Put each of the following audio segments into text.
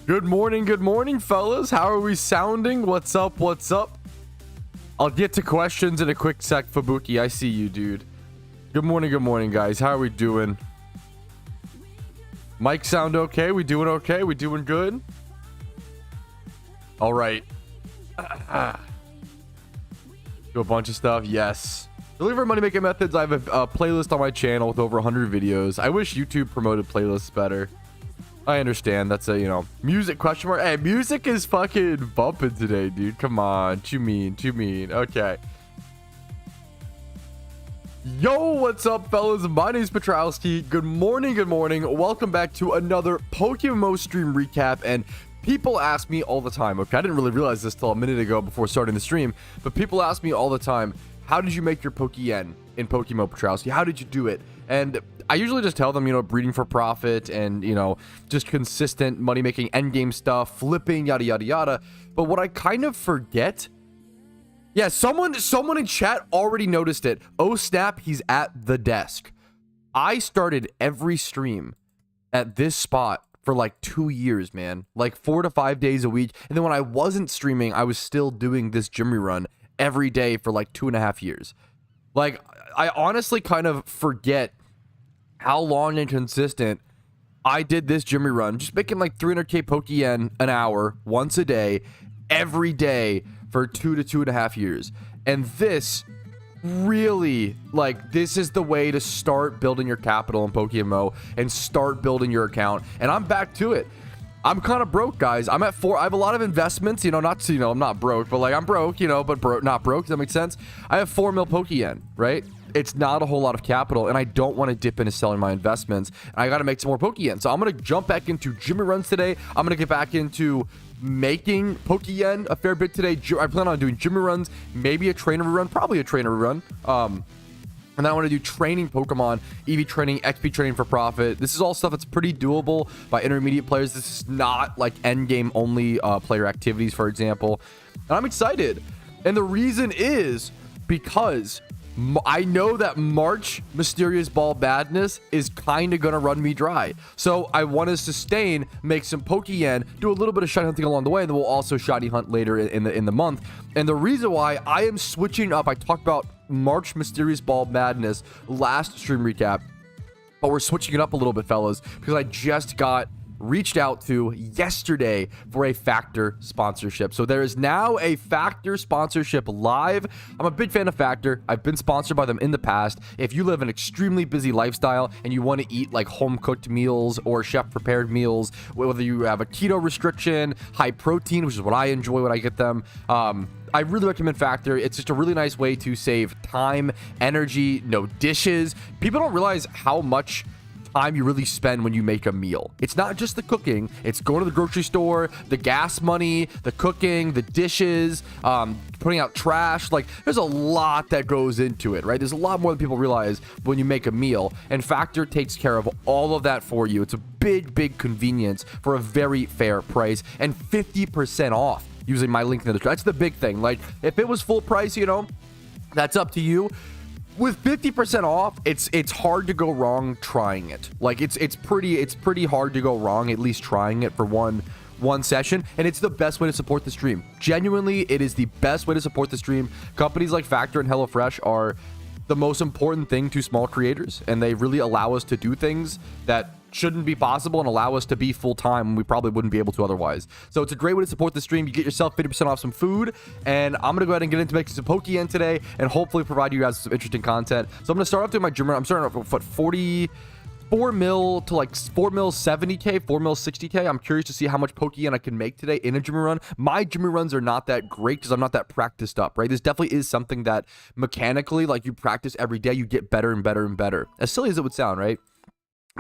Good morning, fellas. How are we sounding? What's up? I'll get to questions in a quick sec. Fubuki, I see you, dude. Good morning, guys. How are we doing? Mic sound okay? We doing okay? We doing good? All right. Do a bunch of stuff. Yes. Deliver money making methods. I have a playlist on my channel with over 100 videos. I wish YouTube promoted playlists better. I understand. That's a, music question mark. Hey, music is fucking bumping today, dude. Come on. Too mean. Okay. Yo, what's up, fellas? My name's Petrowski. Good morning. Welcome back to another PokeMMO stream recap. And people ask me all the time, okay, I didn't really realize this till a minute ago before starting the stream, but people ask me all the time, how did you make your Pokeyen in PokeMMO, Petrowski? How did you do it? And I usually just tell them, breeding for profit and, just consistent money-making endgame stuff, flipping, yada, yada, yada. But what I kind of forget... Yeah, someone in chat already noticed it. Oh, snap, he's at the desk. I started every stream at this spot for like 2 years, man. Like 4 to 5 days a week. And then when I wasn't streaming, I was still doing this gym rerun every day for like 2.5 years. Like, I honestly kind of forget how long and consistent I did this gym rerun, just making like 300k Pokeyen an hour, once a day, every day for 2 to 2.5 years. And this really, this is the way to start building your capital in PokeMMO and start building your account. And I'm back to it. I'm kind of broke, guys. I'm at 4. I have a lot of investments, I'm not broke, but I'm broke, but not broke. Does that make sense? I have 4 mil Pokeyen, right? It's not a whole lot of capital, and I don't want to dip into selling my investments. I got to make some more Pokeyen. So I'm going to jump back into gym runs today. I'm going to get back into making Pokeyen a fair bit today. I plan on doing gym runs, maybe a trainer run, probably a trainer run. And then I want to do training Pokemon, EV training, XP training for profit. This is all stuff that's pretty doable by intermediate players. This is not like end game only player activities, for example. And I'm excited. And the reason is because I know that March Mysterious Ball Madness is kind of going to run me dry. So I want to sustain, make some Pokeyen, do a little bit of shiny hunting along the way, and then we'll also shiny hunt later in the month. And the reason why I am switching up, I talked about March Mysterious Ball Madness last stream recap, but we're switching it up a little bit, fellas, because I just got reached out to yesterday for a Factor sponsorship. So there is now a Factor sponsorship live. I'm a big fan of Factor. I've been sponsored by them in the past. If you live an extremely busy lifestyle and you want to eat like home cooked meals or chef prepared meals, whether you have a keto restriction, high protein, which is what I enjoy when I get them, I really recommend Factor. It's just a really nice way to save time, energy, no dishes. People don't realize how much time you really spend when you make a meal. It's not just the cooking, it's going to the grocery store, the gas money, the cooking, the dishes, putting out trash. Like, there's a lot that goes into it, right? There's a lot more than people realize when you make a meal, and Factor takes care of all of that for you. It's a big convenience for a very fair price and 50% off using my link in the description. That's the big thing. Like, if it was full price, that's up to you. With 50% off, it's hard to go wrong trying it. Like, it's pretty hard to go wrong at least trying it for one session, and it's the best way to support the stream. Genuinely, it is the best way to support the stream. Companies like Factor and HelloFresh are the most important thing to small creators, and they really allow us to do things that shouldn't be possible and allow us to be full-time when we probably wouldn't be able to otherwise. So it's a great way to support the stream. You get yourself 50% off some food, and I'm gonna go ahead and get into making some Pokeyen today and hopefully provide you guys some interesting content. So I'm gonna start off doing my gym run. I'm starting off with what, 44 mil to like 4 mil 70k, 4 mil 60k. I'm curious to see how much Pokeyen I can make today in a gym run. My gym runs are not that great because I'm not that practiced up, right? This definitely is something that mechanically, like, you practice every day, you get better and better and better. As silly as it would sound, right?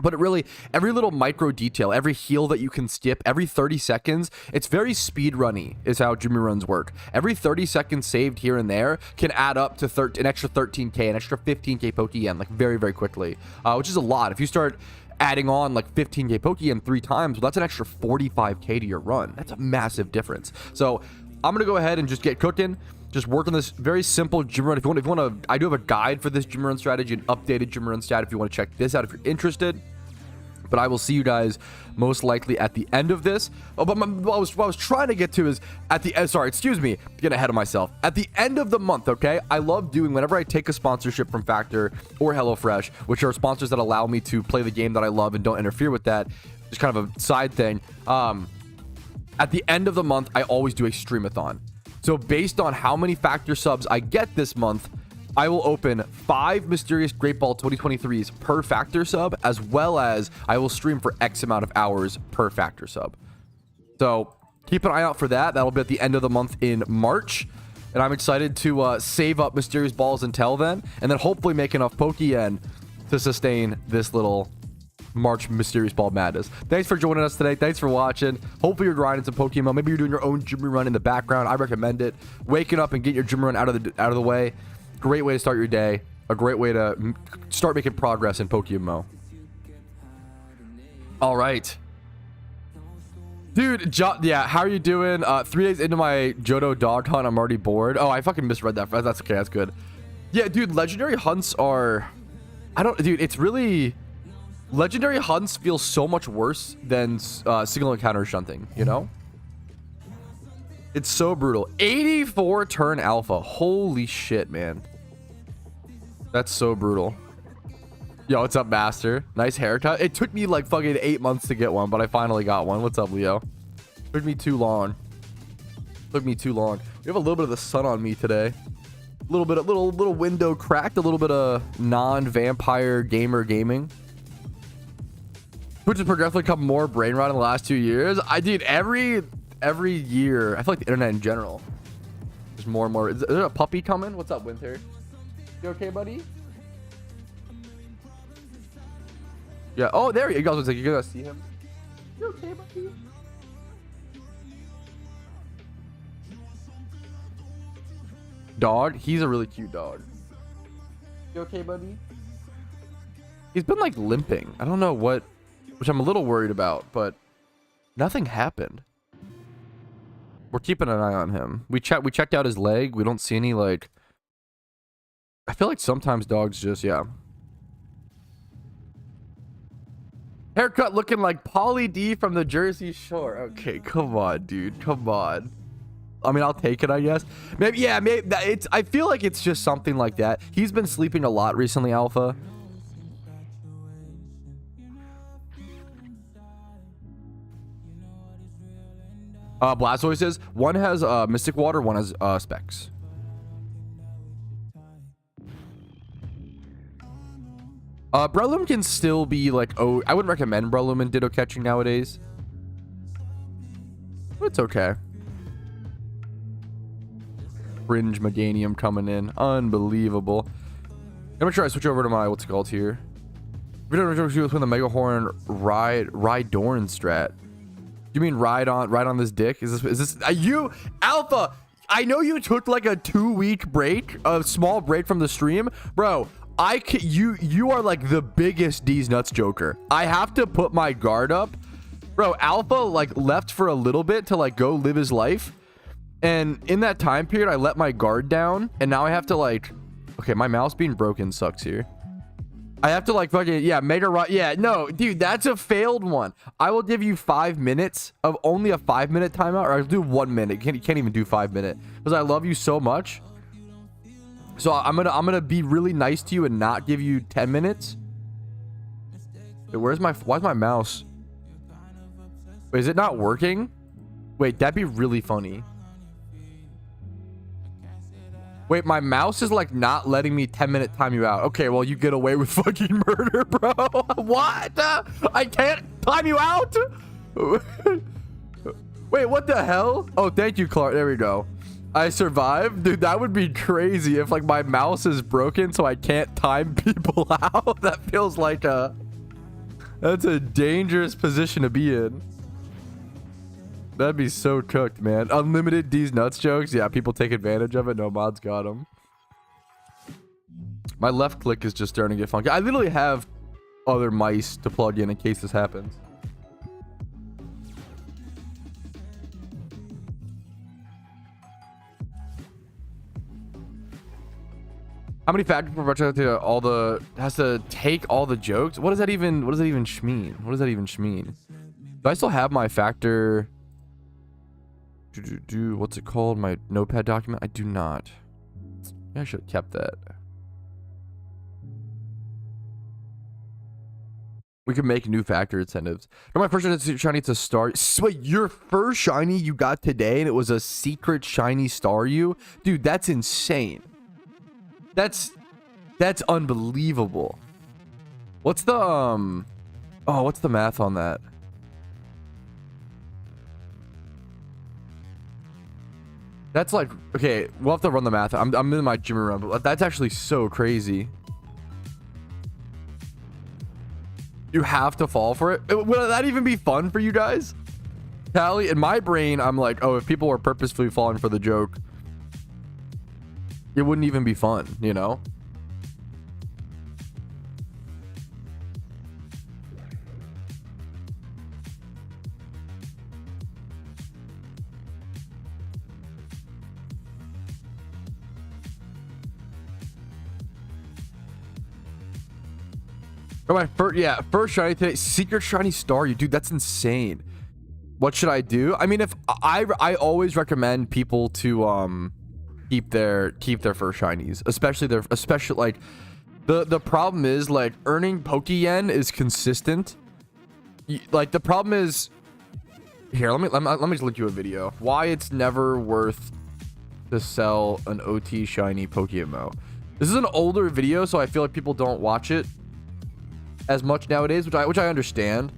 But it really, every little micro detail, every heal that you can skip, every 30 seconds, it's very speed runny is how gym runs work. Every 30 seconds saved here and there can add up to an extra 13k, an extra 15k Pokeyen, like, very quickly, which is a lot. If you start adding on like 15k Pokeyen 3 times, well, that's an extra 45k to your run. That's a massive difference. So I'm gonna go ahead and just get cooking. Just work on this very simple gym run. If you want to, I do have a guide for this gym run strategy, an updated gym run stat. If you want to check this out, if you're interested. But I will see you guys most likely at the end of this. Oh, but what I was trying to get to is at the end. Sorry, excuse me, getting ahead of myself. At the end of the month, okay? I love doing whenever I take a sponsorship from Factor or HelloFresh, which are sponsors that allow me to play the game that I love and don't interfere with that. Just kind of a side thing. At the end of the month, I always do a streamathon. So based on how many Factor subs I get this month, I will open 5 Mysterious Great Ball 2023s per Factor sub, as well as I will stream for X amount of hours per Factor sub. So keep an eye out for that. That'll be at the end of the month in March. And I'm excited to save up Mysterious Balls until then, and then hopefully make enough Pokéyen to sustain this little March Mysterious Ball madness. Thanks for joining us today. Thanks for watching. Hopefully you're grinding some Pokémon. Maybe you're doing your own gym run in the background. I recommend it. Waking up and getting your gym run out of the way. Great way to start your day. A great way to start making progress in PokeMMO. All right. Dude, yeah, how are you doing? 3 days into my Johto dog hunt, I'm already bored. Oh, I fucking misread that. That's okay. That's good. Yeah, dude, legendary hunts are... Dude, it's really... Legendary hunts feel so much worse than single encounter shunting, you know? It's so brutal. 84 turn alpha. Holy shit, man. That's so brutal. Yo, what's up, Master? Nice haircut. It took me like fucking 8 months to get one, but I finally got one. What's up, Leo? Took me too long. Took me too long. We have a little bit of the sun on me today. A little bit, little window cracked. A little bit of non-vampire gamer gaming. Twitch has progressively become more brain rot in the last 2 years. I did every year. I feel like the internet in general. There's more and more. Is there a puppy coming? What's up, Winter? You okay, buddy? Yeah. Oh, there he goes. You guys see him? You okay, buddy? Dog. He's a really cute dog. You okay, buddy? He's been like limping. I don't know what, which I'm a little worried about, but nothing happened. We're keeping an eye on him. We checked out his leg. We don't see any like... I feel like sometimes dogs just, yeah. Haircut looking like Pauly D from the Jersey Shore. Okay, come on, dude. Come on. I mean, I'll take it, I guess. Maybe, yeah, maybe it's... I feel like it's just something like that. He's been sleeping a lot recently, Alpha. Blastoise says one has Mystic Water, one has Specs. Breloom can still be like, oh, I wouldn't recommend Breloom and Ditto catching nowadays. But it's okay. Fringe Meganium coming in. Unbelievable. I'm gonna try to switch over to my, what's it called here? We're gonna do with the Mega Horn Rhydorn strat. You mean ride on this dick? Is this you, Alpha? I know you took like a 2-week break, a small break from the stream, bro. You are like the biggest D's nuts joker. I have to put my guard up, bro. Alpha like left for a little bit to like go live his life, and in that time period, I let my guard down, and now I have to like, okay, my mouse being broken sucks here. I have to like fucking, yeah, Mega Rod. Yeah, no, dude, that's a failed one. I will give you 5 minutes of only a 5-minute timeout, or I'll do 1 minute. You can't even do 5 minutes because I love you so much. So I'm gonna be really nice to you and not give you 10 minutes. Wait, why's my mouse? Wait, is it not working? Wait, that'd be really funny. Wait, my mouse is like not letting me 10-minute time you out. Okay, well, you get away with fucking murder, bro. What? I can't time you out? Wait, what the hell? Oh, thank you, Clark. There we go. I survived? Dude, that would be crazy if like my mouse is broken so I can't time people out. That feels like that's a dangerous position to be in. That'd be so cooked, man. Unlimited D's nuts jokes. Yeah, people take advantage of it. No, mods got them. My left click is just starting to get funky. I literally have other mice to plug in case this happens. How many factors for has to take all the jokes? What does that even mean? What does that even mean? Do I still have my factor? What's it called? My notepad document? I do not. I should have kept that. We can make new factor incentives. My first shiny to star. Wait, your first shiny you got today and it was a secret shiny star you? Dude, that's insane. That's unbelievable. What's the what's the math on that? That's like, okay, we'll have to run the math. I'm in my gym room, but that's actually so crazy. You have to fall for it. Would that even be fun for you guys? Callie, in my brain, I'm like, oh, if people were purposefully falling for the joke, it wouldn't even be fun, you know? Oh, my first shiny today, secret shiny star you, dude, that's insane. What should I do? I mean, if I always recommend people to keep their first shinies, especially like the problem is like earning Pokeyen is consistent. Like the problem is here, let me just link you a video. Why it's never worth to sell an OT shiny Pokémmo. This is an older video, so I feel like people don't watch it as much nowadays, which I understand.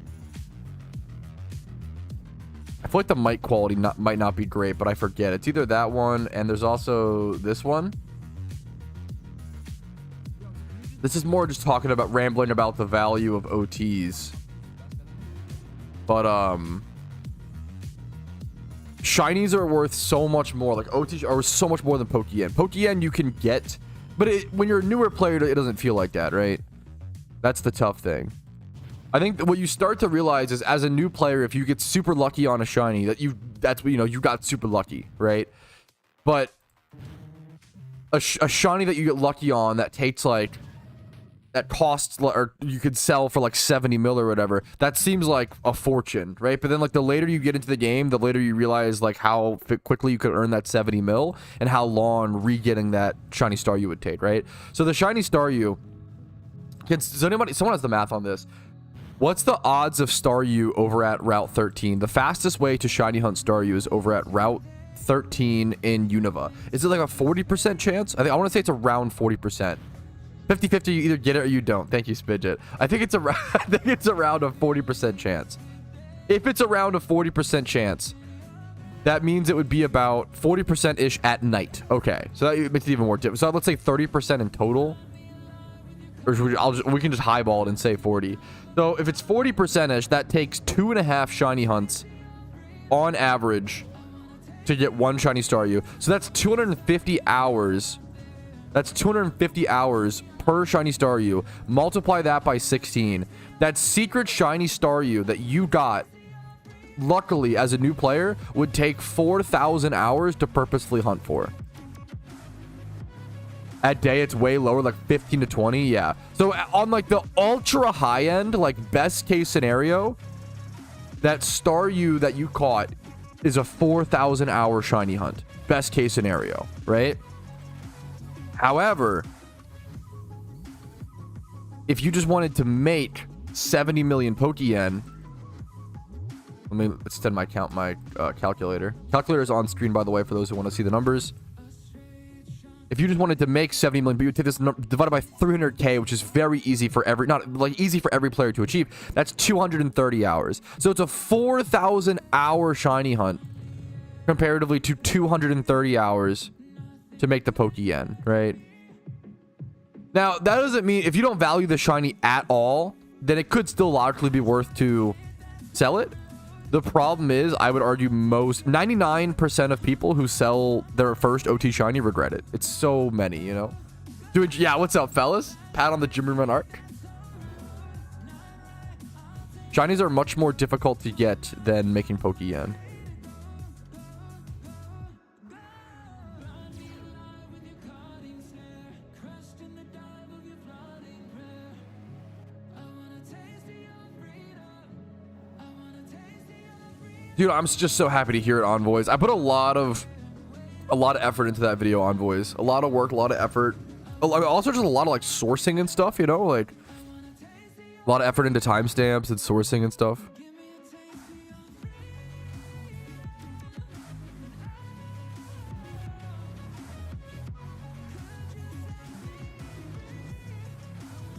I feel like the mic quality might not be great, but I forget. It's either that one and there's also this one. This is more just talking about rambling about the value of OTs. But shinies are worth so much more. Like OTs are so much more than Pokeyen. Pokeyen you can get, but when you're a newer player, it doesn't feel like that, right? That's the tough thing. I think that what you start to realize is as a new player, if you get super lucky on a shiny, you got super lucky, right? But a shiny that you get lucky on that takes like, that costs, or you could sell for like 70 mil or whatever, that seems like a fortune, right? But then like the later you get into the game, the later you realize like how quickly you could earn that 70 mil and how long re-getting that shiny star you would take, right? So the shiny star you, someone has the math on this. What's the odds of Staryu over at Route 13? The fastest way to shiny hunt Staryu is over at Route 13 in Unova. Is it like a 40% chance? I want to say it's around 40%. 50-50, you either get it or you don't. Thank you, Spidget. I think it's around a 40% chance. If it's around a 40% chance, that means it would be about 40%-ish at night. Okay, so that makes it even more difficult. So let's say 30% in total. Or we can just highball it and say 40. So if it's 40%-ish, that takes 2.5 shiny hunts on average to get one shiny Staryu. So that's 250 hours. That's 250 hours per shiny Staryu. Multiply that by 16. That secret shiny Staryu that you got, luckily as a new player, would take 4,000 hours to purposefully hunt for. At day, it's way lower, like 15 to 20. Yeah. So on like the ultra high end, like best case scenario, that Staryu that you caught is a 4,000 hour shiny hunt. Best case scenario, right? However, if you just wanted to make 70 million Pokeyen, let me extend my calculator. Calculator is on screen, by the way, for those who want to see the numbers. If you just wanted to make 70 million, but you would take this divided by 300k, which is very easy for every, not like easy for every player to achieve. That's 230 hours. So it's a 4,000 hour shiny hunt comparatively to 230 hours to make the Pokeyen, right? Now, that doesn't mean if you don't value the shiny at all, then it could still logically be worth to sell it. The problem is, I would argue 99% of people who sell their first OT shiny regret it. It's so many, you know? Dude, yeah, what's up, fellas? Pat on the Jimmy Run arc. Shinies are much more difficult to get than making Pokeyen. Dude, I'm just so happy to hear it, Envoys. I put a lot of effort into that video, Envoys. A lot of work, a lot of effort. Also just a lot of like sourcing and stuff, you know, like a lot of effort into timestamps and sourcing and stuff.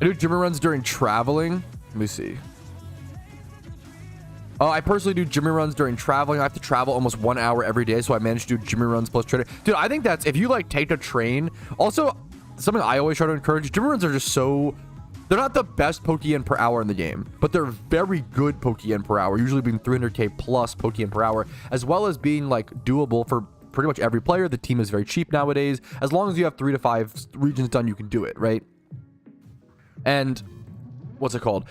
I do Jimmy runs during traveling. Let me see. Oh, I personally do Jimmy runs during traveling. I have to travel almost 1 hour every day, so I manage to do Jimmy runs plus training. Dude, I think that's, if you like take a train. Also, something I always try to encourage, Jimmy runs are just so, they're not the best Poke-Yen per hour in the game, but they're very good Poke-Yen per hour, usually being 300k plus Poke-Yen per hour, as well as being like doable for pretty much every player. The team is very cheap nowadays. As long as you have 3 to 5 regions done, you can do it, right? And what's it called?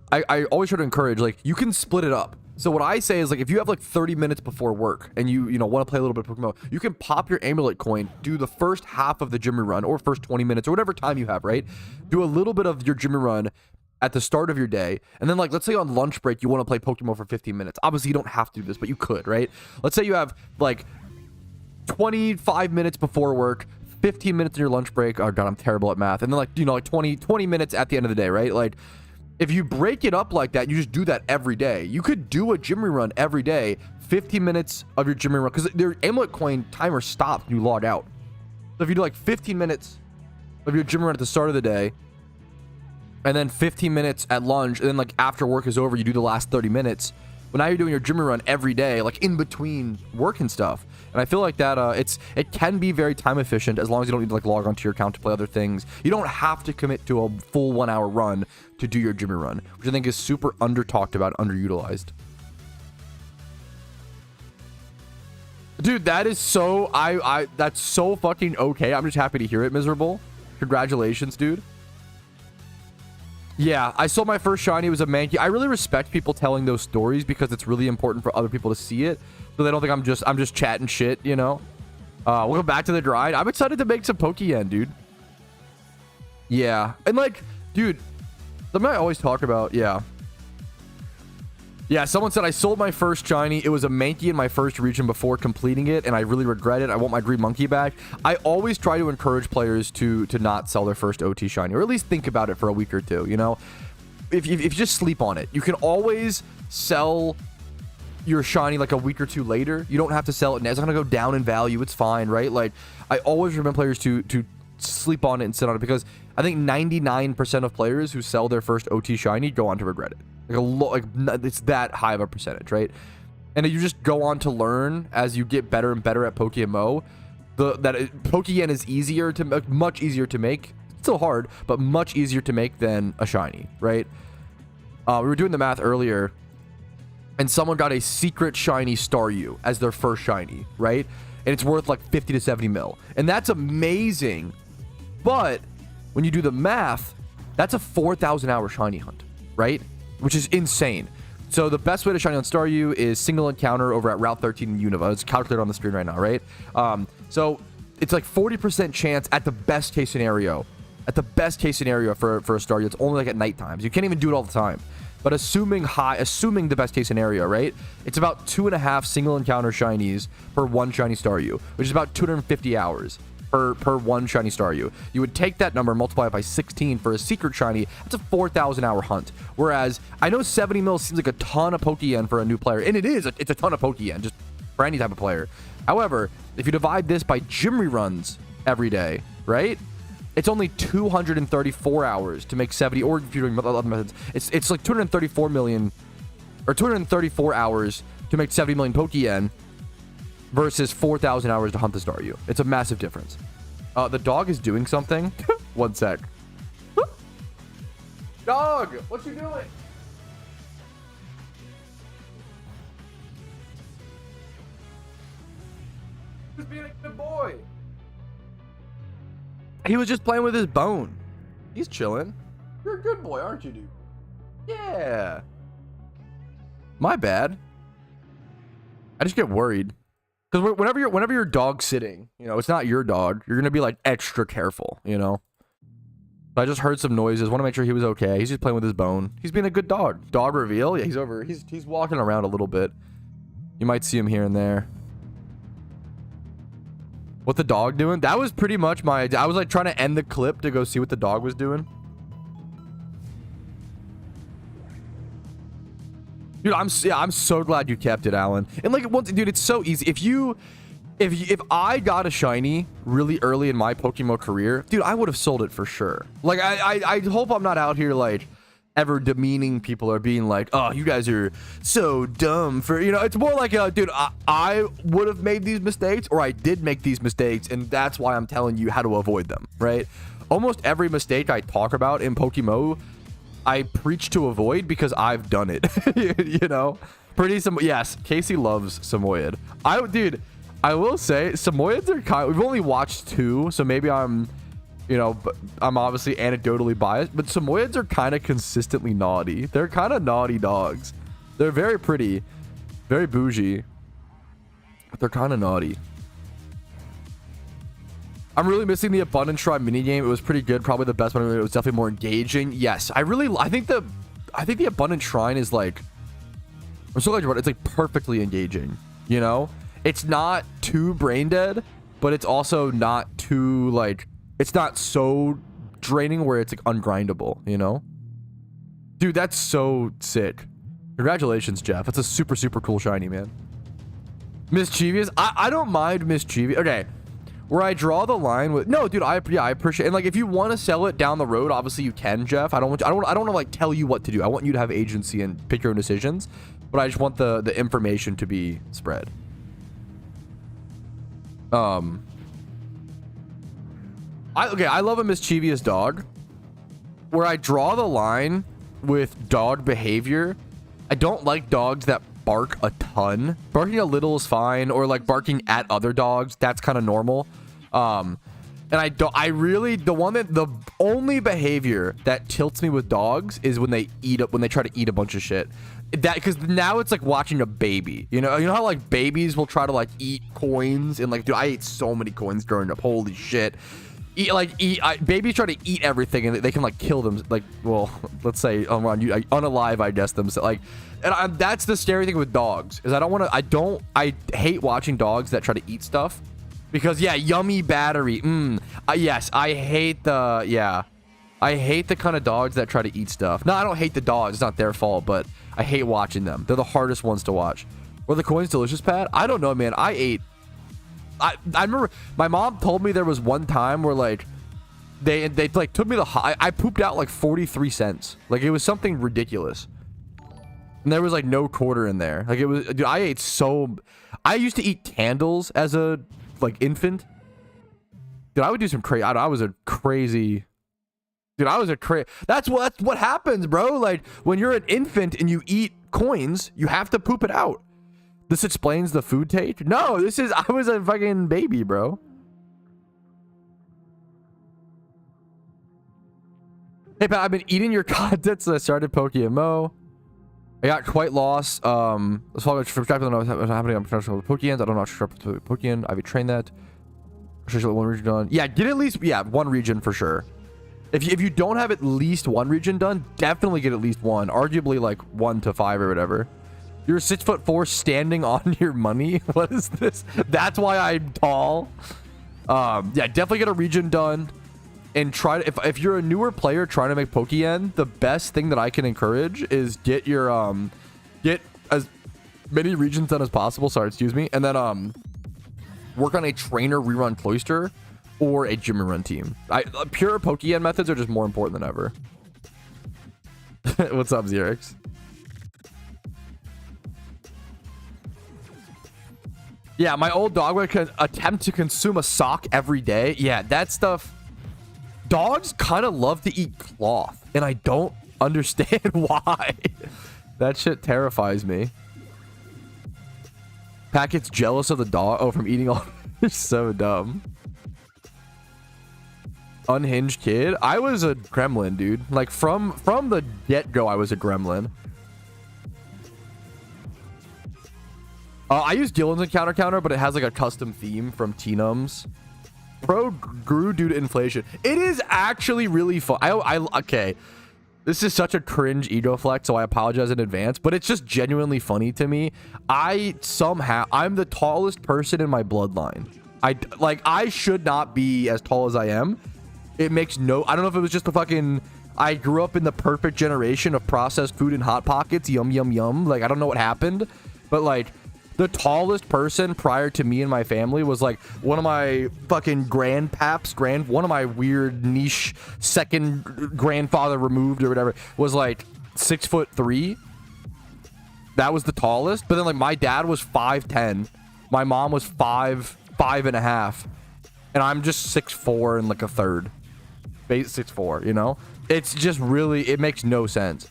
I always try to encourage, like, you can split it up. So what I say is, like, if you have like 30 minutes before work and you know want to play a little bit of Pokémon, you can pop your amulet coin, do the first half of the Jimmy run or first 20 minutes or whatever time you have, right? Do a little bit of your Jimmy run at the start of your day, and then, like, let's say on lunch break you want to play Pokémon for 15 minutes. Obviously you don't have to do this, but you could, right? Let's say you have like 25 minutes before work, 15 minutes in your lunch break. Oh god, I'm terrible at math. And then, like, you know, like 20 minutes at the end of the day, right? Like, if you break it up like that, you just do that every day. You could do a Jimmy run every day, 15 minutes of your Jimmy run, because their amulet coin timer stops when you log out. So if you do like 15 minutes of your Jimmy run at the start of the day, and then 15 minutes at lunch, and then like after work is over, you do the last 30 minutes. But now you're doing your Jimmy run every day, like in between work and stuff. And I feel like that it can be very time efficient as long as you don't need to like log onto your account to play other things. You don't have to commit to a full 1 hour run to do your Jimmy run, which I think is super under talked about, underutilized. Dude, that is so that's so fucking okay. I'm just happy to hear it, Miserable. Congratulations, dude. Yeah, I sold my first shiny. It was a Mankey. I really respect people telling those stories because it's really important for other people to see it, so they don't think I'm just chatting shit, you know. We'll go back to the grind. I'm excited to make some Poke-Yen, dude. Yeah, and like, dude, something I always talk about. Yeah, someone said I sold my first shiny. It was a Mankey in my first region before completing it, and I really regret it. I want my green monkey back. I always try to encourage players to not sell their first OT shiny, or at least think about it for a week or two, you know? If you just sleep on it, you can always sell your shiny like a week or two later. You don't have to sell it now. It's not gonna go down in value. It's fine, right? Like, I always recommend players to sleep on it and sit on it, because I think 99% of players who sell their first OT shiny go on to regret it. Like it's that high of a percentage, right? And if you just go on to learn as you get better and better at PokeMMO, Poke-Yen is easier to make, much easier to make. It's still hard, but much easier to make than a shiny, right? We were doing the math earlier, and someone got a secret shiny Staryu as their first shiny, right? And it's worth like 50 to 70 mil, and that's amazing. But when you do the math, that's a 4,000 hour shiny hunt, right? Which is insane. So the best way to shiny on Staryu is single encounter over at Route 13 in Unova. It's calculated on the screen right now, right? So it's like 40% chance at the best case scenario. At the best case scenario for a Staryu, it's only like at night times. You can't even do it all the time. But assuming the best case scenario, right? It's about 2.5 single encounter shinies per one shiny Staryu, which is about 250 hours. Per one shiny Staryu. You would take that number, multiply it by 16 for a secret shiny. That's a 4,000 hour hunt. Whereas I know 70 mil seems like a ton of Poke-Yen for a new player, and it's a ton of Poke-Yen just for any type of player. However, if you divide this by Jimmy runs every day, right? It's only 234 hours to make 70, or if you're doing other methods, it's like 234 million or 234 hours to make 70 million Poke-Yen versus 4,000 hours to hunt the Staryu. It's a massive difference. The dog is doing something. One sec. Dog, what you doing? Just being a good boy. He was just playing with his bone. He's chilling. You're a good boy, aren't you, dude? Yeah. My bad. I just get worried. Because whenever your dog's sitting, you know, it's not your dog. You're gonna be like extra careful, you know. I just heard some noises. Want to make sure he was okay. He's just playing with his bone. He's being a good dog. Dog reveal. Yeah, he's over. He's walking around a little bit. You might see him here and there. What the dog doing? That was pretty much my... I was like trying to end the clip to go see what the dog was doing. Dude, I'm so glad you kept it, Alan. And like, once, dude, it's so easy. If I got a shiny really early in my Pokémon career, dude, I would have sold it for sure. Like, I hope I'm not out here like ever demeaning people or being like, oh, you guys are so dumb for, you know. It's more like, dude, I would have made these mistakes, or I did make these mistakes, and that's why I'm telling you how to avoid them, right? Almost every mistake I talk about in Pokémon, I preach to avoid because I've done it. You know, yes, Casey loves Samoyed. Dude, I will say Samoyeds are kind. We've only watched 2, so maybe I'm, you know, I'm obviously anecdotally biased, but Samoyeds are kind of consistently naughty. They're kind of naughty dogs. They're very pretty, very bougie, but they're kind of naughty. I'm really missing the Abundant Shrine minigame. It was pretty good. Probably the best one. It was definitely more engaging. Yes, I think the Abundant Shrine is like, I'm so glad you brought it. It's like perfectly engaging, you know? It's not too brain dead, but it's also not too like, it's not so draining where it's like ungrindable, you know? Dude, that's so sick. Congratulations, Jeff. That's a super, super cool shiny, man. Mischievous. I don't mind mischievous. Okay. Where I draw the line with, no, dude, I appreciate, and like, if you want to sell it down the road, obviously you can, Jeff. I don't want to like tell you what to do. I want you to have agency and pick your own decisions, but I just want the information to be spread. I love a mischievous dog. Where I draw the line with dog behavior, I don't like dogs that bark a ton. Barking a little is fine, or like barking at other dogs, that's kind of normal. And the only behavior that tilts me with dogs is when they try to eat a bunch of shit. Because now it's like watching a baby, you know how like babies will try to like eat coins, and like, dude, I ate so many coins growing up. Holy shit. Babies try to eat everything, and they can like kill them, like, well, let's say unalive, I guess, them, so, like, and that's the scary thing with dogs, is I hate watching dogs that try to eat stuff, because yeah, yummy battery, yes, I hate the kind of dogs that try to eat stuff. No, I don't hate the dogs, it's not their fault, but I hate watching them. They're the hardest ones to watch. Were the coins delicious, Pat? I don't know, man. I remember my mom told me there was one time where like they like took me I pooped out like 43 cents. Like, it was something ridiculous. And there was like no quarter in there. Like, it was, dude, I used to eat candles as a like infant. Dude, I would do some crazy. That's what happens, bro. Like, when you're an infant and you eat coins, you have to poop it out. This explains the food take? No, I was a fucking baby, bro. Hey, Pat, I've been eating your content since I started PokeMMO. I got quite lost. Let's follow what's happening on professional Pokeans. I don't know how to Pokean. I've trained that. One region done. Yeah, get at least, one region for sure. If you don't have at least one region done, definitely get at least one. Arguably like 1 to 5 or whatever. You're 6'4" standing on your money. What is this? That's why I'm tall. Yeah, definitely get a region done, and try to, if you're a newer player trying to make Pokémon, the best thing that I can encourage is get your get as many regions done as possible. Sorry, excuse me, and then work on a trainer rerun cloister or a gym run team. Pure Pokémon methods are just more important than ever. What's up, Xerix? Yeah, my old dog would attempt to consume a sock every day. Yeah, that stuff. Dogs kind of love to eat cloth, and I don't understand why. That shit terrifies me. Packet's jealous of the dog. Oh, from eating all. So dumb. Unhinged kid. I was a gremlin, dude. Like, from the get-go, I was a gremlin. I use Gillen's Encounter Counter, but it has like a custom theme from Teenums. Pro grew due to inflation. It is actually really fun. Okay. This is such a cringe ego flex, so I apologize in advance, but it's just genuinely funny to me. I'm the tallest person in my bloodline. I should not be as tall as I am. It makes no, I don't know if it was just the fucking, I grew up in the perfect generation of processed food and Hot Pockets. Yum, yum, yum. Like, I don't know what happened, but like, the tallest person prior to me and my family was like one of my fucking grandpaps, one of my weird niche second grandfather removed or whatever was like 6'3". That was the tallest. But then like my dad was 5'10". My mom was 5'5.5". And I'm just 6'4" and like a third. Base 6'4", you know? It's just really, it makes no sense.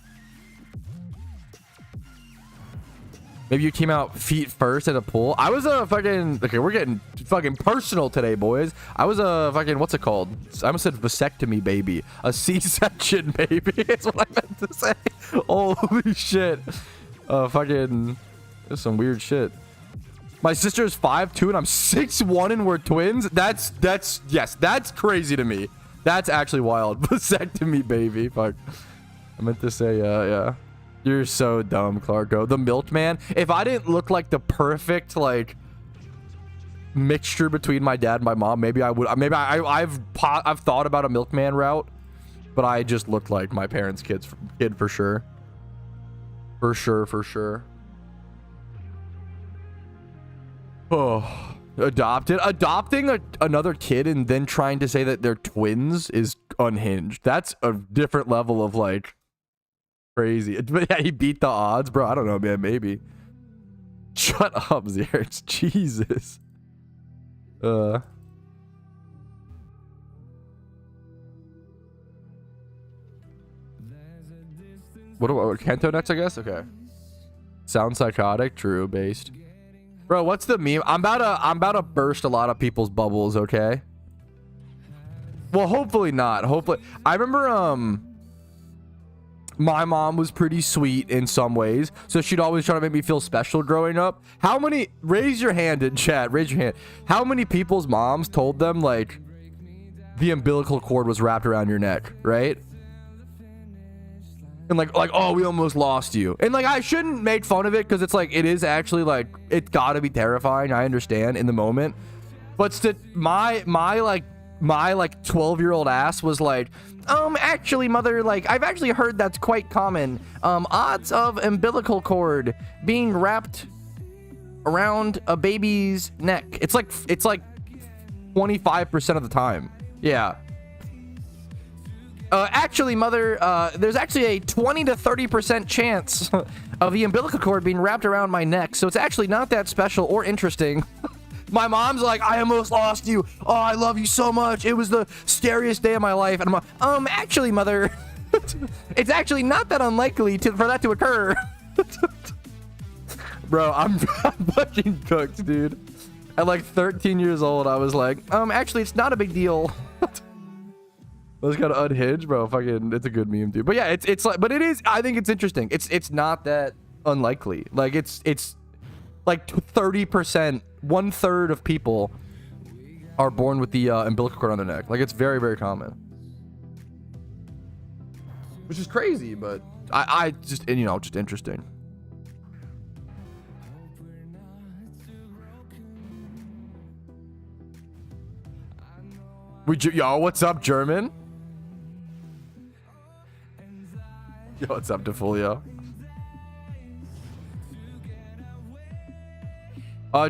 Maybe you came out feet first at a pool. I was a fucking, okay, we're getting fucking personal today, boys. I was a fucking, what's it called? I almost said vasectomy baby. A C-section baby is what I meant to say. Holy shit. Fucking, there's some weird shit. My sister's 5'2" and I'm 6'1" and we're twins. Yes, that's crazy to me. That's actually wild. Vasectomy baby. Fuck. I meant to say, yeah. You're so dumb, Clarko. The milkman. If I didn't look like the perfect like mixture between my dad and my mom, maybe I would. Maybe I've thought about a milkman route, but I just looked like my parents' kid for sure. For sure. Oh, adopting another kid and then trying to say that they're twins is unhinged. That's a different level of like. Crazy. But yeah, he beat the odds, bro. I don't know, man. Maybe. Shut up, Zerx. Jesus. What Kanto next, I guess? Okay. Sound psychotic, true, based. Bro, what's the meme? I'm about to burst a lot of people's bubbles, okay? Well, hopefully not. Hopefully. I remember my mom was pretty sweet in some ways, so she'd always try to make me feel special growing up. How many, raise your hand in chat, raise your hand. How many people's moms told them like the umbilical cord was wrapped around your neck, right? And like, oh, we almost lost you. And like, I shouldn't make fun of it because it's like, it is actually like, it's gotta be terrifying. I understand in the moment, but my 12-year-old ass was like, actually, mother, like, I've actually heard that's quite common. Odds of umbilical cord being wrapped around a baby's neck. It's like 25% of the time. Yeah. Actually, mother, there's actually a 20 to 30% chance of the umbilical cord being wrapped around my neck. So it's actually not that special or interesting. My mom's like, I almost lost you. Oh, I love you so much. It was the scariest day of my life. And I'm like, actually, mother, it's actually not that unlikely for that to occur. Bro, I'm fucking cooked, dude. At like 13 years old, I was like, actually, it's not a big deal. I was kind of unhinged, bro. Fucking, it's a good meme, dude. But yeah, it's like, but it is, I think it's interesting. It's not that unlikely. Like, it's like 30%, 1/3 of people are born with the umbilical cord on their neck. Like, it's very, very common. Which is crazy, but I just, and, you know, just interesting. Yo, what's up, German? Yo, what's up, DeFolio?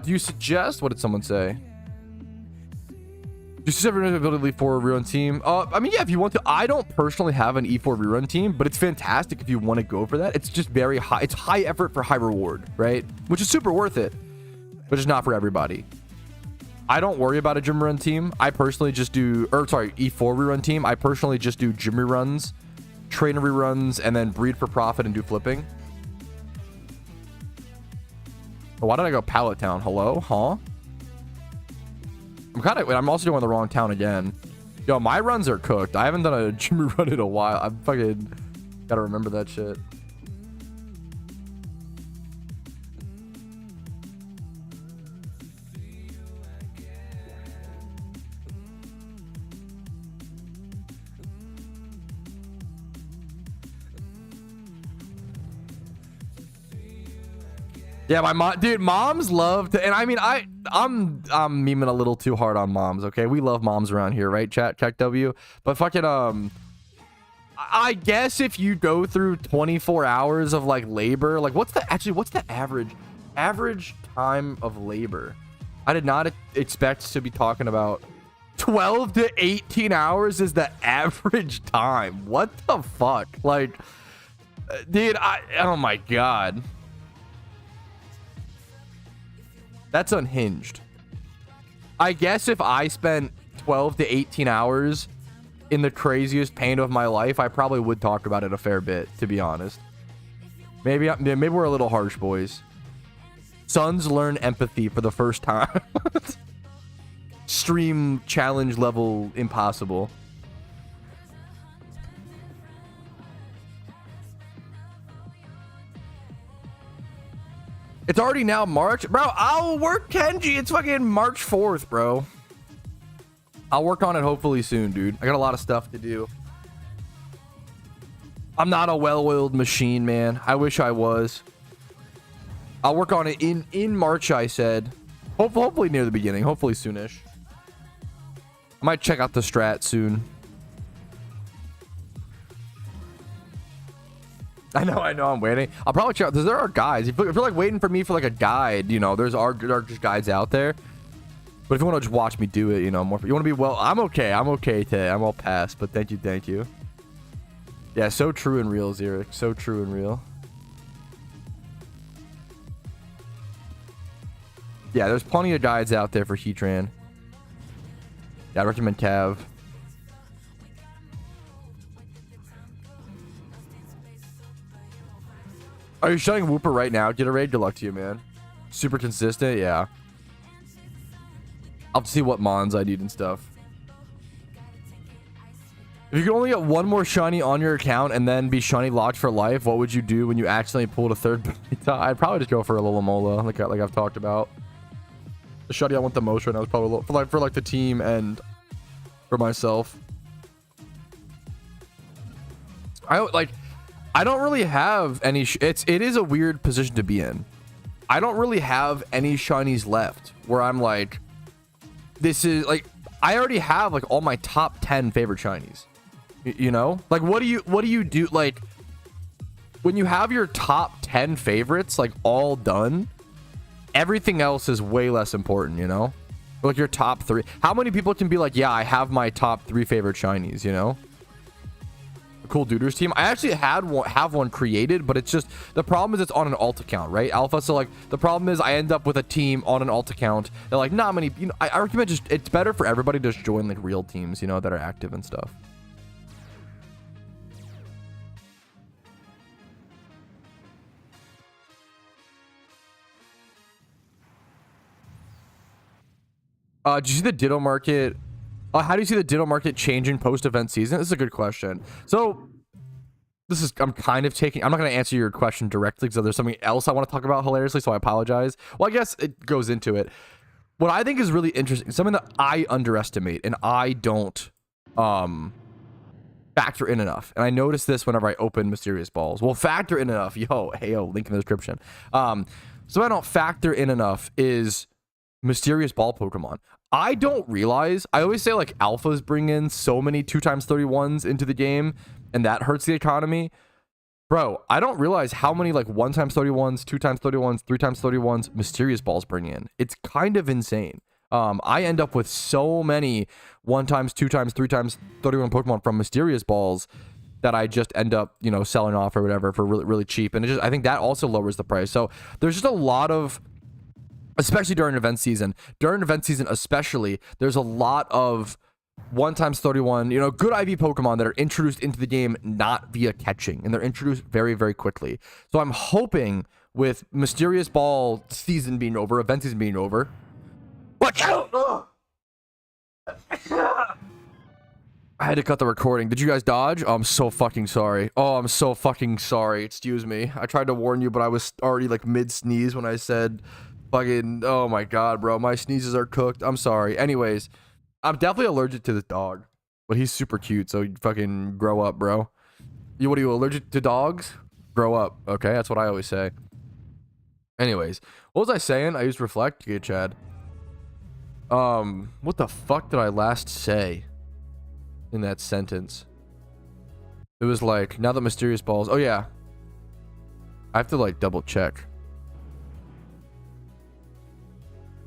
Do you suggest, what did someone say? Do you ever have the ability to leave for a rerun team? I mean, yeah, if you want to. I don't personally have an E4 rerun team, but it's fantastic if you want to go for that. It's just very high. It's high effort for high reward, right? Which is super worth it, but it's not for everybody. I don't worry about a gym run team. I personally just do, E4 rerun team. I personally just do gym reruns, trainer reruns, and then breed for profit and do flipping. Why did I go Pallet Town? Hello? Huh? I'm also doing the wrong town again. Yo, my runs are cooked. I haven't done a gym run in a while. I'm fucking gotta remember that shit. Yeah, my mom, dude, moms love to, and I mean, I'm memeing a little too hard on moms. Okay, we love moms around here, right? Check W. But fucking I guess if you go through 24 hours of like labor, like what's the average time of labor? I did not expect to be talking about 12 to 18 hours is the average time. What the fuck? Like, dude, oh my god. That's unhinged. I guess if I spent 12 to 18 hours in the craziest pain of my life, I probably would talk about it a fair bit, to be honest. Maybe we're a little harsh, boys. Sons learn empathy for the first time. Stream challenge level impossible. It's already now March. Bro, I'll work Kenji. It's fucking March 4th, bro. I'll work on it hopefully soon, dude. I got a lot of stuff to do. I'm not a well-oiled machine, man. I wish I was. I'll work on it in March, I said. Hopefully near the beginning. Hopefully soonish. I might check out the strat soon. I know, I'm waiting. I'll probably check out, because there are guides. If you're like waiting for me for like a guide, you know, there are just guides out there. But if you want to just watch me do it, you know, more, you want to be, well, I'm okay today. I'm all past, but thank you. Yeah, so true and real, Xeric. So true and real. Yeah, there's plenty of guides out there for Heatran. Yeah, I recommend Cav. Are you shutting Whooper right now? Get a raid. Good luck to you, man. Super consistent. Yeah. I'll have to see what mons I need and stuff. If you could only get one more shiny on your account and then be shiny locked for life, what would you do when you accidentally pulled a third? I'd probably just go for a Lilomola, like I've talked about. The shiny I want the most right now is probably for like the team and for myself. I don't really have any it is a weird position to be in. I don't really have any shinies left where I'm like, this is like, I already have like all my top 10 favorite shinies. You know, like what do you do like when you have your top 10 favorites like all done? Everything else is way less important, you know? Like your top 3. How many people can be like, yeah, I have my top 3 favorite shinies, you know? Cool Duders team. I actually have one created, but it's just the problem is it's on an alt account, right? Alpha. So like the problem is I end up with a team on an alt account. They're like, not many, you know, I recommend just, it's better for everybody to just join like real teams, you know, that are active and stuff. Did you see the Ditto market? How do you see the Ditto market changing post-event season? This is a good question. So I'm kind of taking, I'm not going to answer your question directly because there's something else I want to talk about hilariously, so I apologize. Well, I guess it goes into it. What I think is really interesting, something that I underestimate and I don't factor in enough. And I notice this whenever I open Mysterious Balls. Well, factor in enough. Yo, link in the description. So I don't factor in enough is Mysterious Ball Pokemon. I don't realize, I always say like alphas bring in so many 2x31s into the game and that hurts the economy. Bro, I don't realize how many like 1x31s, 2x31s, 3x31s Mysterious Balls bring in. It's kind of insane. I end up with so many 1x, 2x, 3x31 Pokemon from Mysterious Balls that I just end up, you know, selling off or whatever for really, really cheap. And it just, I think that also lowers the price. So there's just a lot of, especially during event season, especially, there's a lot of 1x31, you know, good IV Pokemon that are introduced into the game not via catching, and they're introduced very, very quickly. So I'm hoping with Mysterious Ball season being over, event season being over, watch out! I had to cut the recording. Did you guys dodge? Oh, I'm so fucking sorry. Excuse me. I tried to warn you, but I was already like mid-sneeze when I said fucking, oh my god, bro, my sneezes are cooked. I'm sorry. Anyways, I'm definitely allergic to this dog, but he's super cute, so you fucking grow up, bro. What are you, allergic to dogs? Grow up, okay? That's what I always say. Anyways, what was I saying? I used reflect. Okay, Chad. What the fuck did I last say in that sentence? It was like, now that mysterious balls. Oh yeah, I have to like double check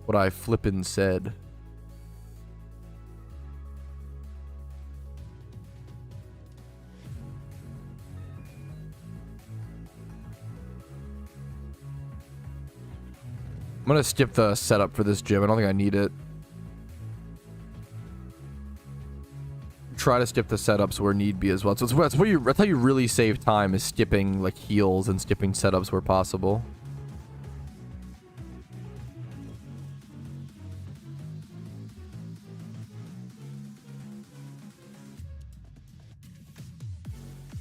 what I flippin' said. I'm gonna skip the setup for this gym. I don't think I need it. Try to skip the setups where need be as well. So that's how you really save time, is skipping like heals and skipping setups where possible.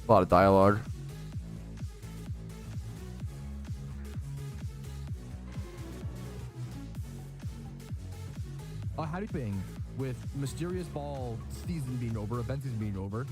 A lot of dialogue. How do you think with mysterious ball season being over, event season being over?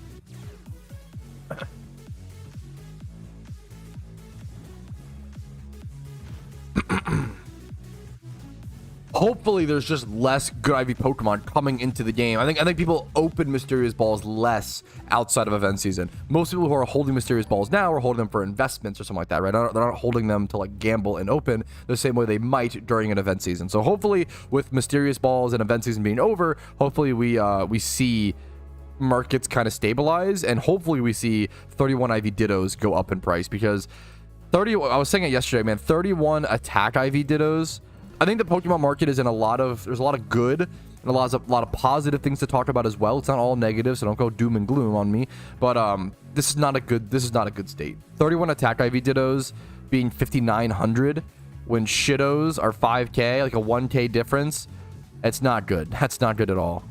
Hopefully there's just less good IV Pokemon coming into the game. I think people open mysterious balls less outside of event season. Most people who are holding mysterious balls now are holding them for investments or something like that, right? They're not holding them to like gamble and open the same way they might during an event season. So hopefully with mysterious balls and event season being over, hopefully we see markets kind of stabilize, and hopefully we see 31 IV Dittos go up in price, because I was saying it yesterday, man, 31 attack IV Dittos. I think the Pokemon market is in there's a lot of good and a lot of positive things to talk about as well. It's not all negative, so don't go doom and gloom on me. But this is not a good state. 31 attack IV Dittos being 5,900 when Shittos are 5k, like a 1k difference. It's not good. That's not good at all.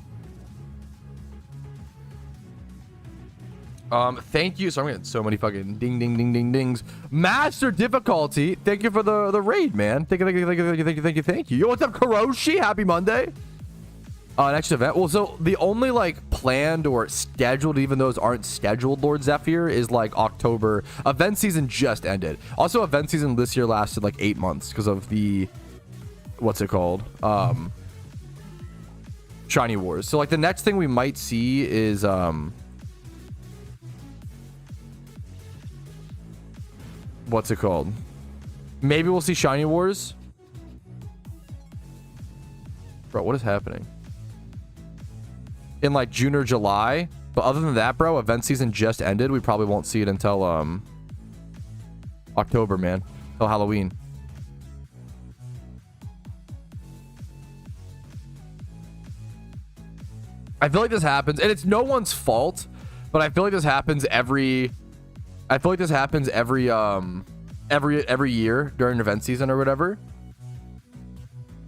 Thank you. So I'm getting so many fucking ding ding ding ding dings. Master difficulty. Thank you for the raid, man. Thank you. Yo, what's up, Karoshi? Happy Monday. Next event. Well, so the only like planned or scheduled, even those aren't scheduled, Lord Zephyr, is like October. Event season just ended. Also, event season this year lasted like 8 months because of the, what's it called? Shiny Wars. So like the next thing we might see is what's it called? Maybe we'll see Shiny Wars. Bro, what is happening? In like June or July. But other than that, bro, event season just ended. We probably won't see it until October, man. Until Halloween. I feel like this happens, and it's no one's fault, but I feel like this happens every year during event season or whatever.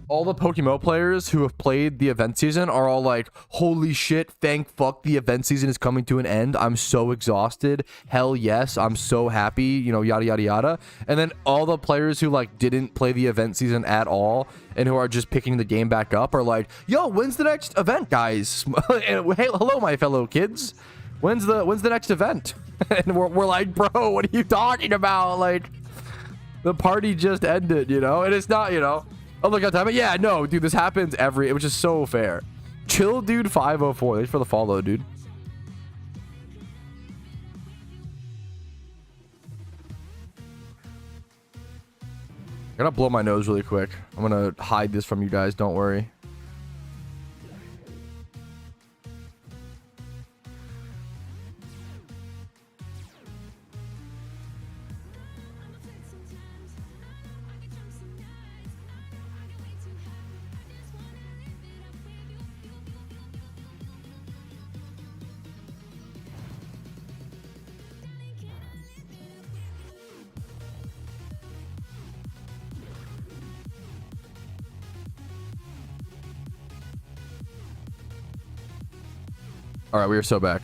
All the Pokémmo players who have played the event season are all like, holy shit, thank fuck the event season is coming to an end. I'm so exhausted. Hell yes, I'm so happy, you know, yada yada yada. And then all the players who like didn't play the event season at all and who are just picking the game back up are like, yo, when's the next event, guys? Hey, hello my fellow kids. When's the next event? And we're like, bro, what are you talking about? Like, the party just ended, you know? And it's not, you know, oh, look at time. Yeah, no, dude, this happens which is so fair. Chill, dude, 504. Thanks for the follow, dude. I gotta blow my nose really quick. I'm gonna hide this from you guys. Don't worry. All right, we are so back.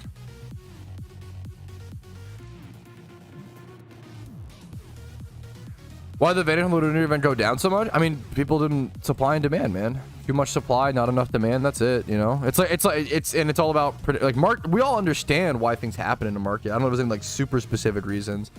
Why did the Vedic Lunar event go down so much? I mean, people didn't supply and demand, man. Too much supply, not enough demand. That's it. You know, it's all about like we all understand why things happen in the market. I don't know if there's any like super specific reasons.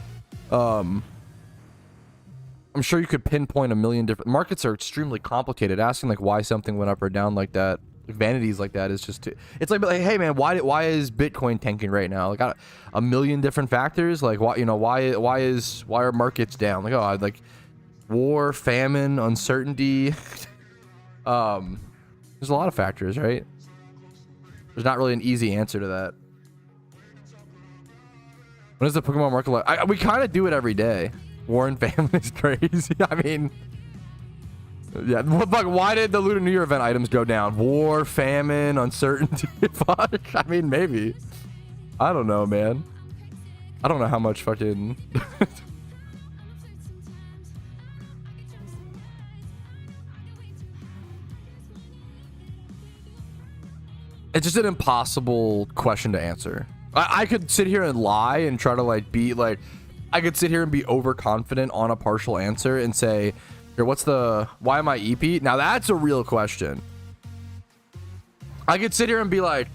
I'm sure you could pinpoint a million different markets. Are extremely complicated. Asking like why something went up or down like that, like vanities like that, is just too, it's like hey man, why is Bitcoin tanking right now? Like got a million different factors. Like why, you know, why are markets down? Like, oh, like war, famine, uncertainty. There's a lot of factors, right? There's not really an easy answer to that. What is the Pokemon market like? We kind of do it every day. War and famine is crazy. I mean, yeah. Fuck, why did the Lunar New Year event items go down? War, famine, uncertainty. Fuck. I mean, maybe. I don't know, man. I don't know how much fucking. It's just an impossible question to answer. I could sit here and lie and try to like be like, I could sit here and be overconfident on a partial answer and say, here, why am I EP? Now that's a real question. I could sit here and be like,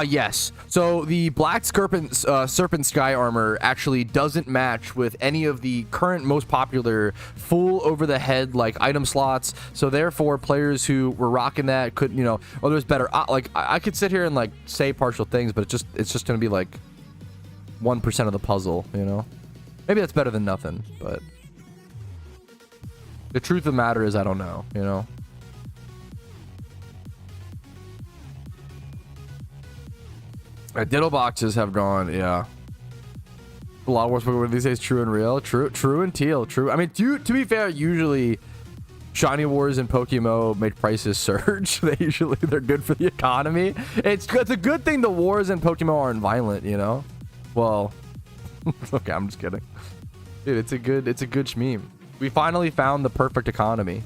yes. So the black serpent sky armor actually doesn't match with any of the current most popular full over the head like item slots. So therefore players who were rocking that could, you know, oh, there's better. Like I could sit here and like say partial things, but it's just going to be like 1% of the puzzle, you know? Maybe that's better than nothing, but the truth of the matter is I don't know, you know? Ditto boxes have gone, yeah. A lot of what's Pokemon these days, true and real, true and teal, true. I mean, to be fair, usually Shiny Wars and Pokémmo make prices surge. They're good for the economy. It's a good thing the wars in Pokémon aren't violent, you know. Well, okay, I'm just kidding, dude. It's a good shmeme. We finally found the perfect economy.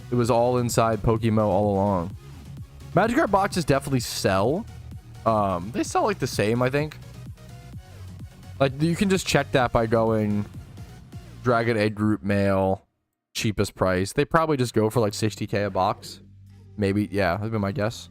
It was all inside Pokémmo all along. Magikarp boxes definitely sell. They sell like the same, I think. Like you can just check that by going Dragon Egg Group Mail, cheapest price. They probably just go for like 60K a box. Maybe, yeah, that'd be my guess.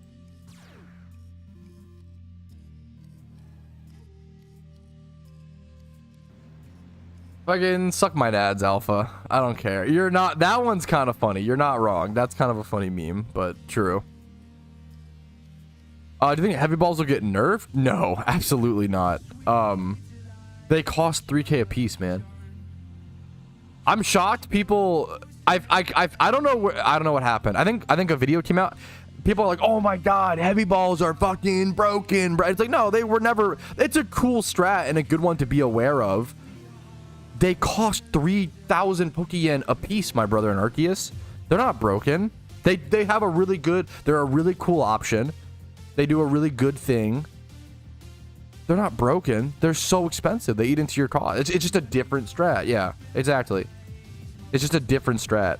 Fucking suck my dad's alpha. I don't care. You're not, that one's kind of funny. You're not wrong. That's kind of a funny meme, but true. Do you think heavy balls will get nerfed? No, absolutely not. They cost 3K a piece, man. I'm shocked. People, I don't know what happened. I think a video came out. People are like, oh my god, heavy balls are fucking broken, bro. It's like, no, they were never. It's a cool strat and a good one to be aware of. They cost 3,000 Pokeyen a piece, my brother and Arceus. They're not broken. They have a really good. They're a really cool option. They do a really good thing. They're not broken. They're so expensive. They eat into your cost. It's just a different strat. Yeah, exactly. It's just a different strat.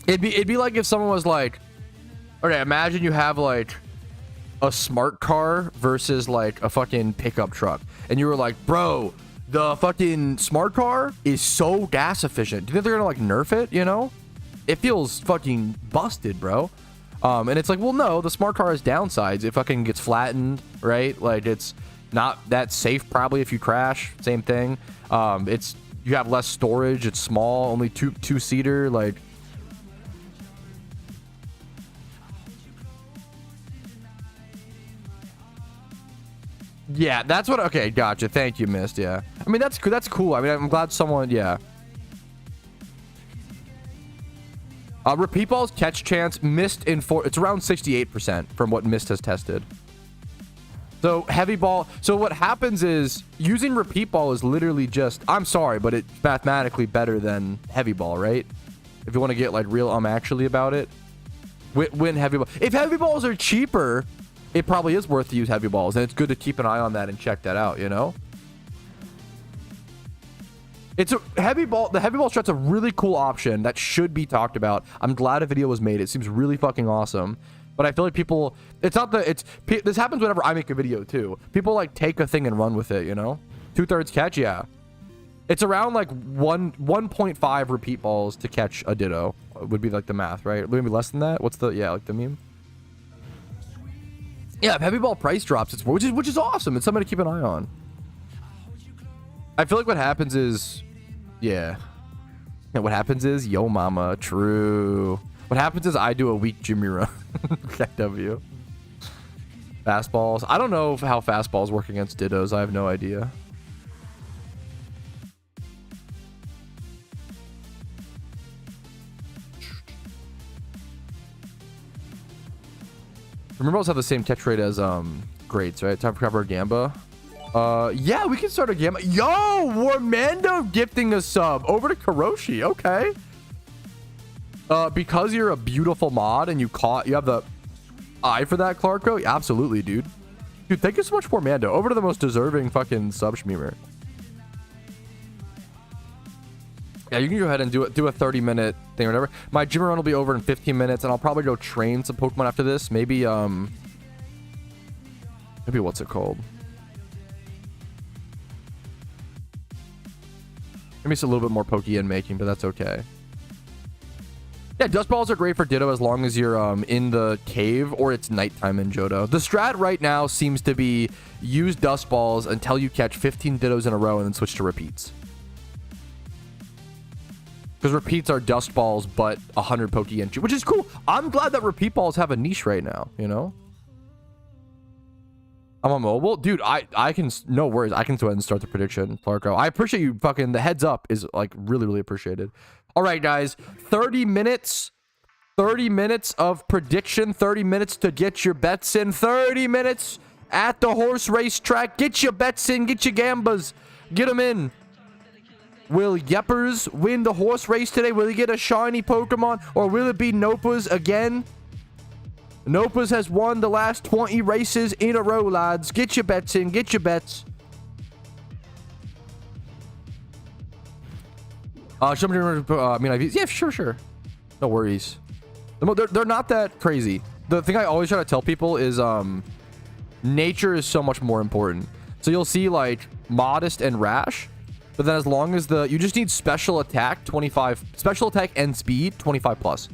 It'd be like if someone was like, okay, imagine you have like a smart car versus like a fucking pickup truck, and you were like, bro, the fucking smart car is so gas efficient. Do you think they're gonna like nerf it? You know, it feels fucking busted, bro. And it's like, well, no, the smart car has downsides. It fucking gets flattened, right? Like it's not that safe probably if you crash. Same thing. You have less storage. It's small, only two-seater. Like, yeah, that's what. Okay, gotcha. Thank you, Mist. Yeah, I mean that's cool. I mean, I'm glad someone. Yeah. Repeat balls catch chance missed in 4. It's around 68% from what Mist has tested. So heavy ball. So what happens is using repeat ball is literally just. I'm sorry, but it's mathematically better than heavy ball, right? If you want to get like real actually about it, win heavy ball. If heavy balls are cheaper, it probably is worth to use heavy balls, and it's good to keep an eye on that and check that out. You know. It's a heavy ball. The heavy ball strat's a really cool option that should be talked about. I'm glad a video was made. It seems really fucking awesome. But I feel like people, it's not the, it's, this happens whenever I make a video too. People like take a thing and run with it, you know? 2/3 catch, yeah. It's around like 1.5 repeat balls to catch a Ditto would be like the math, right? Maybe less than that. What's the, yeah, like the meme? Yeah, if heavy ball price drops, it's which is awesome. It's something to keep an eye on. I feel like what happens is, yeah. And what happens is, yo mama, true. What happens is I do a weak Jimmy run. KW. Fastballs. I don't know how fastballs work against Dittos. I have no idea. Remember, also have the same catch rate as grades, right? Time for cover Gamba. Yeah, we can start a Gamba. Yo, Warmando gifting a sub over to Karoshi. Okay. Because you're a beautiful mod and you have the eye for that, Clarko. Yeah, absolutely, dude. Dude, thank you so much, Warmando. Over to the most deserving fucking sub schmeamer. Yeah, you can go ahead and do a 30-minute thing or whatever. My gym run will be over in 15 minutes, and I'll probably go train some Pokemon after this. Maybe what's it called? Maybe it's a little bit more Poke-in making, but that's okay. Yeah, dust balls are great for Ditto as long as you're in the cave or it's nighttime in Johto. The strat right now seems to be use dust balls until you catch 15 Dittos in a row and then switch to repeats. Because repeats are dust balls, but 100 Poke-in, which is cool. I'm glad that repeat balls have a niche right now, you know? I'm on mobile. Dude, I can, no worries. I can go ahead and start the prediction, Clarko. I appreciate you fucking, the heads up is like really, really appreciated. All right, guys, 30 minutes of prediction, 30 minutes to get your bets in, 30 minutes at the horse race track. Get your bets in, get your gambas, get them in. Will Yeppers win the horse race today? Will he get a shiny Pokemon, or will it be Nopa's again? Nopa's has won the last 20 races in a row, lads. Get your bets in. Get your bets. Yeah, sure. No worries. They're not that crazy. The thing I always try to tell people is nature is so much more important. So you'll see like Modest and Rash, but then as long as you just need special attack 25, special attack and speed 25 plus.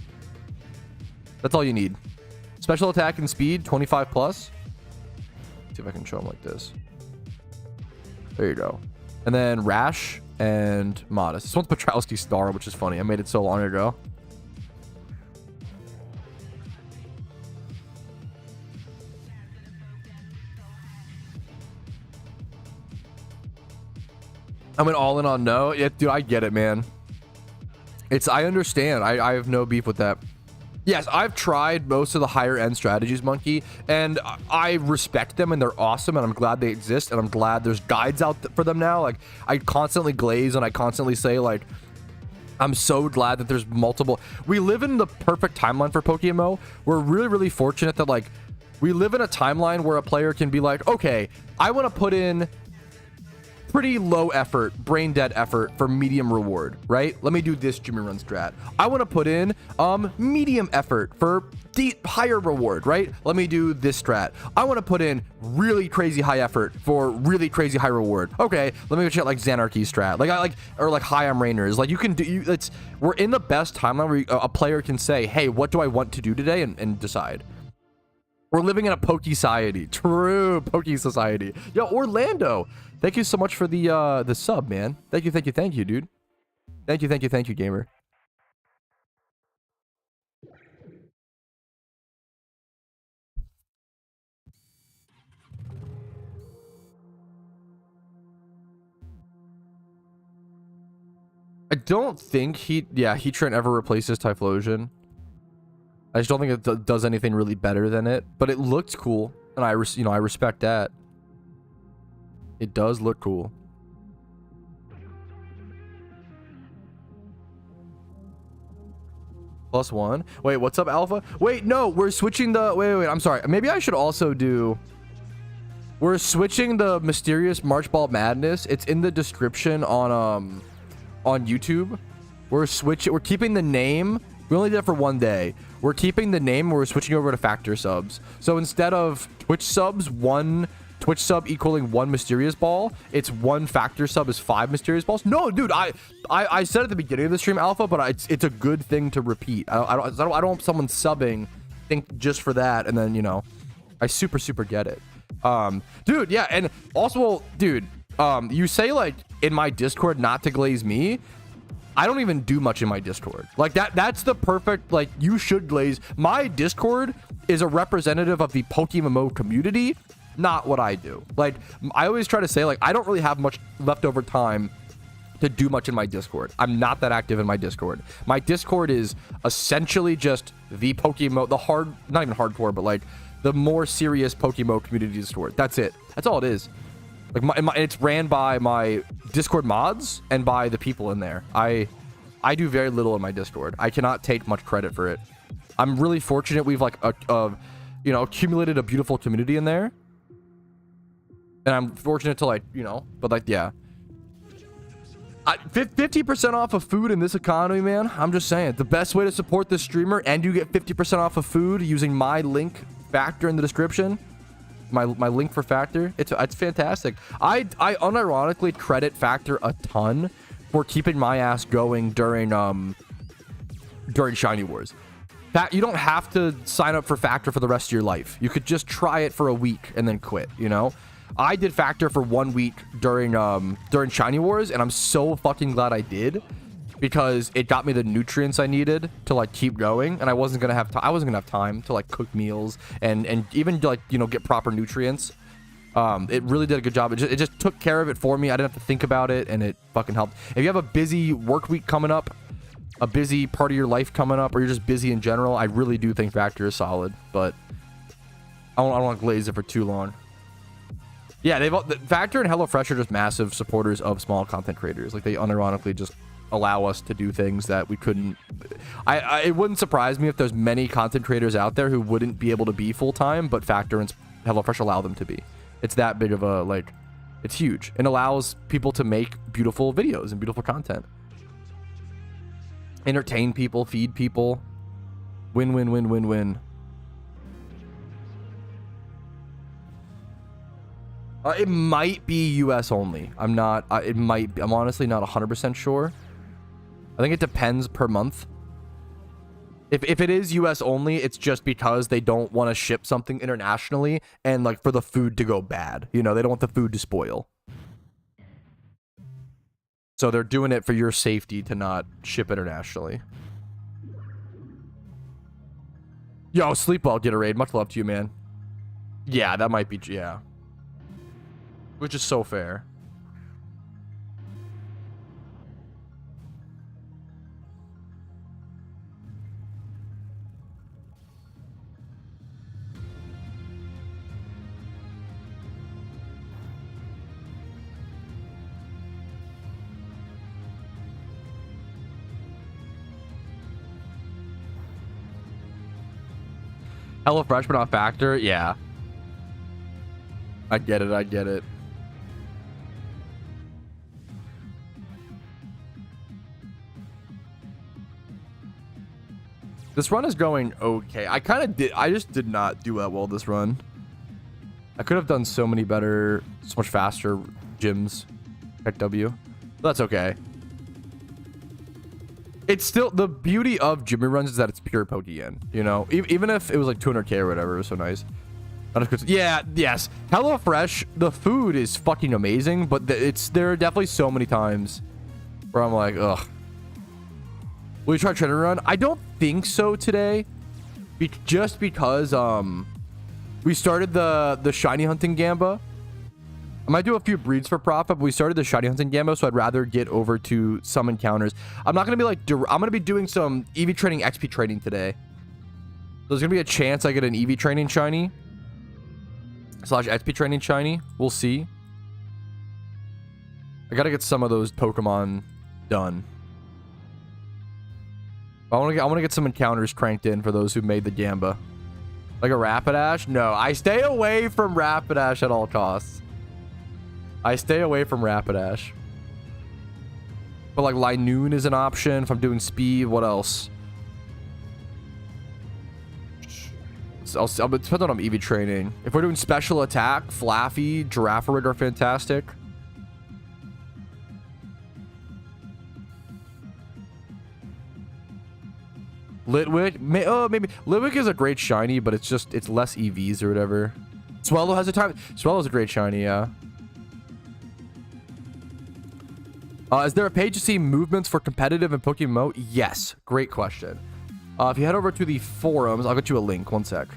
That's all you need. Special attack and speed 25 plus. Let's see if I can show them like this. There you go. And then Rash and Modest. This one's Petrowski Star, which is funny. I made it so long ago. I went all in on no. Yeah, dude, I get it, man. I understand. I have no beef with that. Yes, I've tried most of the higher end strategies, Monkey, and I respect them and they're awesome and I'm glad they exist and I'm glad there's guides out for them now. Like, I constantly glaze and I constantly say, like, I'm so glad that there's multiple. We live in the perfect timeline for PokeMMO. We're really, really fortunate that, like, we live in a timeline where a player can be like, okay, I want to put in pretty low effort, brain dead effort for medium reward, right? Let me do this Jimmy Run strat. I want to put in medium effort for deep higher reward, right? Let me do this strat. I want to put in really crazy high effort for really crazy high reward. Okay, let me go check like Xanarchy strat, or High Am Rainers. Like, you can do, we're in the best timeline where a player can say, hey, what do I want to do today, and decide. We're living in a Poke society. True Poke society. Yo, Orlando, thank you so much for the sub, man. Thank you, dude. Thank you, gamer. I don't think Heatran ever replaces Typhlosion. I just don't think it does anything really better than it, but it looked cool, and I respect that. It does look cool. +1. Wait, what's up, Alpha? Wait, no, we're switching the. Wait. I'm sorry. Maybe I should also do. We're switching the Mysterious March Ball Madness. It's in the description on YouTube. We're keeping the name. We only did it for one day. We're keeping the name. We're switching over to factor subs. So instead of Twitch subs, one Twitch sub equaling 1 mysterious ball, it's 1 factor sub is 5 mysterious balls. No, dude, I said at the beginning of the stream, Alpha, but it's a good thing to repeat. I don't want someone subbing think just for that, and then, you know, I super get it. Dude, yeah, and also, dude, you say like in my Discord not to glaze me, I don't even do much in my Discord. Like that's the perfect, like, you should glaze. My Discord is a representative of the PokeMMO community, not what I do. Like, I always try to say, like, I don't really have much leftover time to do much in my Discord. I'm not that active in my Discord. My Discord is essentially just the Pokémon, the hard, not even hardcore, but like the more serious Pokémon community Discord. That's it. That's all it is. Like it's ran by my Discord mods and by the people in there. I do very little in my Discord. I cannot take much credit for it. I'm really fortunate we've like you know, accumulated a beautiful community in there. And I'm fortunate to, like, you know, but like, yeah. 50% off of food in this economy, man. I'm just saying, the best way to support this streamer, and you get 50% off of food using my link Factor in the description. My link for Factor. It's fantastic. I unironically credit Factor a ton for keeping my ass going during Shiny Wars. You don't have to sign up for Factor for the rest of your life. You could just try it for a week and then quit, you know? I did Factor for 1 week during Shiny Wars, and I'm so fucking glad I did, because it got me the nutrients I needed to like keep going, and I wasn't gonna have time to like cook meals and even like, you know, get proper nutrients. It really did a good job. It just took care of it for me. I didn't have to think about it, and it fucking helped. If you have a busy work week coming up, a busy part of your life coming up, or you're just busy in general, I really do think Factor is solid, but I don't want to glaze it for too long. Yeah, Factor and HelloFresh are just massive supporters of small content creators. Like, they unironically just allow us to do things that we couldn't. It wouldn't surprise me if there's many content creators out there who wouldn't be able to be full-time, but Factor and HelloFresh allow them to be. It's that big of a, like, it's huge. It allows people to make beautiful videos and beautiful content. Entertain people, feed people. Win, win, win, win, win. It might be US only. I'm not, it might be, I'm honestly not 100% sure. I think it depends per month. If it is US only, it's just because they don't want to ship something internationally and like for the food to go bad. You know, they don't want the food to spoil. So they're doing it for your safety to not ship internationally. Yo, sleep well, Gatorade. Much love to you, man. Yeah, that might be, yeah. Which is so fair. HelloFresh, but not Factor? Yeah. I get it, I get it. This run is going okay. I just did not do that well this run. I could have done so many better, so much faster gyms at W. But that's okay. It's still, the beauty of Jimmy runs is that it's pure Pokemon, you know? Even if it was like 200k or whatever, it was so nice. Yeah, yes. HelloFresh, the food is fucking amazing, but there are definitely so many times where I'm like, ugh. Will you try Trainer Run? I don't think so today. Just because we started the shiny hunting gamba. I might do a few breeds for profit, but we started the shiny hunting gamba, so I'd rather get over to some encounters. I'm not gonna be like, I'm gonna be doing some EV training, XP training today. There's gonna be a chance I get an EV training shiny / XP training shiny. We'll see. I gotta get some of those Pokemon done. I want to get some encounters cranked in for those who made the Gamba. Like a Rapidash? No, I stay away from Rapidash at all costs. I stay away from Rapidash. But like Linoon is an option if I'm doing speed. What else? I'll depend on EV training. If we're doing special attack, Flaffy, Girafarig are fantastic. Litwick, maybe Litwick is a great shiny, but it's less EVs or whatever. Swellow has a time. Swellow's a great shiny, yeah. Is there a page to see movements for competitive and PokeMMO? Yes. Great question. If you head over to the forums, I'll get you a link. One sec.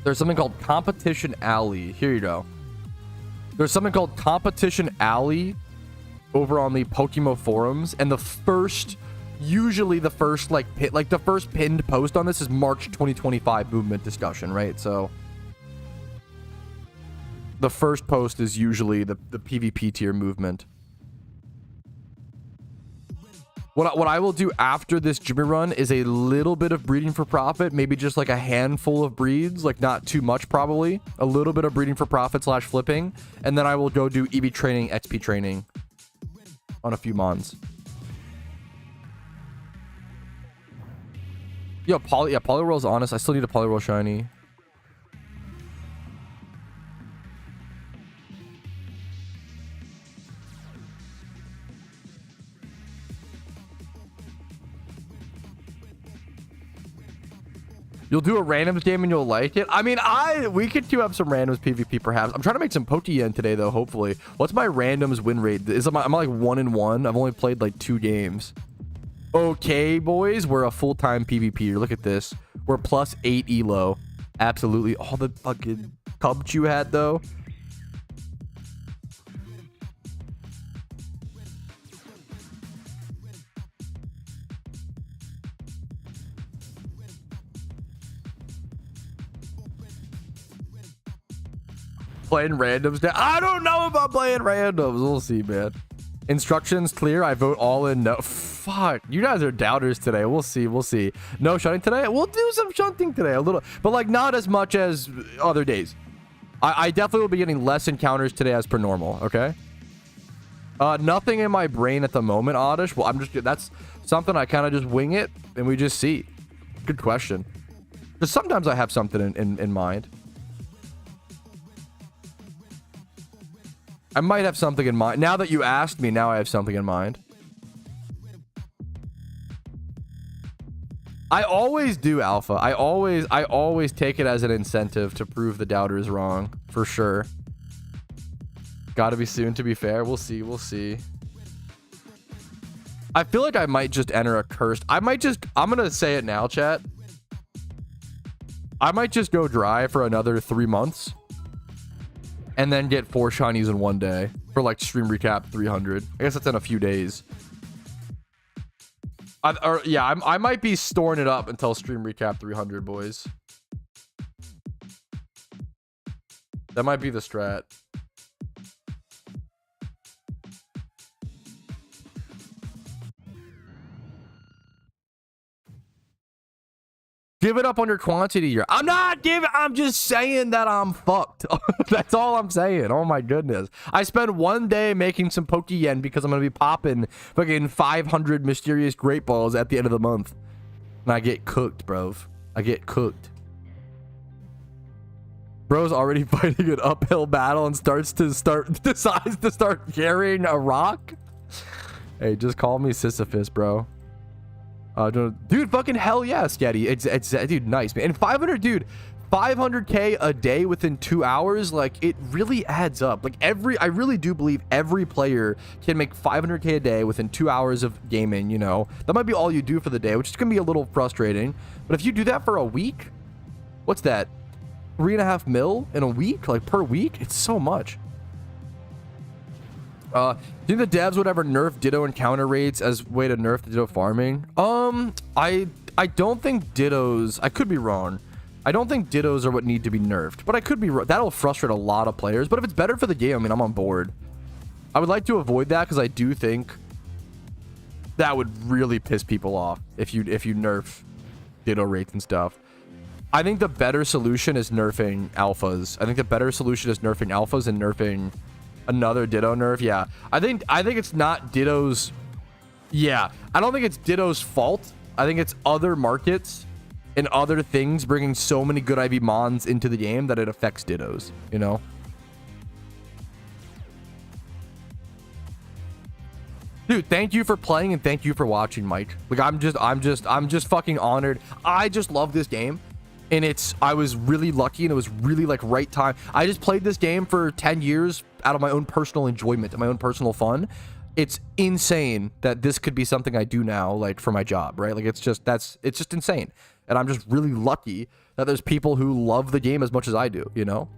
There's something called Competition Alley. Here you go. There's something called Competition Alley over on the Pokémmo forums, and the first, usually the first the first pinned post on this is March 2025 movement discussion, right? So the first post is usually the PvP tier movement. What I will do after this Jimmy run is a little bit of breeding for profit, maybe just like a handful of breeds, like not too much probably, a little bit of breeding for profit / flipping, and then I will go do EV training, XP training on a few mons. Yo, Poliwhirl's honest. I still need a Poliwhirl shiny. You'll do a randoms game and you'll like it. I mean, we could queue up some randoms PvP perhaps. I'm trying to make some Pokeyen today though, hopefully. What's my randoms win rate? I'm like 1-1. I've only played like 2 games. Okay, boys, we're a full-time PvPer. Look at this. We're +8 elo. Absolutely. All the fucking cubs you had though. Playing randoms now. I don't know about playing randoms. We'll see, man. Instructions clear. I vote all in. No, fuck. You guys are doubters today. We'll see. We'll see. No shunting today. We'll do some shunting today, a little, but like not as much as other days. I definitely will be getting less encounters today as per normal. Okay. Nothing in my brain at the moment, Oddish. Well, that's something I kind of just wing it and we just see. Good question. Because sometimes I have something in mind. I might have something in mind. Now that you asked me, now I have something in mind. I always do, Alpha. I always take it as an incentive to prove the doubters wrong. For sure. Gotta be soon, to be fair. We'll see. We'll see. I feel like I might just enter a cursed. I'm gonna say it now, chat. I might just go dry for another 3 months. And then get 4 shinies in one day for like stream recap 300. I guess that's in a few days. I might be storing it up until stream recap 300, boys. That might be the strat. Give it up on your quantity here. I'm just saying that I'm fucked. That's all I'm saying. Oh my goodness. I spent 1 day making some Pokeyen because I'm going to be popping fucking 500 mysterious great balls at the end of the month. And I get cooked, bro. I get cooked. Bro's already fighting an uphill battle and decides to start carrying a rock. Hey, just call me Sisyphus, bro. Dude, fucking hell yeah, Sketty. It's dude, nice, man. And 500k a day within 2 hours, like it really adds up. Like I really do believe every player can make 500k a day within 2 hours of gaming. You know, that might be all you do for the day, which is gonna be a little frustrating. But if you do that for a week, what's that? 3.5 mil in a week, like per week. It's so much. Do you think the devs would ever nerf Ditto encounter rates as way to nerf the Ditto farming? I don't think Dittos, I could be wrong. I don't think Dittos are what need to be nerfed, but I could be wrong. That'll frustrate a lot of players, but if it's better for the game, I mean, I'm on board. I would like to avoid that because I do think that would really piss people off if you nerf Ditto rates and stuff. I think the better solution is nerfing alphas. I think the better solution is nerfing alphas and nerfing another Ditto nerf. Yeah, I think it's not Ditto's. Yeah, I don't think it's Ditto's fault. I think it's other markets and other things bringing so many good IV mons into the game that it affects Dittos, you know? Dude, thank you for playing and thank you for watching, Mike. Like, I'm just fucking honored. I just love this game. And I was really lucky and it was really like right time. I just played this game for 10 years out of my own personal enjoyment and my own personal fun. It's insane that this could be something I do now, like for my job, right? Like it's just insane. And I'm just really lucky that there's people who love the game as much as I do, you know?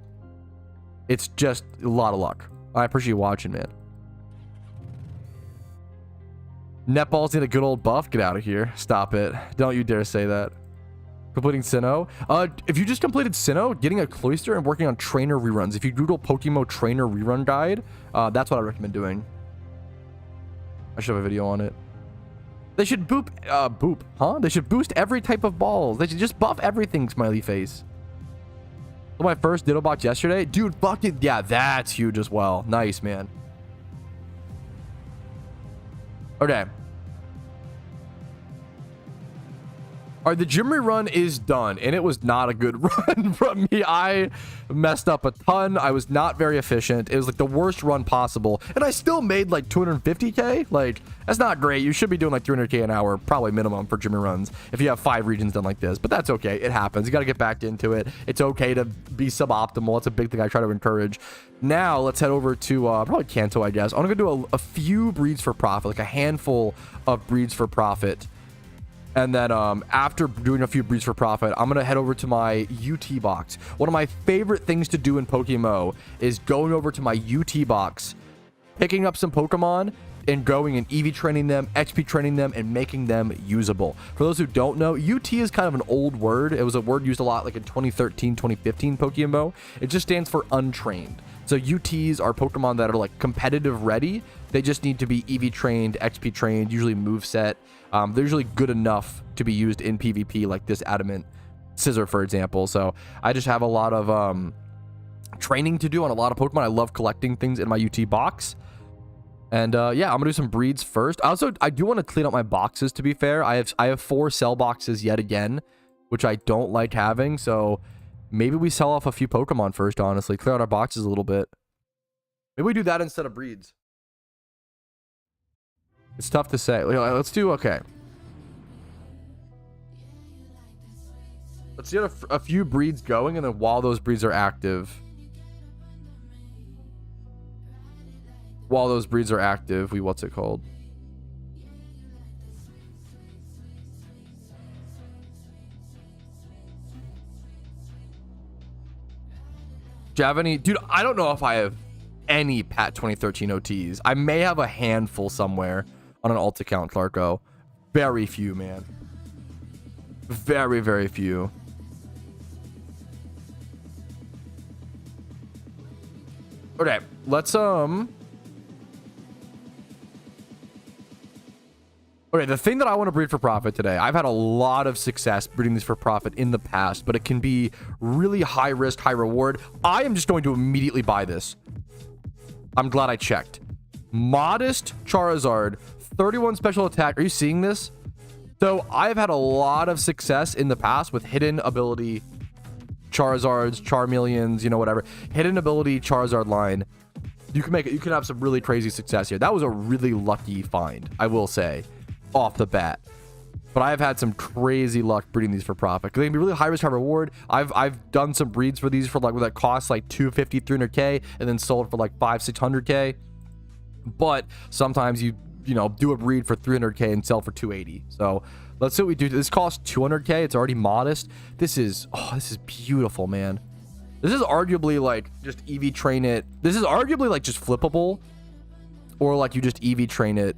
It's just a lot of luck. I appreciate you watching, man. Netballs need a good old buff. Get out of here. Stop it. Don't you dare say that. Completing Sinnoh. If you just completed Sinnoh, getting a Cloister and working on trainer reruns. If you Google Pokémon trainer rerun guide, that's what I recommend doing. I should have a video on it. They should They should boost every type of balls. They should just buff everything, smiley face. So my first Ditto box yesterday. Dude, fuck it. Yeah, that's huge as well. Nice, man. Okay. All right, the gym rerun is done, and it was not a good run from me. I messed up a ton. I was not very efficient. It was like the worst run possible, and I still made like 250k. Like, that's not great. You should be doing like 300k an hour, probably minimum for gym runs if you have 5 regions done like this, but that's okay. It happens. You got to get back into it. It's okay to be suboptimal. It's a big thing I try to encourage. Now, let's head over to probably Kanto, I guess. I'm going to do a few breeds for profit, like a handful of breeds for profit. And then after doing a few breeds for profit, I'm going to head over to my UT box. One of my favorite things to do in PokeMmo is going over to my UT box, picking up some Pokemon, and going and EV training them, XP training them, and making them usable. For those who don't know, UT is kind of an old word. It was a word used a lot like in 2013, 2015 PokeMmo. It just stands for untrained. So UTs are Pokemon that are like competitive ready. They just need to be EV trained, XP trained, usually moveset. They're usually good enough to be used in PvP, like this Adamant Scissor, for example. So I just have a lot of training to do on a lot of Pokemon. I love collecting things in my UT box. And yeah, I'm gonna do some breeds first. I do want to clean up my boxes, to be fair. I have 4 sell boxes yet again, which I don't like having. So maybe we sell off a few Pokemon first, honestly. Clear out our boxes a little bit. Maybe we do that instead of breeds. It's tough to say. Let's do, okay. Let's get a few breeds going, and then while those breeds are active... what's it called? Do you have any? Dude, I don't know if I have any Pat 2013 OTs. I may have a handful somewhere on an alt account, Clarko. Very few, man. Very, very few. Okay, let's Okay, the thing that I want to breed for profit today, I've had a lot of success breeding these for profit in the past, but it can be really high risk, high reward. I am just going to immediately buy this. I'm glad I checked. Modest Charizard, 31 special attack. Are you seeing this? So I've had a lot of success in the past with hidden ability Charizards, Charmeleons, you know, whatever. Hidden ability Charizard line. You can have some really crazy success here. That was a really lucky find, I will say, off the bat. But I've had some crazy luck breeding these for profit. They can be really high risk, high reward. I've done some breeds for these for like that cost like 250, 300k, and then sold for like 500-600k. But sometimes you know, do a breed for 300k and sell for 280. So let's see what we do. This costs 200k. It's already modest. This is beautiful, man. This is arguably like just EV train it. This is arguably like just flippable, or like you just EV train it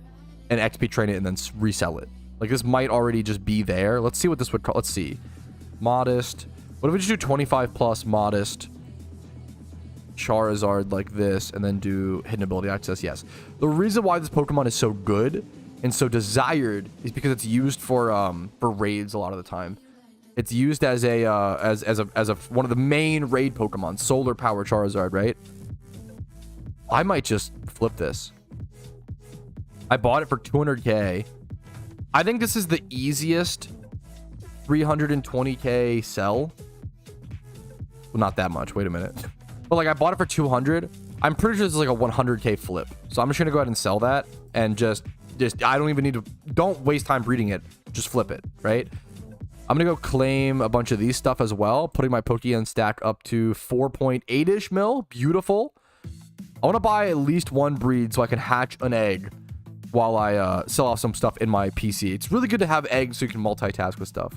and XP train it and then resell it. Like this might already just be there. Let's see what this would cost. Let's see. Modest. What if we just do 25 plus modest Charizard like this and then do hidden ability access? Yes. The reason why this Pokemon is so good and so desired is because it's used for raids a lot of the time. It's used as a one of the main raid Pokemon, Solar Power Charizard, right? I might just flip this. I bought it for 200k. I think this is the easiest 320k sell. Well, not that much. Wait a minute. But like I bought it for 200. I'm pretty sure this is like a 100k flip. So I'm just gonna go ahead and sell that and just I don't even need to. Don't waste time breeding it. Just flip it, right? I'm gonna go claim a bunch of these stuff as well, putting my Pokémon stack up to 4.8-ish mil. Beautiful. I want to buy at least one breed so I can hatch an egg while I sell off some stuff in my PC. It's really good to have eggs so you can multitask with stuff.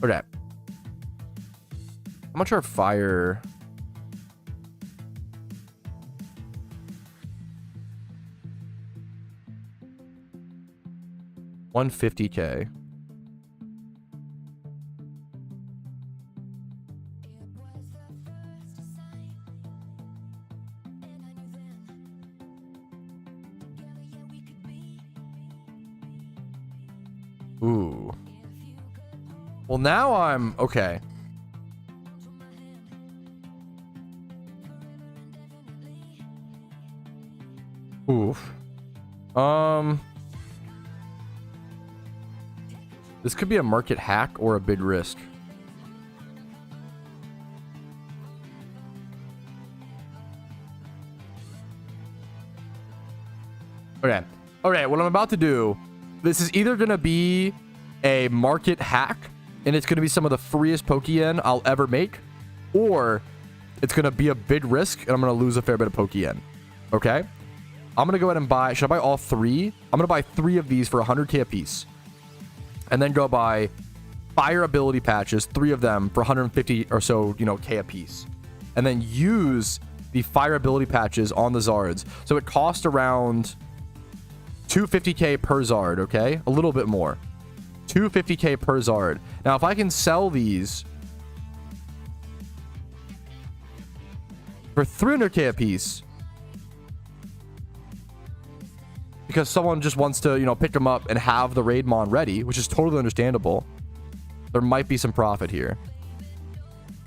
Okay. How much are fire? $150k. Ooh. Well, now I'm okay. Oof. This could be a market hack or a big risk. Okay. Okay, what I'm about to do, this is either going to be a market hack, and it's going to be some of the freest Pokémon I'll ever make, or it's going to be a big risk, and I'm going to lose a fair bit of Pokémon. Okay? I'm going to go ahead and buy... Should I buy all three? I'm going to buy 3 of these for 100k a piece. And then go buy fire ability patches, 3 of them for 150 or so, you know, K a piece. And then use the fire ability patches on the Zards. So it costs around 250k per Zard, okay? A little bit more. 250k per Zard. Now, if I can sell these for 300k a piece, because someone just wants to, you know, pick them up and have the raid mon ready, which is totally understandable, there might be some profit here.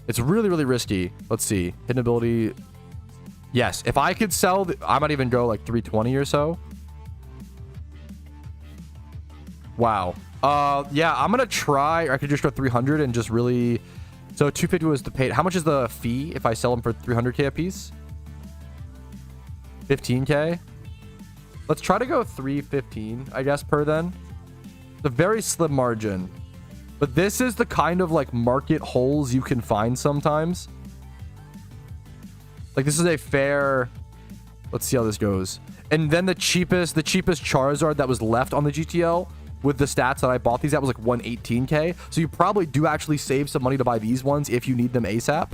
It's really, really risky. Let's see. Hidden ability. Yes, if I could sell, I might even go like 320 or so. Wow. Yeah, I'm gonna try, or I could just go 300 and just really... So 250 was the pay. How much is the fee if I sell them for 300k a piece? 15k. Let's try to go 315, I guess, per then. It's a very slim margin. But this is the kind of like market holes you can find sometimes. Like this is a fair... Let's see how this goes. And then the cheapest Charizard that was left on the GTL with the stats that I bought these at was like 118k. So you probably do actually save some money to buy these ones if you need them ASAP.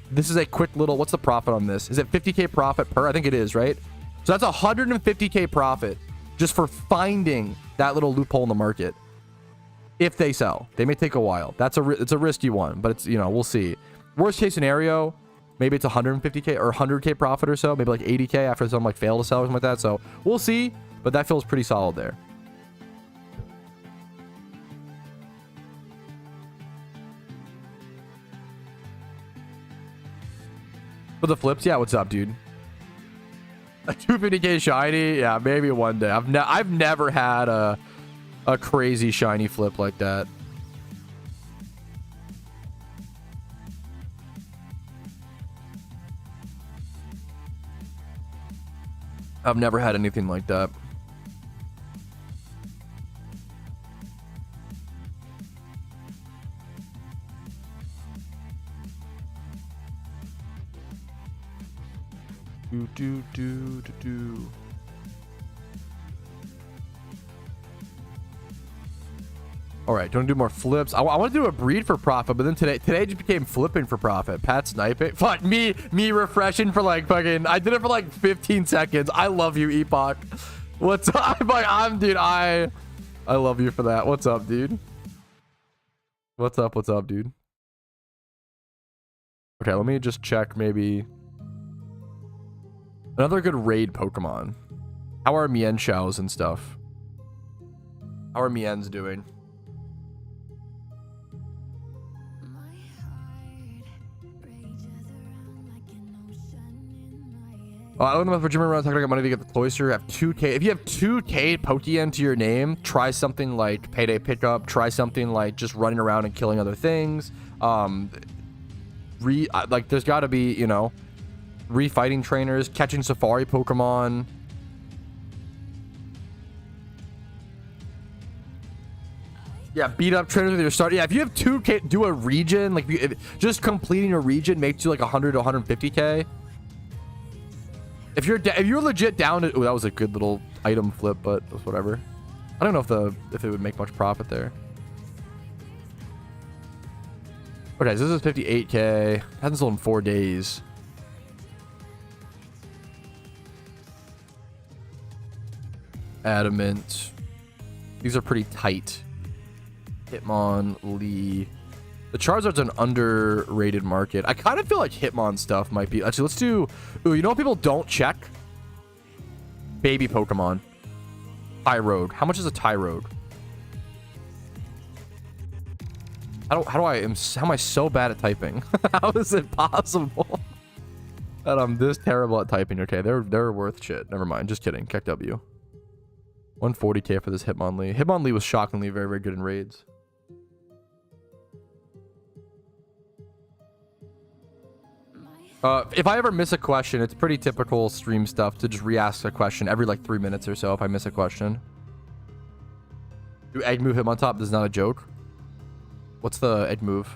This is a quick little... What's the profit on this? Is it 50k profit per? I think it is, right? So that's 150k profit just for finding that little loophole in the market. If they sell, they may take a while. It's a risky one, but it's, you know, we'll see. Worst case scenario, maybe it's 150k or 100k profit or so, maybe like 80k after some like fail to sell or something like that. So we'll see, but that feels pretty solid there. For the flips, yeah, what's up, dude? A 250k shiny, yeah, maybe one day. I've never had a crazy shiny flip like that. I've never had anything like that. Do. All right, don't do more flips. I want to do a breed for profit, but then today just became flipping for profit. Pat sniping. Fuck me refreshing for like fucking... I did it for like 15 seconds. I love you, Epoch. What's up? Dude, I love you for that. What's up, dude? What's up, dude? Okay, let me just check maybe... Another good raid Pokemon. How are Mienshaos and stuff? How are Miens doing? I don't know if Jimmy around talking about money to get the cloister. Have 2K. If you have 2K Pokeyen to your name, try something like Payday Pickup. Try something like just running around and killing other things. Like there's got to be, you know, refighting trainers, catching safari Pokemon. Yeah, beat up trainers with your start. Yeah, if you have 2K, do a region. Like if just completing a region makes you like 100 to 150K. If you're legit down to, oh, that was a good little item flip, but whatever. I don't know if it would make much profit there. Okay, so this is 58K. Hasn't sold in 4 days. Adamant. These are pretty tight. Hitmonlee. The Charizard's an underrated market. I kind of feel like Hitmon stuff might be... Actually, let's do... Ooh, you know what people don't check? Baby Pokemon. Tyrogue. How much is a Tyrogue? How am I so bad at typing? How is it possible that I'm this terrible at typing? Okay, they're worth shit. Never mind. Just kidding. Keck W. 140K for this Hitmonlee. Hitmonlee was shockingly very, very good in raids. If I ever miss a question, it's pretty typical stream stuff to just re-ask a question every like 3 minutes or so if I miss a question. Do egg move Hitmontop? This is not a joke. What's the egg move?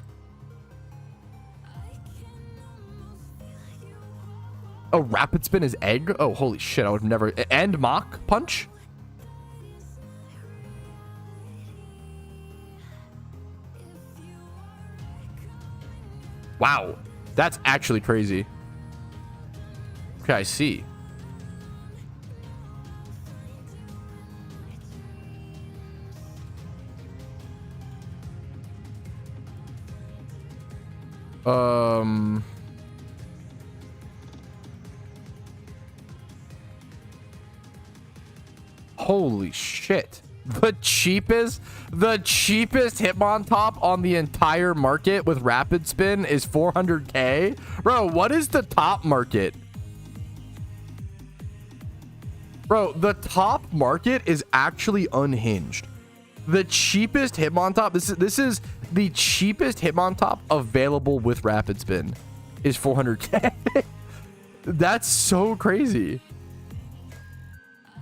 Oh, rapid spin is egg? Oh, holy shit. I would never... And mock punch? Wow. That's actually crazy. Okay, I see. Holy shit. The cheapest Hitmontop on the entire market with rapid spin is 400K. Bro, what is the top market? Bro, the top market is actually unhinged. The cheapest Hitmontop, this is the cheapest Hitmontop available with rapid spin is 400K. That's so crazy.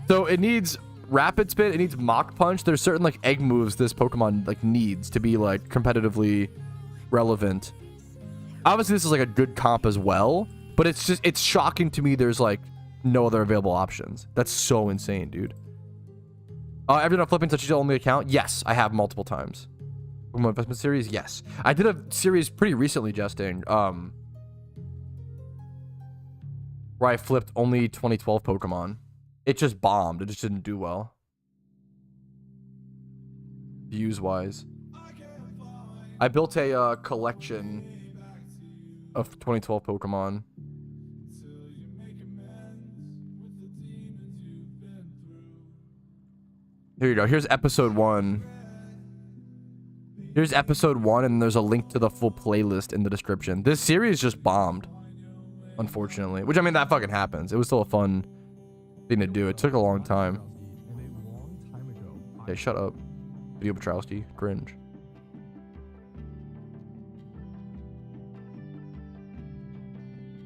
So it needs rapid spin, it needs mock punch. There's certain like egg moves this Pokemon like needs to be like competitively relevant. Obviously this is like a good comp as well, but it's shocking to me there's like no other available options. That's so insane, dude. Ever done a flipping touch only account? Yes, I have multiple times. Pokemon investment series? Yes. I did a series pretty recently, Justin, where I flipped only 2012 Pokemon. It just bombed. It just didn't do well. Views-wise. I built a collection of 2012 Pokemon. Here you go. Here's episode 1. Here's episode 1, and there's a link to the full playlist in the description. This series just bombed, unfortunately. Which, I mean, that fucking happens. It was still a fun thing to do. It took a long time. Okay, shut up. Video Petrowski. Cringe.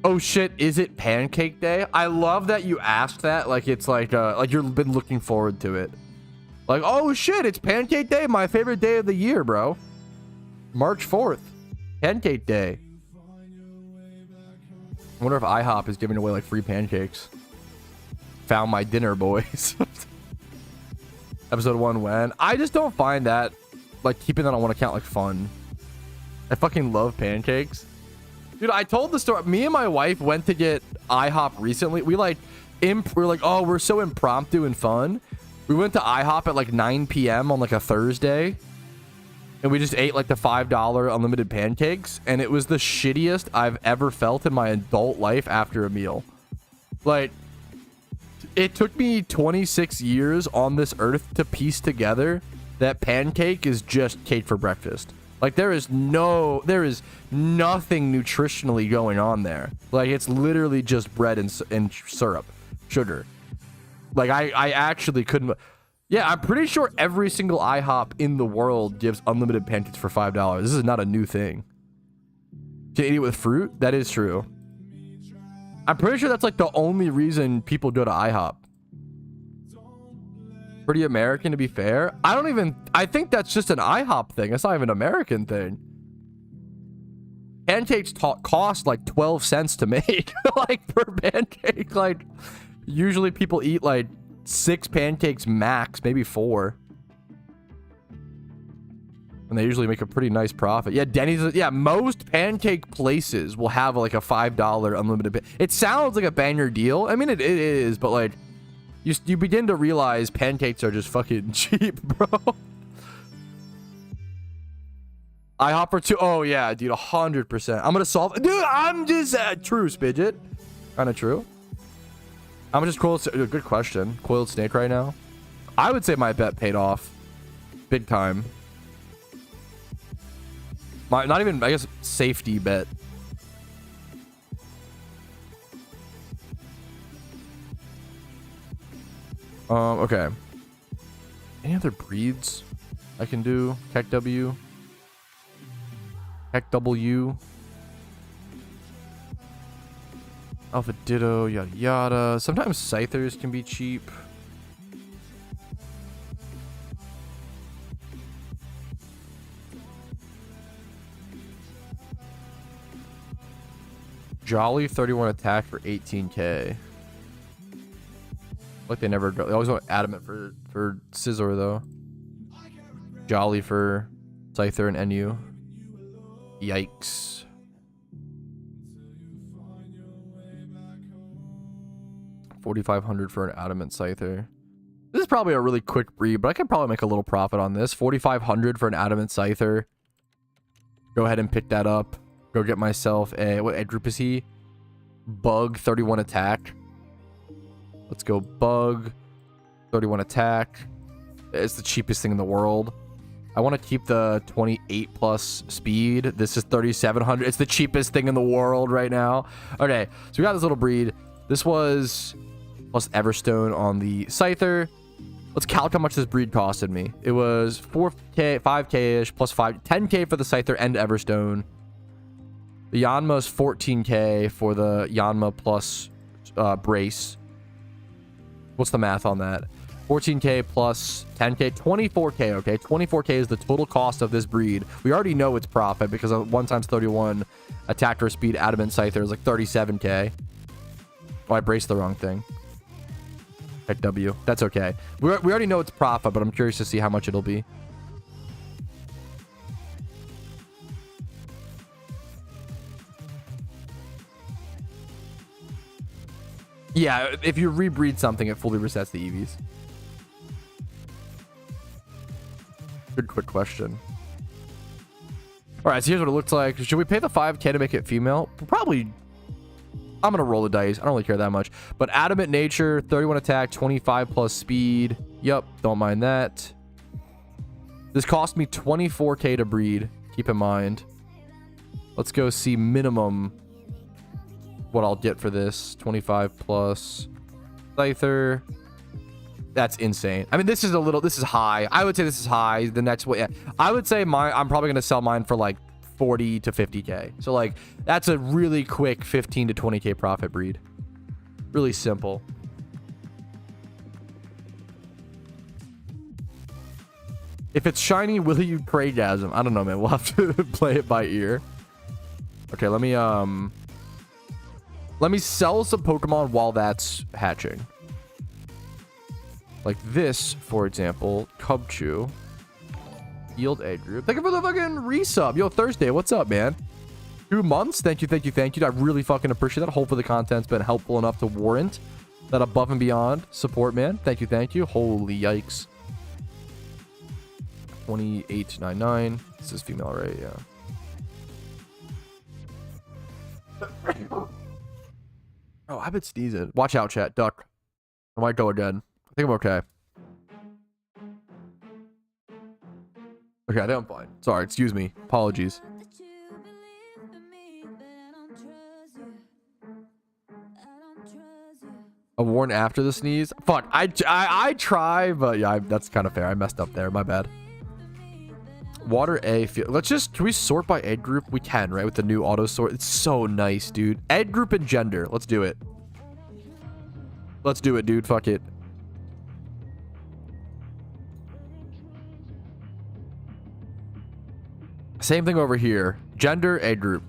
Oh shit, is it Pancake Day? I love that you asked that. Like it's like you've been looking forward to it. Like, oh shit, it's Pancake Day, my favorite day of the year, bro. March 4th. Pancake Day. I wonder if IHOP is giving away like free pancakes. Found my dinner, boys. Episode 1 when? I just don't find that, like, keeping that on one account, like, fun. I fucking love pancakes. Dude, I told the story. Me and my wife went to get IHOP recently. We, like, we're like, oh, we're so impromptu and fun. We went to IHOP at, like, 9 p.m. on, like, a Thursday. And we just ate, like, the $5 unlimited pancakes. And it was the shittiest I've ever felt in my adult life after a meal. Like... It took me 26 years on this earth to piece together that pancake is just cake for breakfast. Like, there is nothing nutritionally going on there. Like, it's literally just bread and syrup, sugar. Like, I actually couldn't. Yeah, I'm pretty sure every single IHOP in the world gives unlimited pancakes for $5. This is not a new thing. To eat it with fruit? That is true. I'm pretty sure that's like the only reason people go to IHOP. Pretty American, to be fair. I think that's just an IHOP thing. It's not even an American thing. Pancakes cost like 12 cents to make. Like, per pancake. Like, usually people eat like 6 pancakes max, maybe 4. And they usually make a pretty nice profit. Yeah, Denny's. Yeah, most pancake places will have like a $5 unlimited. It sounds like a banger deal. I mean, it is, but like, you begin to realize pancakes are just fucking cheap, bro. IHOP for 2. Oh yeah, dude, 100%. I'm gonna solve. Dude, I'm just true, Spidget. Kind of true. I'm just coiled. Good question. Coiled snake right now. I would say my bet paid off, big time. Not even, I guess, safety bet. Okay. Any other breeds I can do? Heck W. Heck W. Alpha Ditto, yada yada. Sometimes Scythers can be cheap. Jolly 31 attack for 18k. Like they never go. They always want Adamant for Scizor though. Jolly for Scyther and NU. Yikes. $4,500 for an Adamant Scyther. This is probably a really quick breed, but I could probably make a little profit on this. $4,500 for an Adamant Scyther. Go ahead and pick that up. Go get myself a, what group is he? Bug 31 attack. Let's go Bug 31 attack. It's the cheapest thing in the world. I want to keep the 28 plus speed. This is 3,700. It's the cheapest thing in the world right now. Okay, so we got this little breed. This was plus Everstone on the Scyther. Let's calc how much this breed costed me. It was 4k, 5k-ish plus 10k for the Scyther and Everstone. The Yanma's 14k for the Yanma plus brace. What's the math on that? 14k plus 10k, 24k, okay? 24k is the total cost of this breed. We already know it's profit because of 1 times 31 attack or speed Adamant Scyther is like 37k. Oh, I braced the wrong thing. Heck W. That's okay. We already know it's profit, but I'm curious to see how much it'll be. Yeah, if you rebreed something, it fully resets the EVs. Good quick question. All right, so here's what it looks like. Should we pay the 5k to make it female? Probably. I'm going to roll the dice. I don't really care that much. But Adamant Nature, 31 attack, 25 plus speed. Yep, don't mind that. This cost me 24k to breed. Keep in mind. Let's go see minimum what I'll get for this. 25 plus Scyther. That's insane. I mean, this is high. I would say this is high. The next way, yeah. I would say I'm probably going to sell mine for like 40 to 50k. So like, that's a really quick 15 to 20k profit breed. Really simple. If it's shiny, will you Craygasm? I don't know, man. We'll have to play it by ear. Okay, let me sell some Pokemon while that's hatching. Like this, for example, Cubchoo. Yield A group. Thank you for the fucking resub. Yo, Thursday, what's up, man? 2 months. Thank you, thank you, thank you. I really fucking appreciate that. Hopefully the content's been helpful enough to warrant that above and beyond support, man. Thank you, thank you. Holy yikes. 2899. This is female, right? Yeah. Oh, I've been sneezing. Watch out, chat. Duck. I might go again. I think I'm okay. Okay, I think I'm fine. Sorry, excuse me. Apologies. A warn after the sneeze? Fuck, I try, but yeah, that's kind of fair. I messed up there. My bad. Water A. Let's just, can we sort by egg group? We can, right? With the new auto sort. It's so nice, dude. Egg group and gender. Let's do it. Let's do it, dude. Fuck it. Same thing over here. Gender, egg group.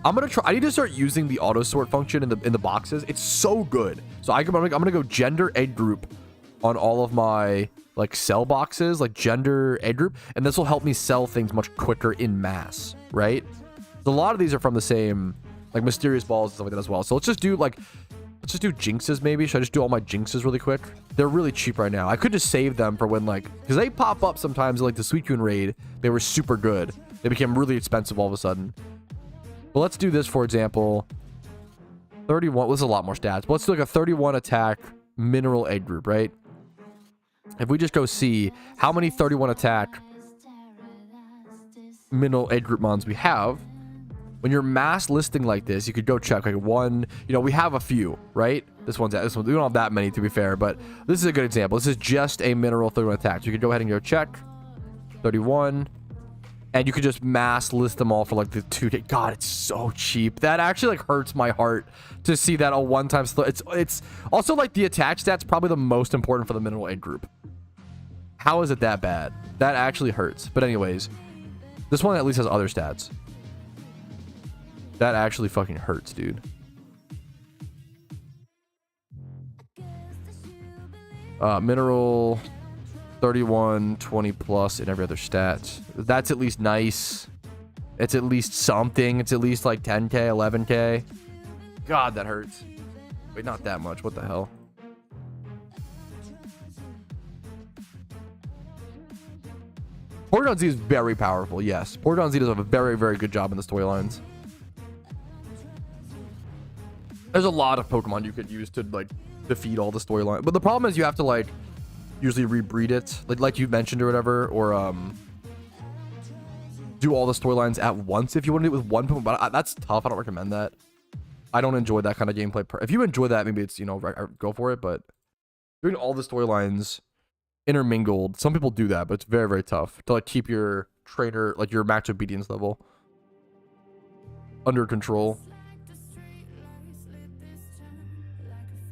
I'm gonna try. I need to start using the auto sort function in the boxes. It's so good. So I'm gonna go gender, egg group on all of my like sell boxes, like gender, egg group, and this will help me sell things much quicker in mass, right? So a lot of these are from the same, like mysterious balls and stuff like that as well. So let's just do jinxes maybe. Should I just do all my jinxes really quick? They're really cheap right now. I could just save them for when like, because they pop up sometimes like the Suicune raid. They were super good. They became really expensive all of a sudden. But let's do this, for example. 31. This is a lot more stats. But let's do like a 31 attack mineral egg group, right? If we just go see how many 31 attack mineral egg group mons we have, when you're mass listing like this, you could go check like one, you know, we have a few, right? This one, we don't have that many to be fair, but this is a good example. This is just a mineral 31 attack. So you could go ahead and go check 31. And you could just mass list them all for like the 2K. God, it's so cheap. That actually like hurts my heart to see that a one-time. It's also like the attack stats probably the most important for the mineral egg group. How is it that bad? That actually hurts. But anyways, this one at least has other stats. That actually fucking hurts, dude. Mineral 31, 20 plus in every other stat. That's at least nice. It's at least something. It's at least like 10k, 11k. God, that hurts. Wait, not that much. What the hell? Porygon Z is very powerful, yes. Porygon Z does a very, very good job in the storylines. There's a lot of Pokemon you could use to like defeat all the storyline. But the problem is you have to like usually rebreed it, like you mentioned or whatever, or do all the storylines at once if you want to do it with one Pokemon. But that's tough. I don't recommend that. I don't enjoy that kind of gameplay. If you enjoy that, maybe it's, you know, go for it. But doing all the storylines intermingled, some people do that, but it's very, very tough to like keep your trainer, like your max obedience level under control.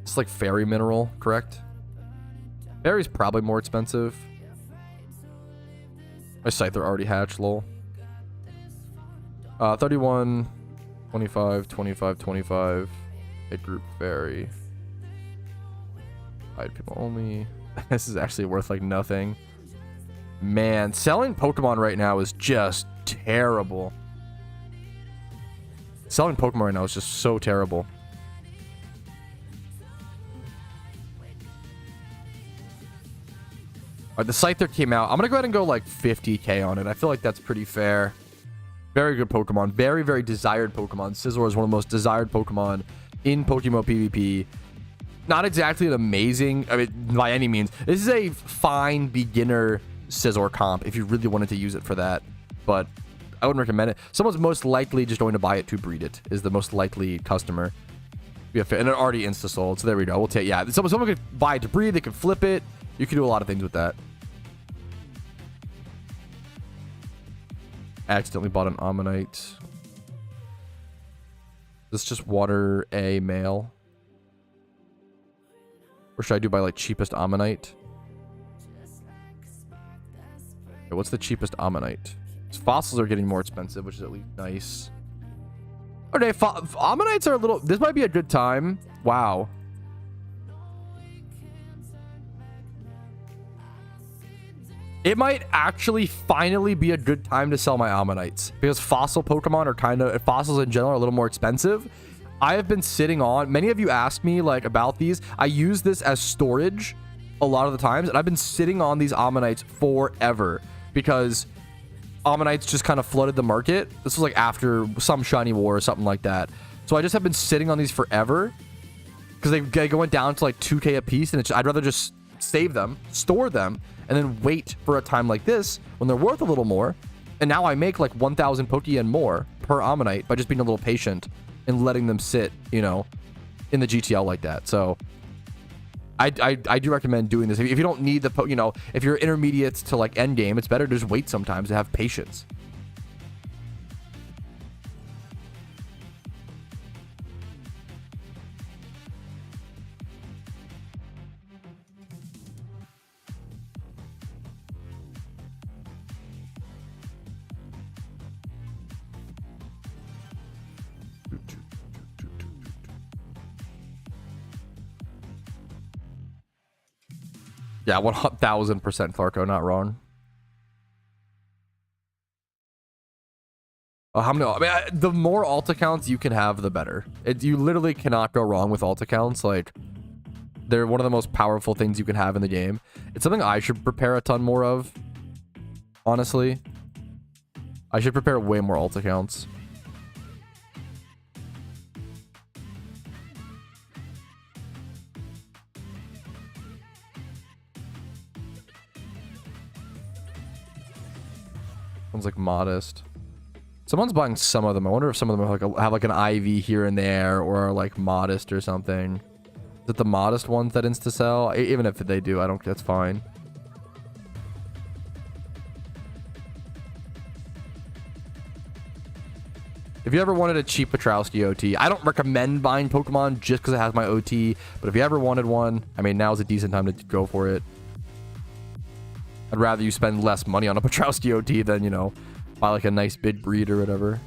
It's like fairy mineral, correct? Fairy's probably more expensive. My Scyther already hatched, lol. 31, 25, 25, 25. Hit group fairy. Hide people only. This is actually worth like nothing. Man, selling Pokemon right now is just terrible. Selling Pokemon right now is just so terrible. Alright, the Scyther came out. I'm gonna go ahead and go like 50k on it. I feel like that's pretty fair. Very good Pokemon. Very, very desired Pokemon. Scizor is one of the most desired Pokemon in Pokémon PvP. Not exactly an amazing, I mean, by any means. This is a fine beginner Scizor comp if you really wanted to use it for that. But I wouldn't recommend it. Someone's most likely just going to buy it to breed it, is the most likely customer. Yeah, and it already insta-sold, so there we go. We'll take, yeah. Someone could buy it to breed, they could flip it. You can do a lot of things with that. Accidentally bought an Ammonite. This is just water A male. Or should I do by like cheapest Ammonite? Okay, what's the cheapest Ammonite? Fossils are getting more expensive, which is at least nice. Okay, Ammonites are a little... This might be a good time. Wow. It might actually finally be a good time to sell my Ammonites. Because fossil Pokemon are kind of... Fossils in general are a little more expensive. I have been sitting on... Many of you asked me like about these. I use this as storage a lot of the times. And I've been sitting on these Ammonites forever. Because... Ammonites just kind of flooded the market. This was like after some shiny war or something like that. So I just have been sitting on these forever because they went down to like 2k a piece, and I'd rather just save them, store them, and then wait for a time like this when they're worth a little more. And now I make like 1,000 Pokeyen more per Ammonite by just being a little patient and letting them sit, you know, in the GTL like that. So I do recommend doing this. If you don't need the, you know, if you're intermediate to like end game, it's better to just wait sometimes to have patience. Yeah, 1,000% Tharko, not wrong. How many? I mean, the more alt accounts you can have, the better. You literally cannot go wrong with alt accounts. Like, they're one of the most powerful things you can have in the game. It's something I should prepare a ton more of. Honestly, I should prepare way more alt accounts. One's like modest. Someone's buying some of them. I wonder if some of them have like an IV here and there, or like modest or something. Is it the modest ones that insta sell? Even if they do, I don't. That's fine. If you ever wanted a cheap Petrowski OT, I don't recommend buying Pokemon just because it has my OT. But if you ever wanted one, I mean, now's a decent time to go for it. I'd rather you spend less money on a Petrowski OT than, you know, buy like a nice big breed or whatever.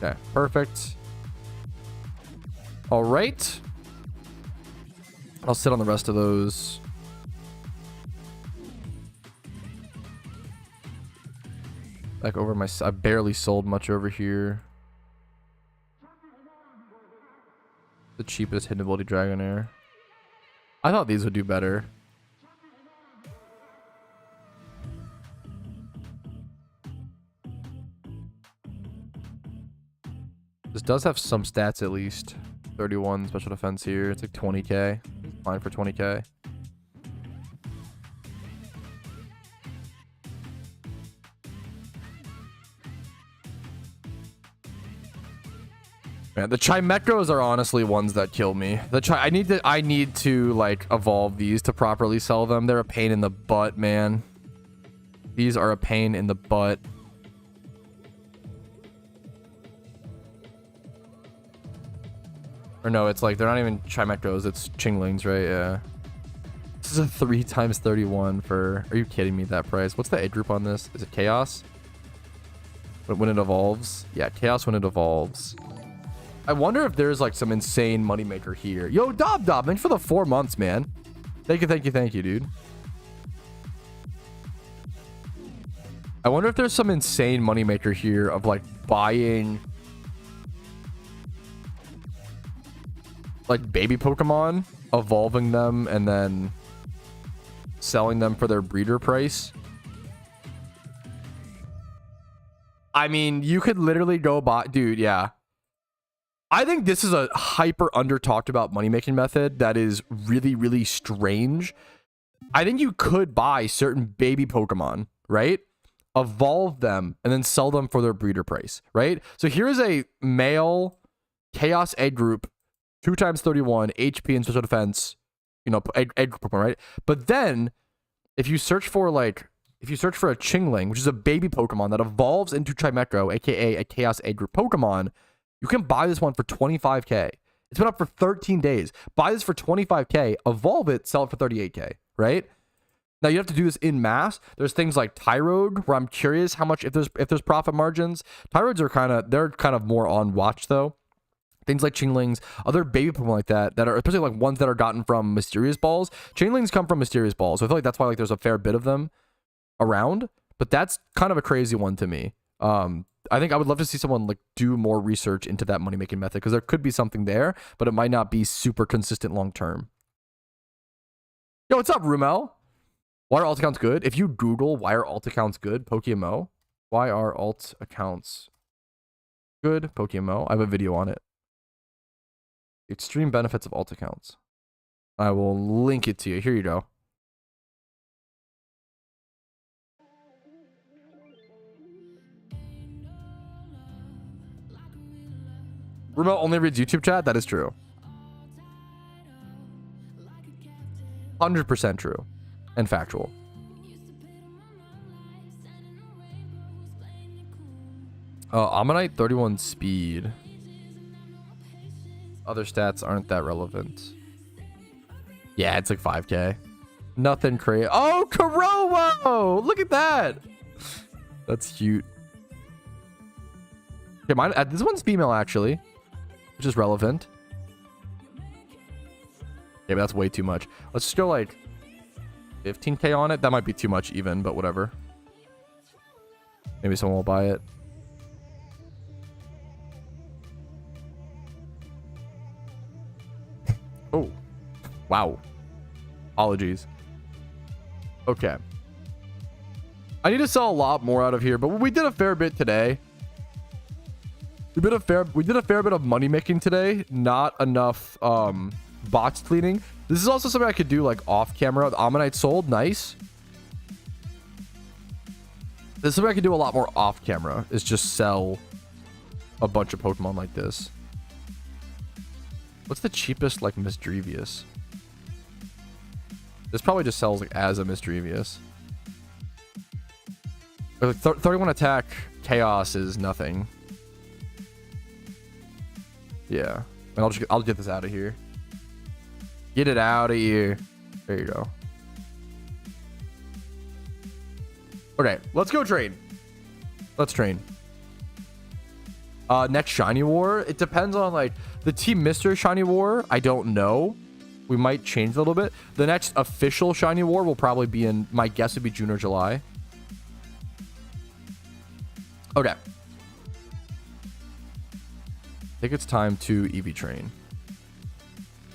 Okay, perfect. All right. I'll sit on the rest of those. Back over my... I barely sold much over here. The cheapest hidden ability Dragonair. I thought these would do better. This does have some stats at least. 31 special defense here. It's like 20k. Fine for 20k. Man, the Chimeckos are honestly ones that kill me. I need to like evolve these to properly sell them. They're a pain in the butt, man. These are a pain in the butt. Or no, it's like they're not even Chimeckos, it's Chinglings, right? Yeah. This is a 3 times 31 for... Are you kidding me, that price? What's the age group on this? Is it Chaos? When it evolves? Yeah, Chaos when it evolves. I wonder if there's like some insane moneymaker here. Yo, Dob, thanks for the 4 months, man. Thank you, dude. I wonder if there's some insane moneymaker here of like buying like baby Pokemon, evolving them, and then selling them for their breeder price. I mean, you could literally go buy... Dude, yeah. I think this is a hyper under talked about money making method that is really, really strange. I think you could buy certain baby Pokemon, right? Evolve them and then sell them for their breeder price, right? So here's a male Chaos Egg Group, 2 times 31 HP and special defense, you know, egg Pokemon, right? But then if you search for like, if you search for a Chingling, which is a baby Pokemon that evolves into Chimecho, aka a Chaos Egg Group Pokemon, you can buy this one for 25k. It's been up for 13 days. Buy this for 25k, evolve it, sell it for 38k, right? Now you have to do this in mass. There's things like Tyrogue, where I'm curious how much, if there's profit margins. Tyrogues are they're kind of more on watch though. Things like Chinglings, other baby Pokemon like that are especially like ones that are gotten from Mysterious Balls. Chinglings come from Mysterious Balls, so I feel like that's why like there's a fair bit of them around. But that's kind of a crazy one to me. I think I would love to see someone like do more research into that money making method, because there could be something there, but it might not be super consistent long term. Yo, what's up, Rumel? Why are alt accounts good? If you Google why are alt accounts good, Pokémmo, why are alt accounts good, Pokémmo, I have a video on it. Extreme benefits of alt accounts. I will link it to you. Here you go. Remote only reads YouTube chat? That is true. 100% true. And factual. Ammonite 31 speed. Other stats aren't that relevant. Yeah, it's like 5k. Nothing crazy. Oh, Kurowo! Look at that! That's cute. Okay, mine, this one's female, actually. Which is relevant. Yeah, but that's way too much. Let's just go like 15k on it. That might be too much even, but whatever. Maybe someone will buy it. Oh. Wow. Apologies. Okay. I need to sell a lot more out of here, but we did a fair bit today. We did a fair bit of money making today. Not enough box cleaning. This is also something I could do like off camera. The Ammonite sold. Nice. This is something I could do a lot more off camera, is just sell a bunch of Pokemon like this. What's the cheapest like Misdrevious? This probably just sells like as a Misdrevious. Like 31 attack chaos is nothing. Yeah. And I'll get this out of here. Get it out of here. There you go. Okay, let's go train. Let's train. Next Shiny War. It depends on like the Team Mystery Shiny War. I don't know. We might change a little bit. The next official Shiny War will probably be in, my guess would be June or July. Okay. I think it's time to EV train.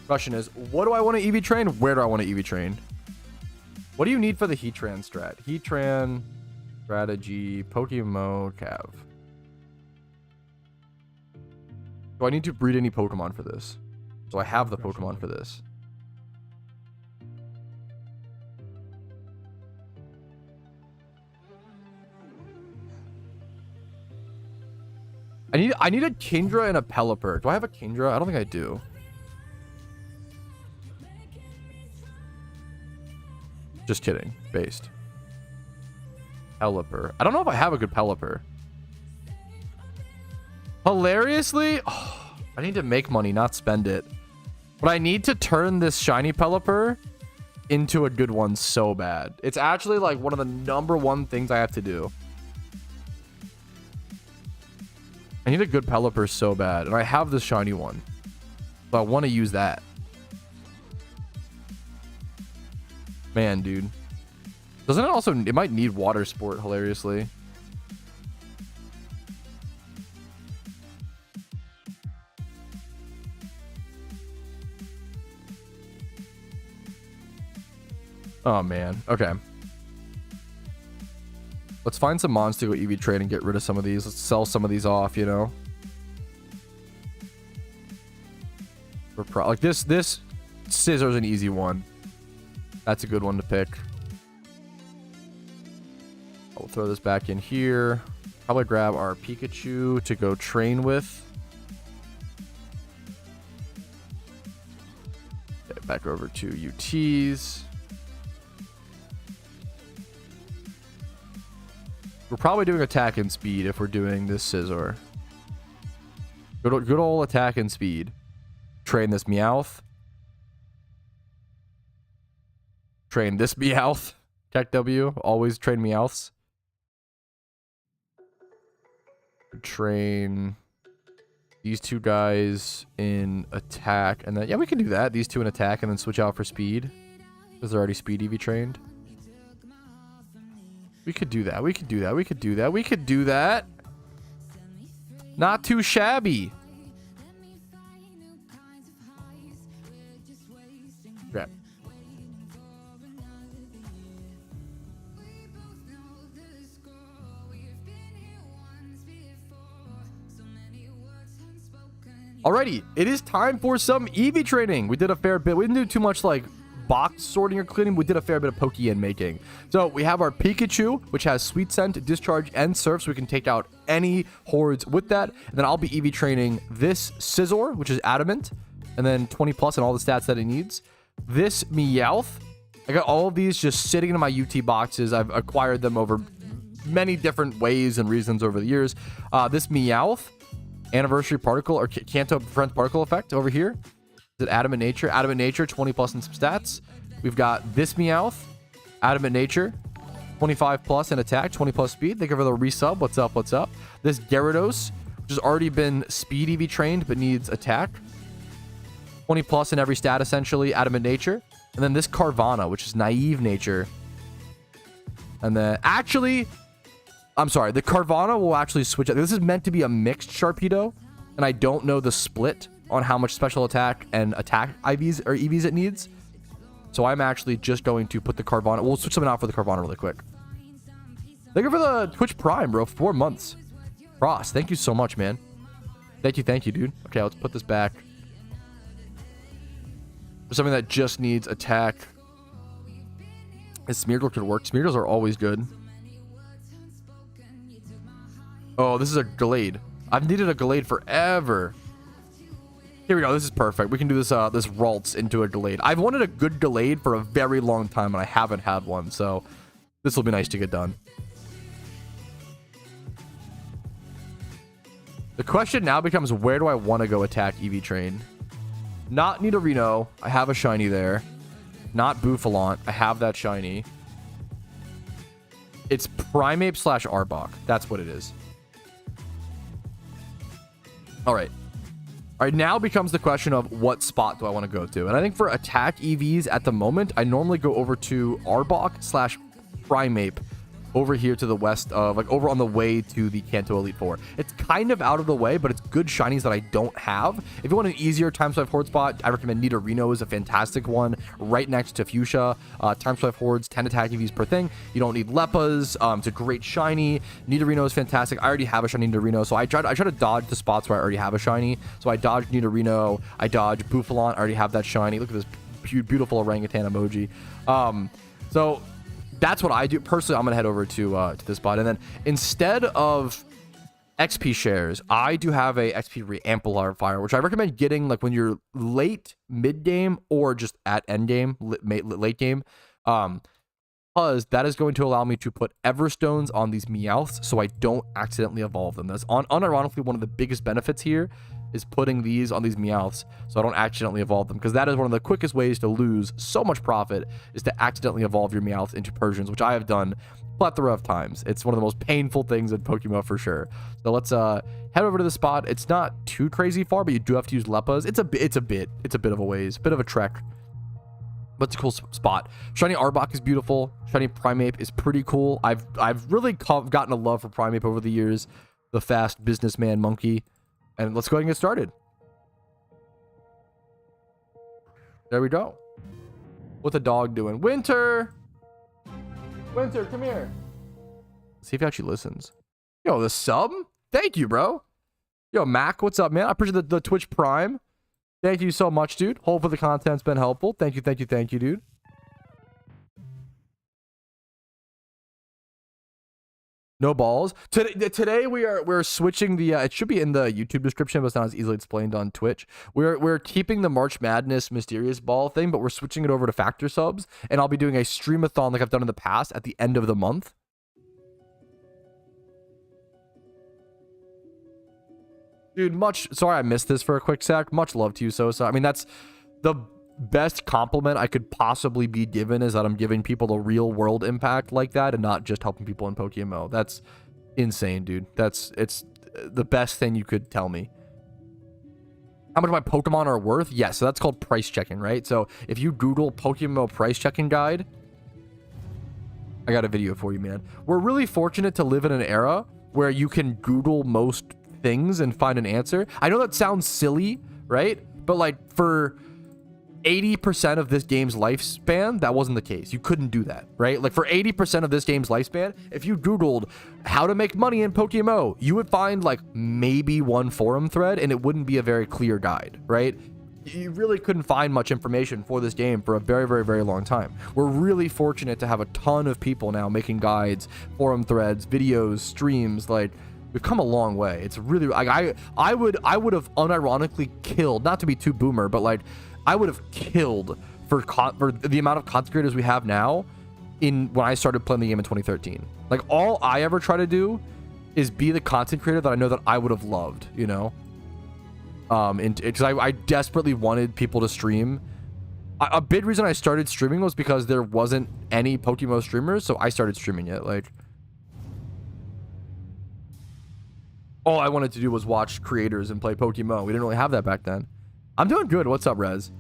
Question is, what do I want to EV train? Where do I want to EV train? What do you need for the Heatran strat? Heatran strategy, Pokémmo, Cav. Do I need to breed any Pokemon for this? Do I have the Pokemon for this? I need a Kingdra and a Pelipper. Do I have a Kingdra? I don't think I do. Just kidding. Based. Pelipper. I don't know if I have a good Pelipper. Hilariously, oh, I need to make money, not spend it. But I need to turn this shiny Pelipper into a good one so bad. It's actually like one of the #1 things I have to do. I need a good Pelipper so bad. And I have this shiny one. So I want to use that. Man, dude. Doesn't it also... It might need water sport, hilariously. Oh, man. Okay. Let's find some mons to go EV trade and get rid of some of these. Let's sell some of these off, you know? Like this Scissor's an easy one. That's a good one to pick. I'll throw this back in here. Probably grab our Pikachu to go train with. Okay, back over to UTs. We're probably doing attack and speed if we're doing this Scizor. Good old attack and speed. Train this Meowth. Train this Meowth. Tech W. Always train Meowths. Train these two guys in attack. And then, yeah, we can do that. These two in attack and then switch out for speed. Because they're already speed EV trained. We could do that. We could do that. We could do that. We could do that. Not too shabby. Okay. Alrighty, it is time for some EV training. We did a fair bit. We didn't do too much like box sorting or cleaning. We did a fair bit of Pokémon making. So we have our Pikachu, which has Sweet Scent, Discharge, and Surf, so we can take out any hordes with that. And then I'll be EV training this Scizor, which is Adamant, and then 20 plus and all the stats that it needs. This Meowth. I got all of these just sitting in my UT boxes. I've acquired them over many different ways and reasons over the years. This Meowth. Anniversary Particle or Kanto Friends Particle Effect over here. Is it Adamant Nature? Adamant Nature, 20 plus in some stats. We've got this Meowth, Adamant Nature, 25 plus in attack, 20 plus speed. Thank you for the resub. What's up? What's up? This Gyarados, which has already been speed EV trained but needs attack, 20 plus in every stat essentially. Adamant Nature, and then this Carvana, which is Naive Nature, and then actually. I'm sorry, the Carvana will actually switch out. This is meant to be a mixed Sharpedo, and I don't know the split on how much special attack and attack IVs or EVs it needs. So I'm actually just going to put the Carvana. We'll switch something out for the Carvana really quick. Thank you for the Twitch Prime, bro. 4 months. Ross, thank you so much, man. Thank you, dude. Okay, let's put this back. For something that just needs attack. This Smeargle could work. Smeargles are always good. Oh, this is a Gallade. I've needed a Gallade forever. Here we go. This is perfect. We can do this this Ralts into a Gallade. I've wanted a good Gallade for a very long time, and I haven't had one, so this will be nice to get done. The question now becomes, where do I want to go attack EV Train? Not Nidorino. I have a shiny there. Not Bouffalant. I have that shiny. It's Primeape / Arbok. That's what it is. All right, now becomes the question of what spot do I want to go to? And I think for attack EVs at the moment, I normally go over to Arbok / Primeape over here to the west of, like, over on the way to the Kanto Elite Four. It's kind of out of the way, but it's good shinies that I don't have. If you want an easier Time Swipe Horde spot, I recommend Nidorino is a fantastic one, right next to Fuchsia. Time Swipe Hordes, 10 attack EVs per thing. You don't need Leppas. It's a great shiny. Nidorino is fantastic. I already have a shiny Nidorino, so I try to dodge the spots where I already have a shiny. So I dodge Nidorino. I dodge Bouffalant. I already have that shiny. Look at this beautiful orangutan emoji. So that's what I do. Personally, I'm going to head over to this spot. And then instead of XP shares, I do have a XP amplifier, which I recommend getting like when you're late mid game or just at end game, late game. Because that is going to allow me to put Everstones on these Meowths so I don't accidentally evolve them. That's unironically one of the biggest benefits here is putting these on these Meowths so I don't accidentally evolve them, because that is one of the quickest ways to lose so much profit, is to accidentally evolve your Meowth into Persians, which I have done plethora of times. It's one of the most painful things in Pokemon for sure. So let's head over to the spot. It's not too crazy far, but you do have to use Leppas. It's a bit of a ways, bit of a trek. But it's a cool spot. Shiny Arbok is beautiful. Shiny Primeape is pretty cool. I've really gotten a love for Primeape over the years. The fast businessman monkey. And let's go ahead and get started. There we go. What's the dog doing? Winter! Winter, come here. Let's see if he actually listens. Yo, the sub? Thank you, bro. Yo, Mac, what's up, man? I appreciate the Twitch Prime. Thank you so much, dude. Hopefully the content's been helpful. Thank you, dude. No balls. Today we're switching the it should be in the YouTube description, but it's not as easily explained on Twitch. We're keeping the March Madness mysterious ball thing, but we're switching it over to factor subs, and I'll be doing a streamathon like I've done in the past at the end of the month. Dude, sorry I missed this for a quick sec. Much love to you, Sosa. I mean, that's the best compliment I could possibly be given, is that I'm giving people a real world impact like that and not just helping people in PokeMMO. That's insane, dude. It's the best thing you could tell me. How much my Pokemon are worth? Yes, so that's called price checking, right? So if you Google PokeMMO price checking guide, I got a video for you, man. We're really fortunate to live in an era where you can Google most things and find an answer. I know that sounds silly, right? But like for 80% of this game's lifespan, that wasn't the case. You couldn't do that, right? Like for 80% of this game's lifespan, if you Googled how to make money in PokeMmo, you would find like maybe one forum thread and it wouldn't be a very clear guide, right? You really couldn't find much information for this game for a very, very, very long time. We're really fortunate to have a ton of people now making guides, forum threads, videos, streams. Like, we've come a long way. It's really like I would have unironically killed, not to be too boomer, but like I would have killed for the amount of content creators we have now when I started playing the game in 2013. Like all I ever try to do is be the content creator that I know that I would have loved, you know? Because I desperately wanted people to stream. A big reason I started streaming was because there wasn't any Pokémon streamers, so I started streaming it. Like, all I wanted to do was watch creators and play Pokémon. We didn't really have that back then. I'm doing good. What's up, Rez?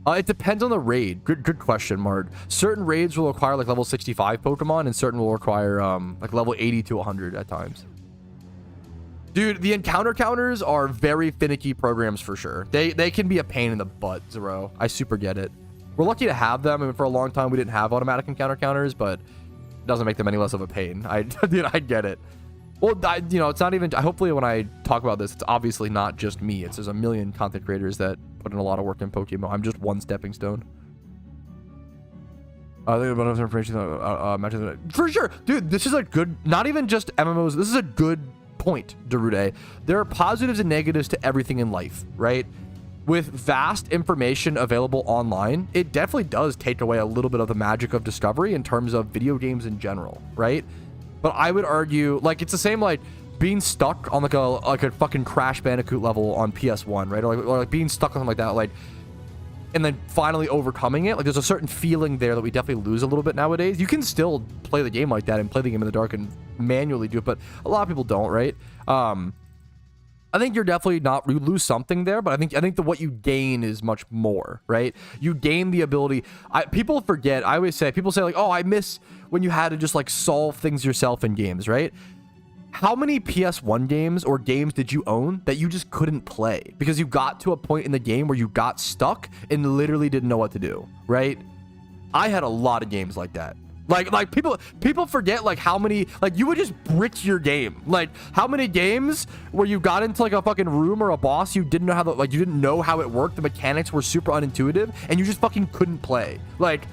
It depends on the raid. Good question, Mard. Certain raids will require like level 65 Pokemon, and certain will require like level 80 to 100 at times. Dude, the encounter counters are very finicky programs for sure. They can be a pain in the butt, Zero. I super get it. We're lucky to have them. I mean, for a long time, we didn't have automatic encounter counters, but it doesn't make them any less of a pain. Dude, I get it. Well, you know, it's not even... Hopefully, when I talk about this, it's obviously not just me. There's a million content creators that put in a lot of work in Pokémon. I'm just one stepping stone. I think about information matches for sure, dude. This is a good... Not even just MMOs. This is a good point, Darude. There are positives and negatives to everything in life, right? With vast information available online, it definitely does take away a little bit of the magic of discovery in terms of video games in general, right? But I would argue, like, it's the same, like, being stuck on, like a fucking Crash Bandicoot level on PS1, right? Or like being stuck on something like that, like, and then finally overcoming it. Like, there's a certain feeling there that we definitely lose a little bit nowadays. You can still play the game like that and play the game in the dark and manually do it, but a lot of people don't, right? I think you're definitely not... You lose something there, but I think that what you gain is much more, right? You gain the ability... People forget. I always say... People say, like, oh, I miss when you had to just, like, solve things yourself in games, right? How many PS1 games or games did you own that you just couldn't play because you got to a point in the game where you got stuck and literally didn't know what to do, right? I had a lot of games like that. Like people forget like how many, like, you would just brick your game. Like, how many games where you got into like a fucking room or a boss, you didn't know how you didn't know how it worked, the mechanics were super unintuitive, and you just fucking couldn't play. Like,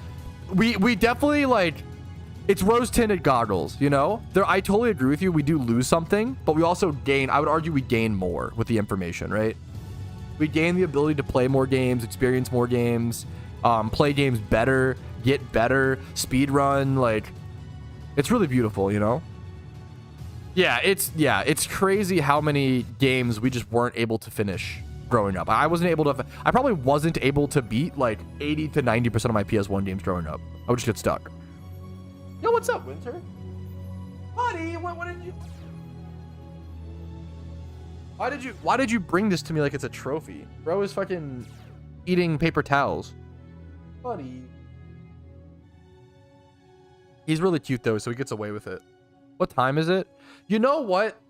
we definitely, like, it's rose-tinted goggles, you know? I totally agree with you. We do lose something, but we also gain... I would argue we gain more with the information, right? We gain the ability to play more games, experience more games, play games better, get better, speed run. Like, it's really beautiful, you know? Yeah, it's crazy how many games we just weren't able to finish growing up. I probably wasn't able to beat like 80 to 90% of my PS1 games growing up. I would just get stuck. Yo, what's up, Winter? Buddy, what did you... Why did you bring this to me like it's a trophy? Bro is fucking eating paper towels. Buddy. He's really cute though, so he gets away with it. What time is it? You know what?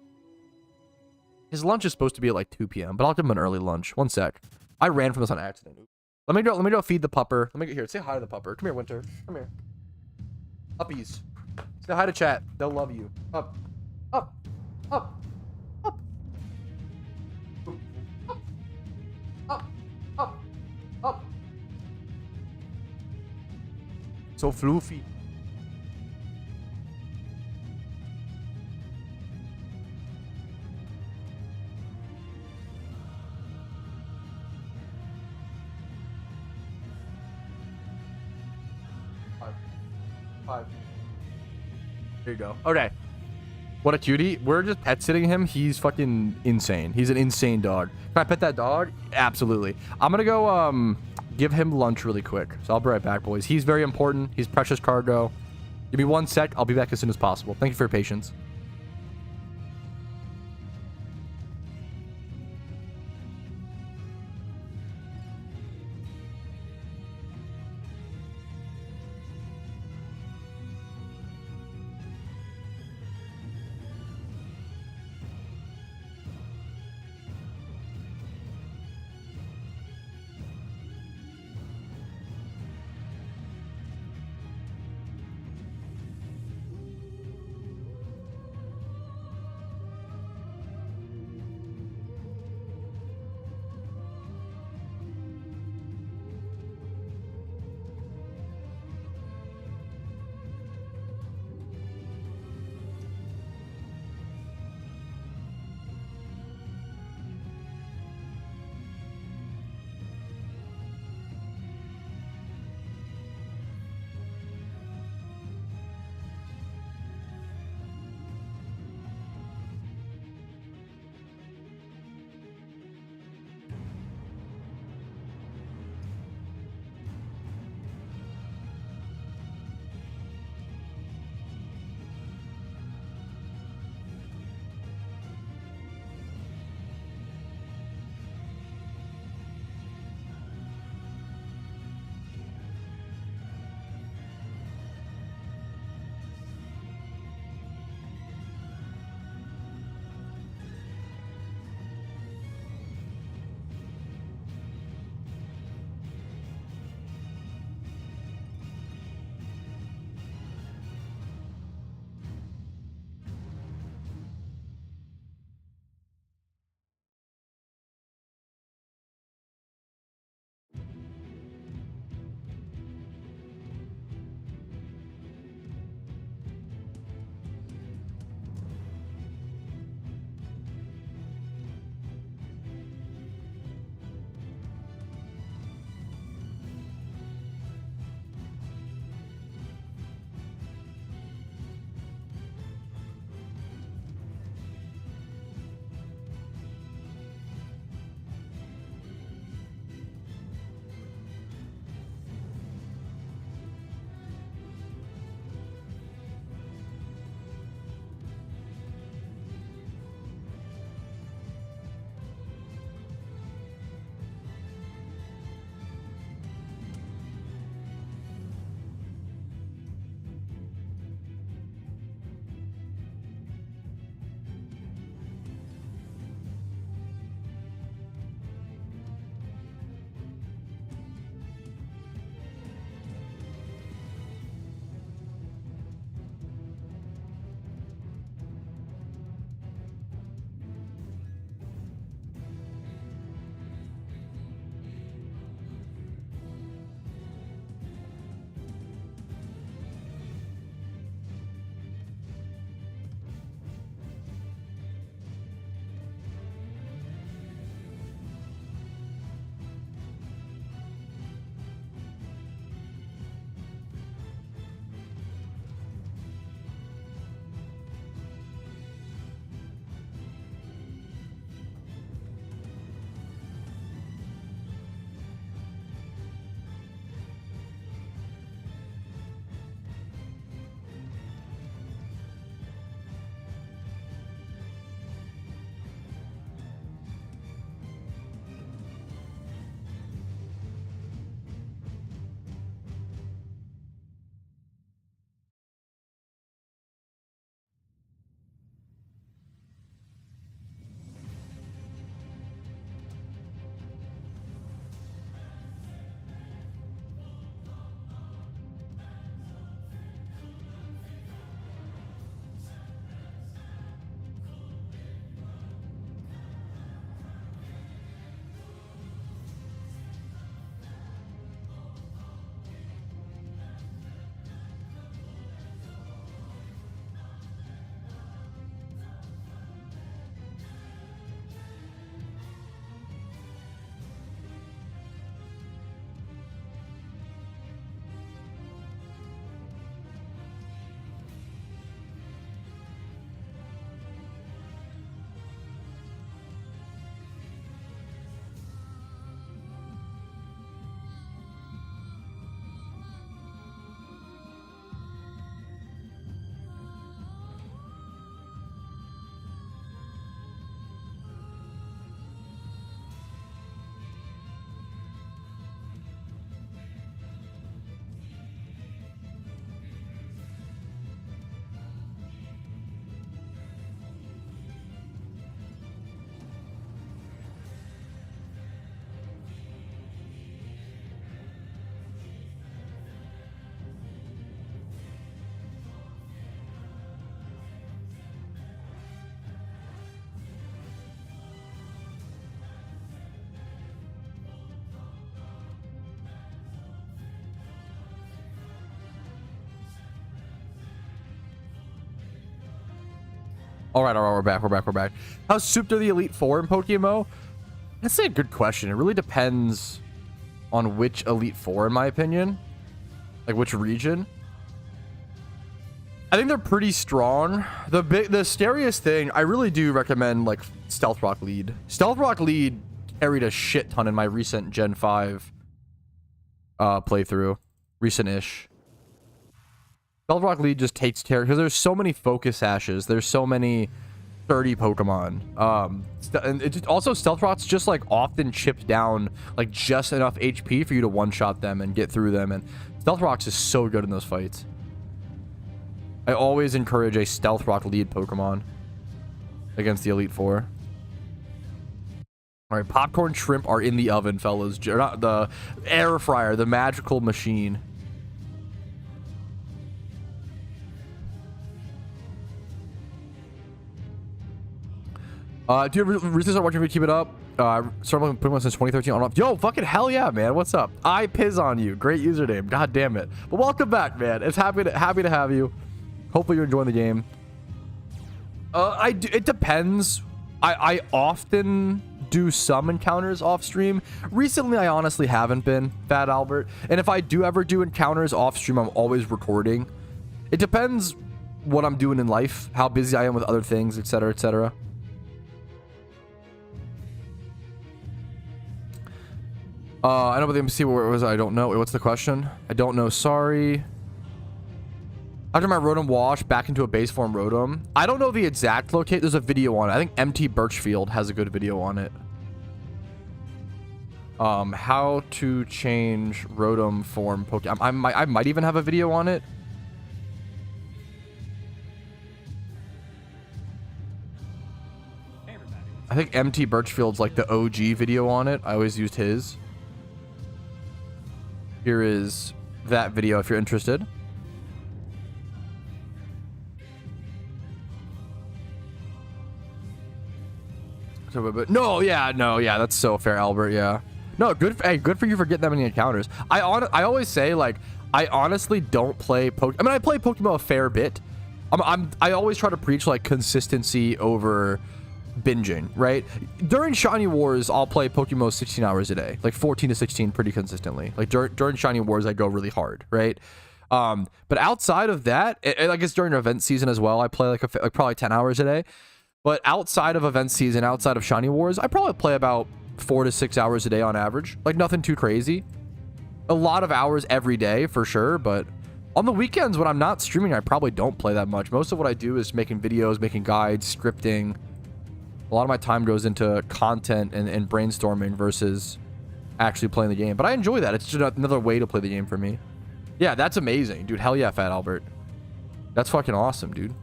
His lunch is supposed to be at like 2 p.m., but I'll give him an early lunch. One sec. I ran from this on accident. Let me go feed the pupper. Let me get here. Say hi to the pupper. Come here, Winter. Come here. Uppies. Say hi to chat. They'll love you. Up. Up. Up. Up. Up. Up. Up. Up. So floofy. Five. There you go. Okay. What a cutie. We're just pet sitting him. He's fucking insane. He's an insane dog. Can I pet that dog? Absolutely. I'm gonna go give him lunch really quick. So I'll be right back, boys. He's very important. He's precious cargo. Give me 1 sec. I'll be back as soon as possible. Thank you for your patience. All right, we're back. How souped are the Elite Four in Pokémon? That's a good question. It really depends on which Elite Four, in my opinion. Like which region. I think they're pretty strong. The scariest thing, I really do recommend like Stealth Rock Lead. Stealth Rock Lead carried a shit ton in my recent Gen 5 playthrough. Recent-ish. Stealth Rock Lead just takes care because there's so many focus ashes. There's so many 30 Pokemon. And also Stealth Rock's just like often chipped down like just enough HP for you to one-shot them and get through them. And Stealth Rock's is so good in those fights. I always encourage a Stealth Rock Lead Pokemon against the Elite Four. All right, popcorn shrimp are in the oven, fellas. Not the air fryer, the magical machine. Do you recently start watching me? Keep it up. Started putting one since 2013 on off. Yo, fucking hell yeah, man. What's up? I Piz on you. Great username. God damn it. But welcome back, man. It's happy to have you. Hopefully you're enjoying the game. It depends. I often do some encounters off stream. Recently, I honestly haven't been, Fat Albert. And if I do ever do encounters off stream, I'm always recording. It depends what I'm doing in life, how busy I am with other things, etc., etc. I know, but let me see where it was. I don't know. What's the question? I don't know. Sorry. After my Rotom wash, back into a base form Rotom. I don't know the exact location. There's a video on it. I think MT Birchfield has a good video on it. How to change Rotom form Pokemon. I might even have a video on it. I think MT Birchfield's like the OG video on it. I always used his. Here is that video if you're interested. So, but no, yeah, that's so fair, Albert. Yeah, no, good. Hey, good for you for getting that many encounters. I always say like I honestly don't play I play Pokemon a fair bit. I always try to preach like consistency over binging, right? During Shiny Wars, I'll play Pokémon 16 hours a day, like 14 to 16 pretty consistently. Like during Shiny Wars, I go really hard, right? But outside of that, I guess during event season as well, I play like probably 10 hours a day. But outside of event season, outside of Shiny Wars, I probably play about 4 to 6 hours a day on average. Like nothing too crazy. A lot of hours every day for sure, but on the weekends when I'm not streaming, I probably don't play that much. Most of what I do is making videos, making guides, scripting. A lot of my time goes into content and brainstorming versus actually playing the game. But I enjoy that. It's just another way to play the game for me. Yeah, that's amazing, dude. Hell yeah, Fat Albert. That's fucking awesome, dude.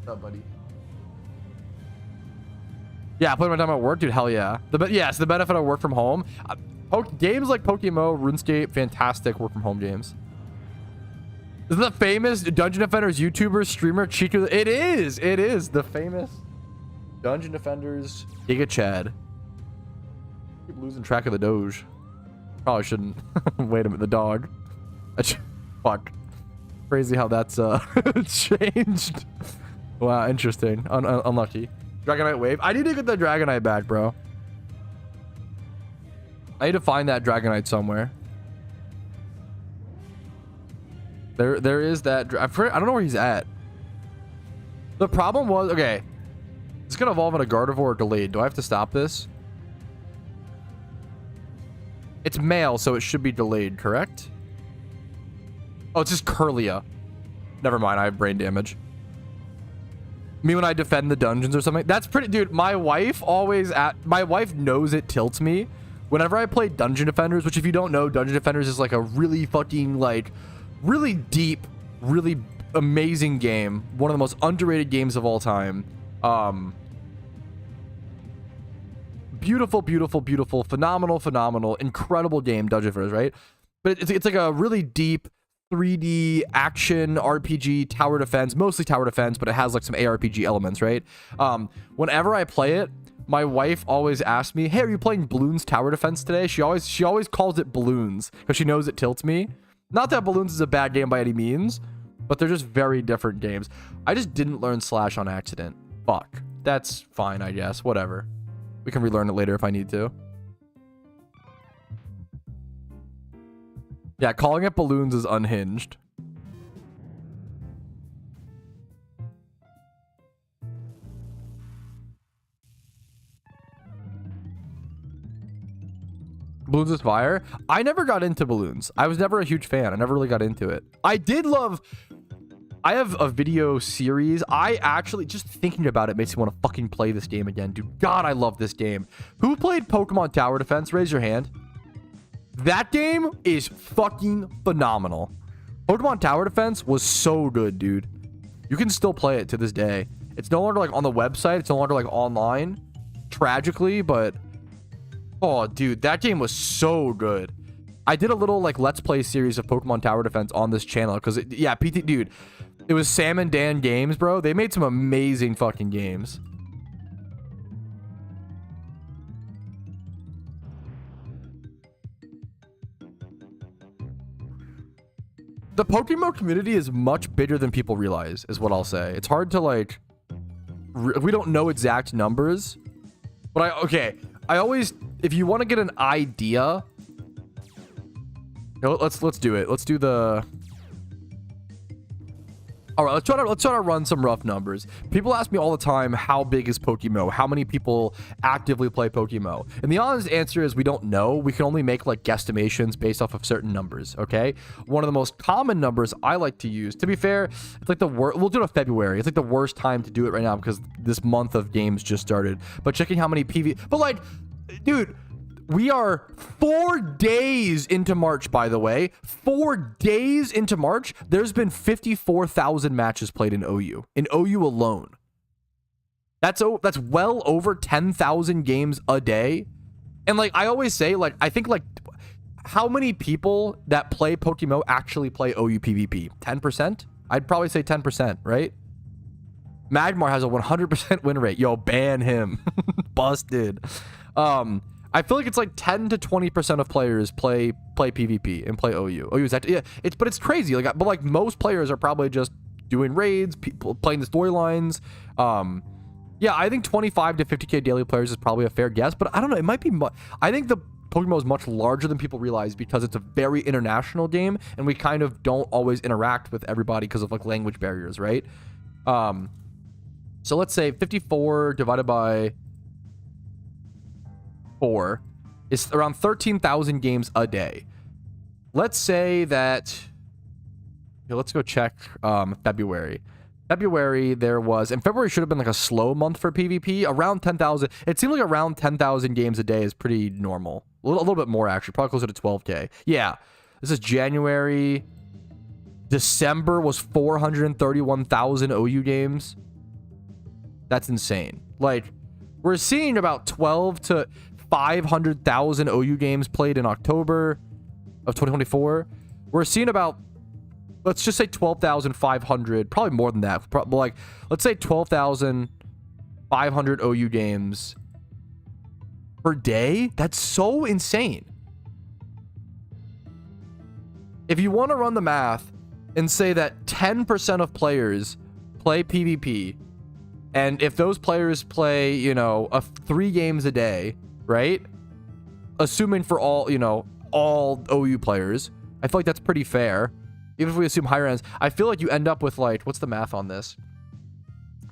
What's up, buddy? Yeah, I play my time at work, dude. Hell yeah. Yes, the benefit of work from home. Games like PokeMmo, RuneScape, fantastic work from home games. Is the famous Dungeon Defenders YouTuber streamer Chico? It is the famous Dungeon Defenders Giga Chad. Keep losing track of the Doge. Probably shouldn't. Wait a minute, the dog. Fuck. Crazy how that's changed. Wow, interesting. Unlucky. Dragonite Wave. I need to get the Dragonite back, bro. I need to find that Dragonite somewhere. There is that. I don't know where he's at. The problem was, okay, it's gonna evolve in a Gardevoir delayed. Do I have to stop this? It's male, so it should be delayed, correct? Oh, it's just Curlia. Never mind, I have brain damage. Me when I defend the dungeons or something. That's pretty, dude. My wife knows it tilts me whenever I play Dungeon Defenders, which if you don't know, Dungeon Defenders is like a really fucking like really deep, really amazing game. One of the most underrated games of all time. Beautiful, beautiful, beautiful, phenomenal, incredible game, Dungeon Defenders, right? But it's like a really deep 3D action RPG tower defense, mostly tower defense, but it has like some ARPG elements, right? Whenever I play it, my wife always asks me, "Hey, are you playing Bloons Tower Defense today?" She always calls it Balloons because she knows it tilts me. Not that Balloons is a bad game by any means, but they're just very different games. I just didn't learn Slash on accident. Fuck. That's fine, I guess. Whatever. We can relearn it later if I need to. Yeah, calling it balloons is unhinged. Balloons is fire. I never got into balloons. I was never a huge fan. I never really got into it. I have a video series. I actually, just thinking about it makes me want to fucking play this game again. Dude, God, I love this game. Who played Pokemon Tower Defense? Raise your hand. That game is fucking phenomenal. Pokemon Tower Defense was so good, dude. You can still play it to this day. It's no longer like on the website. It's no longer like online, tragically, but oh, dude, that game was so good. I did a little like Let's Play series of Pokemon Tower Defense on this channel because, yeah, PT, dude, it was Sam and Dan Games, bro. They made some amazing fucking games. The Pokémon community is much bigger than people realize, is what I'll say. It's hard to like, we don't know exact numbers, but I always, if you want to get an idea, let's do it. Let's do the. All right, let's try to run some rough numbers. People ask me all the time, how big is Pokémmo? How many people actively play Pokémmo? And the honest answer is we don't know. We can only make like guesstimations based off of certain numbers, okay? One of the most common numbers I like to use, to be fair, it's like the worst, we'll do it in February. It's like the worst time to do it right now because this month of games just started. But checking how many but like, dude, we are 4 days into March, by the way. 4 days into March, there's been 54,000 matches played in OU. In OU alone. That's well over 10,000 games a day. And like I always say, like I think like how many people that play Pokémon actually play OU PvP? 10%? I'd probably say 10%, right? Magmar has a 100% win rate. Yo, ban him. Busted. I feel like it's like 10 to 20% of players play PvP and play OU. OU is actually, yeah, but it's crazy. But like most players are probably just doing raids, people playing the storylines. Yeah, I think 25 to 50k daily players is probably a fair guess, but I don't know. It might be. I think the Pokémon is much larger than people realize because it's a very international game, and we kind of don't always interact with everybody because of like language barriers, right? So let's say 54 divided by 4 is around 13,000 games a day. Let's say that, let's go check February. February there was, and February should have been like a slow month for PvP, around 10,000. It seems like around 10,000 games a day is pretty normal. A little bit more actually, probably closer to 12k. Yeah, this is January. December was 431,000 OU games. That's insane. Like, we're seeing about 12 to 500,000 OU games played in October of 2024. We're seeing about, let's just say 12,500, probably more than that. Like, let's say 12,500 OU games per day. That's so insane. If you want to run the math and say that 10% of players play PvP, and if those players play, you know, 3 games a day, right? Assuming for all, you know, all OU players, I feel like that's pretty fair. Even if we assume higher ends, I feel like you end up with like, what's the math on this?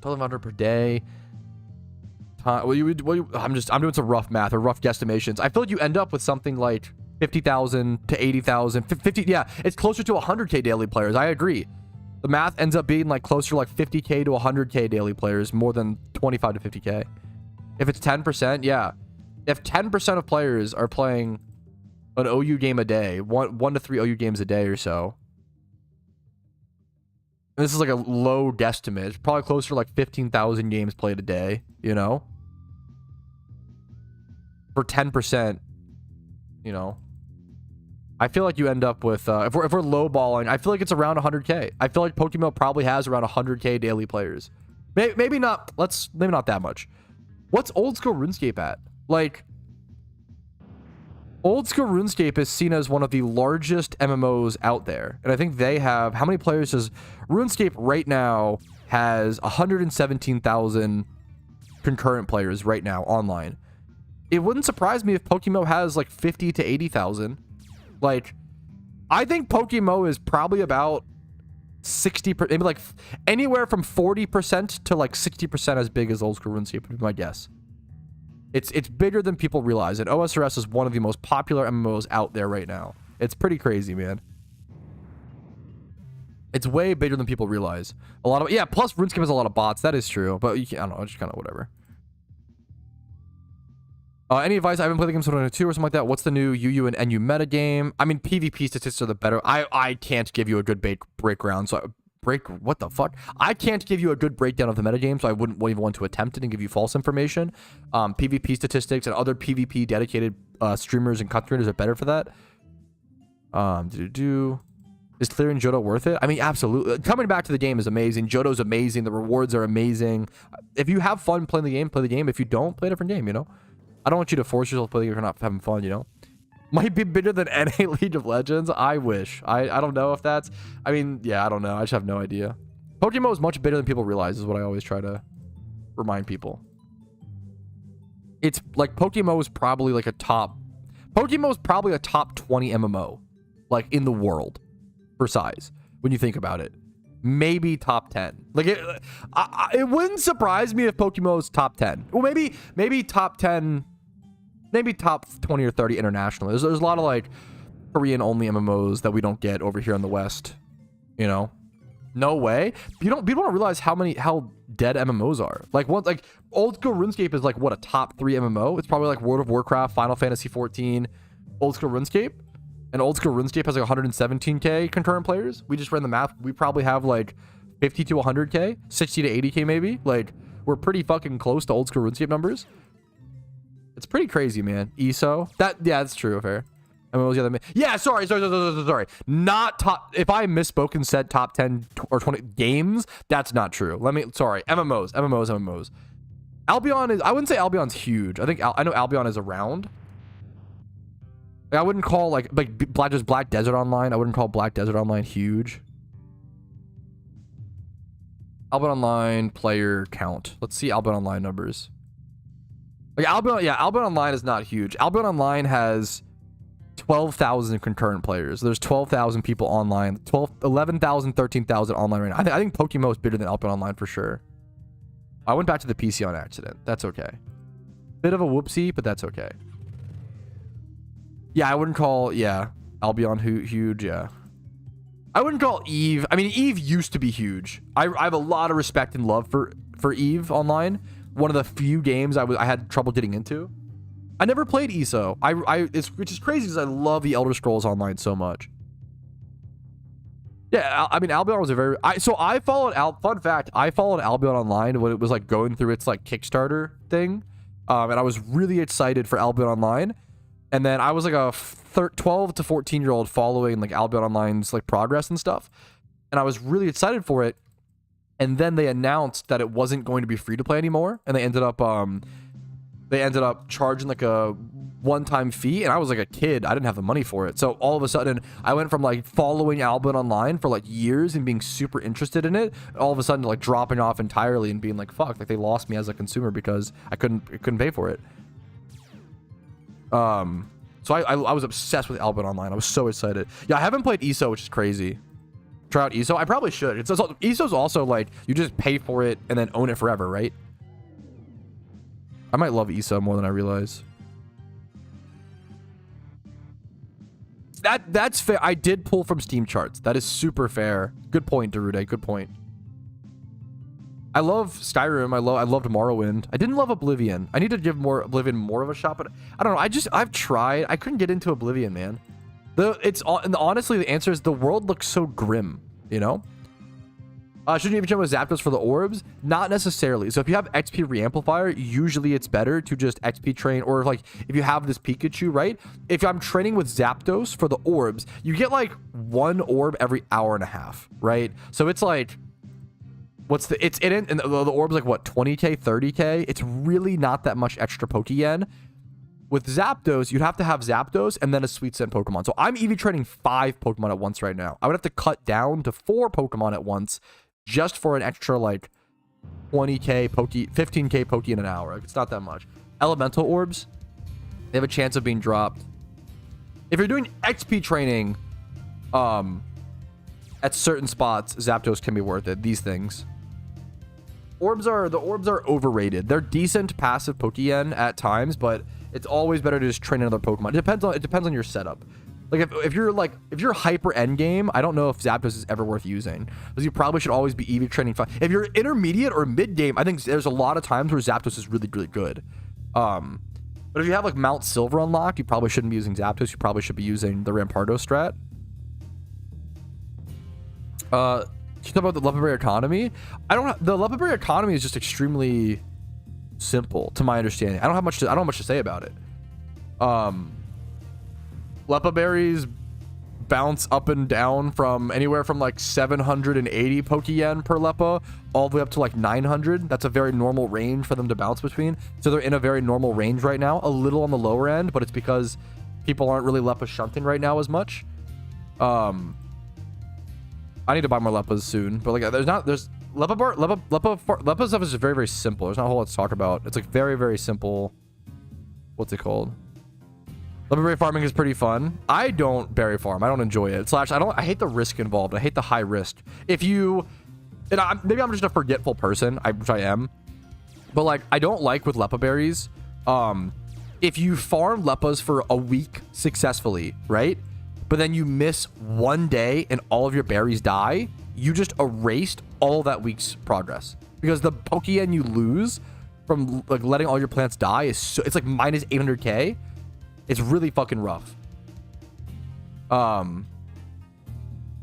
1,200 per day. I'm doing some rough math or rough guesstimations. I feel like you end up with something like 50,000 to 80,000, 50. Yeah, it's closer to 100k daily players. I agree. The math ends up being like closer to like 50k to 100k daily players, more than 25 to 50k. If it's 10%, yeah. If 10% of players are playing an OU game a day, one to 3 OU games a day or so, and this is like a low guesstimate, probably closer to like 15,000 games played a day, you know? For 10%, you know? I feel like you end up with, if we're lowballing, I feel like it's around 100k. I feel like Pokémon probably has around 100k daily players. Maybe not, maybe not that much. What's old school RuneScape at? Like, Old School RuneScape is seen as one of the largest MMOs out there. And I think they have, how many players does RuneScape right now has 117,000 concurrent players right now online. It wouldn't surprise me if PokeMMO has like 50 to 80,000. Like, I think PokeMMO is probably about 60%, maybe like anywhere from 40% to like 60% as big as Old School RuneScape would be my guess. It's bigger than people realize, and OSRS is one of the most popular MMOs out there right now. It's pretty crazy, man. It's way bigger than people realize. A lot of, yeah, plus RuneScape has a lot of bots. That is true, but you can't, I don't know, just kind of whatever. Any advice? I haven't played the game since 2022 or something like that. What's the new UU and NU meta game? I mean, PvP statistics are the better. I can't give you a good breakdown, so what the fuck? I can't give you a good breakdown of the metagame, so I wouldn't even want to attempt it and give you false information. PvP statistics and other PvP dedicated streamers and content creators are better for that. Is clearing Johto worth it? I mean, absolutely. Coming back to the game is amazing. Johto's amazing. The rewards are amazing. If you have fun playing the game, play the game. If you don't, play a different game, you know? I don't want you to force yourself to play the game if you're not having fun, you know? Might be bigger than NA League of Legends. I wish. I don't know if that's... I mean, yeah, I don't know. I just have no idea. Pokémon is much bigger than people realize is what I always try to remind people. It's like Pokémon is probably like a top... Pokémon is probably a top 20 MMO. Like, in the world. For size. When you think about it. Maybe top 10. Like, it wouldn't surprise me if Pokémon is top 10. Well, maybe top 10... Maybe top 20 or 30 internationally. There's a lot of like Korean only MMOs that we don't get over here in the West. You know, no way. People don't realize how dead MMOs are. Like Old School RuneScape is like what, a top 3 MMO. It's probably like World of Warcraft, Final Fantasy 14, Old School RuneScape, and Old School RuneScape has like 117k concurrent players. We just ran the math. We probably have like 50 to 100k, 60 to 80k maybe. Like, we're pretty fucking close to Old School RuneScape numbers. It's pretty crazy, man. ESO. Yeah, that's true. Fair. I mean, what was the other? Yeah, sorry. Not top. If I misspoke and said top 10 or 20 games, that's not true. Sorry. MMOs. Albion is. I wouldn't say Albion's huge. I know Albion is around. I wouldn't call like just Black Desert Online. I wouldn't call Black Desert Online huge. Albion Online player count. Let's see Albion Online numbers. Like Albion Online is not huge. Albion Online has 12,000 concurrent players. There's 12,000 people online. 11,000, 13,000 online right now. I think Pokémon is bigger than Albion Online for sure. I went back to the PC on accident. That's okay. Bit of a whoopsie, but that's okay. Yeah, I wouldn't call, Albion huge, yeah. I wouldn't call Eve. I mean, Eve used to be huge. I have a lot of respect and love for Eve Online. One of the few games I had trouble getting into. I never played ESO. Which is crazy because I love the Elder Scrolls Online so much. Yeah, I mean, Albion was a very... I followed... Fun fact, I followed Albion Online when it was like going through its like Kickstarter thing. And I was really excited for Albion Online. And then I was like a 12 to 14-year-old following like Albion Online's like progress and stuff. And I was really excited for it. And then they announced that it wasn't going to be free to play anymore, and they ended up charging like a one-time fee. And I was like a kid; I didn't have the money for it. So all of a sudden, I went from like following Albion Online for like years and being super interested in it, all of a sudden like dropping off entirely and being like, "Fuck!" Like they lost me as a consumer because I couldn't pay for it. So I was obsessed with Albion Online. I was so excited. Yeah, I haven't played ESO, which is crazy. Try out ESO. I probably should. ESO's also like you just pay for it and then own it forever, right? I might love ESO more than I realize. That's fair. I did pull from Steam charts. That is super fair. Good point, Darude. Good point. I love Skyrim. I loved Morrowind. I didn't love Oblivion. I need to give Oblivion more of a shot, but I don't know. I've tried. I couldn't get into Oblivion, man. Honestly, the answer is the world looks so grim, you know? Shouldn't you even jump with Zapdos for the orbs? Not necessarily. So if you have XP reamplifier, usually it's better to just XP train, or like if you have this Pikachu, right? If I'm training with Zapdos for the orbs, you get like 1 orb every hour and a half, right? So it's like, and the orb's like what, 20k, 30k? It's really not that much extra Poke Yen. With Zapdos, you'd have to have Zapdos and then a Sweet Scent Pokemon. So I'm EV training 5 Pokemon at once right now. I would have to cut down to 4 Pokemon at once just for an extra like 20k 15k Poke in an hour. Like, it's not that much. Elemental Orbs, they have a chance of being dropped. If you're doing XP training, at certain spots, Zapdos can be worth it. These things. The orbs are overrated. They're decent passive Pokeyen at times, but it's always better to just train another Pokemon. It depends on your setup. Like if you're hyper end game, I don't know if Zapdos is ever worth using, because you probably should always be EV training. If you're intermediate or mid game, I think there's a lot of times where Zapdos is really, really good. But if you have like Mount Silver unlocked, you probably shouldn't be using Zapdos. You probably should be using the Rampardo strat. You talk about the Leopard Berry economy. The Leopard Berry economy is just extremely simple to my understanding. I don't have much to say about it. Leopard berries bounce up and down from anywhere from like 780 Pokeyen per Lepa all the way up to like 900. That's a very normal range for them to bounce between. So they're in a very normal range right now, a little on the lower end, but it's because people aren't really Lepa shunting right now as much. I need to buy more Lepas soon, but like there's Lepa stuff is just very, very simple. There's not a whole lot to talk about. It's like very, very simple. What's it called? Leopard berry farming is pretty fun. I don't berry farm. I don't enjoy it. I hate the risk involved. I hate the high risk. Maybe I'm just a forgetful person, which I am. But like, I don't like with Lepa berries. If you farm Lepas for a week successfully, right? But then you miss one day and all of your berries die, you just erased all that week's progress. Because the Pokeyen you lose from like letting all your plants die it's like minus 800k. It's really fucking rough.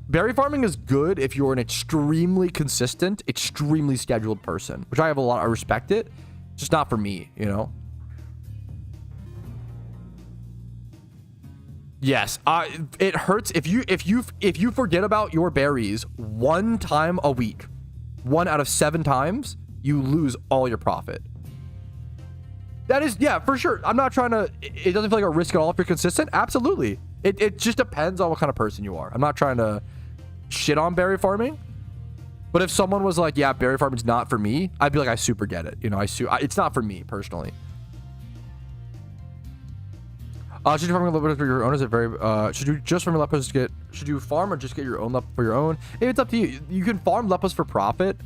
Berry farming is good if you're an extremely consistent, extremely scheduled person, which I respect it. It's just not for me, you know? Yes, it hurts if you forget about your berries 1 time a week. 1 out of 7 times, you lose all your profit. That is, yeah, for sure. I'm not trying to, it doesn't feel like a risk at all if you're consistent. Absolutely. It just depends on what kind of person you are. I'm not trying to shit on berry farming. But if someone was like, yeah, berry farming's not for me, I'd be like, I super get it. You know, it's not for me personally. Should you farm Lepas for your own? Is it very, should you just farm Lepas should you farm or just get your own Lepas for your own? Maybe it's up to you. You can farm Lepas for profit.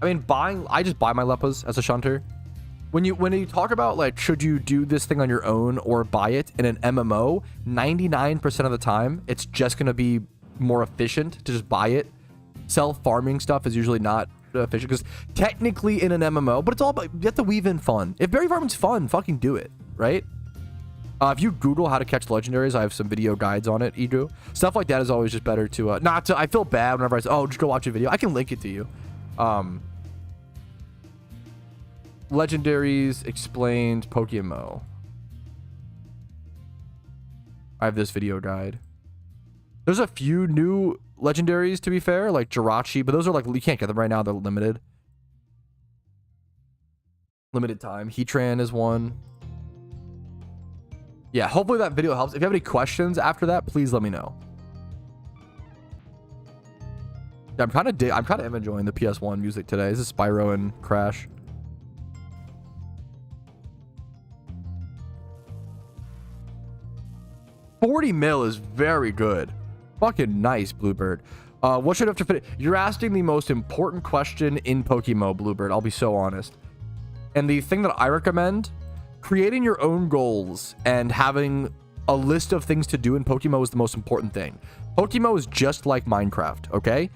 I mean, I just buy my Lepas as a shunter. When you talk about like, should you do this thing on your own or buy it in an MMO, 99% of the time, it's just going to be more efficient to just buy it. Self-farming stuff is usually not efficient because technically in an MMO, but it's all about, you have to weave in fun. If berry farming's fun, fucking do it, right? If you Google how to catch legendaries, I have some video guides on it, Edu. Stuff like that is always just better to, I feel bad whenever I say, oh, just go watch a video. I can link it to you. Legendaries explained Pokémmo. I have this video guide. There's a few new legendaries, to be fair, like Jirachi, but those are like, you can't get them right now. They're limited. Limited time. Heatran is one. Yeah, hopefully that video helps. If you have any questions after that, please let me know. Yeah, I'm kind of enjoying the PS1 music today. This is Spyro and Crash. $40 mil is very good. Fucking nice, Bluebird. What should I have to fit? You're asking the most important question in Pokémon, Bluebird. I'll be so honest. And the thing that I recommend, creating your own goals and having a list of things to do in Pokémon is the most important thing. Pokémon is just like Minecraft, okay?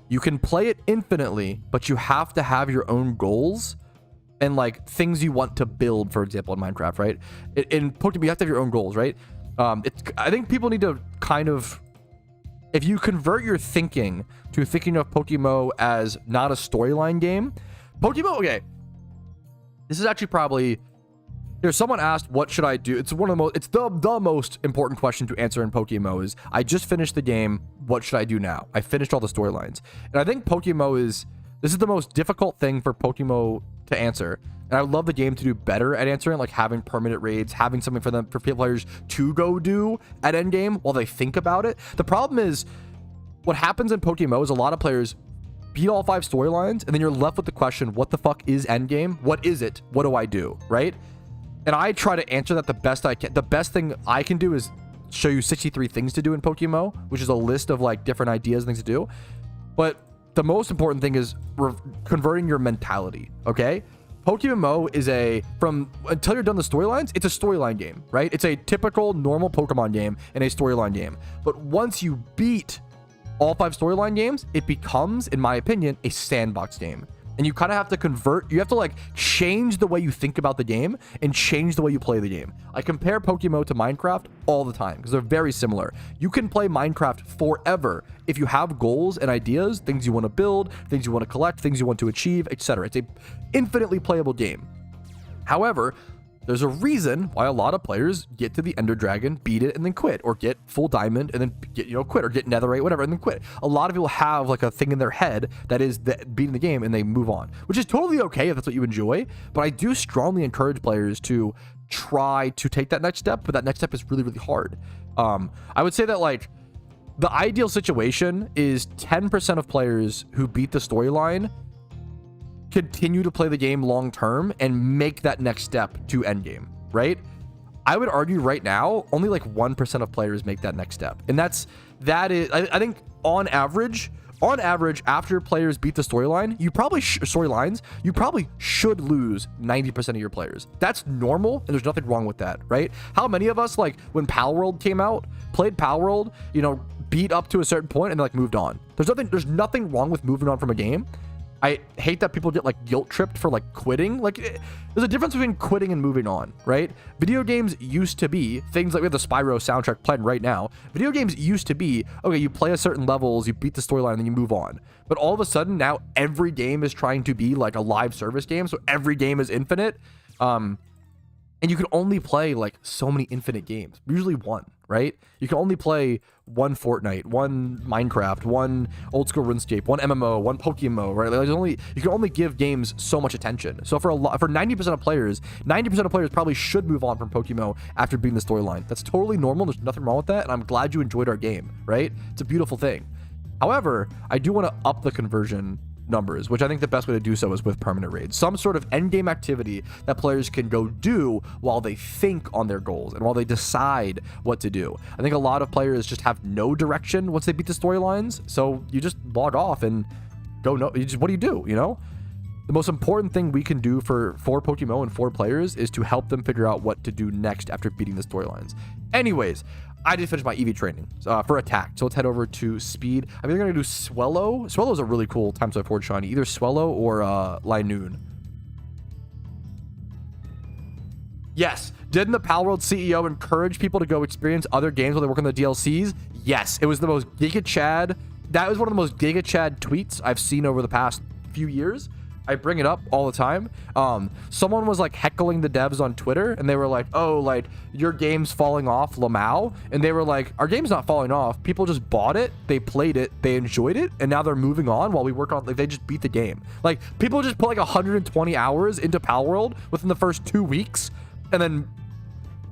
You can play it infinitely, but you have to have your own goals and like things you want to build, for example, in Minecraft, right? In Pokémon, you have to have your own goals, right? I think people need to kind of, if you convert your thinking to thinking of Pokémon as not a storyline game, Pokémon, okay, this is actually probably, there's someone asked, what should I do? It's the most important question to answer in Pokémon is, I just finished the game, what should I do now? I finished all the storylines. And I think Pokémon this is the most difficult thing for Pokémon to answer. And I would love the game to do better at answering, like having permanent raids, having something for players to go do at endgame while they think about it. The problem is what happens in PokeMmo is a lot of players beat all 5 storylines, and then you're left with the question, what the fuck is endgame? What is it? What do I do? Right? And I try to answer that the best I can. The best thing I can do is show you 63 things to do in PokeMmo, which is a list of like different ideas and things to do. But the most important thing is converting your mentality, okay? PokeMMO is until you're done the storylines, it's a storyline game, right? It's a typical normal Pokemon game and a storyline game. But once you beat all 5 storyline games, it becomes, in my opinion, a sandbox game. And you kind of have to you have to like change the way you think about the game and change the way you play the game. I compare PokeMmo to Minecraft all the time because they're very similar. You can play Minecraft forever if you have goals and ideas, things you want to build, things you want to collect, things you want to achieve, etc. It's a infinitely playable game. However, there's a reason why a lot of players get to the Ender Dragon, beat it, and then quit, or get full diamond and then get, quit, or get netherite, whatever, and then quit. A lot of people have like a thing in their head that is beating the game and they move on, which is totally okay if that's what you enjoy. But I do strongly encourage players to try to take that next step, but that next step is really, really hard. I would say that like the ideal situation is 10% of players who beat the storyline continue to play the game long term and make that next step to endgame, right? I would argue right now only like 1% of players make that next step, and I think on average after players beat the storyline, you probably should lose 90% of your players. That's normal, and there's nothing wrong with that, right? How many of us, like when Palworld came out, played Palworld, beat up to a certain point and like moved on? There's nothing wrong with moving on from a game. I hate that people get like guilt tripped for like quitting. Like there's a difference between quitting and moving on, right? Video games used to be things like we have the Spyro soundtrack playing right now. Video games used to be, okay, you play a certain levels, you beat the storyline, and then you move on. But all of a sudden now every game is trying to be like a live service game. So every game is infinite. And you can only play like so many infinite games, usually one, right? You can only play one Fortnite, one Minecraft, one old school RuneScape, one MMO, one PokeMmo, right? You can only give games so much attention. So for 90% of players, 90% of players probably should move on from PokeMmo after beating the storyline. That's totally normal. There's nothing wrong with that. And I'm glad you enjoyed our game, right? It's a beautiful thing. However, I do want to up the conversion numbers, which I think the best way to do so is with permanent raids. Some sort of end game activity that players can go do while they think on their goals and while they decide what to do. I think a lot of players just have no direction once they beat the storylines, so you just log off and go, what do you do, The most important thing we can do for PokeMmo and for players is to help them figure out what to do next after beating the storylines. Anyways, I did finish my EV training for attack. So let's head over to speed. I'm either going to do Swellow. Swellow is a really cool Times by Ford shiny. Either Swellow or Linoon. Yes. Didn't the Palworld CEO encourage people to go experience other games while they work on the DLCs? Yes. It was the most Giga Chad. That was one of the most Giga Chad tweets I've seen over the past few years. I bring it up all the time. Someone was like heckling the devs on Twitter, and they were like, oh, like your game's falling off, Lamau. And they were like, our game's not falling off. People just bought it, they played it, they enjoyed it, and now they're moving on while we work on, like, they just beat the game. Like, people just put like 120 hours into Palworld within the first 2 weeks and then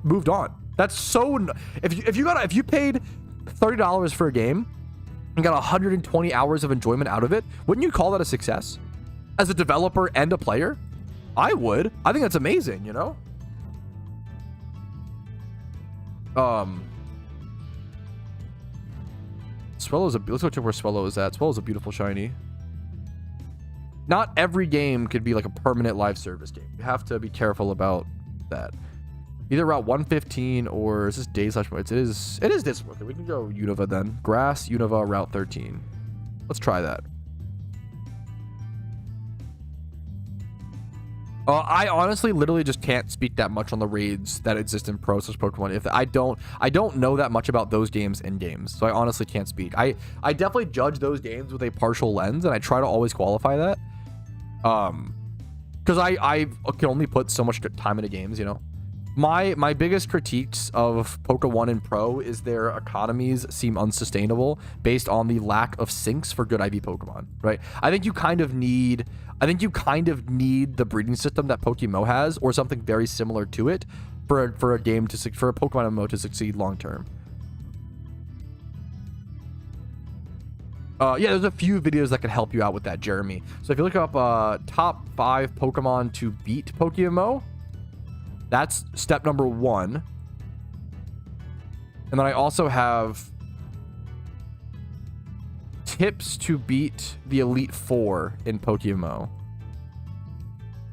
moved on. That's so, if you paid $30 for a game and got 120 hours of enjoyment out of it, wouldn't you call that a success? As a developer and a player? I would. I think that's amazing, Swellow's let's go check where Swellow is at. Swellow's a beautiful shiny. Not every game could be like a permanent live service game. You have to be careful about that. Either Route 115 or is this Day/Months? It is this. Okay, we can go Unova then. Grass, Unova, Route 13. Let's try that. I honestly literally just can't speak that much on the raids that exist in Pro / Pokemon. If I don't know that much about those games in games, so I honestly can't speak. I definitely judge those games with a partial lens, and I try to always qualify that. Because I can only put so much time into games, My biggest critiques of Poke1 and Pro is their economies seem unsustainable based on the lack of syncs for good IV Pokemon, right? I think you kind of need the breeding system that Pokémmo has, or something very similar to it, for a Pokemon MMO to succeed long term. Yeah, there's a few videos that can help you out with that, Jeremy. So if you look up top 5 Pokemon to beat Pokémmo, that's step number 1. And then I also have tips to beat the Elite Four in Pokémmo.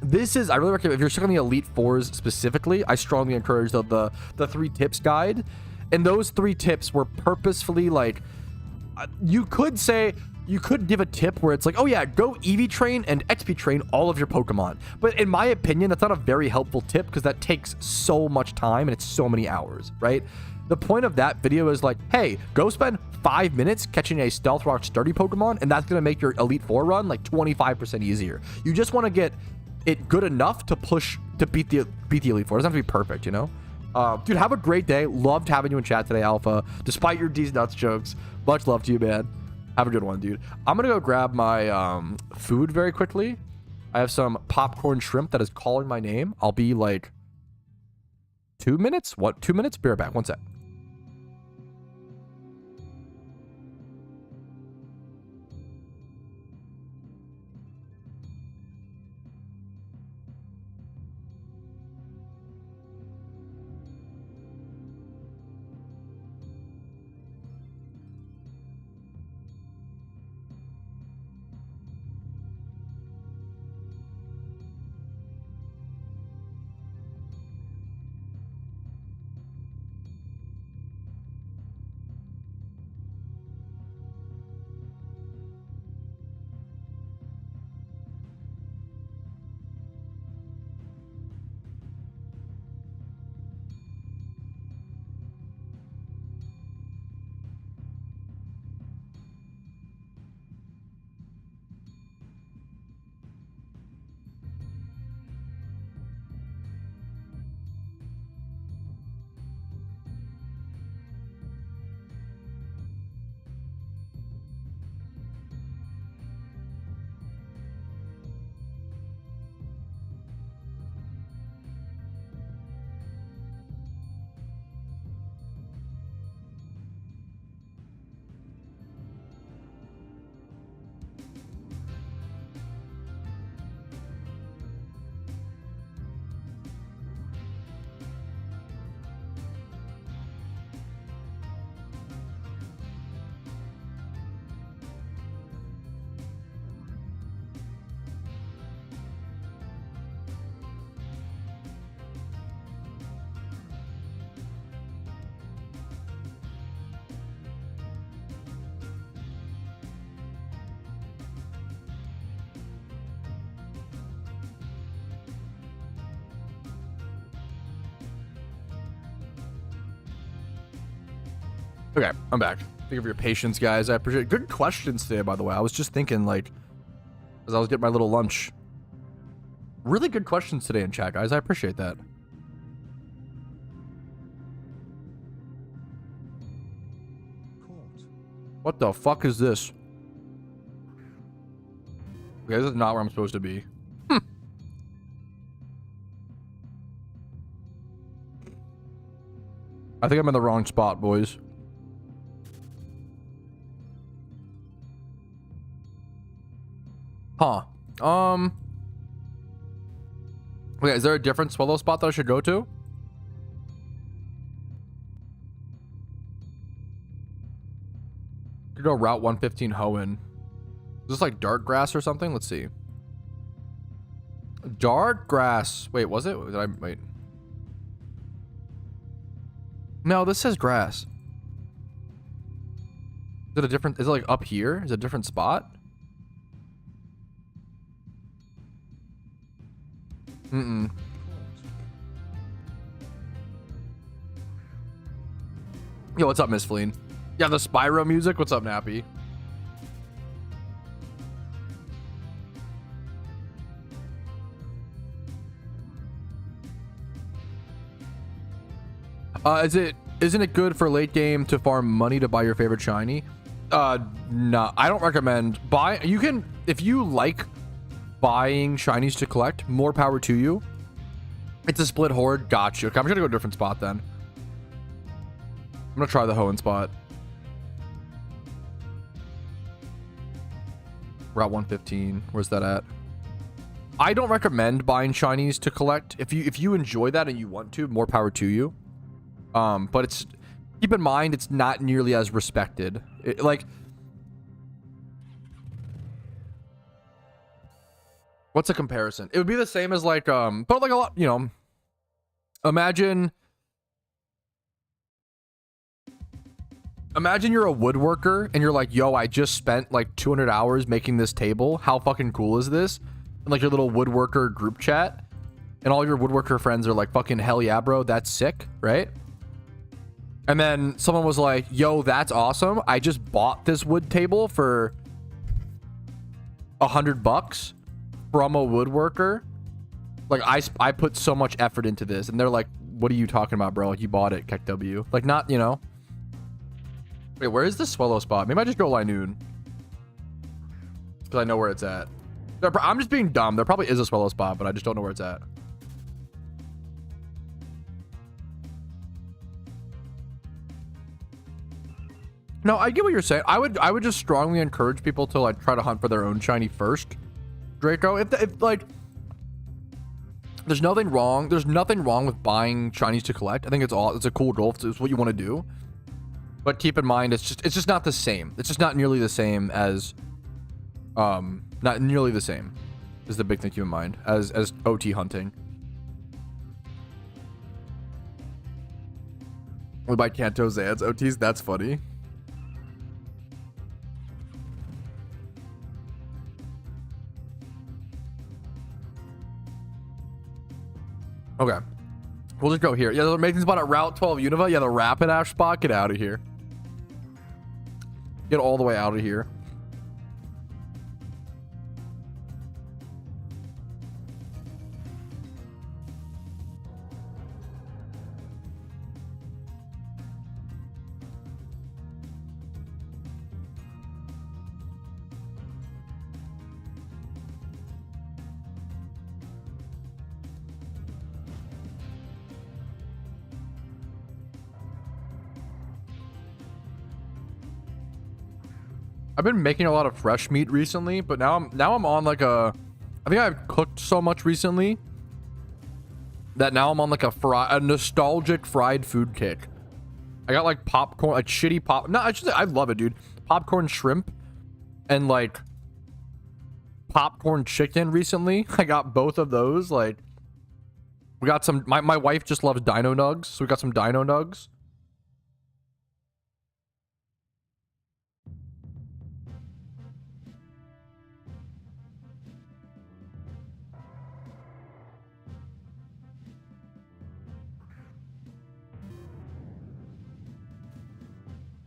I really recommend, if you're stuck on the Elite Fours specifically, I strongly encourage the 3 tips guide. And those 3 tips were purposefully like, you could give a tip where it's like, oh yeah, go EV train and XP train all of your Pokemon. But in my opinion, that's not a very helpful tip because that takes so much time and it's so many hours, right? The point of that video is like, hey, go spend 5 minutes catching a Stealth Rock sturdy Pokemon, and that's going to make your Elite Four run like 25% easier. You just want to get it good enough to push to beat the Elite Four. It doesn't have to be perfect, you know? Dude, have a great day. Loved having you in chat today, Alpha. Despite your D's nuts jokes. Much love to you, man. Have a good one, dude. I'm gonna go grab my food very quickly. I have some popcorn shrimp that is calling my name. I'll be like 2 minutes? What? 2 minutes? Be right back. One sec. Okay, I'm back. Thank you for your patience, guys. I appreciate it. Good questions today, by the way. I was just thinking, like, as I was getting my little lunch. Really good questions today in chat, guys. I appreciate that. What the fuck is this? Okay, this is not where I'm supposed to be. I think I'm in the wrong spot, boys. Huh. Okay, is there a different Swallow spot that I should go to? Could go Route 115 Hoenn. Is this like dark grass or something? Let's see. Dark grass. Wait, was it? Did I wait? No, this says grass. Is it a different? Is it like up here? Is it a different spot? Mm-mm. Yo, what's up, Miss Fleen? Yeah, the Spyro music. What's up, Nappy? Isn't it good for late game to farm money to buy your favorite shiny? No, I don't recommend buy. You can, if you like buying shinies to collect, more power to you. It's a split horde. Gotcha. Okay, I'm gonna go a different spot then. I'm gonna try the Hoenn spot. Route 115. Where's that at? I don't recommend buying shinies to collect. If you enjoy that and you want to, more power to you. But it's, keep in mind, it's not nearly as respected. Like, what's a comparison? It would be the same as like, but like a lot, you know, imagine you're a woodworker and you're like, yo, I just spent like 200 hours making this table. How fucking cool is this? And like your little woodworker group chat, and all your woodworker friends are like, fucking hell yeah, bro, that's sick, right? And then someone was like, yo, that's awesome. I just bought this wood table for $100 from a woodworker. Like, I put so much effort into this. And they're like, what are you talking about, bro? You bought it, KekW. Like, not, you know. Wait, where is the Swallow spot? Maybe I just go Linoon, because I know where it's at. I'm just being dumb. There probably is a Swallow spot, but I just don't know where it's at. No, I get what you're saying. I would just strongly encourage people to like try to hunt for their own shiny first, Draco. If like, there's nothing wrong with buying shinies to collect. I think it's a cool goal. It's what you want to do. But keep in mind, it's just not the same. It's just not nearly the same as, not nearly the same is the big thing to keep in mind as OT hunting. We buy Kanto Zads OTs. That's funny. Okay, we'll just go here. Yeah, the amazing spot at Route 12 Unova. Yeah, the Rapidash spot. Get out of here. Get all the way out of here. I've been making a lot of fresh meat recently, but now I'm on like a, I think I've cooked so much recently that now I'm on like a nostalgic fried food kick. I got like popcorn, like shitty pop. No, I love it, dude. Popcorn shrimp and like popcorn chicken recently. I got both of those. Like, we got some, my wife just loves dino nugs, so we got some dino nugs.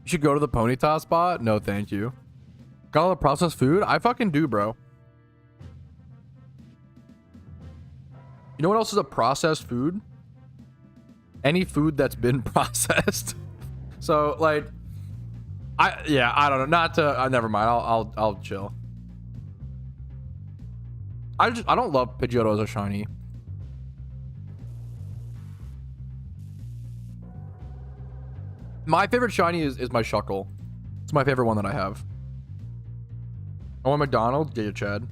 You should go to the Ponyta spot. No, thank you. Got all the processed food? I fucking do, bro. You know what else is a processed food? Any food that's been processed. So, like, I don't know. Not to, never mind. I'll chill. I don't love Pidgeotto as a shiny. My favorite shiny is my Shuckle. It's my favorite one that I have. I want McDonald's. Get your Chad.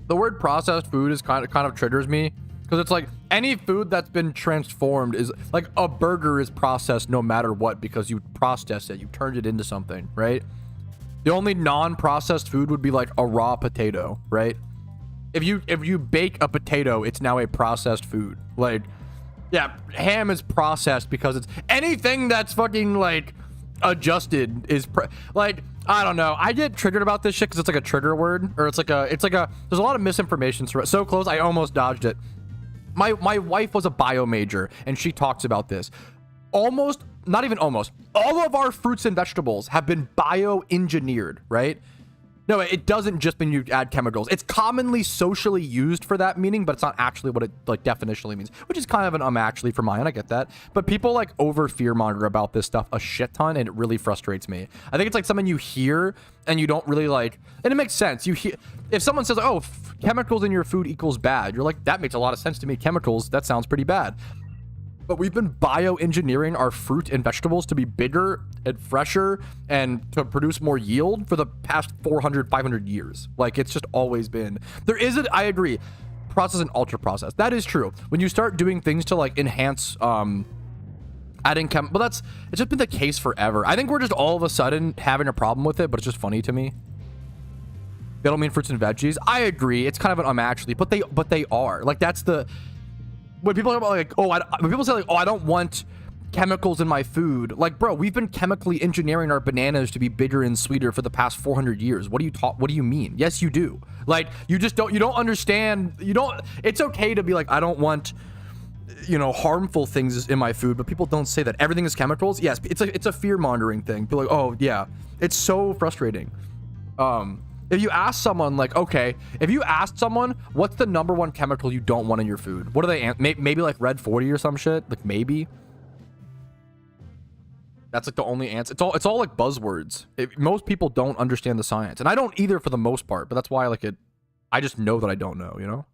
The word processed food is kind of triggers me, because it's like any food that's been transformed is like a burger is processed no matter what, because you processed it, you turned it into something, right? The only non-processed food would be like a raw potato, right? If you bake a potato, it's now a processed food. Like, yeah, ham is processed because it's anything that's fucking like adjusted is like, I don't know. I get triggered about this shit because it's like a trigger word, or it's like a there's a lot of misinformation. So close, I almost dodged it. My wife was a bio major and she talks about this. Almost, not even almost, all of our fruits and vegetables have been bioengineered, right? No, it doesn't just mean you add chemicals. It's commonly socially used for that meaning, but it's not actually what it like definitionally means, which is kind of an actually for mine. I get that. But people like over fearmonger about this stuff a shit ton, and it really frustrates me. I think it's like something you hear and you don't really like, and it makes sense. You hear if someone says, oh, chemicals in your food equals bad, you're like, that makes a lot of sense to me. Chemicals, that sounds pretty bad. But we've been bioengineering our fruit and vegetables to be bigger and fresher and to produce more yield for the past 400, 500 years. Like, it's just always been. There isn't, I agree, process and ultra process. That is true. When you start doing things to like enhance, adding but it's just been the case forever. I think we're just all of a sudden having a problem with it, but it's just funny to me. They don't mean fruits and veggies. I agree. It's kind of an actually, but they are. Like, that's the... When people talk about like, oh, when people say like, oh, I don't want chemicals in my food. Like, bro, we've been chemically engineering our bananas to be bigger and sweeter for the past 400 years. What do you mean? Yes, you do. Like, you don't understand. It's okay to be like, I don't want, harmful things in my food, but people don't say that everything is chemicals. Yes, it's a fear mongering thing. People are like, oh yeah, it's so frustrating. If you ask someone like, okay, if you asked someone, what's the #1 chemical you don't want in your food? What do they, maybe like red 40 or some shit? Like, maybe. That's like the only answer. It's all like buzzwords. Most people don't understand the science. And I don't either for the most part, but that's why I just know that I don't know,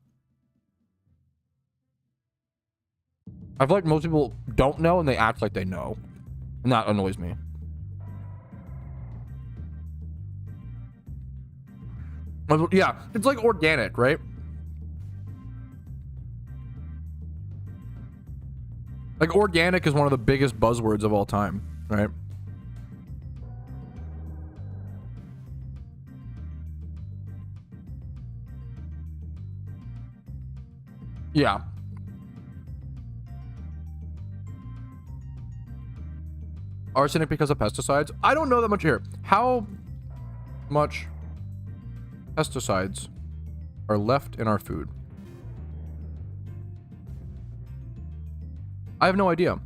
I feel like most people don't know and they act like they know. And that annoys me. Yeah, it's like organic, right? Like, organic is one of the biggest buzzwords of all time, right? Yeah. Arsenic because of pesticides? I don't know that much here. How much pesticides are left in our food? I have no idea.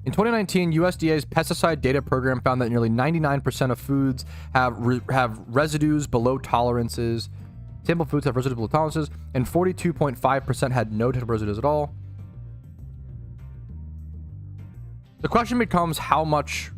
In 2019, USDA's pesticide data program found that nearly 99% of foods have residues below tolerances. Sample foods have residues below tolerances, and 42.5% had no type of residues at all. The question becomes, how much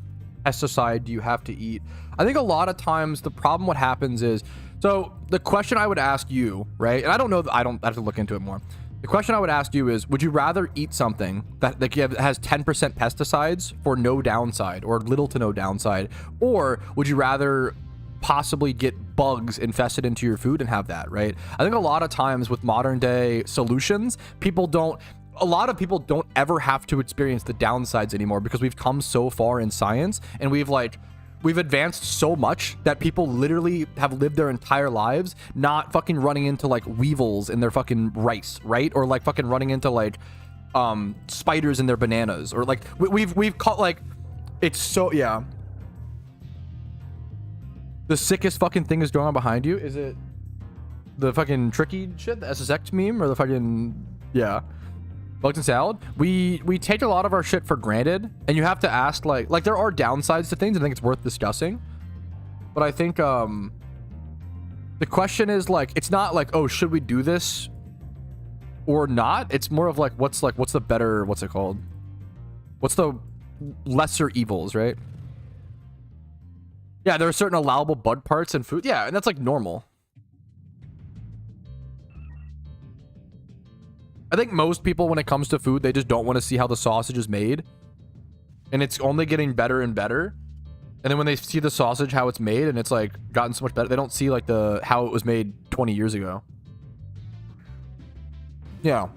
pesticide do you have to eat? I think a lot of times the problem, what happens is, so the question I would ask you, right? And I don't know, I have to look into it more. The question I would ask you is, would you rather eat something that has 10% pesticides for no downside or little to no downside? Or would you rather possibly get bugs infested into your food and have that, right? I think a lot of times with modern day solutions, a lot of people don't ever have to experience the downsides anymore because we've come so far in science and we've advanced so much that people literally have lived their entire lives not fucking running into like weevils in their fucking rice, right? Or like fucking running into like spiders in their bananas, or like we've caught like, it's so, yeah. The sickest fucking thing is going on behind you. Is it the fucking tricky shit, the SSX meme, or the fucking, yeah, bugs and salad? We take a lot of our shit for granted, and you have to ask like there are downsides to things. I think it's worth discussing, but I think the question is like, it's not like, oh, should we do this or not? It's more of like, what's the better, what's it called? What's the lesser evils, right? Yeah, there are certain allowable bug parts in food. Yeah, and that's like normal. I think most people, when it comes to food, they just don't want to see how the sausage is made. And it's only getting better and better. And then when they see the sausage, how it's made, and it's like gotten so much better, they don't see like how it was made 20 years ago. Yeah.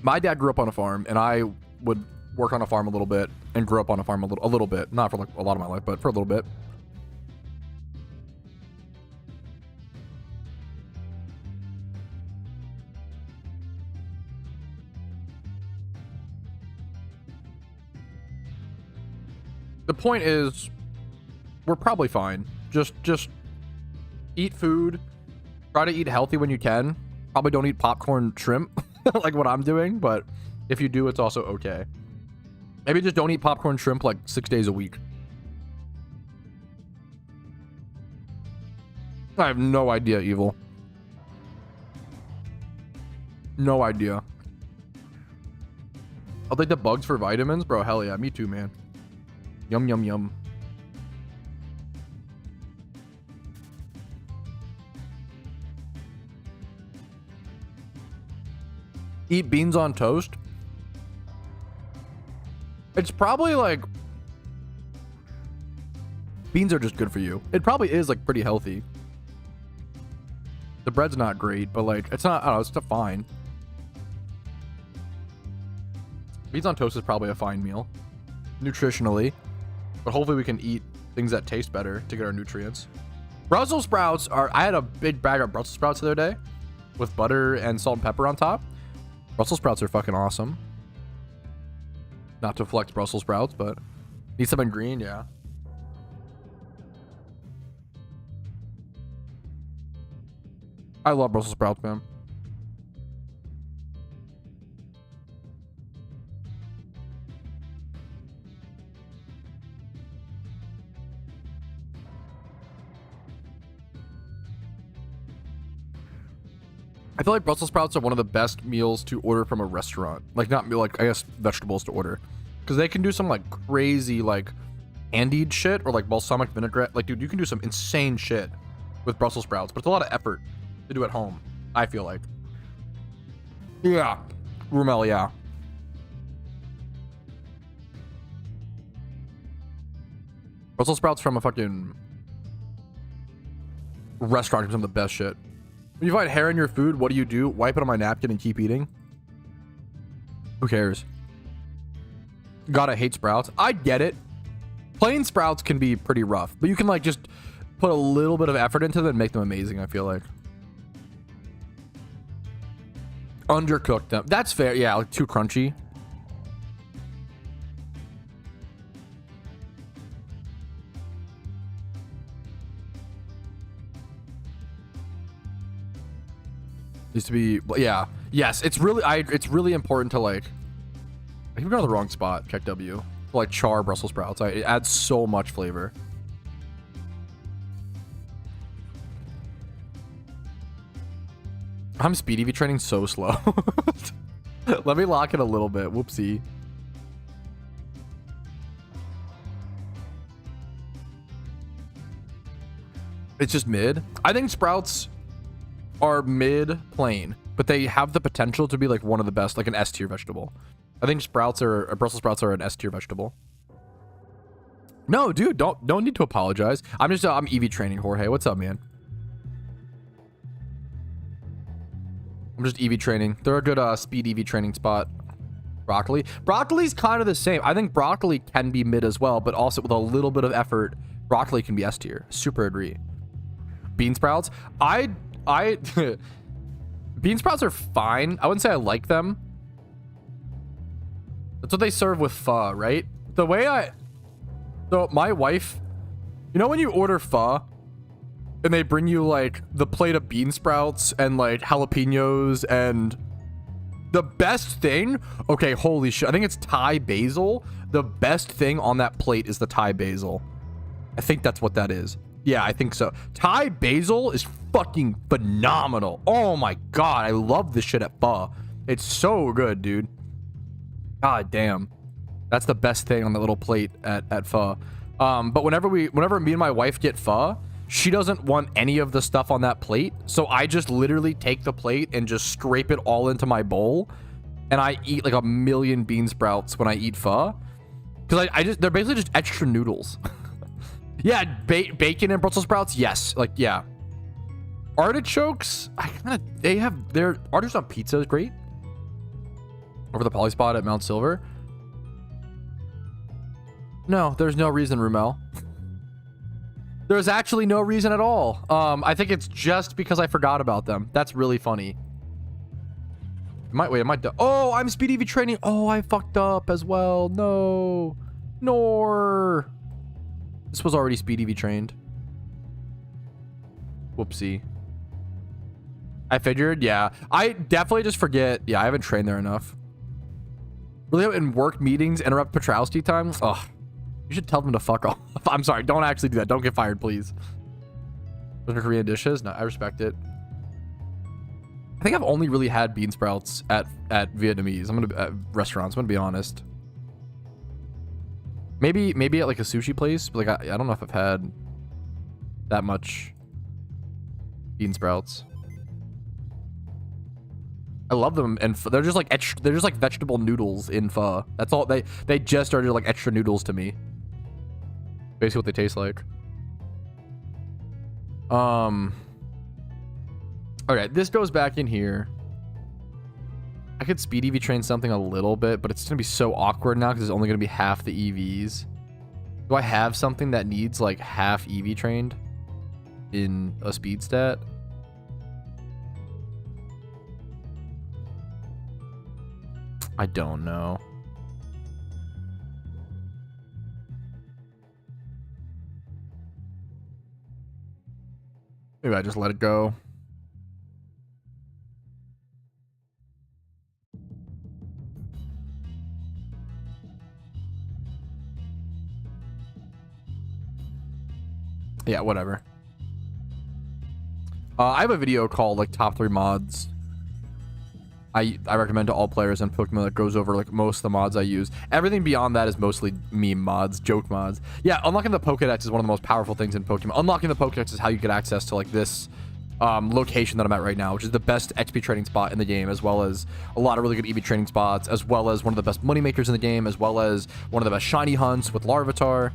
My dad grew up on a farm, and I would work on a farm a little bit and grew up on a farm a little bit. Not for like a lot of my life, but for a little bit. The point is, we're probably fine. Just eat food. Try to eat healthy when you can. Probably don't eat popcorn shrimp like what I'm doing, but if you do, it's also okay. Maybe just don't eat popcorn shrimp like 6 days a week. I have no idea, Evil. No idea. I'll take the bugs for vitamins, bro. Hell yeah, me too, man. Yum, yum, yum. Eat beans on toast. It's probably like, beans are just good for you. It probably is like pretty healthy. The bread's not great, but like, it's not, I don't know, it's still fine. Beans on toast is probably a fine meal nutritionally, but hopefully we can eat things that taste better to get our nutrients. Brussels sprouts are, I had a big bag of Brussels sprouts the other day with butter and salt and pepper on top. Brussels sprouts are fucking awesome. Not to flex Brussels sprouts, but need something green, yeah. I love Brussels sprouts, man. I feel like Brussels sprouts are one of the best meals to order from a restaurant. Like, not meal, like, I guess vegetables to order. Because they can do some, like, crazy, like, candied shit or, like, balsamic vinaigrette. Like, dude, you can do some insane shit with Brussels sprouts. But it's a lot of effort to do at home, I feel like. Yeah. Rumel, yeah. Brussels sprouts from a fucking restaurant is some of the best shit. When you find hair in your food, what do? Wipe it on my napkin and keep eating? Who cares? Gotta hate sprouts. I get it. Plain sprouts can be pretty rough, but you can like just put a little bit of effort into them and make them amazing, I feel like. Undercooked them. That's fair. Yeah, like too crunchy. Used to be, yeah, yes. It's really, it's really important to like. I think we're on the wrong spot. Check W. To like char Brussels sprouts. It adds so much flavor. I'm speed EV training so slow. Let me lock it a little bit. Whoopsie. It's just mid. I think sprouts are mid plain, but they have the potential to be like one of the best, like an S tier vegetable. I think sprouts are, Brussels sprouts are an S tier vegetable. No, dude, don't need to apologize. I'm EV training, Jorge. What's up, man? I'm just EV training. They're a good speed EV training spot. Broccoli. Broccoli's kind of the same. I think broccoli can be mid as well, but also with a little bit of effort, broccoli can be S tier. Super agree. Bean sprouts. Bean sprouts are fine. I wouldn't say I like them. That's what they serve with pho, right? The way so my wife, you know when you order pho and they bring you like the plate of bean sprouts and like jalapenos and the best thing, okay, holy shit, I think it's Thai basil. The best thing on that plate is the Thai basil. I think that's what that is. Yeah, I think so. Thai basil is fucking phenomenal. Oh my god, I love this shit at pho. It's so good, dude. God damn. That's the best thing on the little plate at pho. But whenever me and my wife get pho, she doesn't want any of the stuff on that plate. So I just literally take the plate and just scrape it all into my bowl. And I eat like a million bean sprouts when I eat pho. Because they're basically just extra noodles. Yeah, bacon and Brussels sprouts. Yes, like yeah. Artichokes. Their artichokes on pizza is great. Over the poly spot at Mount Silver. No, there's no reason, Rumel. There's actually no reason at all. I think it's just because I forgot about them. That's really funny. Oh, I'm speed EV training. Oh, I fucked up as well. No. Nor. This was already speed EV trained. Whoopsie. I figured, yeah. I definitely just forget. Yeah, I haven't trained there enough. Really, in work meetings, interrupt Petrowski time? Ugh. You should tell them to fuck off. I'm sorry, don't actually do that. Don't get fired, please. Look at Korean dishes. No, I respect it. I think I've only really had bean sprouts at Vietnamese. At restaurants. I'm gonna be honest. Maybe at like a sushi place, but like I don't know if I've had that much bean sprouts. I love them, and they're just like vegetable noodles in pho. That's all they just started like extra noodles to me. Basically what they taste like. Okay, this goes back in here. I could speed EV train something a little bit, but it's gonna be so awkward now because it's only gonna be half the EVs. Do I have something that needs like half EV trained in a speed stat? I don't know. Maybe I just let it go. Yeah, whatever. I have a video called like top 3 mods I recommend to all players in Pokémon that goes over like most of the mods I use. Everything beyond that is mostly meme mods, joke mods. Yeah, unlocking the Pokédex is one of the most powerful things in Pokemon. Unlocking the Pokédex is how you get access to like this location that I'm at right now, which is the best XP trading spot in the game, as well as a lot of really good EV trading spots, as well as one of the best money makers in the game, as well as one of the best shiny hunts with Larvitar.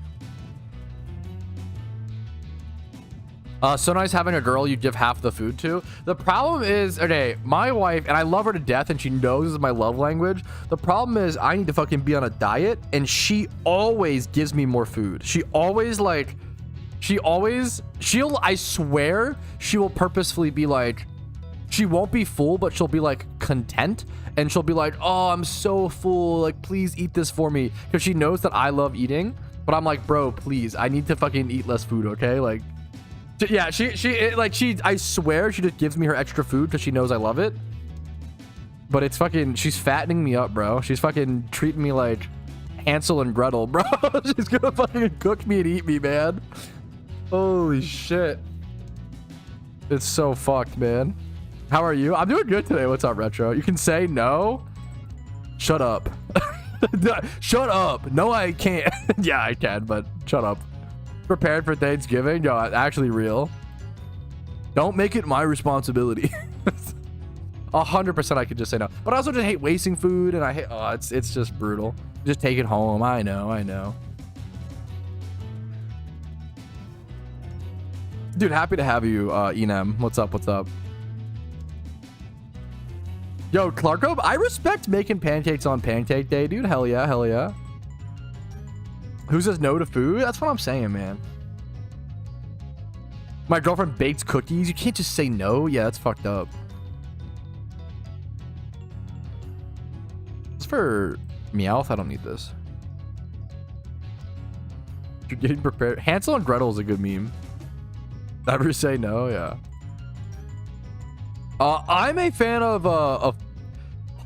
So nice having a girl you give half the food to. The problem is, okay, my wife, and I love her to death, and she knows this is my love language. The problem is I need to fucking be on a diet, and she always gives me more food. She always like, I swear, she will purposefully be like, she won't be full, but she'll be like content, and she'll be like, oh, I'm so full, like, please eat this for me, because she knows that I love eating. But I'm like, bro, please, I need to fucking eat less food, okay? Like, yeah, I swear she just gives me her extra food because she knows I love it. But it's fucking, she's fattening me up, bro. She's fucking treating me like Hansel and Gretel, bro. She's gonna fucking cook me and eat me, man. Holy shit. It's so fucked, man. How are you? I'm doing good today. What's up, Retro? You can say no. Shut up. Shut up. No, I can't. Yeah, I can, but shut up. Prepared for Thanksgiving? No, actually real. Don't make it my responsibility. 100% I could just say no. But I also just hate wasting food, and I hate, oh, it's just brutal. Just take it home. I know. Dude, happy to have you, Enem. What's up? Yo, Clarko, I respect making pancakes on Pancake Day, dude. Hell yeah. Who says no to food? That's what I'm saying, man. My girlfriend bakes cookies. You can't just say no. Yeah, that's fucked up. It's for Meowth. I don't need this. You're getting prepared. Hansel and Gretel is a good meme. Never say no. Yeah. I'm a fan of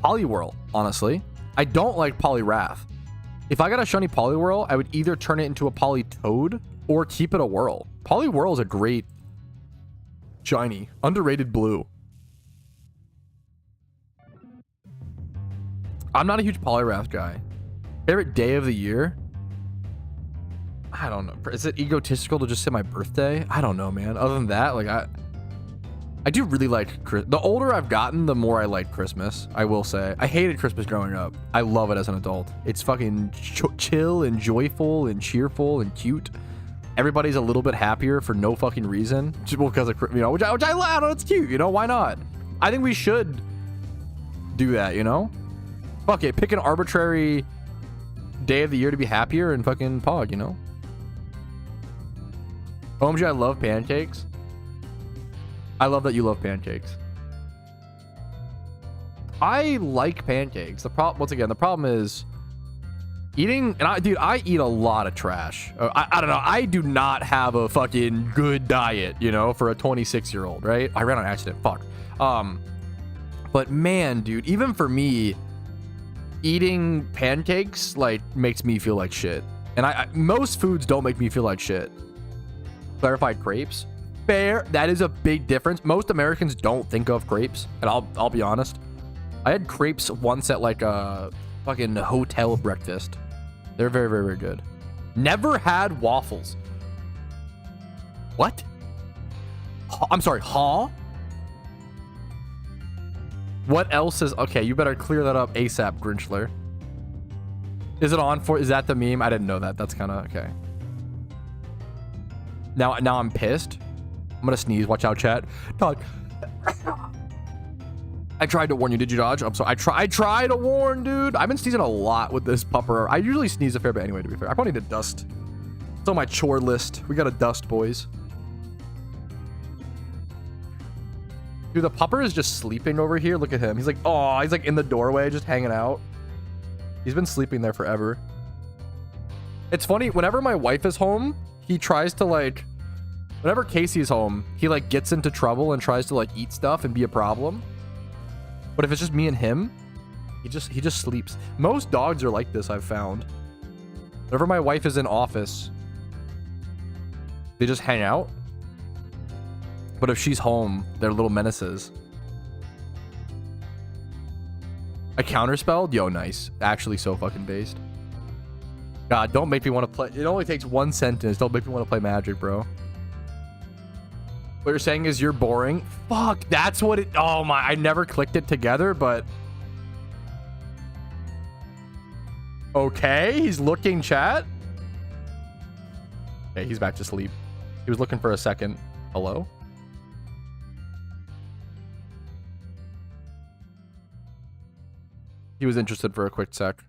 Poliwhirl, honestly. I don't like Poliwrath. If I got a shiny Poliwhirl, I would either turn it into a Politoad or keep it a Whirl. Poliwhirl is a great shiny. Underrated blue. I'm not a huge Poliwrath guy. Favorite day of the year? I don't know. Is it egotistical to just say my birthday? I don't know, man. Other than that, like I do really like the older I've gotten, the more I like Christmas. I will say I hated Christmas growing up. I love it as an adult. It's fucking chill and joyful and cheerful and cute. Everybody's a little bit happier for no fucking reason, just because of, you know, which I don't know, it's cute, you know, why not? I think we should do that, you know. Fuck it, pick an arbitrary day of the year to be happier and fucking pog, you know. OMG, I love pancakes. I love that you love pancakes. I like pancakes. The problem is eating, and I eat a lot of trash. I don't know. I do not have a fucking good diet, you know, for a 26-year-old, right? I ran on accident. Fuck. But man, dude, even for me, eating pancakes like makes me feel like shit. And most foods don't make me feel like shit. Clarified crepes. Fair. That is a big difference. Most Americans don't think of crepes, and I'll be honest. I had crepes once at like a fucking hotel breakfast. They're very, very, very good. Never had waffles. What? I'm sorry, huh? What else is... Okay, you better clear that up ASAP, Grinchler. Is it on for... Is that the meme? I didn't know that. That's kind of... Okay. Now I'm pissed. I'm gonna sneeze. Watch out, chat. Dodge. I tried to warn you. Did you dodge? I'm sorry. I tried to warn, dude. I've been sneezing a lot with this pupper. I usually sneeze a fair bit anyway, to be fair. I probably need to dust. It's on my chore list. We gotta dust, boys. Dude, the pupper is just sleeping over here. Look at him. He's like, oh, he's like in the doorway, just hanging out. He's been sleeping there forever. It's funny. Whenever my wife is home, he tries to like, whenever Casey's home, he like gets into trouble and tries to like eat stuff and be a problem. But if it's just me and him, he just sleeps. Most dogs are like this, I've found. Whenever my wife is in office, they just hang out. But if she's home, they're little menaces. I counterspelled? Yo, nice. Actually so fucking based. God, don't make me want to play. It only takes one sentence. Don't make me want to play Magic, bro. What you're saying is you're boring? Fuck, that's what it... Oh my, I never clicked it together, but... Okay, he's looking, chat. Okay, he's back to sleep. He was looking for a second. Hello? He was interested for a quick sec.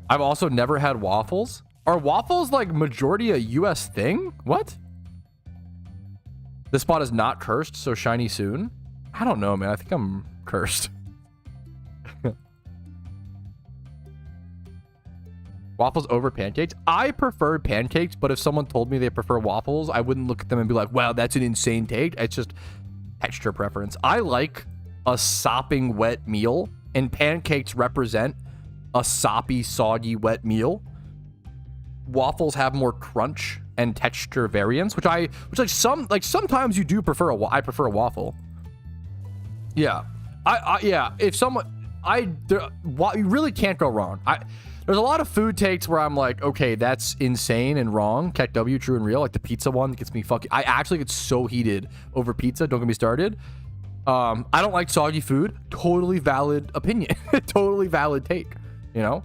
I've also never had waffles. Are waffles like majority a US thing? What? This spot is not cursed, so shiny soon. I don't know, man. I think I'm cursed. Waffles over pancakes? I prefer pancakes, but if someone told me they prefer waffles, I wouldn't look at them and be like, wow, that's an insane take. It's just texture preference. I like a sopping wet meal, and pancakes represent a soppy, soggy, wet meal. Waffles have more crunch and texture variance, which sometimes you do prefer I prefer a waffle. Yeah. Yeah, if someone you really can't go wrong. There's a lot of food takes where I'm like, okay, that's insane and wrong. Cat W, true and real. Like the pizza one gets me fucking... I actually get so heated over pizza. Don't get me started. I don't like soggy food. Totally valid opinion. Totally valid take, you know?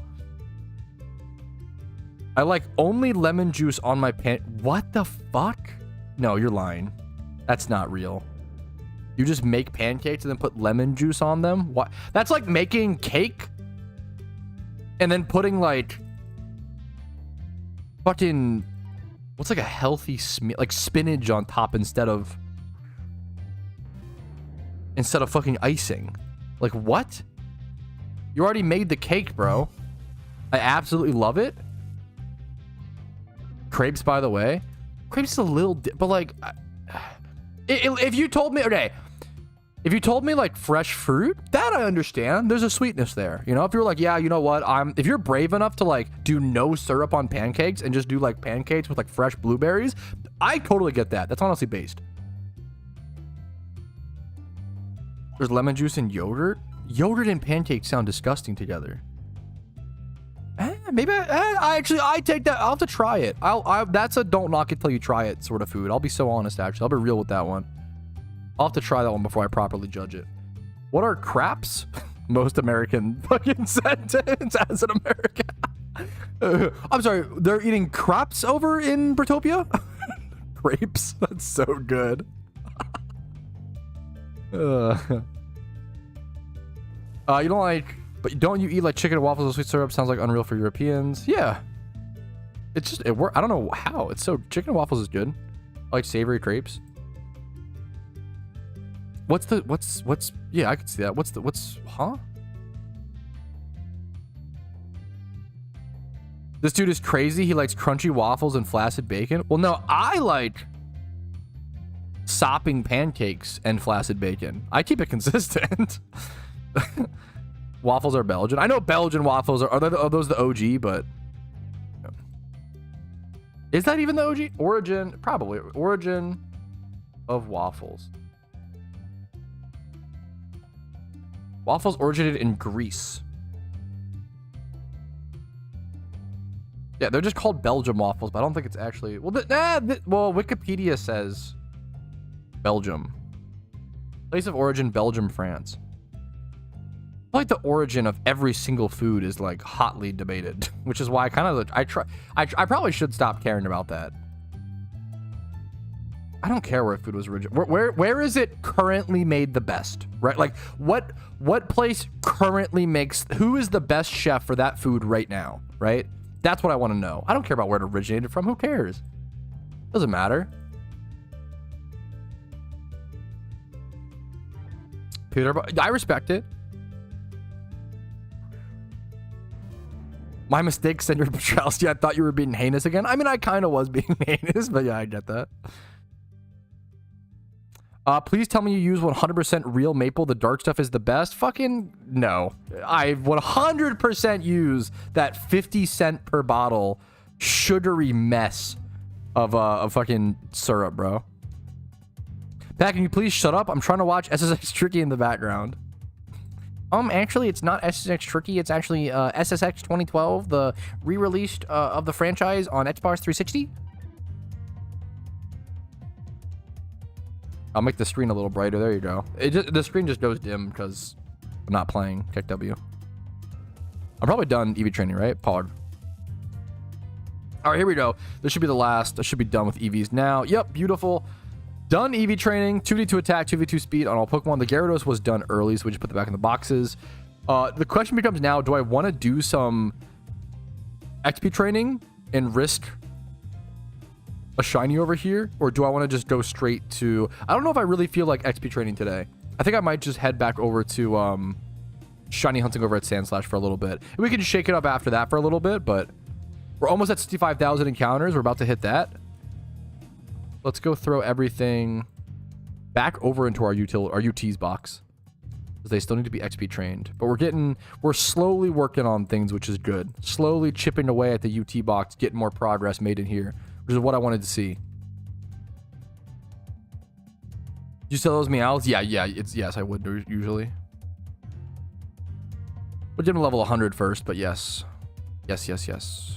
I like only lemon juice on my pan... What the fuck? No, you're lying. That's not real. You just make pancakes and then put lemon juice on them? What? That's like making cake and then putting like fucking... What's like a healthy... like spinach on top instead of fucking icing. Like, what? You already made the cake, bro. I absolutely love it. Crepes, by the way. Crepes is a little... but, like... if you told me... Okay. If you told me, like, fresh fruit, that I understand. There's a sweetness there. You know? If you were like, yeah, you know what? If you're brave enough to, like, do no syrup on pancakes and just do, like, pancakes with, like, fresh blueberries, I totally get that. That's honestly based. There's lemon juice and yogurt. Yogurt and pancakes sound disgusting together. Maybe I take that. I'll have to try it. That's a don't knock it till you try it sort of food. I'll be so honest, actually. I'll be real with that one. I'll have to try that one before I properly judge it. What are craps? Most American fucking sentence as an American. I'm sorry. They're eating craps over in Britopia? Grapes? That's so good. You don't like... But don't you eat like chicken and waffles with sweet syrup? Sounds like unreal for Europeans. Yeah. It's just... I don't know how. It's so... Chicken and waffles is good. I like savory crepes. What's... Yeah, I can see that. Huh? This dude is crazy. He likes crunchy waffles and flaccid bacon. Well, no, I like sopping pancakes and flaccid bacon. I keep it consistent. Waffles are Belgian. I know Belgian waffles are those the OG, but Is that even the OG? Origin, probably. Origin of waffles. Waffles originated in Greece. Yeah, they're just called Belgium waffles, but I don't think it's actually... Well, well, Wikipedia says Belgium. Place of origin, Belgium, France. I feel like the origin of every single food is like hotly debated, which is why I kind of I probably should stop caring about that. I don't care where food was original. Where is it currently made the best, right? Like what place currently makes, who is the best chef for that food right now, right? That's what I want to know. I don't care about where it originated from. Who cares? Doesn't matter. Peter, I respect it. My mistake, Senator Petrowski. I thought you were being heinous again. I mean, I kind of was being heinous, but yeah, I get that. Please tell me you use 100% real maple. The dark stuff is the best. Fucking no. I 100% use that 50-cent per bottle sugary mess of fucking syrup, bro. Pat, can you please shut up? I'm trying to watch SSX Tricky in the background. Actually, it's not SSX Tricky. It's actually SSX 2012, the re-released of the franchise on Xbox 360. I'll make the screen a little brighter. There you go. The screen just goes dim because I'm not playing. Kick W. I'm probably done EV training, right? Pog. All right, here we go. This should be the last. I should be done with EVs now. Yep, beautiful. Done EV training. 2v2 attack, 2v2 speed on all Pokemon. The Gyarados was done early, so we just put it back in the boxes. The question becomes now, do I want to do some XP training and risk a shiny over here, or do I want to just go straight to... I don't know if I really feel like XP training today. I think I might just head back over to shiny hunting over at Sandslash for a little bit. And we can shake it up after that for a little bit, but we're almost at 65,000 encounters. We're about to hit that. Let's go throw everything back over into our UT's box, because they still need to be XP trained. But we're slowly working on things, which is good. Slowly chipping away at the UT box, getting more progress made in here, which is what I wanted to see. You sell those meows? Yeah, yes, I would usually. We'll get him level 100 first, but yes. Yes.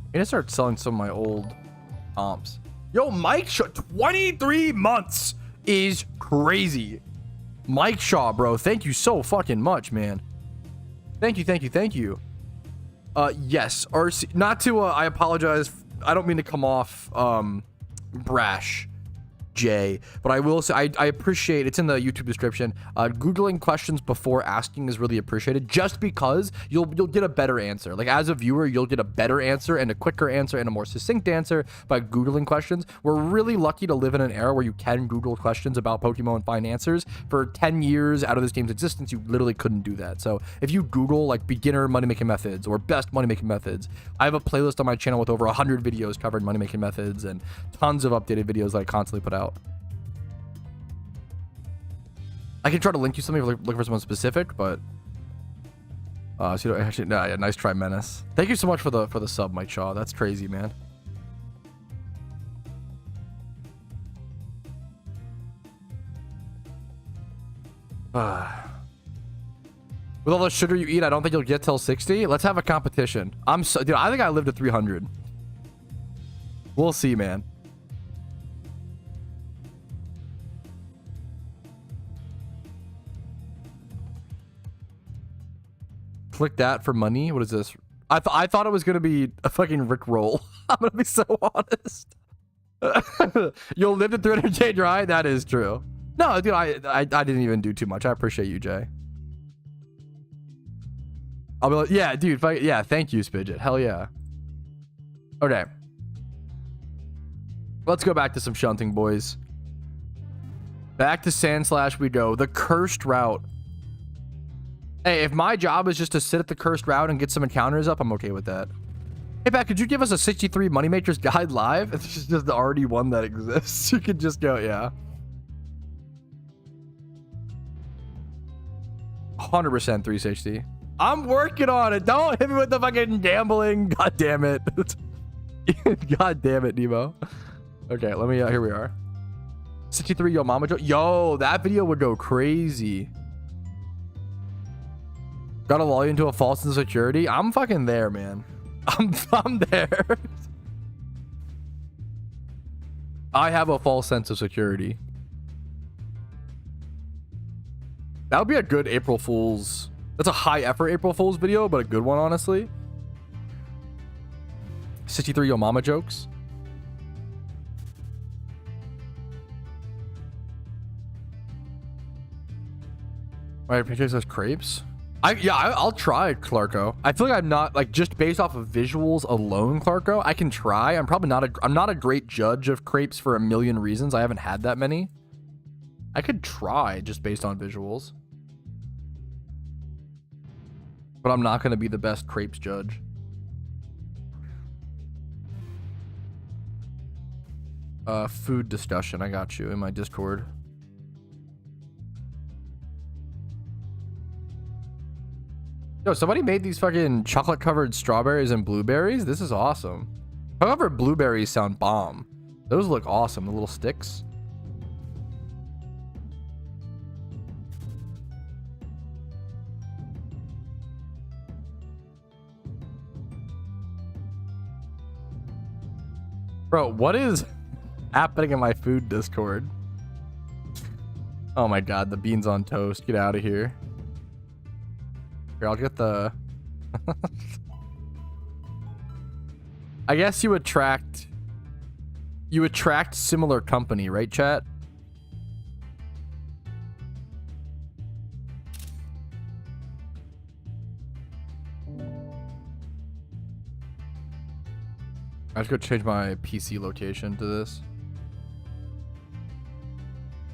I'm gonna start selling some of my old comps. Yo, Mike Shaw, 23 months is crazy. Mike Shaw, bro, thank you so fucking much, man. Thank you. Yes, RC, not to, I apologize. I don't mean to come off, brash, Jay, but I will say I appreciate, it's in the YouTube description, googling questions before asking is really appreciated, just because you'll get a better answer. Like, as a viewer, you'll get a better answer and a quicker answer and a more succinct answer by googling questions. We're really lucky to live in an era where you can Google questions about Pokemon and find answers. For 10 years out of this game's existence, you literally couldn't do that. So if you Google like beginner money making methods or best money making methods, I have a playlist on my channel with over 100 videos covering money making methods and tons of updated videos that I constantly put out. I can try to link you something if you're looking for someone specific, but so you don't actually, no, yeah, nice try, Menace. Thank you so much for the sub, Mike Shaw. That's crazy, man. With all the sugar you eat, I don't think you'll get till 60. Let's have a competition. Dude, I think I lived to 300. We'll see, man. Click that for money. What is this? I thought it was gonna be a fucking Rickroll. I'm gonna be so honest. You'll live to 300K dry. That is true. No, dude, I didn't even do too much. I appreciate you, Jay. I'll be like, yeah, dude. Yeah, thank you, Spidget. Hell yeah. Okay. Let's go back to some shunting, boys. Back to Sand Slash we go. The cursed route. Hey, if my job is just to sit at the cursed route and get some encounters up, I'm okay with that. Hey, Pat, could you give us a 63 Moneymakers guide live? It's just already one that exists. You could just go, yeah. 100% 360. I'm working on it. Don't hit me with the fucking gambling. God damn it. God damn it, Nemo. Okay, let me, here we are. 63 Yo Mama Joe. Yo, that video would go crazy. Gotta lull you into a false sense of security. I'm fucking there, man. I'm there. I have a false sense of security. That would be a good April Fool's. That's a high effort April Fool's video, but a good one, honestly. 63 Yo Mama jokes. Alright, pictures those crepes. I'll try Clarko. I feel like I'm not, like, just based off of visuals alone, Clarko, I can try. I'm probably not I'm not a great judge of crepes for a million reasons. I haven't had that many. I could try just based on visuals. But I'm not going to be the best crepes judge. Food discussion. I got you in my Discord. Yo, somebody made these fucking chocolate covered strawberries and blueberries. This is awesome. However, blueberries sound bomb. Those look awesome. The little sticks. Bro, what is happening in my food Discord? Oh my god, the beans on toast. Get out of here. Here, I'll get the... I guess you attract similar company, right, chat? I have to go change my PC location to this.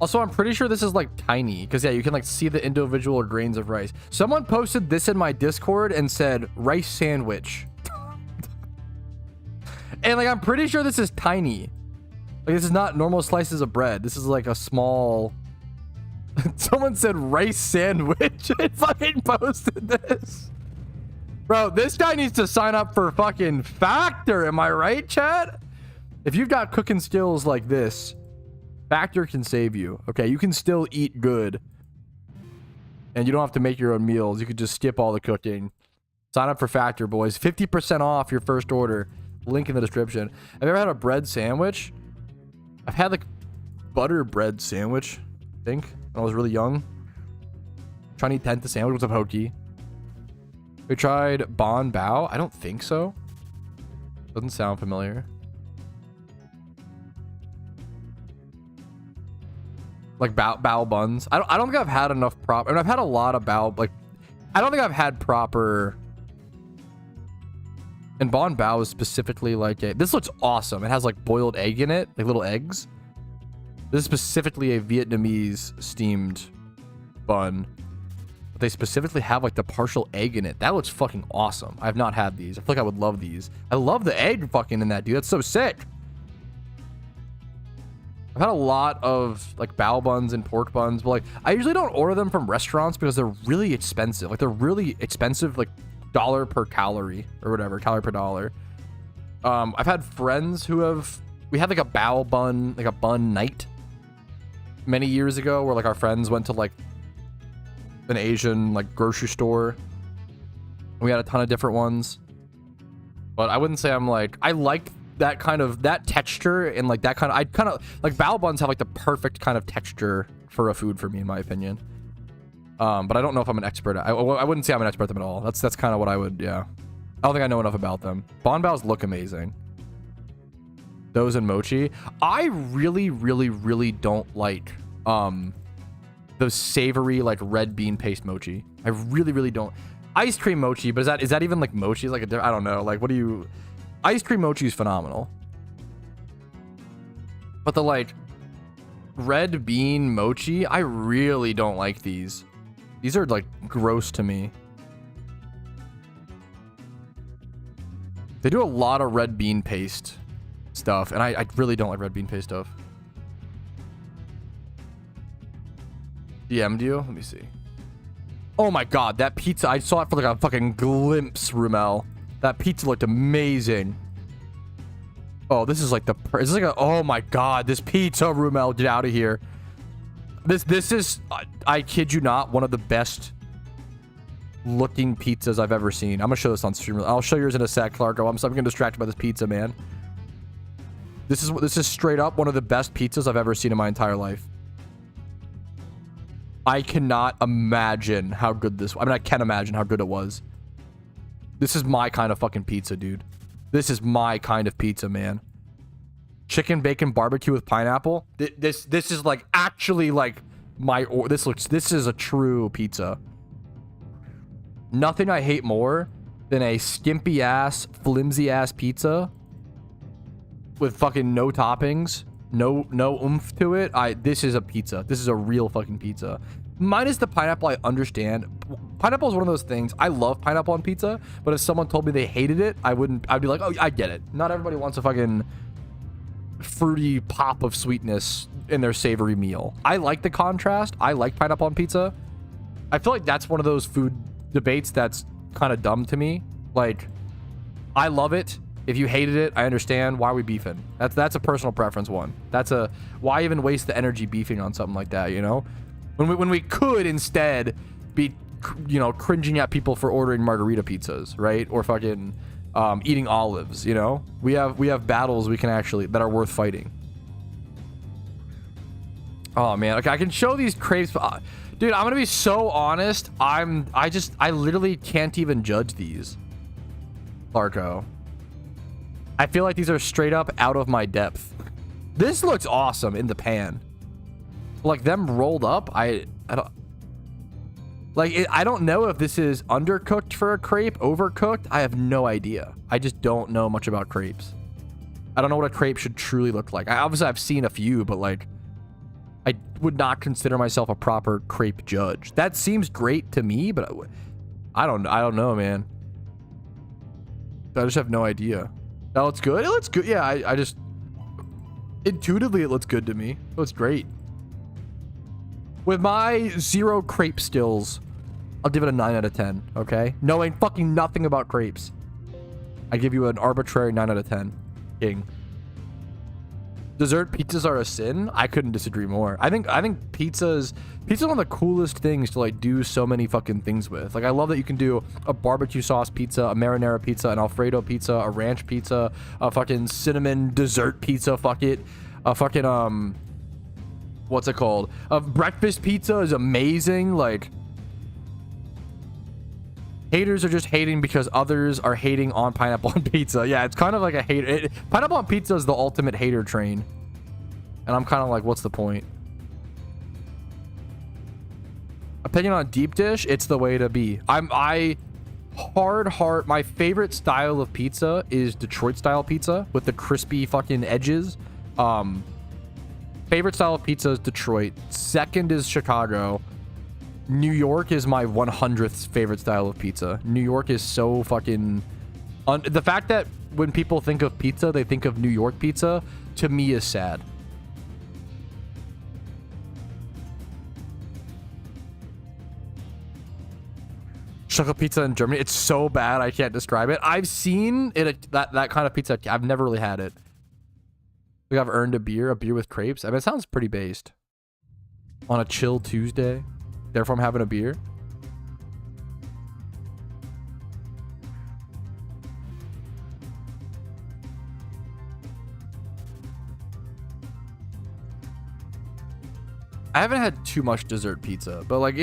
Also, I'm pretty sure this is like tiny because yeah, you can like see the individual grains of rice. Someone posted this in my Discord and said rice sandwich. And like, I'm pretty sure this is tiny. Like, this is not normal slices of bread. This is like a small... Someone said rice sandwich and fucking posted this. Bro, this guy needs to sign up for fucking Factor. Am I right, chat? If you've got cooking skills like this, Factor can save you. Okay, you can still eat good. And you don't have to make your own meals. You could just skip all the cooking. Sign up for Factor, boys. 50% off your first order. Link in the description. Have you ever had a bread sandwich? I've had like butter bread sandwich, I think, when I was really young. Trying to eat tent the sandwich with a pokey. We tried Bon Bao. I don't think so. Doesn't sound familiar. Like bao buns. I don't think I've had enough proper. I mean, I've had a lot of bao. Like, I don't think I've had proper. And Bon Bao is specifically like a... This looks awesome. It has like boiled egg in it, like little eggs. This is specifically a Vietnamese steamed bun. But they specifically have like the partial egg in it. That looks fucking awesome. I have not had these. I feel like I would love these. I love the egg fucking in that, dude. That's so sick. I've had a lot of like bao buns and pork buns, but like I usually don't order them from restaurants because they're really expensive. Like they're really expensive, like dollar per calorie or whatever, calorie per dollar. I've had friends who have... We had like a bao bun, like a bun night many years ago where like our friends went to like an Asian like grocery store. We had a ton of different ones, but I wouldn't say I'm like... I liked that kind of, that texture and like that kind of... I kind of like bao buns have like the perfect kind of texture for a food for me, in my opinion. But I don't know if I'm an expert. I wouldn't say I'm an expert at them at all. That's kind of what I would, yeah. I don't think I know enough about them. Bon baos look amazing. Those and mochi. I really, really, really don't like those savory like red bean paste mochi. I really, really don't. Ice cream mochi, but is that even like mochi? Is like a, I don't know. Like, what do you... Ice cream mochi is phenomenal. But the like Red bean mochi. I really don't like these. These are like gross to me. They do a lot of red bean paste stuff, and I really don't like red bean paste stuff. DM'd you? Let me see. Oh my god, that pizza. I saw it for like a fucking glimpse, Rumel. That pizza looked amazing. Oh, this is like the... This is like a... Oh my god, this pizza, Rumel. Get out of here. This is... I kid you not, one of the best looking pizzas I've ever seen. I'm gonna show this on stream. I'll show yours in a sec, Clarko. I'm getting distracted by this pizza, man. This is straight up one of the best pizzas I've ever seen in my entire life. I cannot imagine how good this... I mean, I can imagine how good it was. This is my kind of fucking pizza, dude. This is my kind of pizza, man. Chicken bacon barbecue with pineapple. This is like actually like my... This is a true pizza. Nothing I hate more than a skimpy ass, flimsy ass pizza with fucking no toppings. No oomph to it. This is a pizza. This is a real fucking pizza. Minus the pineapple, I understand. Pineapple is one of those things. I love pineapple on pizza, but if someone told me they hated it, I'd be like, oh, I get it. Not everybody wants a fucking fruity pop of sweetness in their savory meal. I like the contrast. I like pineapple on pizza. I feel like that's one of those food debates that's kind of dumb to me. Like, I love it. If you hated it, I understand. Why are we beefing? That's a personal preference one. Why even waste the energy beefing on something like that, you know? When we could instead be, you know, cringing at people for ordering margarita pizzas, right? Or fucking eating olives, you know? We have battles we can actually that are worth fighting. Oh man, okay, I can show these crepes. Dude, I'm gonna be so honest. I literally can't even judge these. Larko. I feel like these are straight up out of my depth. This looks awesome in the pan. Like them rolled up, I don't like it, I don't know if this is undercooked for a crepe, overcooked. I have no idea. I just don't know much about crepes. I don't know what a crepe should truly look like. Obviously I've seen a few, but like I would not consider myself a proper crepe judge. That seems great to me, but I don't know, man. I just have no idea. That looks good. It looks good. Yeah, I just intuitively it looks good to me. It looks great. With my 0 crepe skills, I'll give it a 9 out of 10. Okay, knowing fucking nothing about crepes, I give you an arbitrary 9 out of 10. King. Dessert pizzas are a sin. I couldn't disagree more. I think pizza's one of the coolest things to like do so many fucking things with. Like I love that you can do a barbecue sauce pizza, a marinara pizza, an Alfredo pizza, a ranch pizza, a fucking cinnamon dessert pizza. Fuck it, a fucking what's it called? A breakfast pizza is amazing. Like haters are just hating because others are hating on pineapple on pizza. Yeah, it's kind of like a hater. Pineapple on pizza is the ultimate hater train. And I'm kind of like, what's the point? Opinion on deep dish, it's the way to be. My favorite style of pizza is Detroit style pizza with the crispy fucking edges. Favorite style of pizza is Detroit. Second is Chicago. New York is my 100th favorite style of pizza. New York is so fucking... the fact that when people think of pizza, they think of New York pizza, to me is sad. Chocolate pizza in Germany, it's so bad I can't describe it. I've seen it, that kind of pizza. I've never really had it. Like I've earned a beer with crepes. I mean, it sounds pretty based. On a chill Tuesday. Therefore, I'm having a beer. I haven't had too much dessert pizza, but like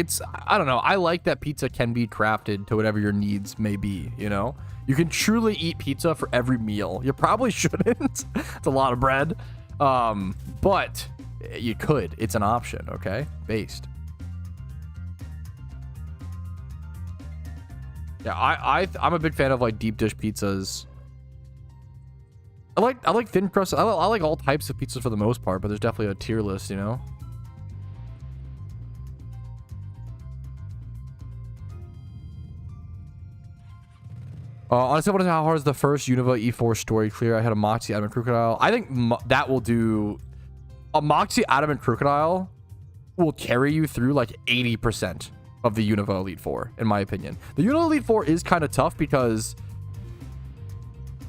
I don't know. I like that pizza can be crafted to whatever your needs may be, you know? You can truly eat pizza for every meal. You probably shouldn't. It's a lot of bread. But you could. It's an option, okay? Based. Yeah, I'm a big fan of like deep dish pizzas. I like thin crust. I like all types of pizzas for the most part, but there's definitely a tier list, you know. Honestly, I want to know how hard is the first Unova E4 story clear. I had a Moxie Adamant Crocodile. I think that will do. A Moxie Adamant Crocodile will carry you through like 80% of the Unova Elite Four, in my opinion. The Unova Elite Four is kind of tough because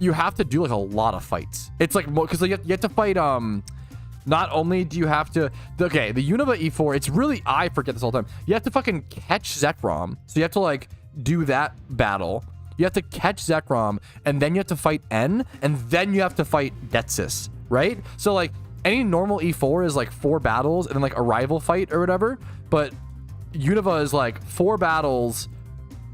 you have to do like a lot of fights. It's like because you have to fight. Not only do you have to, okay, the Unova E4. It's really, I forget this all the time. You have to fucking catch Zekrom, so you have to like do that battle. You have to catch Zekrom, and then you have to fight N, and then you have to fight Detsis, right? So, like, any normal E4 is, like, 4 battles, and then, like, a rival fight or whatever, but Unova is, like, 4 battles,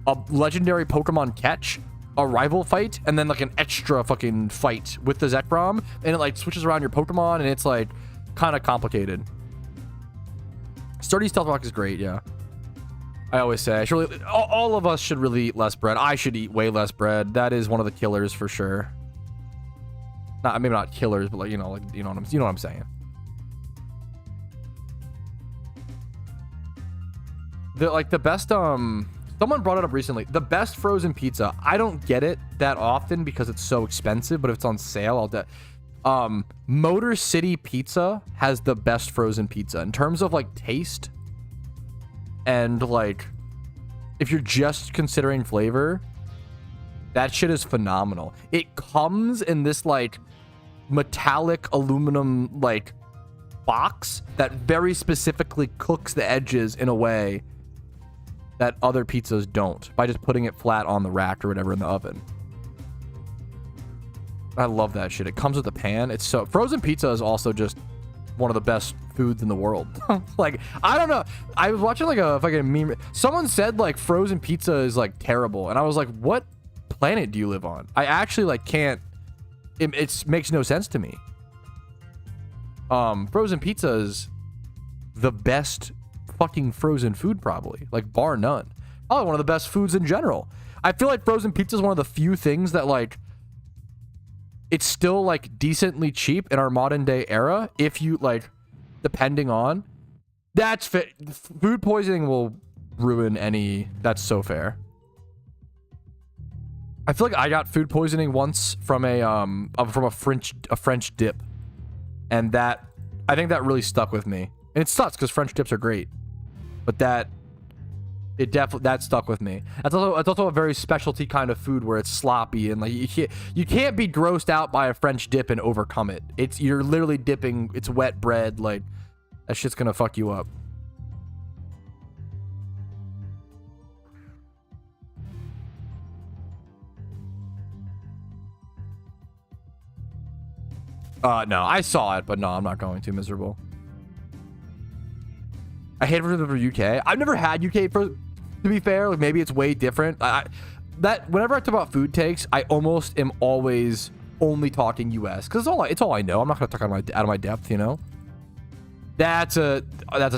a legendary Pokemon catch, a rival fight, and then, like, an extra fucking fight with the Zekrom, and it, like, switches around your Pokemon, and it's, like, kind of complicated. Sturdy Stealth Rock is great, yeah. I always say, all of us should really eat less bread. I should eat way less bread. That is one of the killers for sure. Not maybe not killers, but like you know what I'm saying. The best someone brought it up recently. The best frozen pizza. I don't get it that often because it's so expensive, but if it's on sale, I'll Motor City Pizza has the best frozen pizza in terms of like taste. And like if you're just considering flavor, that shit is phenomenal. It comes in this like metallic aluminum like box that very specifically cooks the edges in a way that other pizzas don't by just putting it flat on the rack or whatever in the oven. I love that shit. It comes with a pan. It's so frozen pizza is also just one of the best foods in the world. Like, I don't know. I was watching like a fucking meme. Someone said like frozen pizza is like terrible. And I was like, what planet do you live on? I actually like can't. It makes no sense to me. Frozen pizza is the best fucking frozen food probably. Like bar none. Oh, one of the best foods in general. I feel like frozen pizza is one of the few things that like it's still like decently cheap in our modern day era. If you like, depending on that's fit. Food poisoning will ruin any. That's so fair. I feel like I got food poisoning once from a French dip, and that I think that really stuck with me. And it sucks because French dips are great, but that stuck with me. It's also a very specialty kind of food where it's sloppy and like you can't be grossed out by a French dip and overcome it. You're literally dipping. It's wet bread. Like that shit's gonna fuck you up. No, I saw it, but no, I'm not going to. Miserable. I hate it for UK. I've never had UK to be fair. Like maybe it's way different. That whenever I talk about food takes, I almost am always only talking US because it's all I know. I'm not gonna talk out of my depth, you know. That's a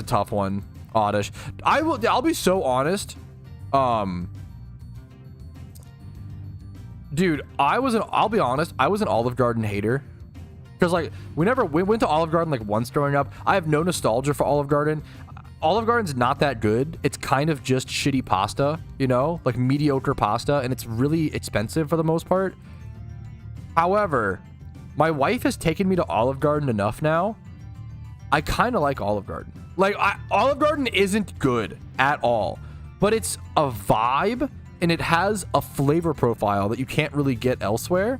tough one, Oddish. I'll be so honest. Dude, I'll be honest. I was an Olive Garden hater. Because like we went to Olive Garden like once growing up. I have no nostalgia for Olive Garden. Olive Garden's not that good. It's kind of just shitty pasta, you know, like mediocre pasta, and it's really expensive for the most part. However, my wife has taken me to Olive Garden enough now. I kind of like Olive Garden. Like Olive Garden isn't good at all, but it's a vibe and it has a flavor profile that you can't really get elsewhere.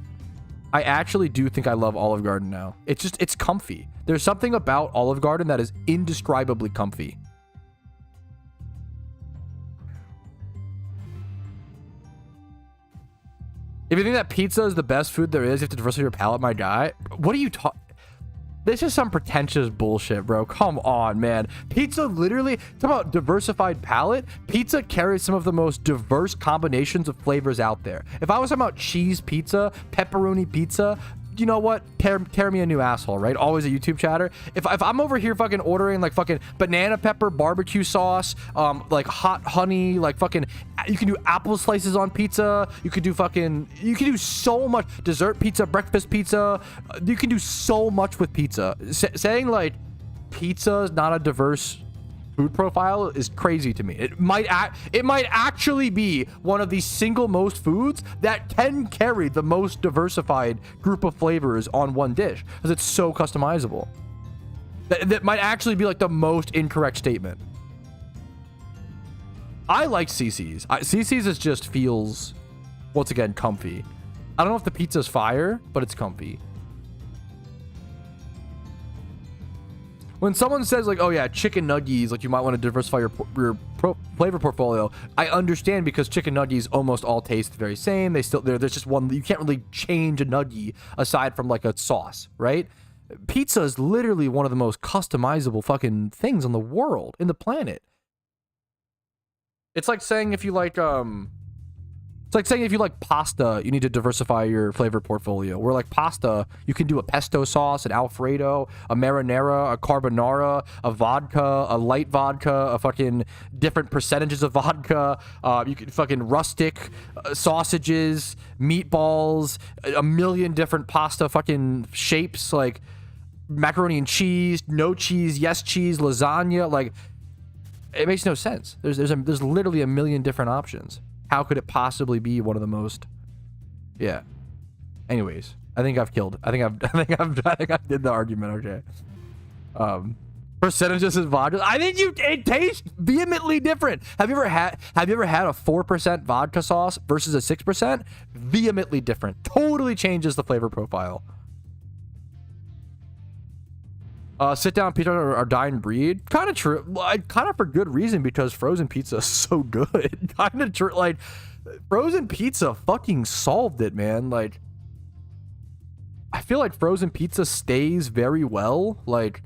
I actually do think I love Olive Garden now. It's comfy. There's something about Olive Garden that is indescribably comfy. If you think that pizza is the best food there is, you have to diversify your palate, my guy. What are you talking? This is some pretentious bullshit, bro. Come on, man. Pizza literally, talk about diversified palate. Pizza carries some of the most diverse combinations of flavors out there. If I was talking about cheese pizza, pepperoni pizza, you know what? Tear me a new asshole, right? Always a YouTube chatter. If I'm over here fucking ordering like fucking banana pepper barbecue sauce, like hot honey, like fucking, you can do apple slices on pizza. You can do so much. Dessert pizza, breakfast pizza. You can do so much with pizza. Saying like pizza is not a diverse food profile is crazy to me. It might actually be one of the single most foods that can carry the most diversified group of flavors on one dish because it's so customizable. That might actually be like the most incorrect statement. I like CC's. CC's is just feels, once again, comfy. I don't know if the pizza's fire, but it's comfy. When someone says like, oh yeah, chicken nuggies, like you might want to diversify your flavor portfolio, I understand because chicken nuggies almost all taste the very same. There's just one, you can't really change a nuggie aside from like a sauce, right? Pizza is literally one of the most customizable fucking things on the world, in the planet. It's like saying if you like pasta, you need to diversify your flavor portfolio. Where like pasta, you can do a pesto sauce, an Alfredo, a marinara, a carbonara, a vodka, a light vodka, a fucking different percentages of vodka. You can fucking rustic sausages, meatballs, a million different pasta fucking shapes, like macaroni and cheese, no cheese, yes cheese, lasagna. Like, it makes no sense. There's literally a million different options. How could it possibly be one of the most? Yeah. Anyways, I think I've killed. I think I did the argument. Okay. Percentages of vodka. I think it tastes vehemently different. Have you ever had a 4% vodka sauce versus a 6%? Vehemently different. Totally changes the flavor profile. Sit down pizza or dying breed. Kind of true. Kind of for good reason, because frozen pizza is so good. Kind of true. Like, frozen pizza fucking solved it, man. Like, I feel like frozen pizza stays very well. Like,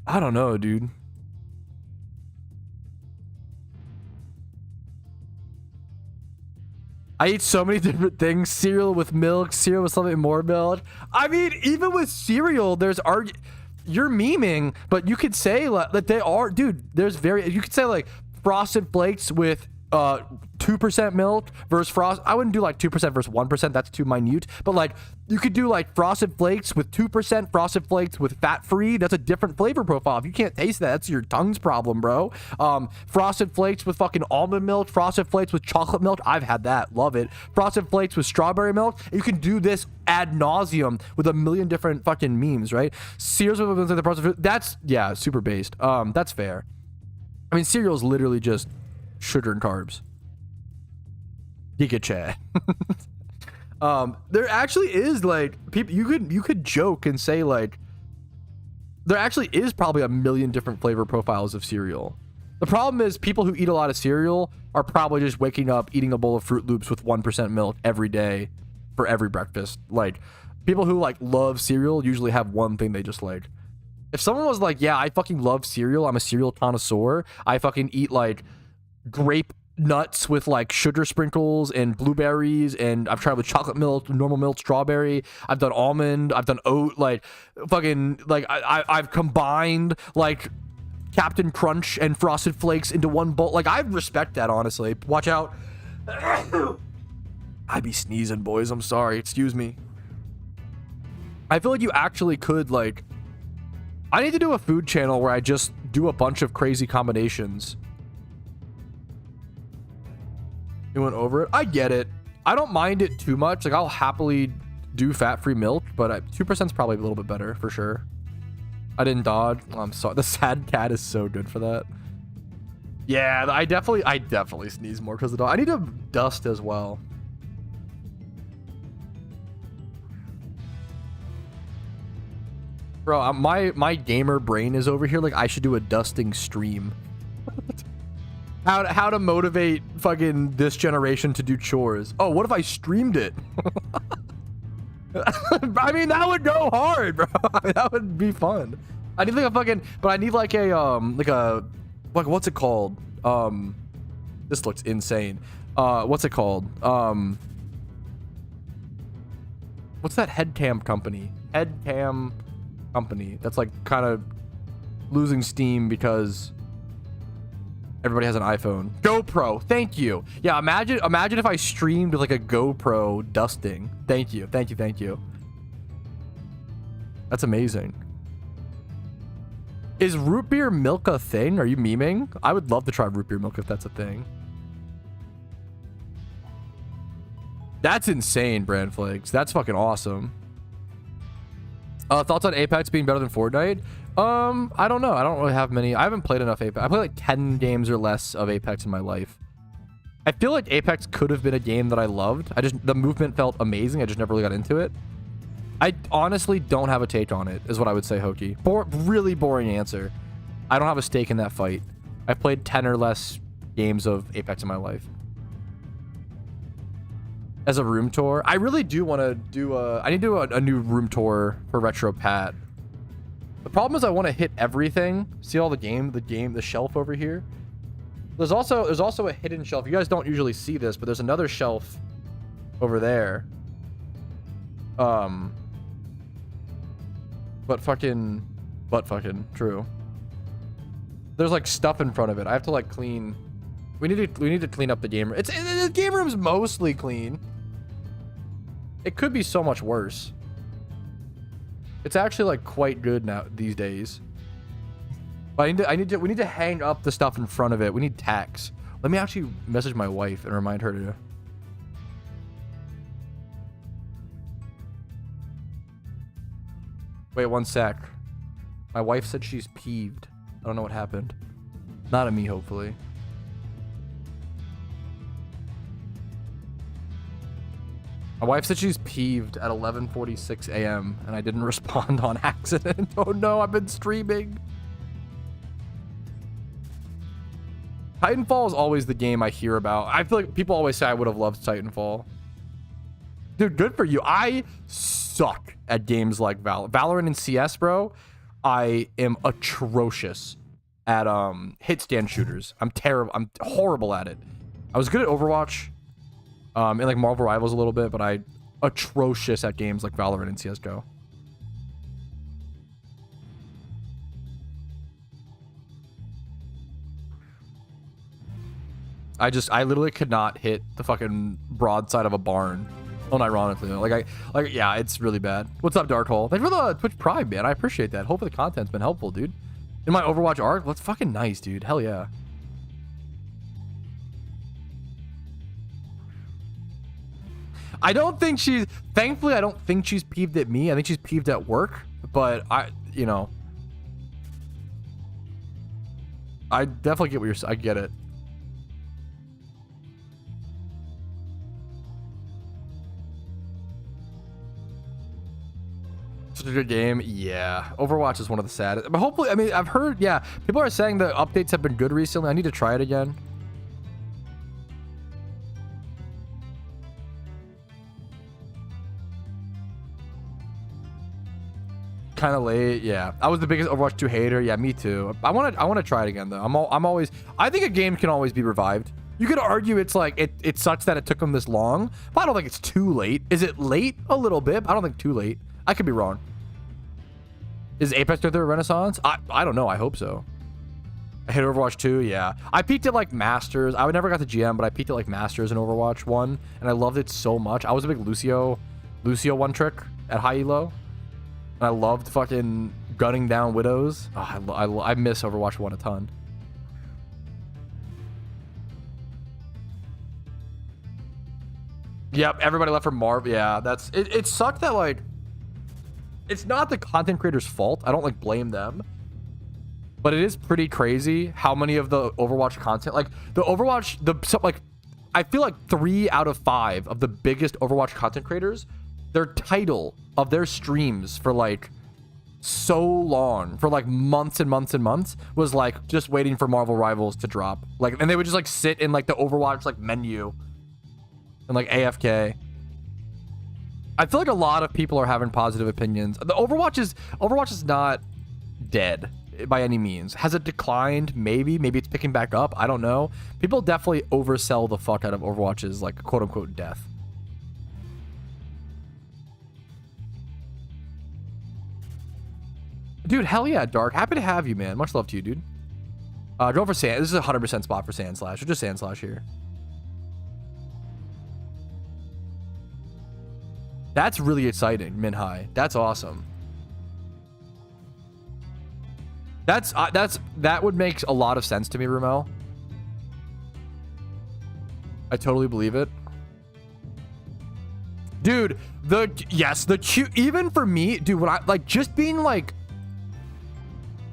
I don't know, dude. I eat so many different things. Cereal with milk, cereal with something more milk. I mean, even with cereal, you're memeing, but you could say that they are, dude, you could say like Frosted Flakes with 2% milk versus I wouldn't do like 2% versus 1%. That's too minute. But like, you could do like Frosted Flakes with 2%, Frosted Flakes with fat-free. That's a different flavor profile. If you can't taste that, that's your tongue's problem, bro. Frosted Flakes with fucking almond milk, Frosted Flakes with chocolate milk. I've had that. Love it. Frosted Flakes with strawberry milk. You can do this ad nauseum with a million different fucking memes, right? Cereals with the processed. That's, yeah, super based. That's fair. I mean, cereal is literally just sugar and carbs. Giga chat. There actually is like people you could joke and say like there actually is probably a million different flavor profiles of cereal. The problem is people who eat a lot of cereal are probably just waking up eating a bowl of Fruit Loops with 1% milk every day for every breakfast. Like, people who like love cereal usually have one thing they just like. If someone was like, yeah, I fucking love cereal, I'm a cereal connoisseur, I fucking eat like grape nuts with like sugar sprinkles and blueberries, and I've tried with chocolate milk, normal milk, strawberry, I've done almond, I've done oat, like fucking like I've combined like Captain Crunch and Frosted Flakes into one bowl. Like, I respect that, honestly. Watch out. I be sneezing, boys, I'm sorry, excuse me. I feel like you actually could, like, I need to do a food channel where I just do a bunch of crazy combinations. You went over it? I get it. I don't mind it too much. Like, I'll happily do fat-free milk, but 2% is probably a little bit better, for sure. I didn't dodge. Oh, I'm sorry. The sad cat is so good for that. Yeah, I definitely sneeze more because of the dog. I need to dust as well. Bro, my gamer brain is over here. Like, I should do a dusting stream. How to motivate fucking this generation to do chores. Oh, what if I streamed it? I mean, that would go hard, bro. That would be fun. I need like a fucking, but I need like a what's it called? This looks insane. What's it called? what's that head cam company? Head cam company that's like kind of losing steam because everybody has an iPhone. GoPro, thank you. Yeah, imagine if I streamed with like a GoPro dusting. Thank you. That's amazing. Is root beer milk a thing? Are you memeing? I would love to try root beer milk if that's a thing. That's insane, Brand Flakes. That's fucking awesome. Thoughts on Apex being better than Fortnite? I don't know. I don't really have many. I haven't played enough Apex. I played like 10 games or less of Apex in my life. I feel like Apex could have been a game that I loved. The movement felt amazing. I just never really got into it. I honestly don't have a take on it, is what I would say, Hokey. Really boring answer. I don't have a stake in that fight. I've played 10 or less games of Apex in my life. As a room tour, I really do want to do I need to do a new room tour for Retro Pat. The problem is I want to hit everything. See all the shelf over here. There's also a hidden shelf. You guys don't usually see this, but there's another shelf over there. But fucking true. There's like stuff in front of it. I have to like clean. We need to clean up the game room. The game room's mostly clean. It could be so much worse. It's actually like quite good now these days. But we need to hang up the stuff in front of it. We need tacks. Let me actually message my wife and remind her to. Wait 1 sec. My wife said she's peeved. I don't know what happened. Not at me, hopefully. My wife said she's peeved at 11:46 a.m. and I didn't respond on accident. Oh no, I've been streaming. Titanfall is always the game I hear about. I feel like people always say I would have loved Titanfall. Dude, good for you. I suck at games like Valorant and CS, bro. I am atrocious at hit stand shooters. I'm terrible. I'm horrible at it. I was good at Overwatch. And like Marvel Rivals a little bit, but I atrocious at games like Valorant and CSGO. I literally could not hit the fucking broadside of a barn. Unironically, yeah, it's really bad. What's up, Darkhole? Thanks for the Twitch Prime, man. I appreciate that. Hopefully the content's been helpful, dude. In my Overwatch arc, that's fucking nice, dude. Hell yeah. Thankfully, I don't think she's peeved at me. I think she's peeved at work, but I definitely get what you're saying. I get it. Such a good game. Yeah. Overwatch is one of the saddest. But hopefully, I mean, I've heard, yeah, people are saying the updates have been good recently. I need to try it again. Kind of late. Yeah, I was the biggest Overwatch 2 hater. Yeah, me too. I want to try it again though. I think a game can always be revived. You could argue it's like it sucks that it took them this long, but I don't think it's too late. Is it late? A little bit. I don't think too late. I could be wrong. Is Apex going through a renaissance? I don't know. I hope so. I hit Overwatch 2. Yeah, I peaked at like Masters. I never got to GM, but I peaked at like Masters in Overwatch 1, and I loved it so much. I was a big Lucio one trick at high elo. And I loved fucking gunning down widows. Oh, I miss Overwatch 1 a ton. Yep, everybody left for Marv. Yeah, that's it. It sucked that like it's not the content creators' fault. I don't like blame them. But it is pretty crazy how many of the Overwatch content, like the Overwatch, I feel like 3 out of 5 of the biggest Overwatch content creators, their title of their streams for like so long, for like months and months and months, was like just waiting for Marvel Rivals to drop. Like, and they would just like sit in like the Overwatch like menu and like AFK. I feel like a lot of people are having positive opinions. The Overwatch is not dead by any means. Has it declined? Maybe it's picking back up. I don't know. People definitely oversell the fuck out of Overwatch's like quote unquote death. Dude, hell yeah, Dark. Happy to have you, man. Much love to you, dude. Go for Sand. This is a 100% spot for Sand Slash. Or just Sand Slash here. That's really exciting, Min High. That's awesome. That would make a lot of sense to me, Rumel. I totally believe it. Dude, the Q, even for me, dude, when I like just being like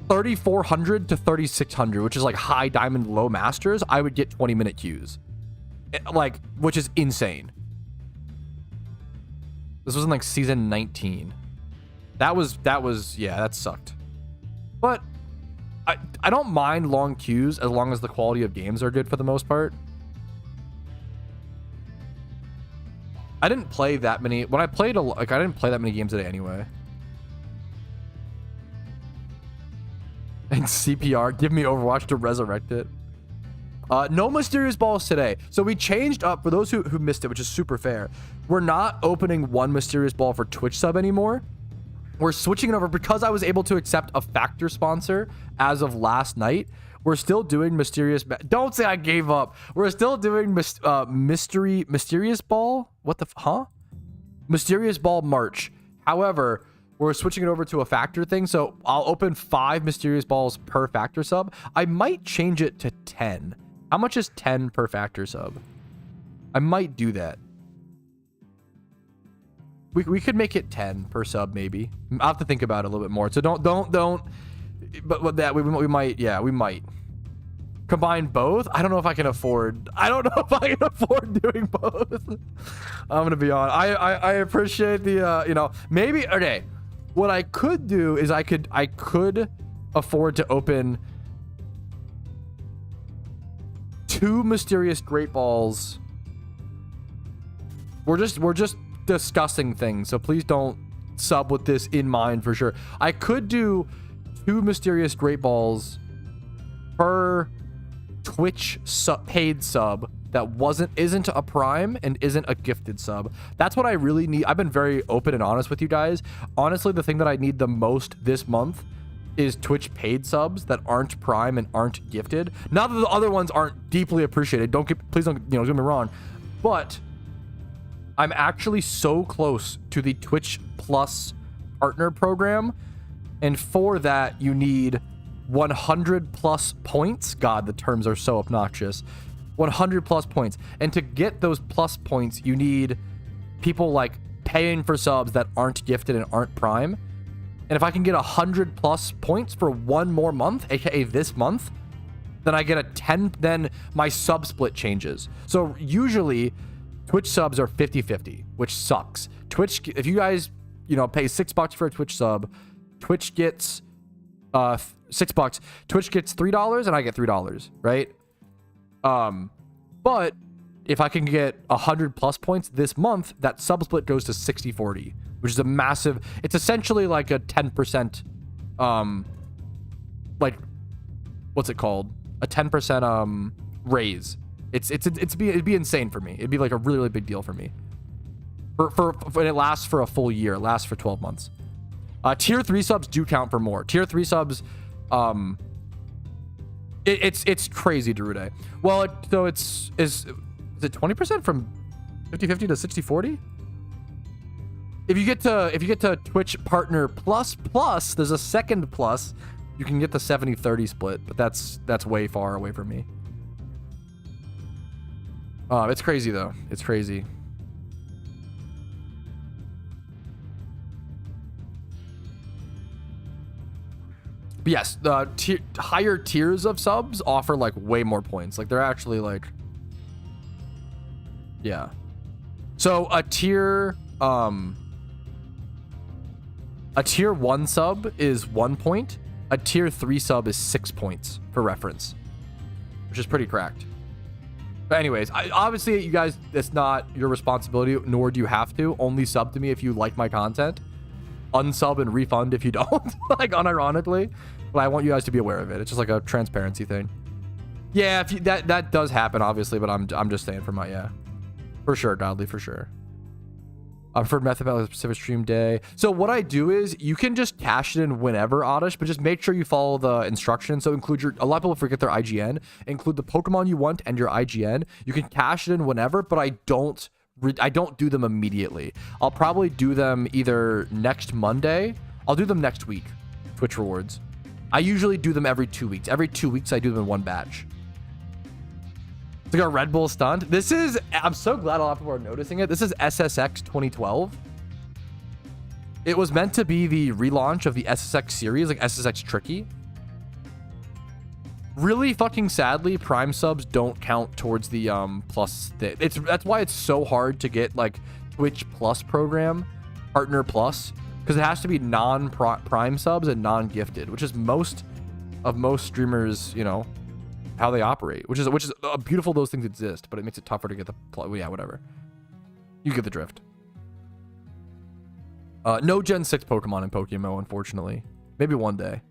3,400 to 3,600, which is like high diamond, low masters, I would get 20-minute queues, like, which is insane. This was in like season 19. That was yeah, that sucked. But I don't mind long queues as long as the quality of games are good for the most part. I didn't play that many when I played I didn't play that many games a day anyway. And CPR, give me Overwatch to resurrect it. No mysterious balls today. So we changed up, for those who missed it, which is super fair. We're not opening one mysterious ball for Twitch sub anymore. We're switching it over because I was able to accept a Factor sponsor as of last night. We're still doing mysterious. Don't say I gave up. We're still doing mysterious ball. What the mysterious ball March. However, we're switching it over to a Factor thing. So I'll open 5 mysterious balls per Factor sub. I might change it to 10. How much is 10 per Factor sub? I might do that. We could make it 10 per sub, maybe. I'll have to think about it a little bit more. So don't. But that we might, yeah, we might combine both. I don't know if I can afford. I don't know if I can afford doing both. I'm gonna be on. I appreciate the you know, maybe okay. What I could do is I could afford to open 2 mysterious great balls. We're just discussing things, so please don't sub with this in mind for sure. I could do 2 mysterious great balls per Twitch paid sub that isn't a prime and isn't a gifted sub. That's what I really need. I've been very open and honest with you guys. Honestly, the thing that I need the most this month is Twitch paid subs that aren't prime and aren't gifted. Not that the other ones aren't deeply appreciated. Please don't, you know, get me wrong, but I'm actually so close to the Twitch Plus partner program, and for that you need 100 plus points. God, the terms are so obnoxious. 100 plus points, and to get those plus points you need people like paying for subs that aren't gifted and aren't prime. And if I can get 100 plus points for one more month, aka this month, then I get a 10, then my sub split changes. So usually Twitch subs are 50-50, which sucks. Twitch, if you guys, you know, pay $6 for a Twitch sub, Twitch gets $6. Twitch gets $3 and I get $3, right? But if I can get 100 plus points this month, that sub split goes to 60-40, which is a massive, it's essentially like a 10%, like, what's it called? A 10% raise. It'd be insane for me. It'd be like a really, really big deal for me. For it lasts for a full year. It lasts for 12 months. Tier 3 subs do count for more. Tier 3 subs, it's crazy, Darude. Well, is it 20% from 50-50 to 60-40? If you get to Twitch Partner Plus, there's a second plus, you can get the 70-30 split, but that's way far away from me. It's crazy though. It's crazy. But yes, higher tiers of subs offer like way more points. Like they're actually like, yeah. So a tier 1 sub is 1 point. A tier 3 sub is 6 points for reference, which is pretty cracked. But anyways, obviously you guys, it's not your responsibility, nor do you have to. Only sub to me if you like my content. Unsub and refund if you don't, like unironically. But I want you guys to be aware of it. It's just like a transparency thing. Yeah, if you, that does happen, obviously. But I'm just saying for my, yeah, for sure, Godly, for sure. preferred method about a specific stream day. So what I do is you can just cash it in whenever, Oddish, but just make sure you follow the instructions. So include a lot of people forget their IGN. Include the Pokemon you want and your IGN. You can cash it in whenever, but I don't do them immediately. I'll probably do them either next Monday. I'll do them next week. Twitch rewards. I usually do them every 2 weeks. Every 2 weeks, I do them in one batch. It's like a Red Bull stunt. This is, I'm so glad a lot of people are noticing it. This is SSX 2012. It was meant to be the relaunch of the SSX series, like SSX Tricky. Really fucking sadly, Prime subs don't count towards the plus. That's why it's so hard to get like Twitch Plus program, Partner Plus, because it has to be non-Prime subs and non-gifted, which is most streamers, you know, how they operate, which is beautiful. Those things exist, but it makes it tougher to get the yeah, whatever. You get the drift. No Gen 6 Pokemon in PokeMmo, unfortunately. Maybe one day.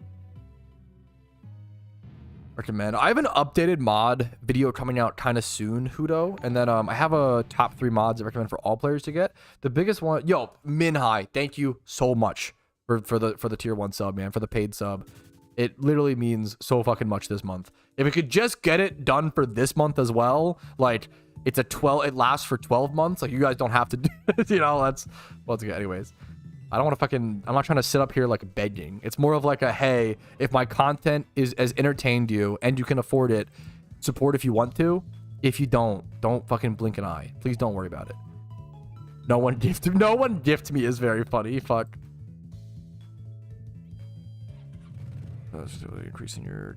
Recommend. I have an updated mod video coming out kind of soon, Hudo, and then I have a top 3 mods I recommend for all players to get. The biggest one, yo, Minhai, thank you so much for the tier 1 sub, man, for the paid sub. It literally means so fucking much this month. If we could just get it done for this month as well, like it lasts for 12 months. Like you guys don't have to do it, you know, that's good. Anyways, I don't want to fucking, I'm not trying to sit up here like begging. It's more of like a, hey, if my content has entertained you and you can afford it, support if you want to. If you don't fucking blink an eye. Please don't worry about it. No one gift me is very funny. Fuck. Increasing your,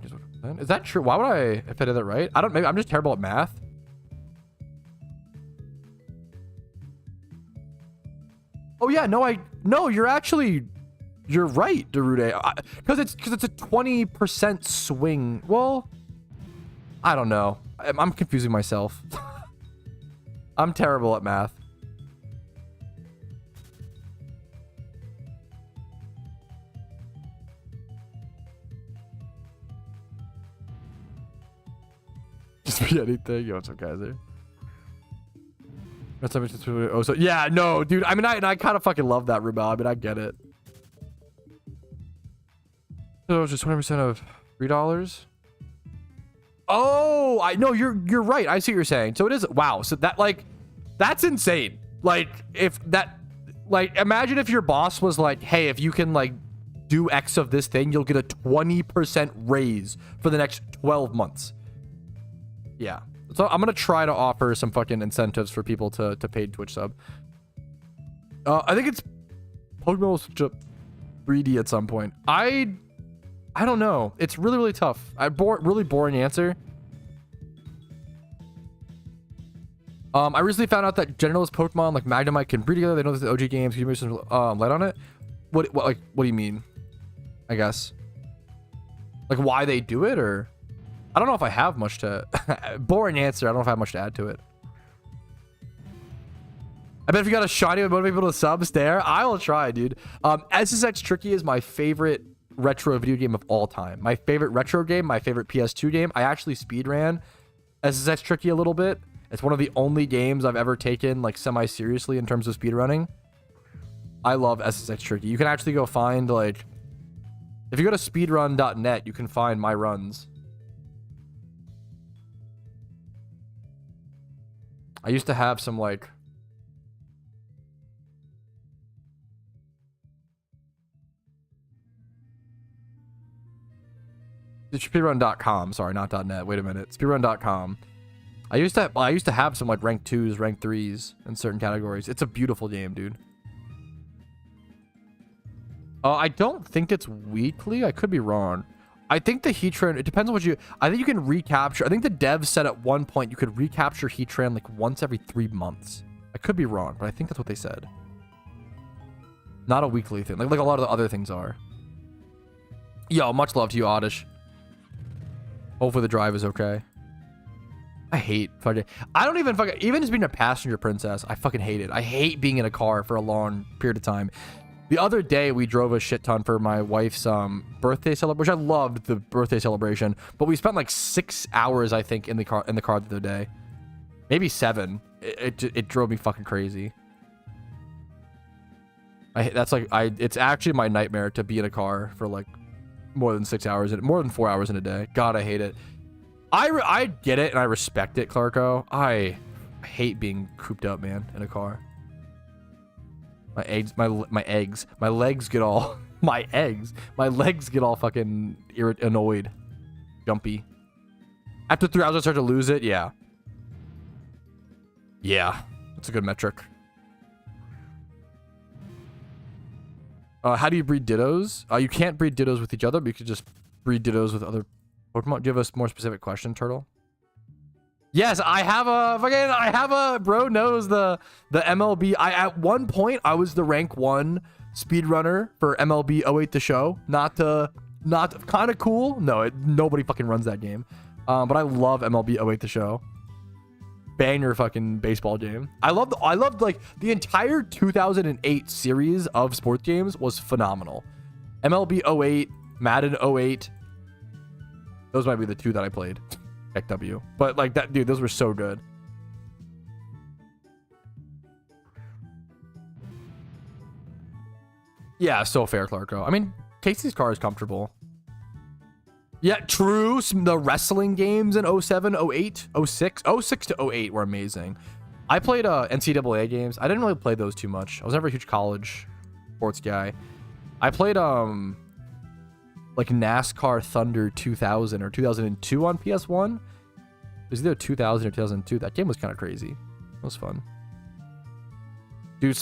is that true? Why would I, if I did that right? I don't, maybe I'm just terrible at math. Oh yeah, no, you're right, Darude. Because it's a 20% swing. Well, I don't know. I'm confusing myself. I'm terrible at math. Just be anything. Yo, what's up, guys? There. Oh, so yeah, no, dude. I mean, I kind of fucking love that, Rubel. I mean, I get it. So it's just 20% of $3. Oh, I know you're right. I see what you're saying. So it is. Wow. So that that's insane. Like if that, imagine if your boss was like, hey, if you can do X of this thing, you'll get a 20% raise for the next 12 months. Yeah. So I'm going to try to offer some fucking incentives for people to paid Twitch sub. I think it's Pokémon 3D at some point. I don't know. It's really, really tough. Really boring answer. I recently found out that generalist Pokemon like Magnemite can breed together. They know this is OG games. Can you give me some light on it? What do you mean? I guess. Like why they do it, or I don't know if I have much to boring answer. I don't know if I have much to add to it. I bet if you got a shiny would motivate people to sub, stare. I will try, dude. SSX Tricky is my favorite retro video game of all time. My favorite retro game, my favorite PS2 game. I actually speedran SSX Tricky a little bit. It's one of the only games I've ever taken like semi-seriously in terms of speedrunning. I love SSX Tricky. You can actually go find if you go to speedrun.net, you can find my runs. I used to have some speedrun.com, sorry, not .net. Wait a minute. Speedrun.com. I used to have some rank 2s, rank 3s in certain categories. It's a beautiful game, dude. I don't think it's weekly. I could be wrong. I think the Heatran, it depends on what I think you can recapture. I think the devs said at one point you could recapture Heatran once every 3 months. I could be wrong, but I think that's what they said. Not a weekly thing, like a lot of the other things are. Yo, much love to you, Oddish. Hopefully the drive is okay. I hate fucking, I don't even fucking, even just being a passenger princess, I fucking hate it. I hate being in a car for a long period of time. The other day, we drove a shit ton for my wife's birthday celebration. I loved the birthday celebration, but we spent 6 hours, I think, in the car the other day. Maybe 7. It drove me fucking crazy. It's actually my nightmare to be in a car for like more than 6 hours, more than 4 hours in a day. God, I hate it. I get it and I respect it, Clarko. I hate being cooped up, man, in a car. My legs get all my legs get all fucking annoyed, jumpy. After 3 hours, I start to lose it. Yeah, that's a good metric. How do you breed dittos? You can't breed dittos with each other, but you could just breed dittos with other Pokemon. Do you have a more specific question, Turtle? Yes, I have a bro knows the MLB. At one point I was the rank 1 speedrunner for MLB 08 the show. Not kind of cool. No, nobody fucking runs that game. But I love MLB 08 the show. Banger fucking baseball game. I loved like the entire 2008 series of sports games was phenomenal. MLB 08, Madden 08. Those might be the 2 that I played. Heck W. But like that, dude, those were so good. Yeah, so fair, Clarko. I mean, Casey's car is comfortable. Yeah, true. The wrestling games in 07, 08, 06 to 08 were amazing. I played NCAA games. I didn't really play those too much. I was never a huge college sports guy. I played like NASCAR Thunder 2000 or 2002 on PS1. It was either 2000 or 2002. That game was kind of crazy. It was fun. Dude,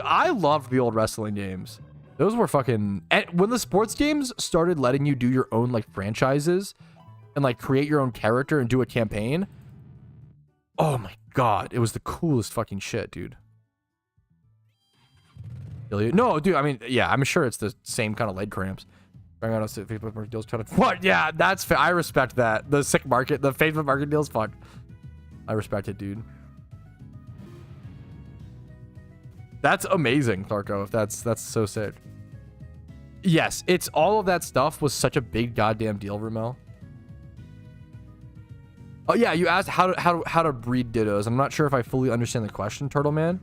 I loved the old wrestling games. Those were fucking... And when the sports games started letting you do your own like franchises and like create your own character and do a campaign, oh my god, it was the coolest fucking shit, dude. No, dude, I mean, yeah, I'm sure it's the same kind of leg cramps. Facebook deals trying to... What? Yeah, that's fair. I respect that. The sick market, the Facebook market deals, fuck. I respect it, dude. That's amazing, Clarko. If that's so sick. Yes, it's all of that stuff was such a big goddamn deal, Ramel. Oh yeah, you asked how to breed dittos. I'm not sure if I fully understand the question, Turtle Man.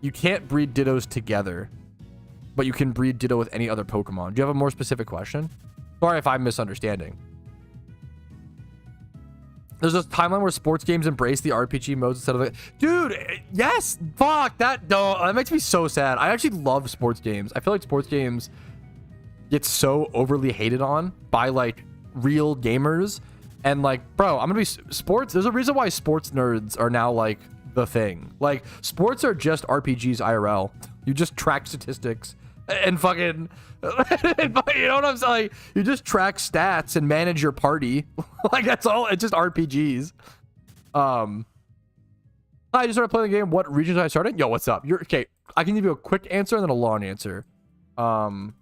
You can't breed dittos together, but you can breed ditto with any other Pokemon. Do you have a more specific question? Sorry if I'm misunderstanding. There's this timeline where sports games embrace the RPG modes instead of it. Dude, yes, fuck that. No, that makes me so sad. I actually love sports games. I feel like sports games get so overly hated on by like real gamers. And like, bro, I'm gonna be sports. There's a reason why sports nerds are now like the thing. Like, sports are just RPGs IRL. You just track statistics and fucking, you know what I'm saying? Like, you just track stats and manage your party. Like, that's all. It's just RPGs. I just started playing the game. What region did I start in? Yo, what's up? You're okay. I can give you a quick answer and then a long answer. One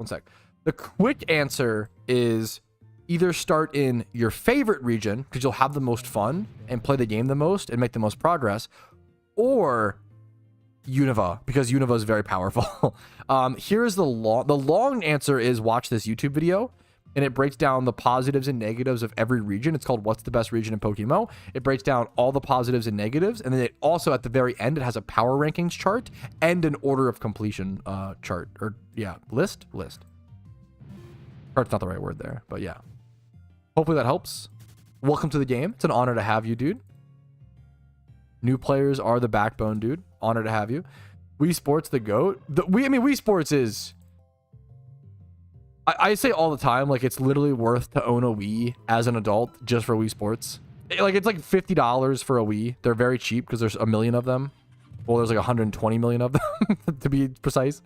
sec. The quick answer is either start in your favorite region because you'll have the most fun and play the game the most and make the most progress, or Unova, because Unova is very powerful. Here's the long answer is watch this YouTube video, and it breaks down the positives and negatives of every region. It's called What's the Best Region in Pokémon. It breaks down all the positives and negatives, and then it also at the very end it has a power rankings chart and an order of completion chart, or yeah, list. Chart's not the right word there, but yeah. Hopefully that helps. Welcome to the game. It's an honor to have you, dude. New players are the backbone, dude. Honor to have you. Wii Sports the GOAT. Wii Sports is... I say all the time, like, it's literally worth to own a Wii as an adult just for Wii Sports. It's like $50 for a Wii. They're very cheap because there's a million of them. Well, there's like 120 million of them, to be precise.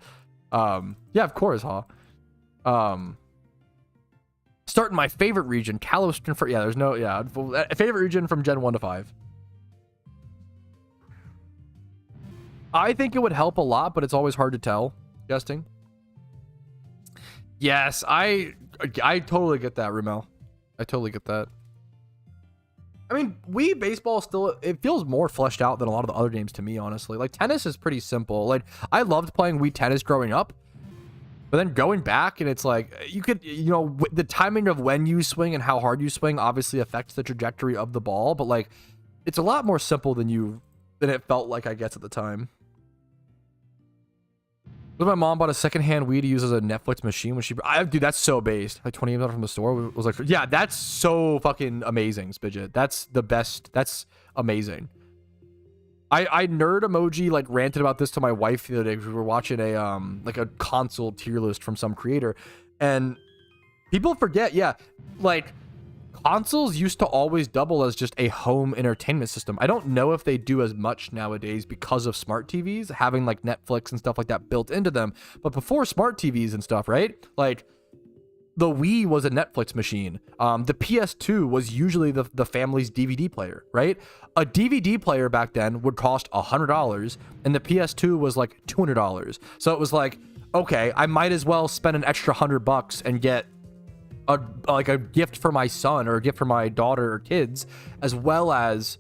Yeah, of course, huh? Starting my favorite region, Kalos. Yeah, there's no... Yeah, favorite region from Gen 1 to 5. I think it would help a lot, but it's always hard to tell. Guessing. Yes, I totally get that, Ramel. I totally get that. I mean, Wii baseball still, it feels more fleshed out than a lot of the other games to me, honestly. Like, tennis is pretty simple. Like, I loved playing Wii tennis growing up, but then going back and it's like, you could, you know, the timing of when you swing and how hard you swing obviously affects the trajectory of the ball, but like, it's a lot more simple than it felt like, I guess, at the time. But my mom bought a secondhand Wii to use as a Netflix machine when dude, that's so based. Like 20 from the store was like, yeah, that's so fucking amazing, Spidget. That's the best. That's amazing. I nerd emoji like ranted about this to my wife the other day because we were watching a like a console tier list from some creator, and people forget, yeah, like consoles used to always double as just a home entertainment system. I don't know if they do as much nowadays because of smart TVs having like Netflix and stuff like that built into them. But before smart TVs and stuff, right? Like the Wii was a Netflix machine. The PS2 was usually the family's DVD player, right? A DVD player back then would cost $100 and the PS2 was like $200. So it was like, okay, I might as well spend an extra $100 and get a gift for my son or a gift for my daughter or kids, as well as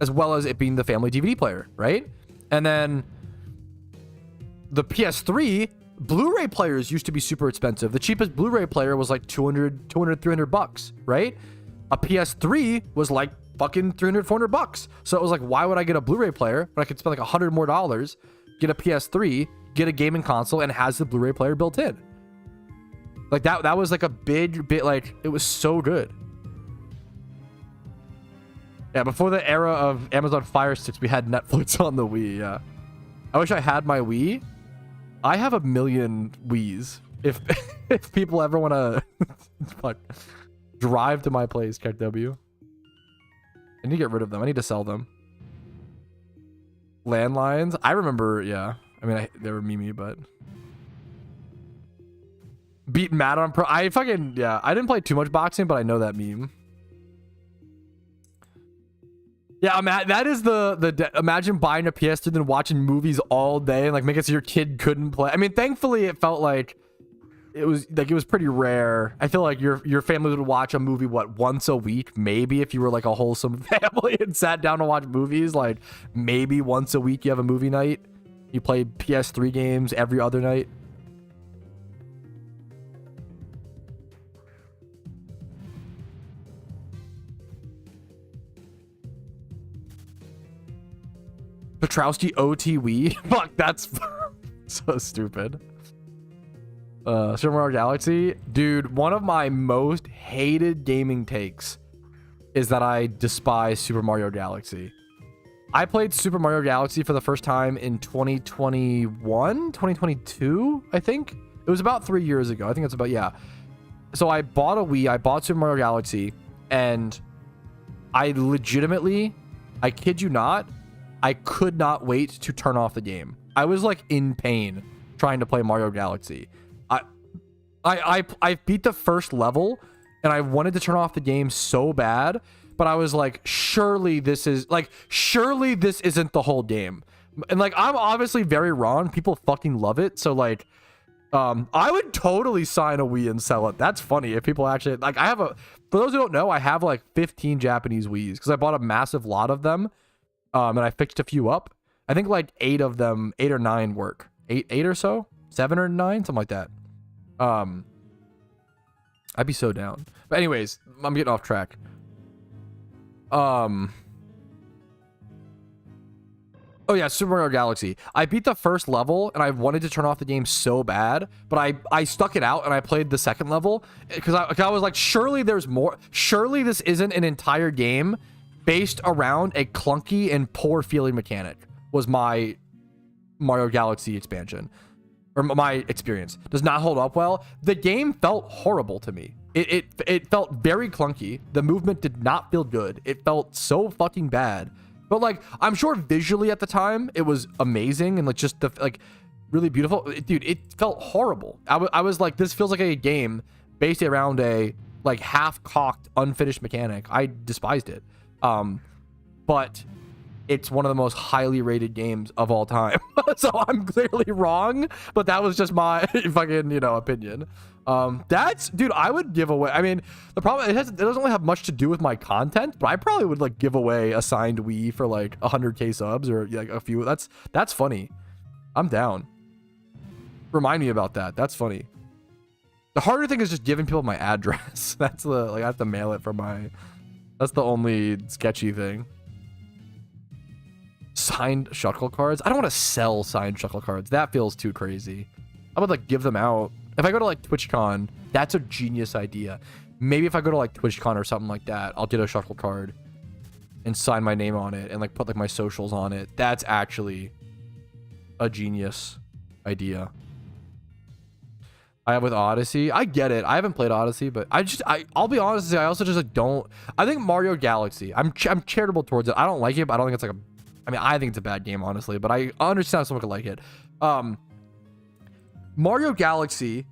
it being the family DVD player, right? And then the PS3 Blu-ray players used to be super expensive. The cheapest Blu-ray player was like $300, right? A PS3 was like fucking $300 so it was like, why would I get a Blu-ray player when I could spend like $100 more, get a PS3, get a gaming console, and it has the Blu-ray player built in? Like that was like a big bit, like it was so good. Yeah, before the era of Amazon Fire Sticks, we had Netflix on the Wii. Yeah, I wish I had my Wii. I have a million Wiis. If if people ever want to drive to my place, check W. I need to get rid of them. I need to sell them. Landlines. I remember. Yeah, I mean, they were Mimi, but. Beat Matt on Pro. I fucking, yeah. I didn't play too much boxing, but I know that meme. Yeah, that is imagine buying a PS2 then watching movies all day and like make it so your kid couldn't play. I mean, thankfully it felt like it was pretty rare. I feel like your family would watch a movie once a week, maybe, if you were like a wholesome family and sat down to watch movies. Like maybe once a week you have a movie night. You play PS3 games every other night. Petrowski OT Wii. Fuck, that's so stupid. Super Mario Galaxy. Dude, one of my most hated gaming takes is that I despise Super Mario Galaxy. I played Super Mario Galaxy for the first time in 2021, 2022, I think. It was about 3 years ago. I think it's about, yeah. So I bought a Wii, I bought Super Mario Galaxy, and I legitimately, I kid you not, I could not wait to turn off the game. I was like in pain trying to play Mario Galaxy. I beat the first level and I wanted to turn off the game so bad, but I was like, surely this isn't the whole game. And like, I'm obviously very wrong. People fucking love it. So like, I would totally sign a Wii and sell it. That's funny. If people actually like, for those who don't know, I have like 15 Japanese Wiis because I bought a massive lot of them. And I fixed a few up. I think like 8 of them, 8 or 9 work. 8 or so? 7 or 9? Something like that. I'd be so down. But anyways, I'm getting off track. Oh yeah, Super Mario Galaxy. I beat the first level and I wanted to turn off the game so bad, but I stuck it out and I played the second level because I was like, surely there's more. Surely this isn't an entire game based around a clunky and poor feeling mechanic. Was my Mario Galaxy expansion, or my experience. Does not hold up well. The game felt horrible to me. It felt very clunky. The movement did not feel good. It felt so fucking bad. But like, I'm sure visually at the time it was amazing and like just really beautiful. Dude, it felt horrible. I was like, this feels like a game based around a like half-cocked, unfinished mechanic. I despised it. But it's one of the most highly rated games of all time. So I'm clearly wrong, but that was just my fucking, opinion. Dude, I would give away. I mean, the problem, it doesn't really have much to do with my content, but I probably would like give away a signed Wii for like 100k subs or like a few. That's funny. I'm down. Remind me about that. That's funny. The harder thing is just giving people my address. That's I have to mail it for my. That's the only sketchy thing. Signed shuckle cards. I don't want to sell signed shuckle cards. That feels too crazy. I would like give them out. If I go to like TwitchCon, that's a genius idea. Maybe if I go to like TwitchCon or something like that, I'll get a shuckle card and sign my name on it and like put like my socials on it. That's actually a genius idea. I have with Odyssey. I get it. I haven't played Odyssey, but I'll be honest with you, I also just like don't. I think Mario Galaxy. I'm charitable towards it. I don't like it, but I don't think it's like a. I mean, I think it's a bad game, honestly, but I understand how someone could like it. Mario Galaxy,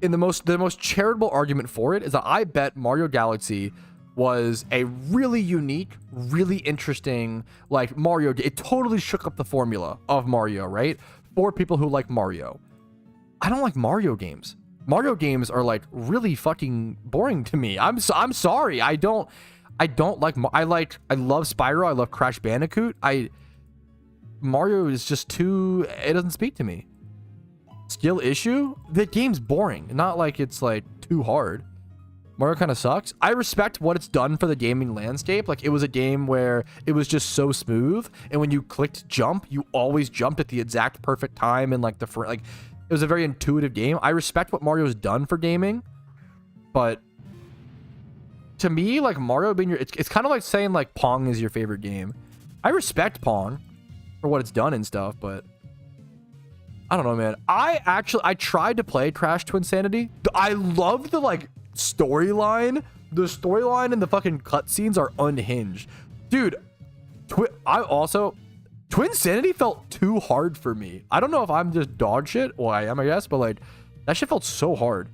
in the most charitable argument for it is that I bet Mario Galaxy was a really unique, really interesting, like Mario. It totally shook up the formula of Mario, right? For people who like Mario. I don't like Mario games. Mario games are like really fucking boring to me. I'm sorry. I don't like. I love Spyro. I love Crash Bandicoot. Mario is just too. It doesn't speak to me. Skill issue? The game's boring. Not like it's like too hard. Mario kind of sucks. I respect what it's done for the gaming landscape. Like it was a game where it was just so smooth, and when you clicked jump, you always jumped at the exact perfect time, and like it was a very intuitive game. I respect what Mario's done for gaming, but to me, like Mario being it's kind of like saying like Pong is your favorite game. I respect Pong for what it's done and stuff, but I don't know, man. I tried to play Crash Twinsanity. I loved the like storyline. The storyline and the fucking cutscenes are unhinged, dude. Twinsanity felt too hard for me. I don't know if I'm just dog shit. Well, I am, I guess, but like that shit felt so hard.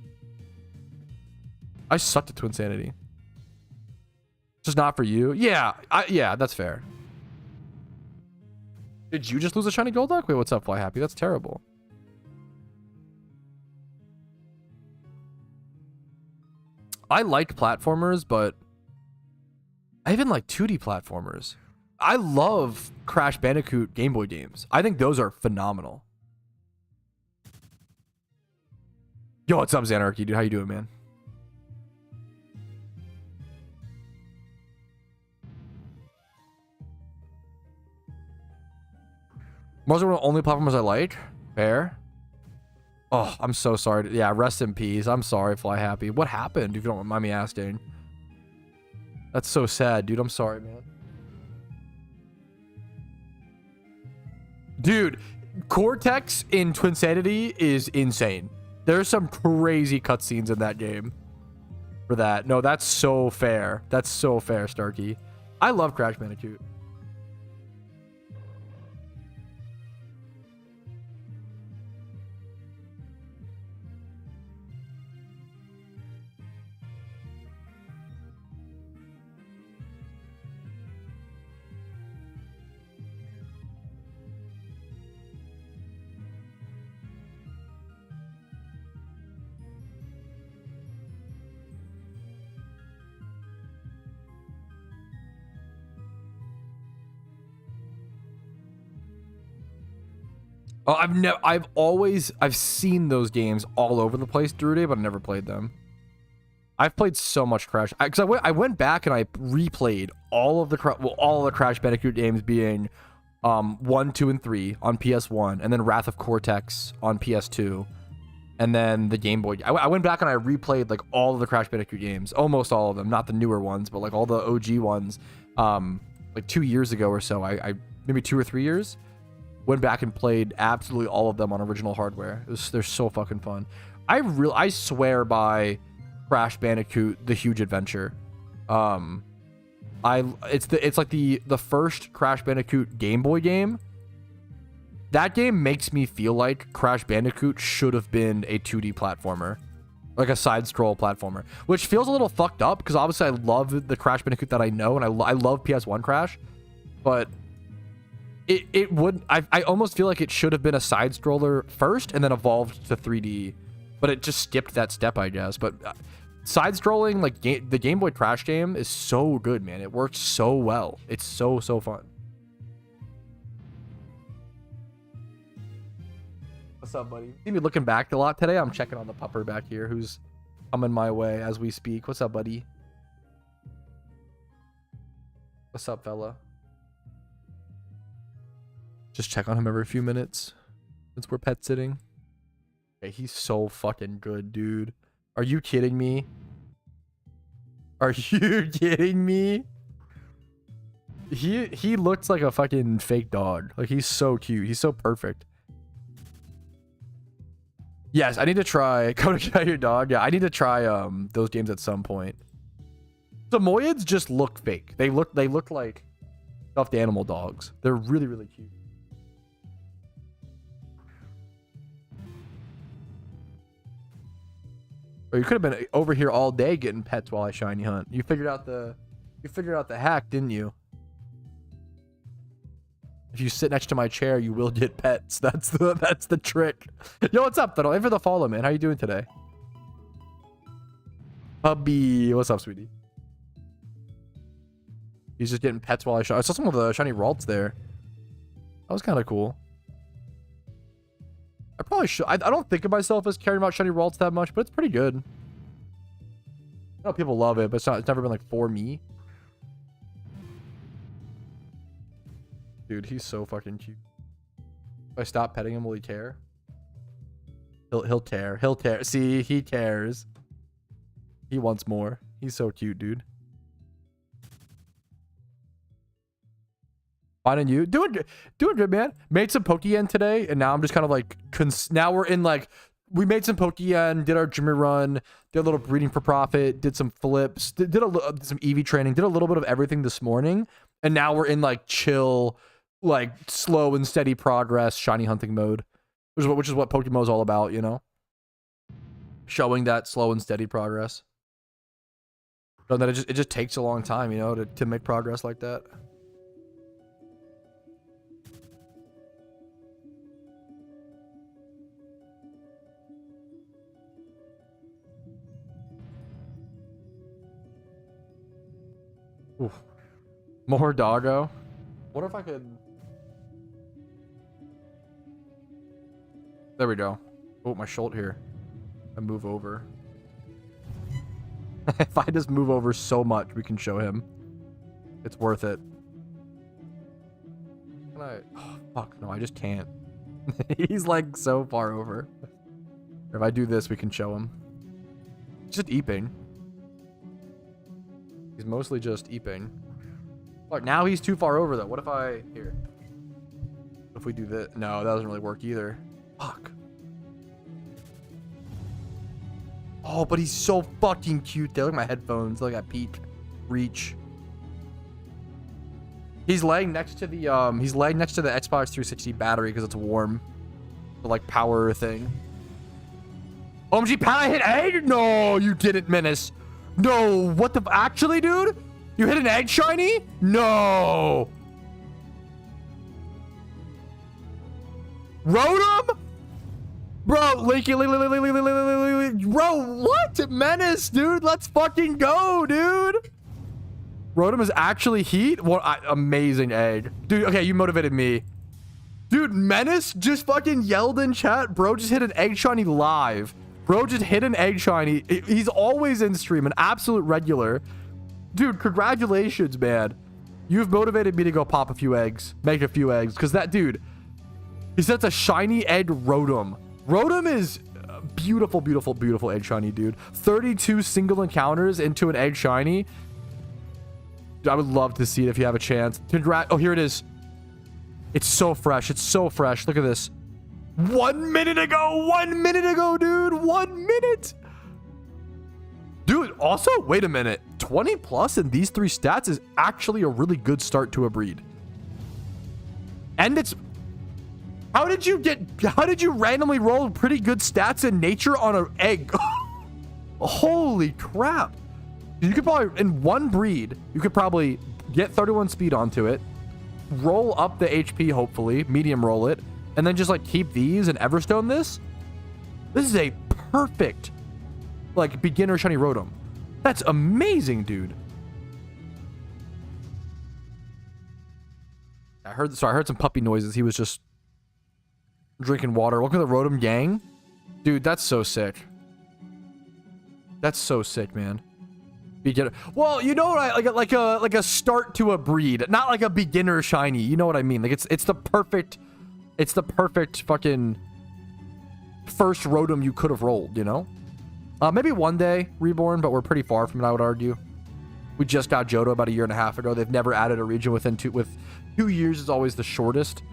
I sucked at Twinsanity. Just not for you. Yeah, yeah, that's fair. Did you just lose a shiny Golduck? Wait, what's up, Fly Happy? That's terrible. I like platformers, but I even like 2D platformers. I love Crash Bandicoot Game Boy games. I think those are phenomenal. Yo, what's up, Xanarchy, dude? How you doing, man? Most of the only platformers I like. Fair. Oh, I'm so sorry. Yeah, rest in peace. I'm sorry, Fly Happy. What happened, if you don't mind me asking? That's so sad, dude. I'm sorry, man. Dude, Cortex in Twinsanity is insane. There's some crazy cutscenes in that game for that. No, that's so fair. That's so fair, Starkey. I love Crash Bandicoot. Oh, I've seen those games all over the place, Drudy, but I never played them. I've played so much Crash, because I went back and I replayed all of the Crash Bandicoot games, being 1, 2, and 3 on PS1, and then Wrath of Cortex on PS2, and then the Game Boy. I went back and I replayed like all of the Crash Bandicoot games, almost all of them, not the newer ones, but like all the OG ones, like 2 years ago or so. I maybe 2 or 3 years. Went back and played absolutely all of them on original hardware. They're so fucking fun. I swear by Crash Bandicoot: The Huge Adventure. It's like the first Crash Bandicoot Game Boy game. That game makes me feel like Crash Bandicoot should have been a 2D platformer, like a side scroll platformer, which feels a little fucked up because obviously I love the Crash Bandicoot that I know, and I love PS1 Crash, but I almost feel like it should have been a side scroller first and then evolved to 3D, but it just skipped that step, I guess. But side scrolling, like the Game Boy Crash game, is so good, man. It works so well. It's so fun. What's up, buddy? See me looking back a lot today. I'm checking on the pupper back here, who's coming my way as we speak. What's up, buddy? What's up, fella? Just check on him every few minutes since we're pet sitting. Okay, he's so fucking good, dude. Are you kidding me? Are you kidding me? He looks like a fucking fake dog. Like, he's so cute. He's so perfect. Yes, I need to try Go to Get Your Dog. Yeah, I need to try those games at some point. Samoyeds just look fake. They look like stuffed animal dogs. They're really, really cute. Or you could have been over here all day getting pets while I shiny hunt. You figured out the hack, didn't you? If you sit next to my chair, you will get pets. That's the trick. Yo, what's up, Thuddle? In for the follow, man. How you doing today? Hubby, what's up, sweetie? He's just getting pets while I shiny. I saw some of the shiny Ralts there. That was kind of cool. I probably should. I don't think of myself as caring about shiny Ralts that much, but it's pretty good. I know people love it, but it's never been like for me. Dude, he's so fucking cute. If I stop petting him, will he tear? He'll tear. He'll tear. See, he tears. He wants more. He's so cute, dude. Finding you. Doing good, man. Made some Pokémon today, and now I'm just kind of like, now we're in like, we made some Pokémon, did our Jimmy run, did a little breeding for profit, did some flips, did some EV training, did a little bit of everything this morning, and now we're in like chill, like slow and steady progress shiny hunting mode, which is what Pokémon is all about, you know, showing that slow and steady progress. So that it just takes a long time, you know, to make progress like that. Oof. More doggo. What if I could? There we go. Oh, my Schult here. I move over. If I just move over so much, we can show him. It's worth it. Can I? Oh, fuck, no, I just can't. He's like so far over. If I do this, we can show him. He's just eeping. He's mostly just eeping. Look, now he's too far over though. What if I here? What if we do this? No, that doesn't really work either. Fuck. Oh, but he's so fucking cute. They look at my headphones. Look at peak, reach. He's laying next to the Xbox 360 battery because it's warm. The like power thing. OMG, Pat, I hit egg? No, you didn't, Menace. No, what the actually, dude? You hit an egg shiny? No. Rotom? Bro, bro, what? Menace, dude. Let's fucking go, dude. Rotom is actually heat? What? Amazing egg. Dude, okay, you motivated me. Dude, Menace just fucking yelled in chat. Bro just hit an egg shiny live. Bro just hit an egg shiny. He's always in stream, an absolute regular. Dude, congratulations, man. You've motivated me to go pop a few eggs. Make a few eggs. Because that dude, he said it's a shiny egg Rotom. Rotom is beautiful, beautiful, beautiful egg shiny, dude. 32 single encounters into an egg shiny. I would love to see it if you have a chance. Congrats. Oh, here it is. It's so fresh. It's so fresh. Look at this. 1 minute ago. 1 minute ago, dude. 1 minute. Dude, also, wait a minute. 20 plus in these three stats is actually a really good start to a breed. And it's... How did you randomly roll pretty good stats in nature on an egg? Holy crap. You could probably, in one breed, you could probably get 31 speed onto it, roll up the HP, hopefully, medium roll it, and then just like keep these and Everstone this. This is a perfect, like, beginner shiny Rotom. That's amazing, dude. I heard some puppy noises. He was just drinking water. Welcome to the Rotom gang. Dude, that's so sick. That's so sick, man. Beginner. Well, you know what I like a start to a breed, not like a beginner shiny. You know what I mean? Like it's the perfect fucking first Rotom you could have rolled, you know? Maybe one day Reborn, but we're pretty far from it, I would argue. We just got Johto about a year and a half ago. They've never added a region with 2 years is always the shortest.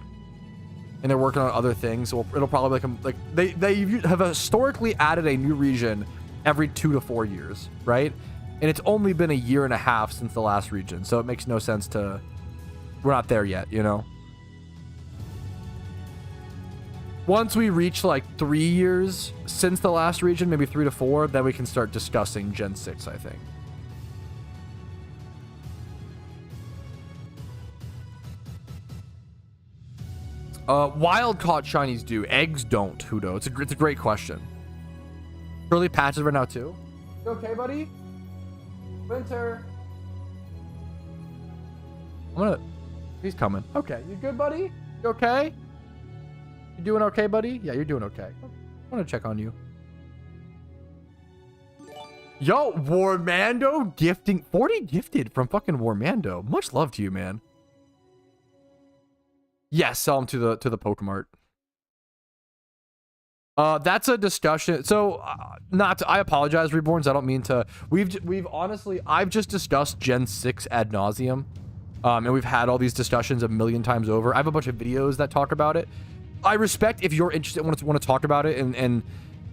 And they're working on other things, so it'll probably become like they have historically added a new region every 2 to 4 years, right? And it's only been a year and a half since the last region, so it makes no sense to... We're not there yet, you know? Once we reach like 3 years since the last region, maybe 3 to 4, then we can start discussing Gen 6, I think. Wild caught shinies do. Eggs don't, Hudo. It's a great question. Curly patches right now too. You okay, buddy? Winter. He's coming. Okay, you good, buddy? You okay? You doing okay, buddy? Yeah, you're doing okay. I want to check on you. Yo, Warmando gifting 40 gifted from fucking Warmando. Much love to you, man. Yes, sell them to the Pokemart. That's a discussion. So, I apologize, Reborns. I don't mean to. We've honestly, I've just discussed Gen 6 ad nauseum, and we've had all these discussions a million times over. I have a bunch of videos that talk about it. I respect if you're interested, want to talk about it, and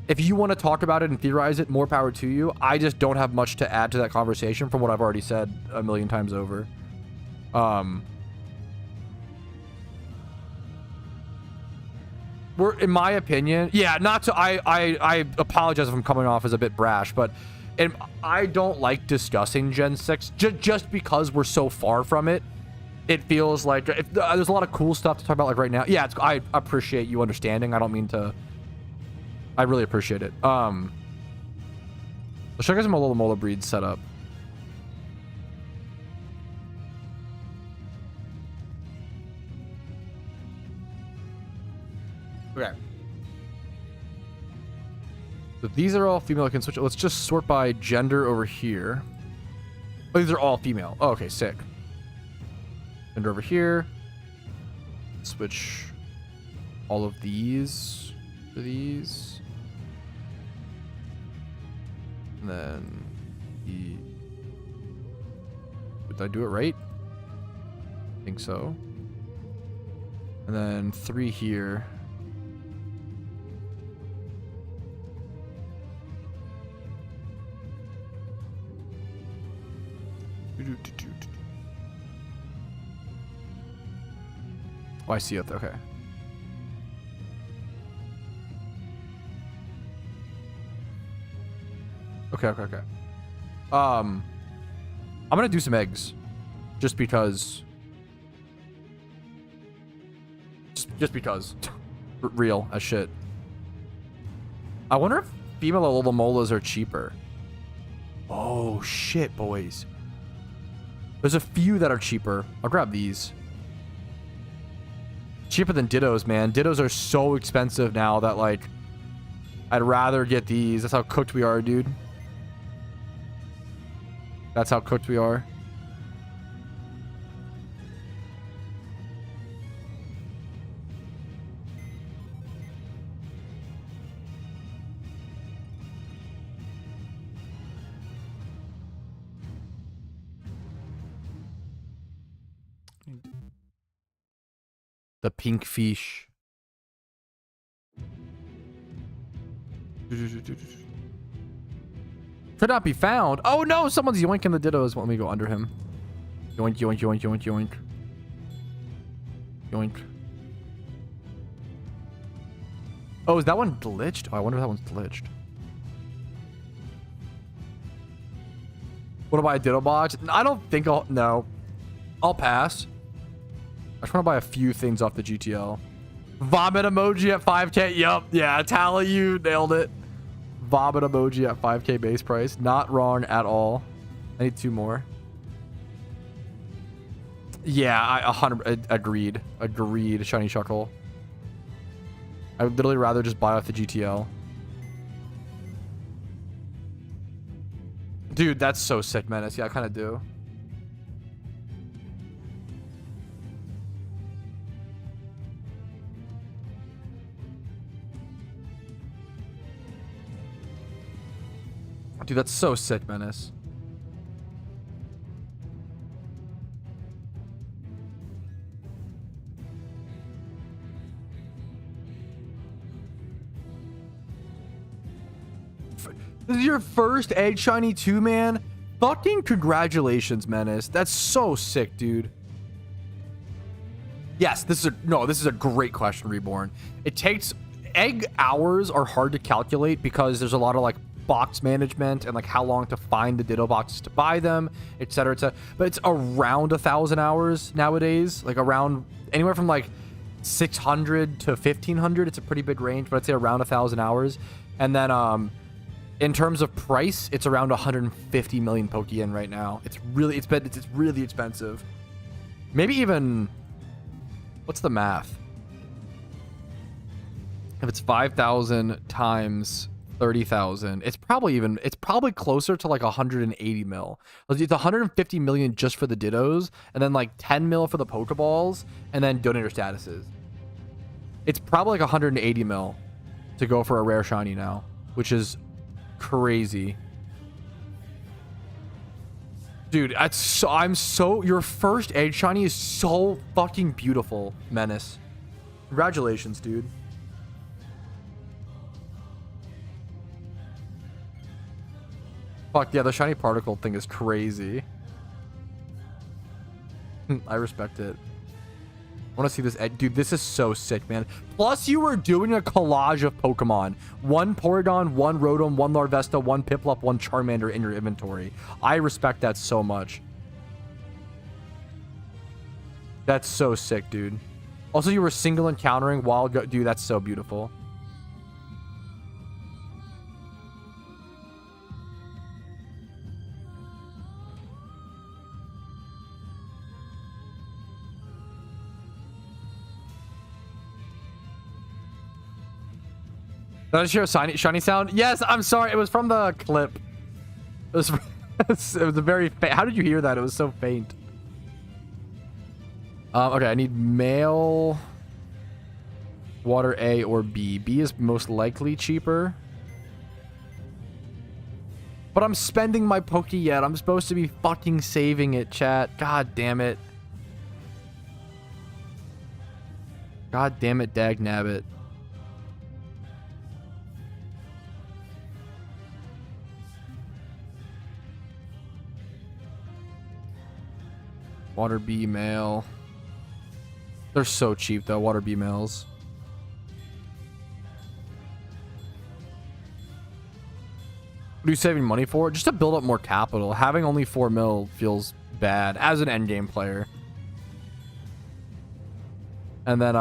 if you want to talk about it and theorize it, more power to you. I just don't have much to add to that conversation from what I've already said a million times over. We're, in my opinion, yeah, not to, I apologize if I'm coming off as a bit brash, but I don't like discussing Gen 6 just because we're so far from it. It feels like there's a lot of cool stuff to talk about like right now. Yeah, I appreciate you understanding. I don't mean to. I really appreciate it. Let's check out some Alola breeds set up. Okay. So these are all female. I can switch. Let's just sort by gender over here. Oh, these are all female. Oh, okay, sick. Gender over here. Switch all of these to these. And then did I do it right? I think so. And then 3 here. Oh, I see it. Okay. Okay. I'm gonna do some eggs, just because. Just because. Real as shit. I wonder if female Alomolas are cheaper. Oh shit, boys. There's a few that are cheaper. I'll grab these. Cheaper than Dittos, man. Dittos are so expensive now that, like, I'd rather get these. That's how cooked we are, dude. That's how cooked we are. The pink fish. Could not be found. Oh no, someone's yoinking the Dittos. Let me go under him. Yoink, yoink, yoink, yoink, yoink. Yoink. Oh, is that one glitched? Oh, I wonder if that one's glitched. What about a Ditto box? I don't think I'll... No. I'll pass. I just want to buy a few things off the GTL. Vomit emoji at 5k. Yup. Yeah, Tally, you nailed it. Vomit emoji at 5k base price. Not wrong at all. I need 2 more. Yeah, I 100 agreed. Agreed. Shiny Shuckle. I would literally rather just buy off the GTL. Dude, that's so sick, Menace. Yeah, I kind of do. Dude, that's so sick, Menace. This is your first egg shiny too, man. Fucking congratulations, Menace. That's so sick, dude. Yes, this is a great question, Reborn. It takes egg hours are hard to calculate because there's a lot of like box management and like how long to find the Ditto boxes to buy them, etc., etc. But it's around 1,000 hours nowadays, like around anywhere from like 600 to 1,500. It's a pretty big range, but I'd say around 1,000 hours. And then in terms of price, it's around 150 million Pokeyen right now. It's really expensive. Maybe even, what's the math? If it's 5,000 times 30,000, it's probably closer to like 180 mil. It's 150 million just for the Dittos, and then like 10 mil for the Pokeballs, and then donator statuses. It's probably like 180 mil to go for a rare shiny now, which is crazy. Dude, your first egg shiny is so fucking beautiful, Menace. Congratulations, dude. Fuck yeah, the shiny particle thing is crazy. I respect it. I want to see this. Dude, this is so sick, man. Plus, you were doing a collage of Pokemon. One Porygon, one Rotom, one Larvesta, one Piplup, one Charmander in your inventory. I respect that so much. That's so sick, dude. Also, you were single encountering while... Dude, that's so beautiful. Did I just hear a shiny sound? Yes, I'm sorry. It was from the clip. It was a very faint. How did you hear that? It was so faint. Okay, I need male water A or B. B is most likely cheaper. But I'm spending my Poke yet. I'm supposed to be fucking saving it, chat. God damn it. God damn it, dag nabbit. Water B male. They're so cheap though, water B males. What are you saving money for? Just to build up more capital. Having only 4 mil feels bad as an endgame player. And then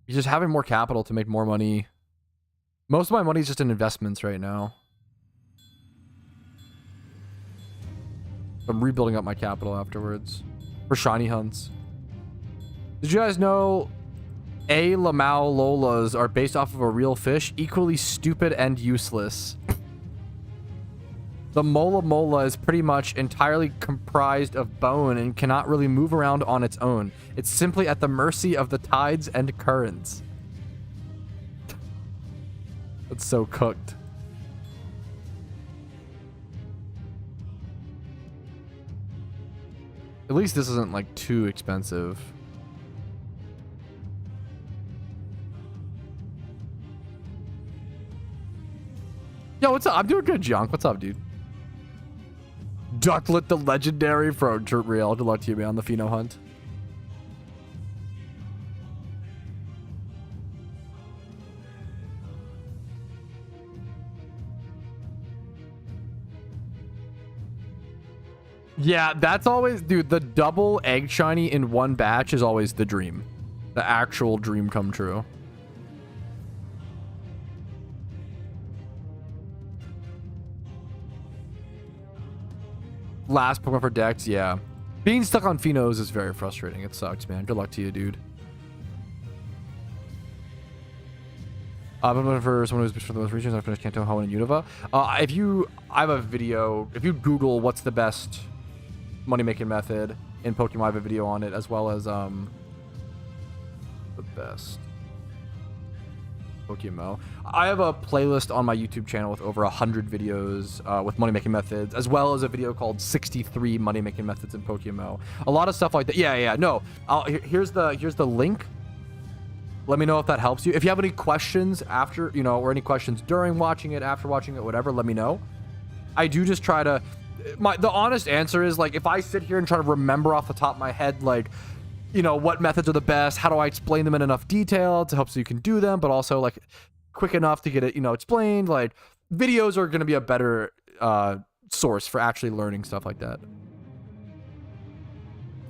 just having more capital to make more money. Most of my money is just in investments right now. I'm rebuilding up my capital afterwards for shiny hunts. Did you guys know A. Lamau Lolas are based off of a real fish? Equally stupid and useless. The Mola Mola is pretty much entirely comprised of bone and cannot really move around on its own. It's simply at the mercy of the tides and currents. That's so cooked. At least this isn't like too expensive. Yo, what's up? I'm doing good, Junk. What's up, dude? Ducklet the legendary for real. Good luck to you, man, on the Pheno hunt. Yeah, that's always, dude, the double egg shiny in one batch is always the dream. The actual dream come true. Last Pokemon for Dex, yeah. Being stuck on Phenos is very frustrating. It sucks, man. Good luck to you, dude. But for someone who's for the most regions, I finished Kanto, Hoenn, and Unova. I have a video. If you Google what's the best money making method in Pokemon, I have a video on it, as well as the best Pokémmo. I have a playlist on my YouTube channel with over 100 videos with money making methods, as well as a video called 63 money making methods in Pokémon. A lot of stuff like that. Yeah. No, here's the link. Let me know if that helps you. If you have any questions after, or any questions during watching it, after watching it, whatever, let me know. I do just try to, the honest answer is, like, if I sit here and try to remember off the top of my head, like, what methods are the best, how do I explain them in enough detail to help so you can do them, but also, like, quick enough to get it, explained, like, videos are going to be a better source for actually learning stuff like that.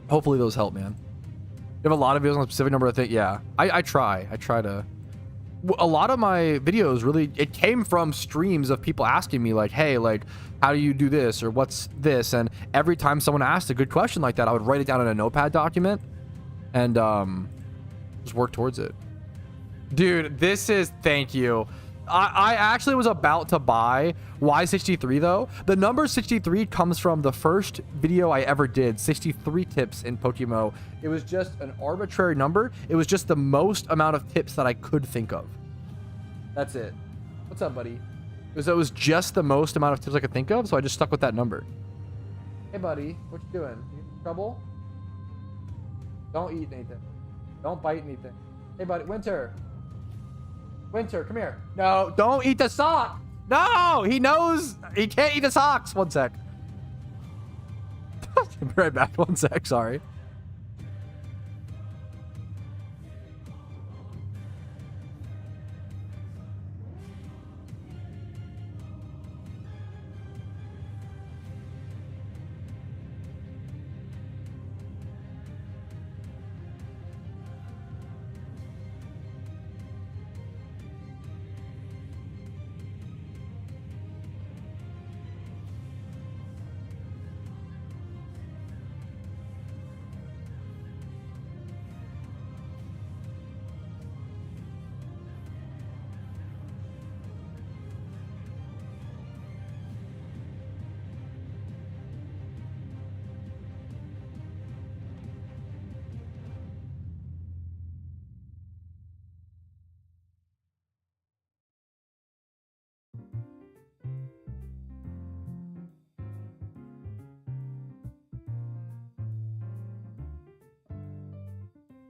Hopefully those help, man. You have a lot of videos on a specific number of things. Yeah, I try to. A lot of my videos really, it came from streams of people asking me, like, hey, like, how do you do this, or what's this? And every time someone asked a good question like that, I would write it down in a notepad document and just work towards it. Dude, thank you. I actually was about to buy Y63 though. The number 63 comes from the first video I ever did, 63 tips in Pokémon. It was just an arbitrary number. It was just the most amount of tips that I could think of. That's it. What's up, buddy? It was just the most amount of tips I could think of, so I just stuck with that number. Hey, buddy, what you doing? You in trouble? Don't eat anything. Don't bite anything. Hey, buddy, Winter, come here. No, don't eat the sock. No, he knows he can't eat the socks. One sec. Be right back. One sec. Sorry.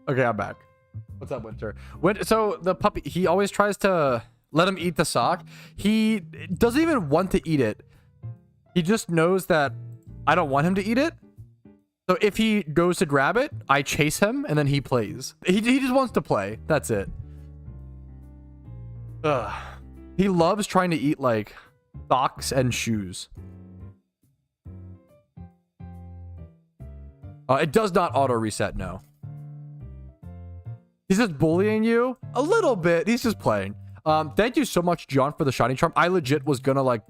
Okay, I'm back. What's up, Winter? So the puppy, he always tries to let him eat the sock. He doesn't even want to eat it. He just knows that I don't want him to eat it. So if he goes to grab it, I chase him and then he plays. He just wants to play. That's it. Ugh. He loves trying to eat, like, socks and shoes. It does not auto reset, no. He's just bullying you a little bit. He's just playing. Thank you so much, John, for the shiny charm. I legit was gonna, like,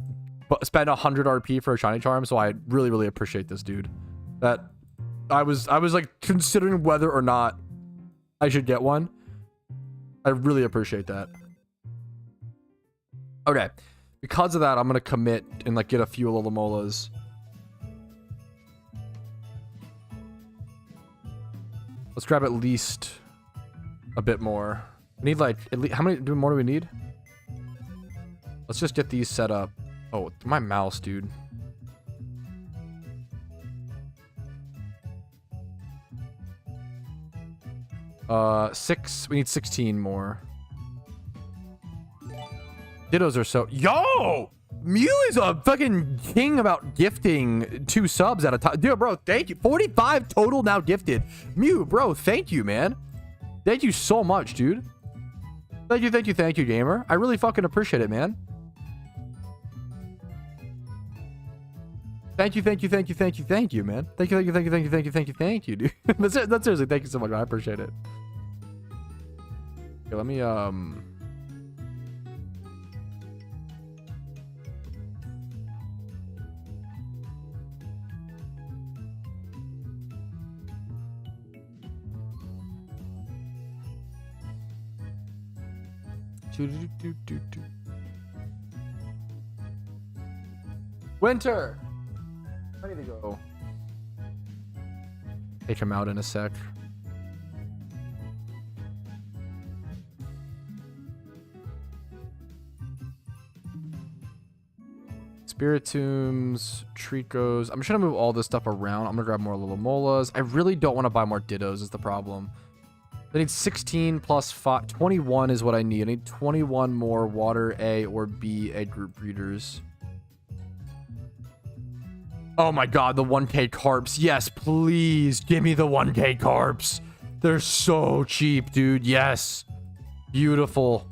spend 100 RP for a shiny charm, so I really, really appreciate this, dude. That I was like considering whether or not I should get one. I really appreciate that. Okay, because of that, I'm gonna commit and, like, get a few Alomolas. Let's grab at least a bit more. We need, like, at least, how many more do we need? Let's just get these set up. Oh, my mouse, dude. We need 16 more. Dittos are so... Yo! Mew is a fucking king about gifting 2 subs at a time. Dude, bro, thank you. 45 total now gifted. Mew, bro, thank you, man. Thank you so much, dude. Thank you, gamer. I really fucking appreciate it, man. Thank you, man. Thank you, dude. That's seriously, thank you so much, man. I appreciate it. Okay, let me, Winter. I need to go. Take him out in a sec. Spiritombs, Tricos. I'm just gonna move all this stuff around. I'm gonna grab more little molas. I really don't want to buy more Dittos is the problem. I need 16 plus 5. 21 is what I need. I need 21 more water A or B egg group breeders. Oh my god, the 1k carps. Yes, please give me the 1k carps. They're so cheap, dude. Yes. Beautiful.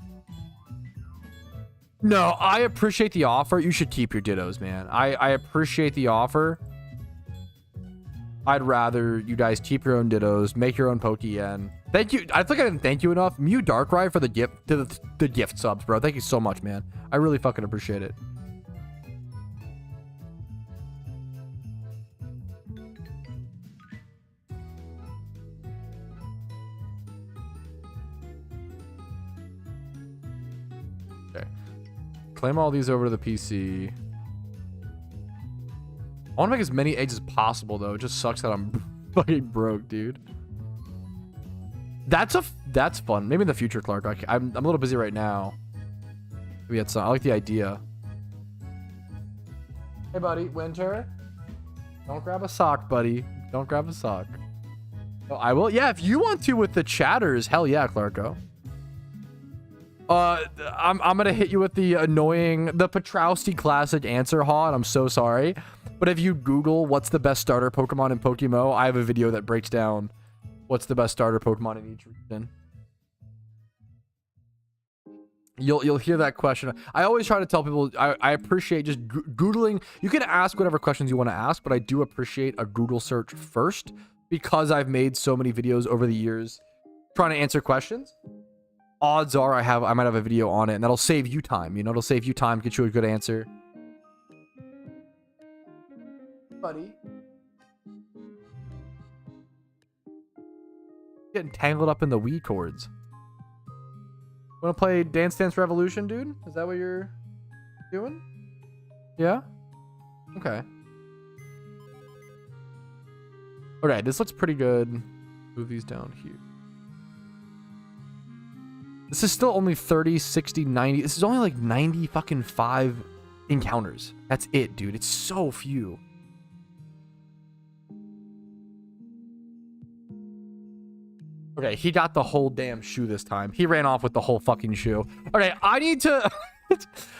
No, I appreciate the offer. You should keep your Dittos, man. I appreciate the offer. I'd rather you guys keep your own Dittos, make your own Pokémon. Thank you. I think I didn't thank you enough. Mew Darkrai for the gift, the gift subs, bro. Thank you so much, man. I really fucking appreciate it. Okay. Claim all these over to the PC. I want to make as many eggs as possible, though. It just sucks that I'm fucking broke, dude. That's fun. Maybe in the future, Clark. I'm a little busy right now. Maybe that's I like the idea. Hey, buddy, Winter. Don't grab a sock, buddy. Don't grab a sock. Oh, I will. Yeah, if you want to with the chatters, hell yeah, Clarko. I'm gonna hit you with the Petrowski classic answer, Haw, and I'm so sorry. But if you Google what's the best starter Pokemon in Pokémmo, I have a video that breaks down what's the best starter Pokemon in each region. You'll hear that question. I always try to tell people I appreciate just Googling. You can ask whatever questions you want to ask, but I do appreciate a Google search first because I've made so many videos over the years trying to answer questions. Odds are I might have a video on it, and that'll save you time. You know, it'll save you time, get you a good answer. Buddy. Getting tangled up in the Wii chords. Wanna play Dance Dance Revolution, dude? Is that what you're doing? Yeah? Okay. Okay, this looks pretty good. Move these down here. This is still only 30, 60, 90. This is only like 90 fucking 5 encounters. That's it, dude. It's so few. Okay, he got the whole damn shoe this time. He ran off with the whole fucking shoe. Okay, I need to...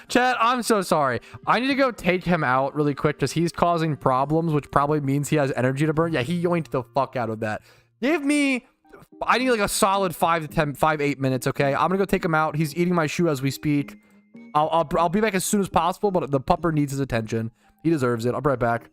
Chat, I'm so sorry. I need to go take him out really quick because he's causing problems, which probably means he has energy to burn. Yeah, he yoinked the fuck out of that. Give me... I need like a solid 8 minutes, okay? I'm gonna go take him out. He's eating my shoe as we speak. I'll be back as soon as possible, but the pupper needs his attention. He deserves it. I'll be right back.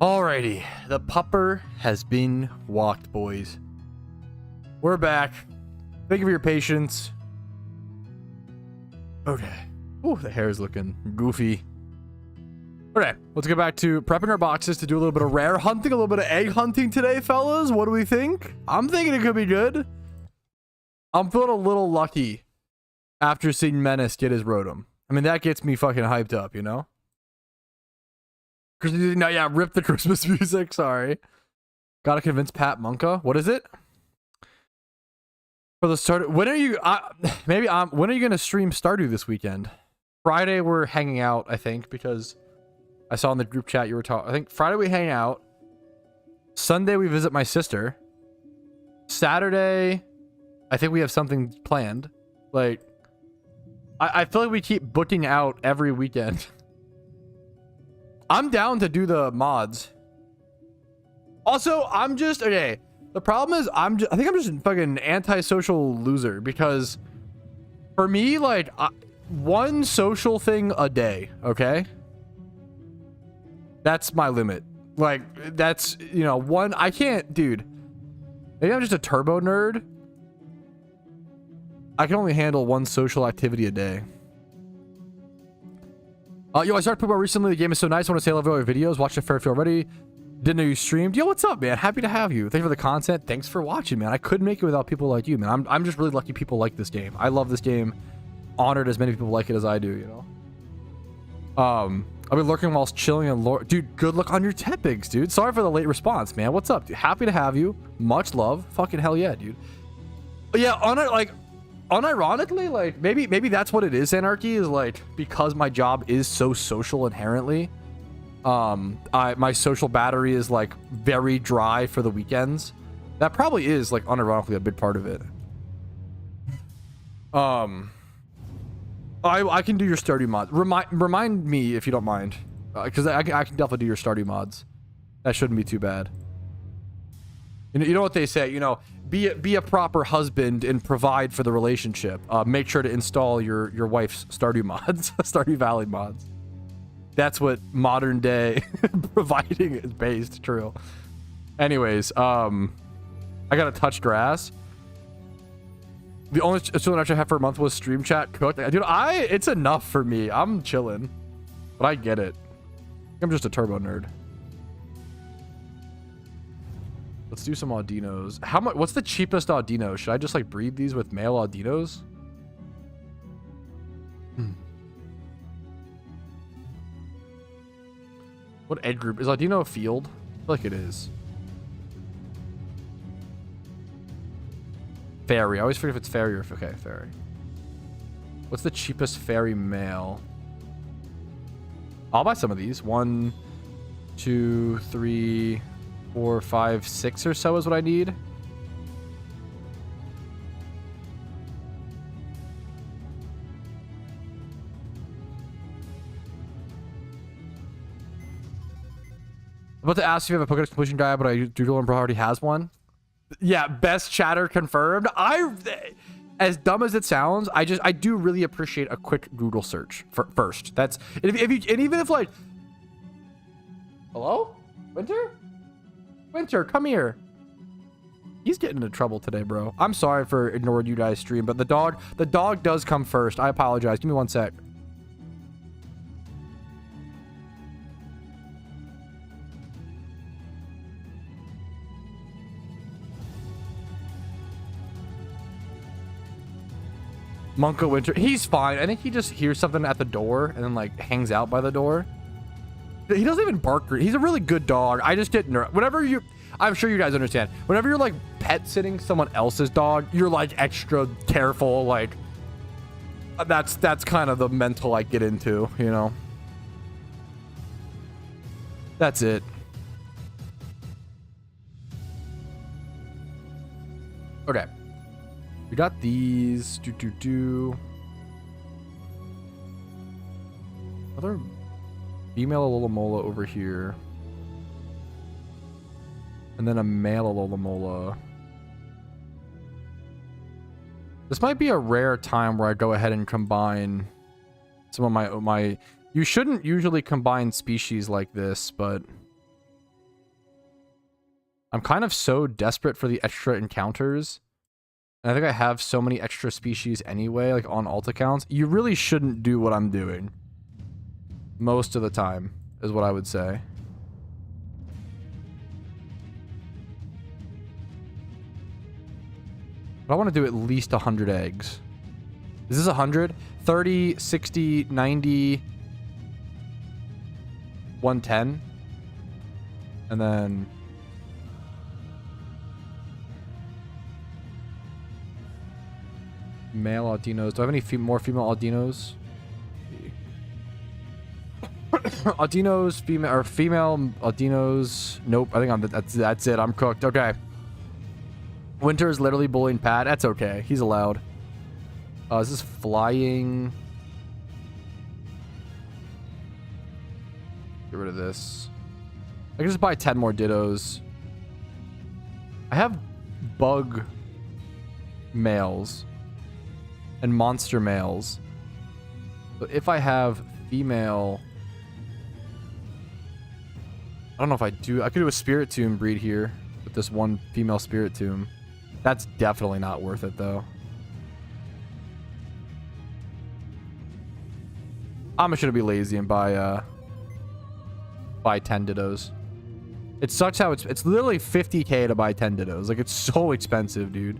Alrighty, the pupper has been walked, boys. We're back. Thank you for your patience. Okay. Ooh, the hair is looking goofy. Okay, let's get back to prepping our boxes to do a little bit of rare hunting, a little bit of egg hunting today, fellas. What do we think? I'm thinking it could be good. I'm feeling a little lucky after seeing Menace get his Rotom. I mean, that gets me fucking hyped up, you know? No, yeah, rip the Christmas music. Sorry. Gotta convince Pat Monka. What is it? For the start. When are you? When are you gonna stream Stardew this weekend? Friday we're hanging out, I think, because I saw in the group chat you were talking. I think Friday we hang out. Sunday we visit my sister. Saturday, I think we have something planned. Like, I feel like we keep booking out every weekend. I'm down to do the mods. Also, I'm just okay. The problem is I think I'm just a fucking antisocial loser because for me, like, one social thing a day, okay? That's my limit. Like, that's, you know, one. I can't, dude. Maybe I'm just a turbo nerd. I can only handle one social activity a day. Yo, I started Pokémmo recently. The game is so nice. I want to say I love all your videos. Watched it fair few already. Didn't know you streamed. Yo, what's up, man? Happy to have you. Thanks for the content. Thanks for watching, man. I couldn't make it without people like you, man. I'm just really lucky people like this game. I love this game. Honored as many people like it as I do, you know? I've been lurking whilst chilling and dude, good luck on your Tepigs, dude. Sorry for the late response, man. What's up, dude? Happy to have you. Much love. Fucking hell yeah, dude. But yeah, unironically, like, maybe that's what it is, Anarchy, is like, because my job is so social inherently, my social battery is like very dry for the weekends. That probably is like unironically a big part of it. I can do your Stardew mods. Remind me if you don't mind, because I can definitely do your Stardew mods. That shouldn't be too bad. You know what they say, you know, be a proper husband and provide for the relationship. Make sure to install your wife's Stardew mods, Stardew Valley mods. That's what modern day providing is based. True. Anyways, I gotta touch grass. The only chilling I had for a month was stream chat cooked. Dude, it's enough for me. I'm chilling, but I get it. I'm just a turbo nerd. Let's do some Audinos. How much? What's the cheapest Audino? Should I just like breed these with male Audinos? What egg group is Audino? A field? I feel like it is. Fairy. I always forget if it's fairy or if okay, fairy. What's the cheapest fairy male? I'll buy some of these. 1, 2, 3, 4, 5, 6 or so is what I need. I'm about to ask if you have a Pokédex completion guide, but I Doodle and Bro already has one. Yeah, best chatter confirmed. As dumb as it sounds, I do really appreciate a quick Google search first. That's and even if like, hello, Winter, come here. He's getting into trouble today, bro. I'm sorry for ignoring you guys' stream, but the dog does come first. I apologize. Give me 1 sec. Monka Winter, he's fine. I think he just hears something at the door and then like hangs out by the door. He doesn't even bark. He's a really good dog. I just get nervous. I'm sure you guys understand. Whenever you're like pet sitting someone else's dog, you're like extra careful. Like that's kind of the mental I get into, you know. That's it. Okay. We got these. Another female Alomola over here. And then a male Alomola. This might be a rare time where I go ahead and combine some of my... You shouldn't usually combine species like this, but I'm kind of so desperate for the extra encounters. And I think I have so many extra species anyway, like on alt accounts. You really shouldn't do what I'm doing. Most of the time, is what I would say. But I want to do at least 100 eggs. Is this 100? 30, 60, 90, 110. And then... male Aldinos. Do I have any more female Aldinos? Aldinos, female or female Aldinos. Nope. I think that's it. I'm cooked. Okay. Winter is literally bullying Pat. That's okay. He's allowed. Is this flying? Get rid of this. I can just buy 10 more Dittos. I have bug males and monster males. But if I have female... I don't know if I do. I could do a Spirit Tomb breed here with this one female Spirit Tomb. That's definitely not worth it, though. I'm just gonna be lazy and buy 10 Dittos. It sucks how it's literally 50k to buy 10 Dittos. Like, it's so expensive, dude.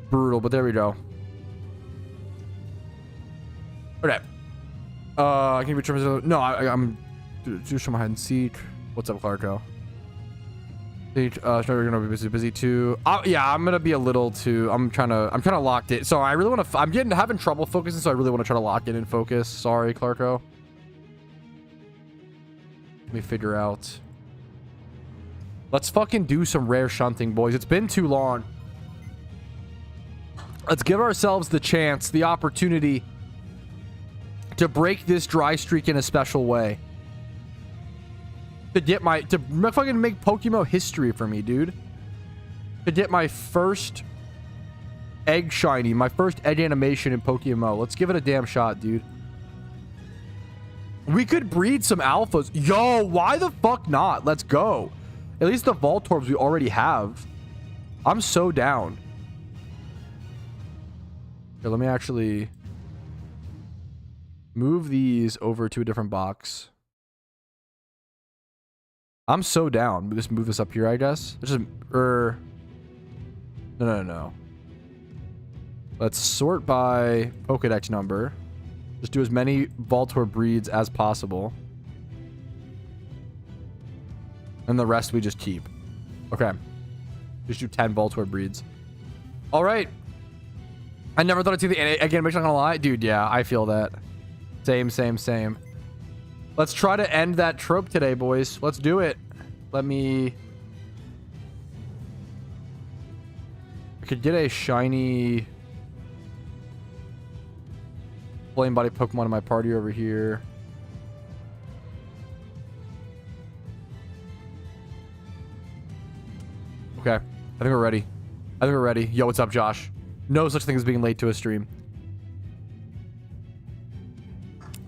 Brutal, but there we go. Okay. Can you return? No, I'm just show my hide and seek. What's up, Clarko? Sure, you're gonna be busy too. Yeah, I'm gonna be a little too. I'm trying to lock it. So I really want to. I'm having trouble focusing, so I really want to try to lock in and focus. Sorry, Clarko. Let me figure out. Let's fucking do some rare shunting, boys. It's been too long. Let's give ourselves the chance, the opportunity to break this dry streak in a special way. To fucking make Pokémon history for me, dude. To get my first egg shiny, my first egg animation in Pokémon. Let's give it a damn shot, dude. We could breed some alphas. Yo, why the fuck not? Let's go. At least the Voltorbs we already have. I'm so down. Here, let me actually move these over to a different box. I'm so down. We just move this up here, I guess. Let's just no. Let's sort by Pokedex number. Just do as many Voltorb breeds as possible. And the rest we just keep. Okay. Just do 10 Voltorb breeds. All right. I never thought I'd see the egg animation, not gonna lie. Dude, yeah, I feel that. Same. Let's try to end that trope today, boys. Let's do it. Let me... I could get a shiny... flame body Pokemon in my party over here. Okay. I think we're ready. Yo, what's up, Josh? No such thing as being late to a stream.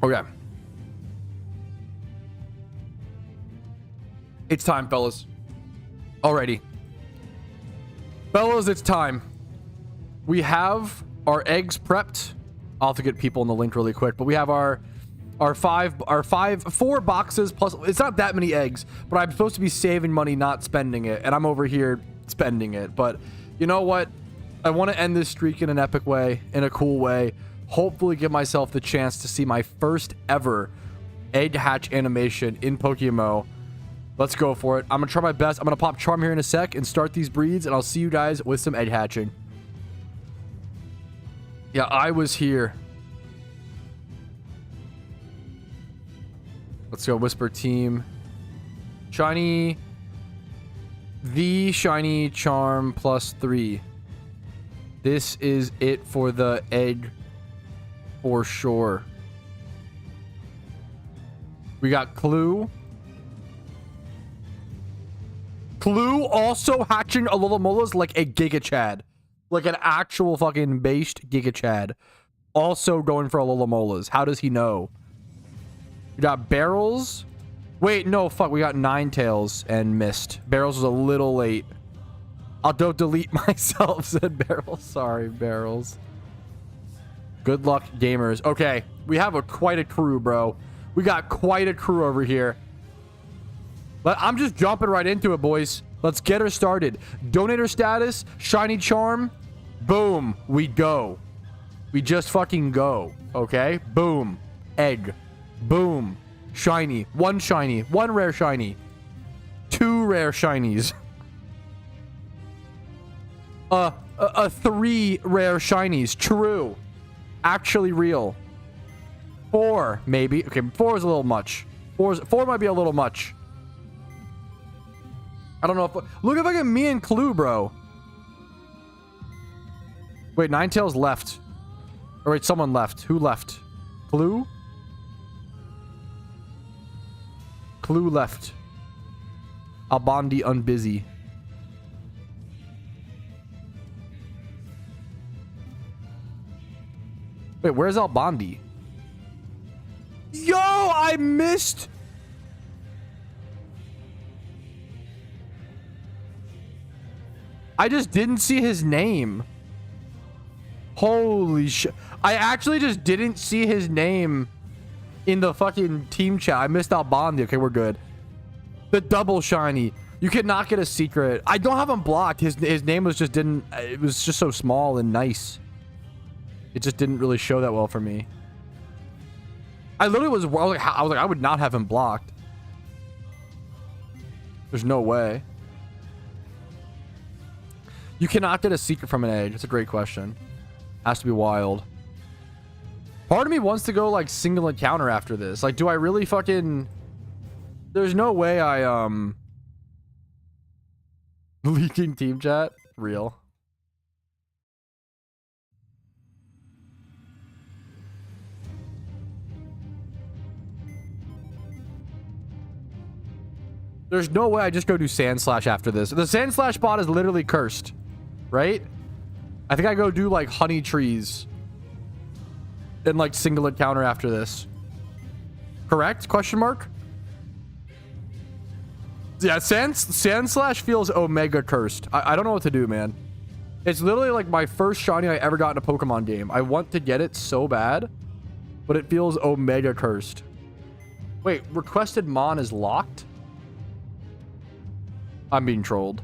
Okay. It's time, fellas. Alrighty. Fellas, it's time. We have our eggs prepped. I'll have to get people in the link really quick, but we have our four boxes plus. It's not that many eggs, but I'm supposed to be saving money, not spending it, and I'm over here spending it. But you know what? I want to end this streak in an epic way, in a cool way. Hopefully give myself the chance to see my first ever egg hatch animation in Pokémon. Let's go for it. I'm going to try my best. I'm going to pop Charm here in a sec and start these breeds, and I'll see you guys with some egg hatching. Yeah, I was here. Let's go Whisper Team. Shiny. The Shiny Charm +3. This is it for the egg for sure. We got Clue. Clue also hatching Alomolas like a Giga Chad. Like an actual fucking based Giga Chad. Also going for Alomolas. How does he know? We got Barrels. Wait, no, fuck. We got Ninetales and missed. Barrels was a little late. I'll don't delete myself, said Barrels. Sorry, Barrels. Good luck, gamers. Okay, we have quite a crew, bro. We got quite a crew over here. But I'm just jumping right into it, boys. Let's get her started. Donator status, shiny charm. Boom, we go. We just fucking go, okay? Boom, egg. Boom, shiny. One rare shiny. 2 rare shinies. 3 rare shinies. True. Actually real. 4, maybe. Okay, 4 is a little much. 4 might be a little much. I don't know if... Look at fucking me and Clue, bro. Wait, Ninetales left. Or wait, someone left. Who left? Clue? Clue left. Albandi unbusy. Wait, where's Albandi? Yo, I missed... I just didn't see his name. Holy shit. I actually just didn't see his name in the fucking team chat. I missed Albandi. Okay, we're good. The double shiny. You cannot get a secret. I don't have him blocked. His name was just didn't... It was just so small and nice. It just didn't really show that well for me. I literally was like, I would not have him blocked. There's no way. You cannot get a secret from an egg. It's a great question. Has to be wild. Part of me wants to go like single encounter after this. Like, do I really fucking... There's no way I, leaking team chat? Real. There's no way I just go do Sand Slash after this. The Sand Slash bot is literally cursed. Right? I think I go do like honey trees. And like single encounter after this. Correct? Question mark? Yeah, Sand Slash feels Omega cursed. I don't know what to do, man. It's literally like my first shiny I ever got in a Pokemon game. I want to get it so bad. But it feels Omega cursed. Wait, requested Mon is locked? I'm being trolled.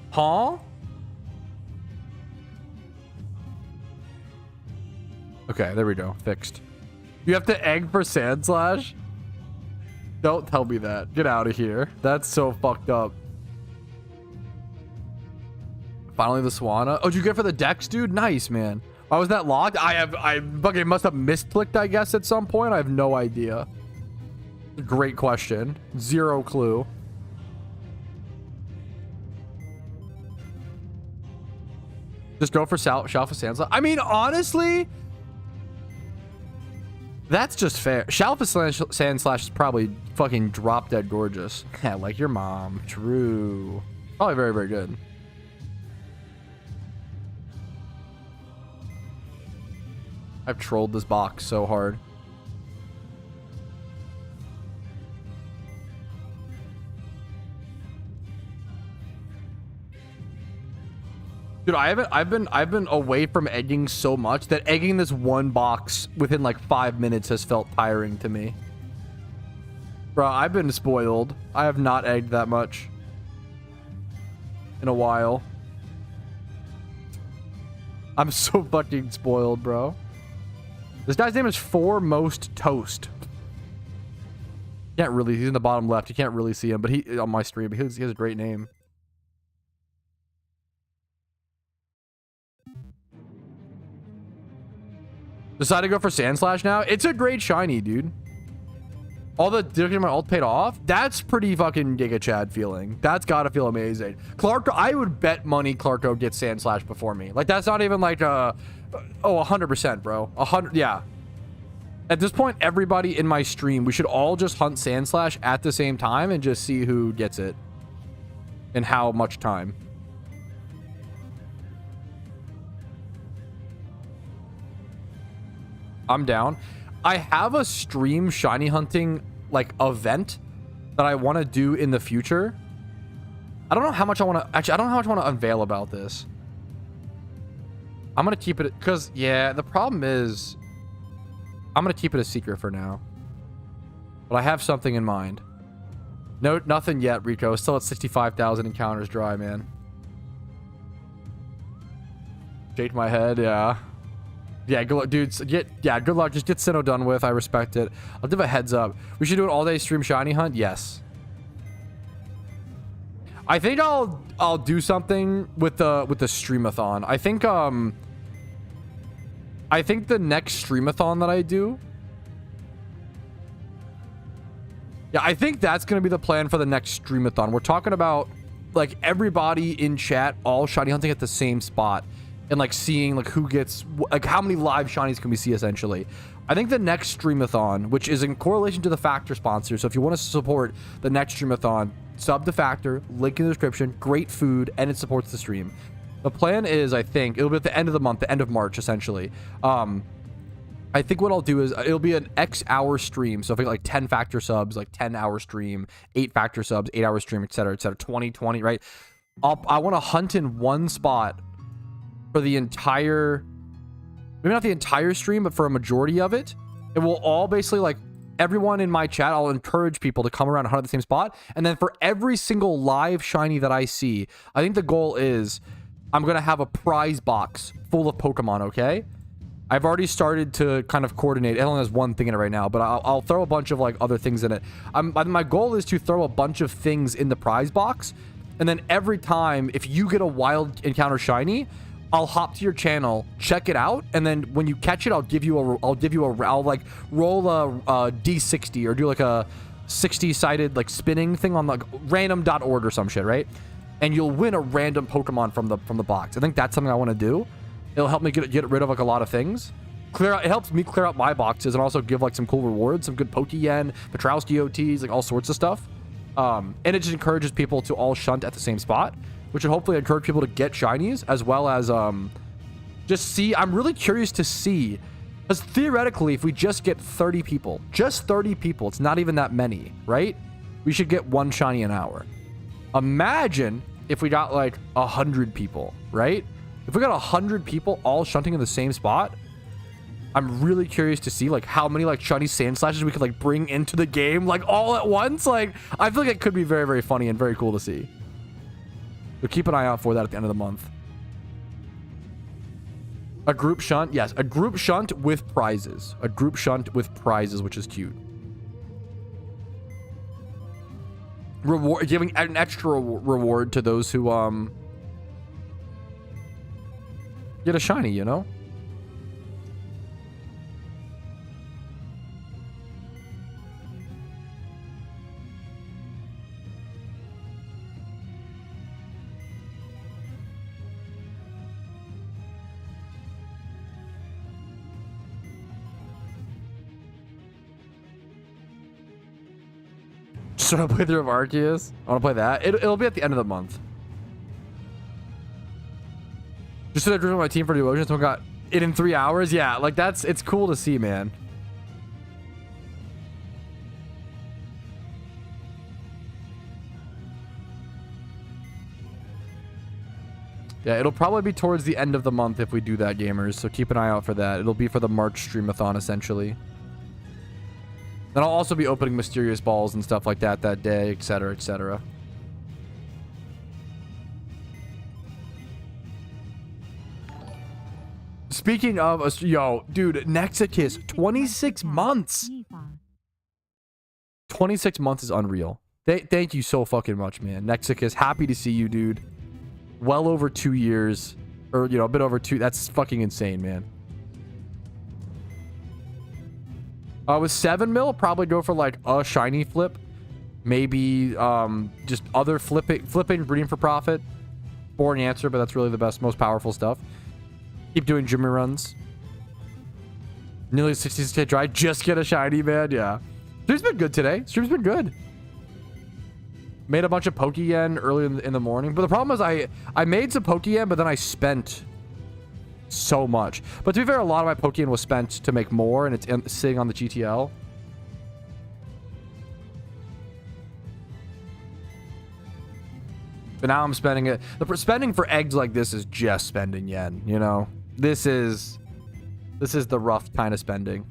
Huh? Okay, there we go. Fixed. You have to egg for Sand Slash? Don't tell me that. Get out of here. That's so fucked up. Finally the Swanna. Oh, did you get for the Dex, dude? Nice, man. Why was that locked? I fucking must have misclicked, I guess, at some point. I have no idea. Great question. Zero clue. Just go for Shalfa Sand Slash. I mean, honestly, that's just fair. Shalfa Sand Slash is probably fucking drop dead gorgeous. Yeah, like your mom. True. Probably very, very good. I've trolled this box so hard. Dude, I've been away from egging so much that egging this one box within like 5 minutes has felt tiring to me. Bro, I've been spoiled. I have not egged that much in a while. I'm so fucking spoiled, bro. This guy's name is Foremost Toast. Can't really, he's in the bottom left. You can't really see him, but he on my stream, he has a great name. Decided to go for Sand Slash now. It's a great shiny, dude. All the my ult paid off. That's pretty fucking Giga Chad feeling. That's gotta feel amazing. Clark, I would bet money Clarko gets Sand Slash before me. Like, that's not even like a... Oh, 100%, bro. 100, yeah. At this point, everybody in my stream, we should all just hunt Sand Slash at the same time and just see who gets it. And how much time. I'm down. I have a stream shiny hunting like event that I want to do in the future. I don't know how much I want to actually. I don't know how much I want to unveil about this. I'm gonna keep it because yeah, the problem is I'm gonna keep it a secret for now. But I have something in mind. No, nothing yet, Rico. Still at 65,000 encounters dry, man. Shake my head, yeah. Yeah, good luck, dudes. Good luck. Just get Sinnoh done with. I respect it. I'll give a heads up. We should do an all-day stream shiny hunt. Yes. I think I'll do something with the streamathon. I think the next streamathon that I do. Yeah, I think that's gonna be the plan for the next streamathon. We're talking about like everybody in chat all shiny hunting at the same spot. And like seeing like who gets like how many live shinies can we see essentially. I think the next streamathon, which is in correlation to the Factor sponsor, so if you want to support the next streamathon, sub to Factor, link in the description, great food, and it supports the stream. The plan is, I think it'll be at the end of the month, the end of March essentially. I think what I'll do is it'll be an X hour stream. So if I get like 10 Factor subs, like 10-hour stream, 8 Factor subs, 8-hour stream, etc., 20, right? I want to hunt in one spot for the entire, maybe not the entire stream, but for a majority of it. It will all basically like everyone in my chat, I'll encourage people to come around and hunt at the same spot. And then for every single live shiny that I see, I think the goal is I'm going to have a prize box full of Pokemon, okay? I've already started to kind of coordinate. It only has one thing in it right now, but I'll throw a bunch of like other things in it. My goal is to throw a bunch of things in the prize box. And then every time, if you get a wild encounter shiny, I'll hop to your channel, check it out, and then when you catch it, I'll like roll a D60 or do like a 60-sided like spinning thing on like random.org or some shit, right? And you'll win a random Pokemon from the box. I think that's something I want to do. It'll help me get rid of like a lot of things. It helps me clear out my boxes and also give like some cool rewards, some good Pokeyen, Petrowski OTs, like all sorts of stuff. And it just encourages people to all shunt at the same spot, which would hopefully encourage people to get shinies, as well as just see. I'm really curious to see, because theoretically, if we just get 30 people, it's not even that many, right? We should get one shiny an hour. Imagine if we got like 100 people, right? If we got 100 people all shunting in the same spot, I'm really curious to see like how many like shiny sand slashes we could like bring into the game like all at once. Like I feel like it could be very, very funny and very cool to see. So keep an eye out for that at the end of the month. A group shunt. Yes, a group shunt with prizes. A group shunt with prizes, which is cute. Reward, giving an extra reward to those who get a shiny, you know? Just want to play through Arceus. I want to play that. It'll be at the end of the month. Just so I drew my team for the Ocean. Someone got it in 3 hours. Yeah, like it's cool to see, man. Yeah, it'll probably be towards the end of the month if we do that, gamers. So keep an eye out for that. It'll be for the March Streamathon, essentially. Then I'll also be opening mysterious balls and stuff like that day, etc., etc. Speaking of, yo, dude, Nexicus, 26 months. 26 months is unreal. Thank you so fucking much, man. Nexicus, happy to see you, dude. Well over 2 years, or, you know, a bit over 2. That's fucking insane, man. With 7 mil, probably go for like a shiny flip. Maybe just other flipping, breeding for profit. Boring answer, but that's really the best, most powerful stuff. Keep doing Jimmy runs. Nearly 60 dry. Just get a shiny, man. Yeah. Stream's been good today. Stream's been good. Made a bunch of Pokeyen early in the morning. But the problem is I made some Pokeyen, but then I spent so much. But to be fair, a lot of my Pokemon was spent to make more, and it's sitting on the GTL. But now I'm spending it. The spending for eggs like this is just spending yen, you know? This is the rough kind of spending.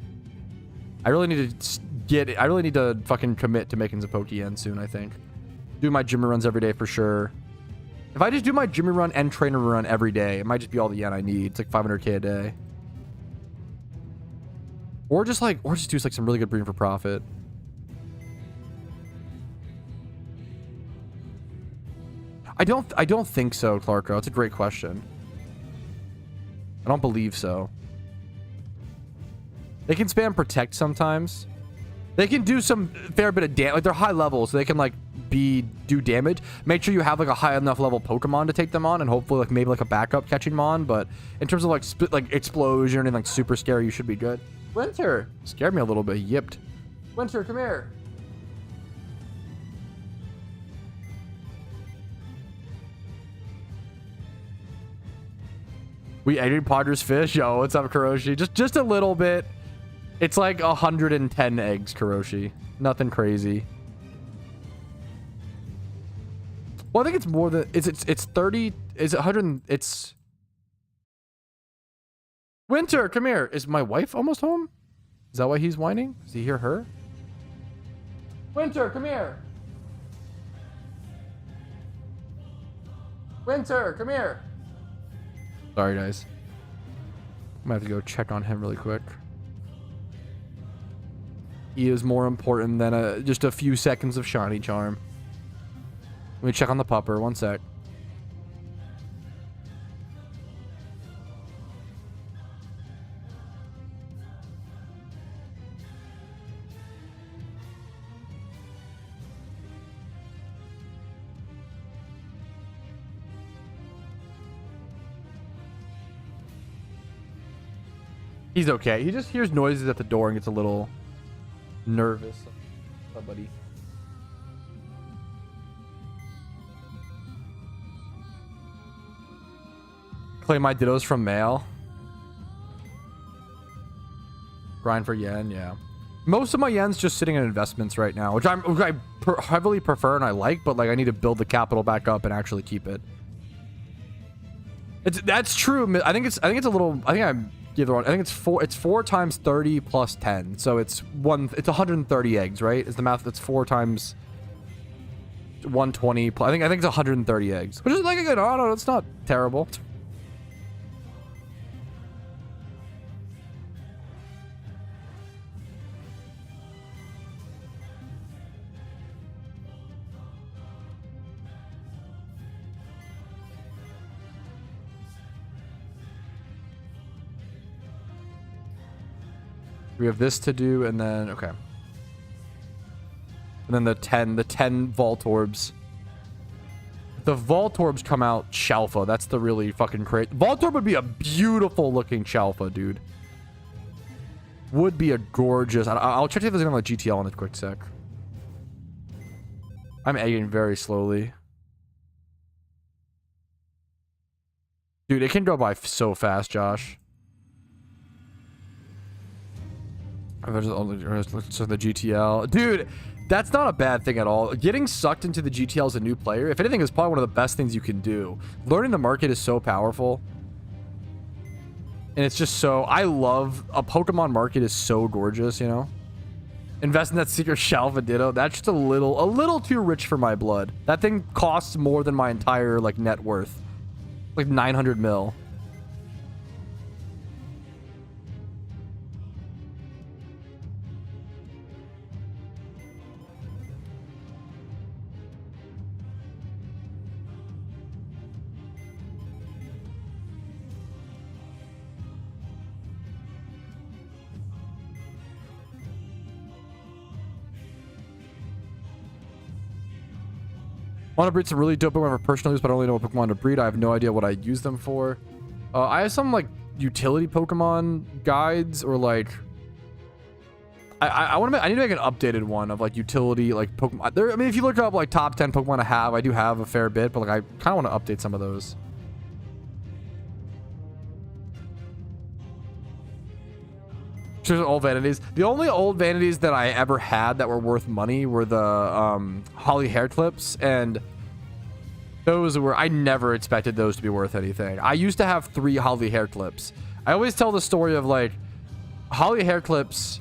I really need to fucking commit to making some Poke-yen soon, I think. Do my Jimmy runs every day for sure. If I just do my Jimmy run and trainer run every day, it might just be all the yen I need. It's like 500k a day. Or just do like some really good breeding for profit. I don't think so, Clarko. It's a great question. I don't believe so. They can spam protect sometimes. They can do some fair bit of damage. Like, they're high level, so they can like do damage. Make sure you have like a high enough level Pokemon to take them on, and hopefully like maybe like a backup catching Mon. But in terms of like explosion and like super scary, you should be good. Winter scared me a little bit. He yipped. Winter, come here. We ate Padres fish. Yo, what's up, Kuroshi? Just a little bit. It's like 110 eggs, Kuroshi. Nothing crazy. Well, I think it's more than it's 30. Is it 100? It's Winter. Come here. Is my wife almost home? Is that why he's whining? Does he hear her? Winter, come here. Winter, come here. Sorry, guys. I'm gonna have to go check on him really quick. He is more important than just a few seconds of shiny charm. Let me check on the pupper. One sec. He's okay. He just hears noises at the door and gets a little nervous. Oh, buddy. Claim my Dittos from mail. Grind for yen, yeah. Most of my yen's just sitting in investments right now, which I heavily prefer and I like, but like I need to build the capital back up and actually keep it. That's true. I think it's a little. I think I'm. Either one. I think it's 4 times 30 plus 10, so it's 130 eggs, right? Is the math? That's 4 times 120 plus, I think it's 130 eggs, which is like a good. Oh no, it's not terrible. We have this to do, and then okay, and then the 10 Vault Orbs. The Vault Orbs come out Chalfa. That's the really fucking crazy. Vault Orb would be a beautiful looking Chalfa, dude. Would be a gorgeous. I'll check if there's on the GTL in a quick sec. I'm egging very slowly, dude. It can go by so fast, Josh. There's only the GTL, dude. That's not a bad thing at all. Getting sucked into the GTL as a new player, if anything, is probably one of the best things you can do. Learning the market is so powerful, and it's just so. I love a Pokemon market is so gorgeous, you know. Invest in that secret Shalva Ditto. That's just a little too rich for my blood. That thing costs more than my entire like net worth, like 900 mil. I want to breed some really dope Pokemon for personal use, but I only know what Pokemon to breed. I have no idea what I use them for. I have some like utility Pokemon guides, or like I need to make an updated one of like utility like Pokemon. I mean, if you look up like top 10 Pokemon I do have a fair bit, but like I kind of want to update some of those. There's old vanities. The only old vanities that I ever had that were worth money were the Holly hair clips, and those were, I never expected those to be worth anything. I used to have 3 Holly hair clips. I always tell the story of like Holly hair clips.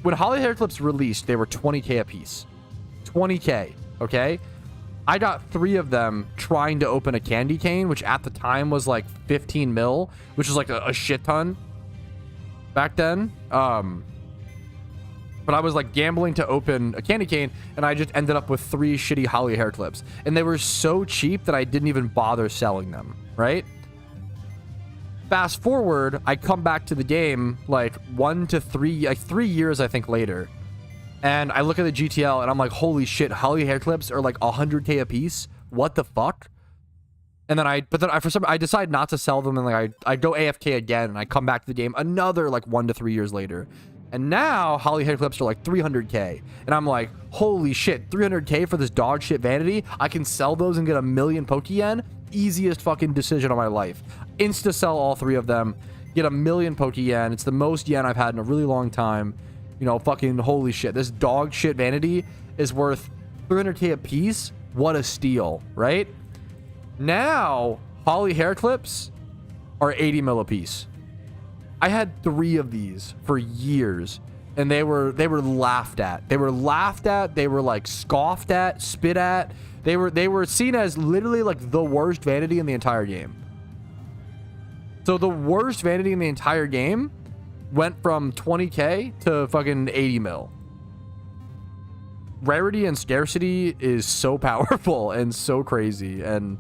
When Holly hair clips released, they were 20k a piece. 20k, okay? I got 3 of them trying to open a candy cane, which at the time was like 15 mil, which was like a shit ton back then. But I was like gambling to open a candy cane, and I just ended up with 3 shitty Holly hair clips, and they were so cheap that I didn't even bother selling them, right? Fast forward, I come back to the game like 1 to 3, like 3 years I think later, and I look at the GTL and I'm like, holy shit, Holly hair clips are like 100k a piece. What the fuck? And then I decide not to sell them, and like I go AFK again, and I come back to the game another like 1 to 3 years later, and now Holly hair clips are like 300k, and I'm like, holy shit, 300k for this dog shit vanity? I can sell those and get 1,000,000 Poke Yen. Easiest fucking decision of my life. Insta sell all 3 of them, get 1,000,000 Poke Yen. It's the most yen I've had in a really long time. You know, fucking holy shit, this dog shit vanity is worth 300k a piece. What a steal, right? Now Holly hair clips are 80 mil a piece. I had 3 of these for years, and they were laughed at. They were laughed at. They were like scoffed at, spit at. They were seen as literally like the worst vanity in the entire game. So the worst vanity in the entire game went from 20k to fucking 80 mil. Rarity and scarcity is so powerful and so crazy and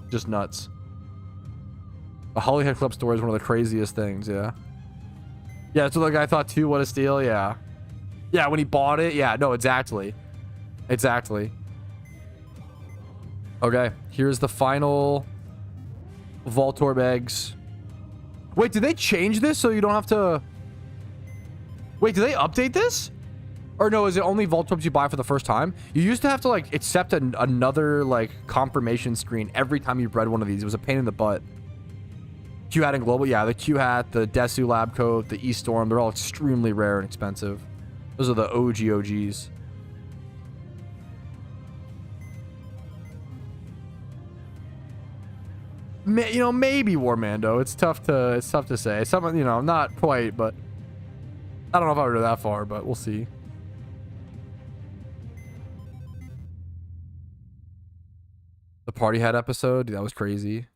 just nuts. The Holly hair clip store is one of the craziest things. Yeah. Yeah. So the guy thought too, what a steal. Yeah. Yeah. When he bought it. Yeah. No, exactly. Exactly. Okay. Here's the final Voltorb eggs. Wait, did they change this so you don't have to... Wait, did they update this? Or no, is it only Voltorbs you buy for the first time? You used to have to like accept another like confirmation screen every time you bred one of these. It was a pain in the butt. Q-Hat and Global, yeah, the Q-Hat, the Desu Lab Coat, the E-Storm, they're all extremely rare and expensive. Those are the OGs. You know, maybe Warmando. It's tough to say. Some, you know, not quite, but I don't know if I would go that far, but we'll see. The Party Hat episode, dude, that was crazy.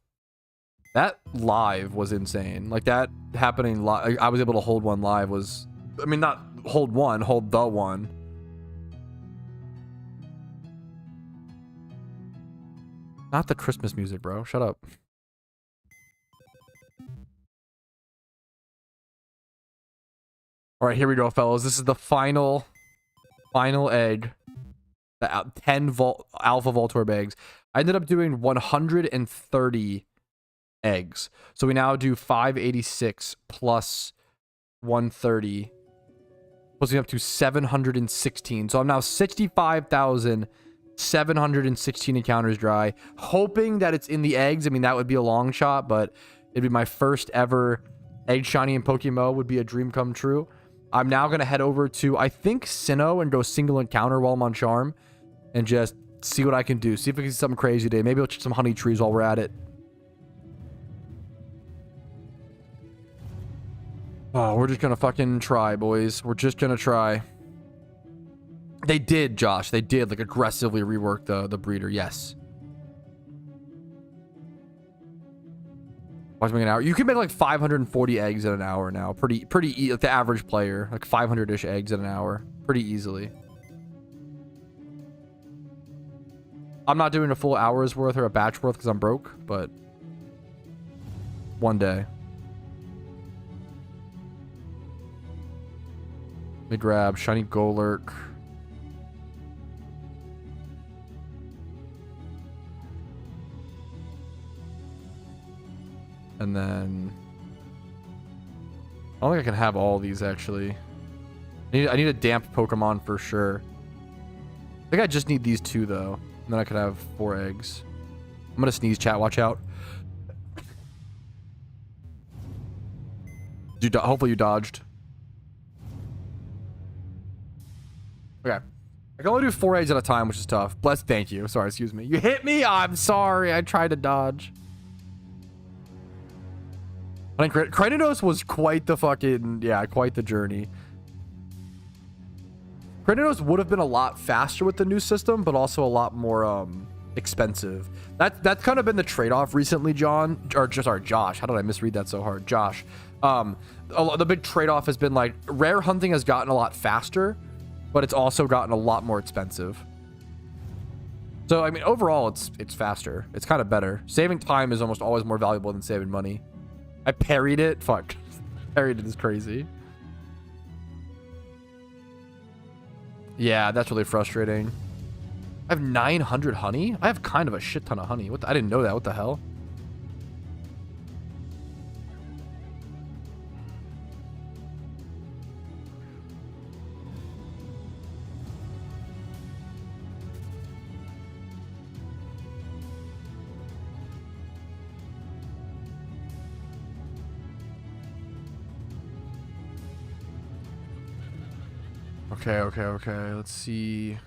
That live was insane. Like that happening live. I was able to hold one live was, I mean, not hold one, hold the one. Not the Christmas music, bro. Shut up. All right, here we go, fellas. This is the final egg. The 10 Alpha Voltorb eggs. I ended up doing 130 eggs. So we now do 586 plus 130. Puts me up to 716. So I'm now 65,716 encounters dry. Hoping that it's in the eggs. I mean, that would be a long shot, but it'd be my first ever egg shiny in Pokémon. Would be a dream come true. I'm now going to head over to, I think, Sinnoh and go single encounter while I'm on Charm. And just see what I can do. See if we can see something crazy today. Maybe I'll check some honey trees while we're at it. Oh, we're just going to fucking try, boys. We're just going to try. They did, Josh. They did, like, aggressively rework the breeder. Yes. Watch me an hour. You can make, like, 540 eggs in an hour now. Pretty like the average player. Like, 500-ish eggs in an hour. Pretty easily. I'm not doing a full hour's worth or a batch worth because I'm broke, but one day. Let me grab Shiny Golurk. And then I don't think I can have all these actually. I need a damp Pokemon for sure. I think I just need these 2 though. And then I could have 4 eggs. I'm gonna sneeze, chat. Watch out. Hopefully you dodged. Okay. I can only do 4 raids at a time, which is tough. Bless, thank you. Sorry, excuse me. You hit me? I'm sorry. I tried to dodge. I think Kranidos was quite the fucking, yeah, quite the journey. Kranidos would have been a lot faster with the new system, but also a lot more expensive. That's kind of been the trade-off recently, John, or just sorry, Josh. How did I misread that so hard? Josh. The big trade-off has been like rare hunting has gotten a lot faster, but it's also gotten a lot more expensive. So I mean, overall, it's faster. It's kind of better. Saving time is almost always more valuable than saving money. I parried it. Fuck, parried it is crazy. Yeah, that's really frustrating. I have 900 honey? I have kind of a shit ton of honey. What I didn't know that. What the hell? Okay. Let's see.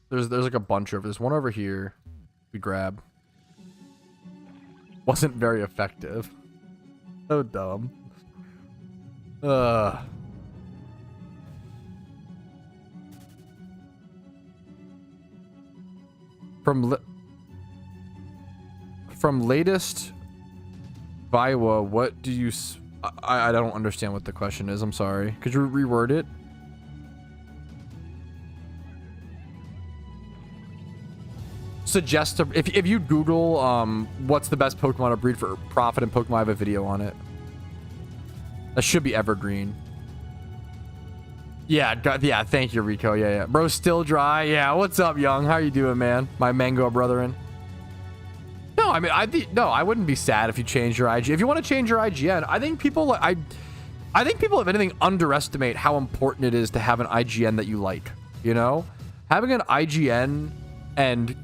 There's like a bunch over. There's one over here. We grab. Wasn't very effective. So dumb. From latest Viola, what do you... I don't understand what the question is. I'm sorry. Could you reword it? Suggest if you Google what's the best Pokemon to breed for profit in Pokemon, I have a video on it. That should be evergreen. Yeah, thank you, Rico. Yeah. Bro, still dry. Yeah, what's up, Young? How you doing, man? My mango brethren. No, I mean, I wouldn't be sad if you changed your IG. If you want to change your IGN, I think people, I think people, if anything, underestimate how important it is to have an IGN that you like. You know, having an IGN and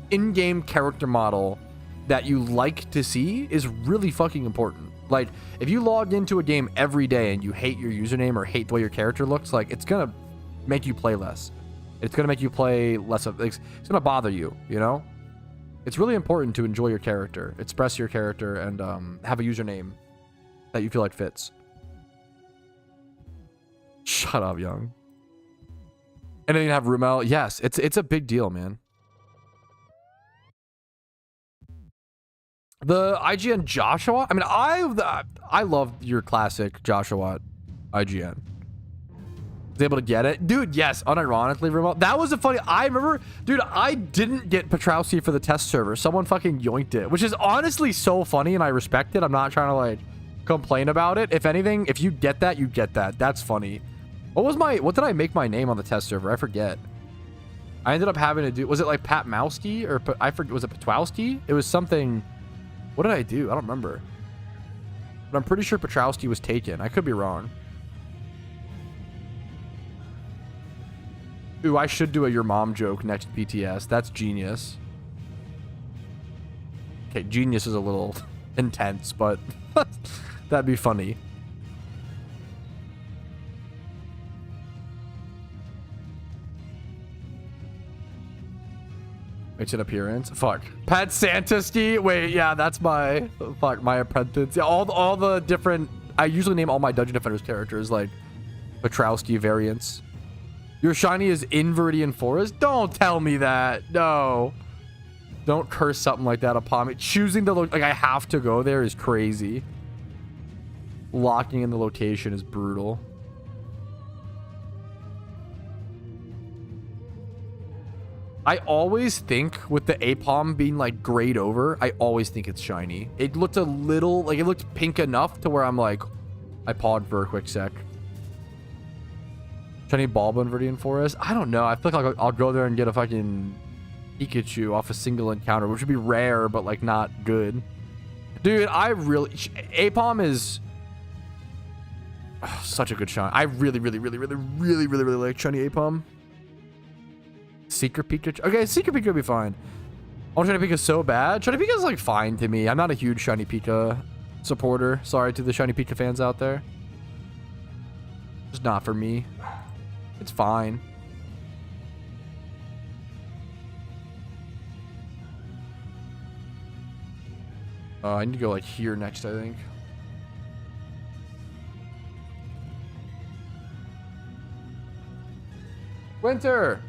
in-game character model that you like to see is really fucking important. Like, if you log into a game every day and you hate your username or hate the way your character looks, like, it's gonna make you play less. It's gonna make you play less of, it's gonna bother you, you know? It's really important to enjoy your character, express your character, and have a username that you feel like fits. Shut up, Young. Anything to have Rumel? Yes, it's a big deal, man. The IGN Joshua? I mean, I love your classic Joshua IGN. Was able to get it? Dude, yes, unironically, remote. That was a funny... I remember... Dude, I didn't get Petrowski for the test server. Someone fucking yoinked it, which is honestly so funny, and I respect it. I'm not trying to, like, complain about it. If anything, if you get that, you get that. That's funny. What did I make my name on the test server? I forget. I ended up having to do... Was it, like, Pat Mowski? Or... I forget... Was it Petwowski? It was something... What did I do? I don't remember. But I'm pretty sure Petrowski was taken. I could be wrong. Ooh, I should do a your mom joke next BTS. That's genius. Okay, genius is a little intense, but that'd be funny. Makes an appearance. Fuck. Pat Santaski. Wait, yeah, that's my apprentice. Yeah, all the different. I usually name all my Dungeon Defenders characters like Petrowski variants. Your shiny is in Viridian Forest? Don't tell me that. No. Don't curse something like that upon me. Choosing the like I have to go there is crazy. Locking in the location is brutal. I always think with the Apom being like grayed over, I always think it's shiny. It looked a little like it looked pink enough to where I'm like, I pawed for a quick sec. Shiny Bulba in Viridian Forest? I don't know. I feel like I'll go there and get a fucking Pikachu off a single encounter, which would be rare, but like not good. Dude, I really... Apom is such a good shiny. I really like shiny Apom. Secret Pikachu? Okay, Secret Pikachu would be fine. Oh, Shiny Pika is so bad. Shiny Pika is like fine to me. I'm not a huge Shiny Pika supporter. Sorry to the Shiny Pika fans out there. Just not for me. It's fine. I need to go like here next, I think. Winter.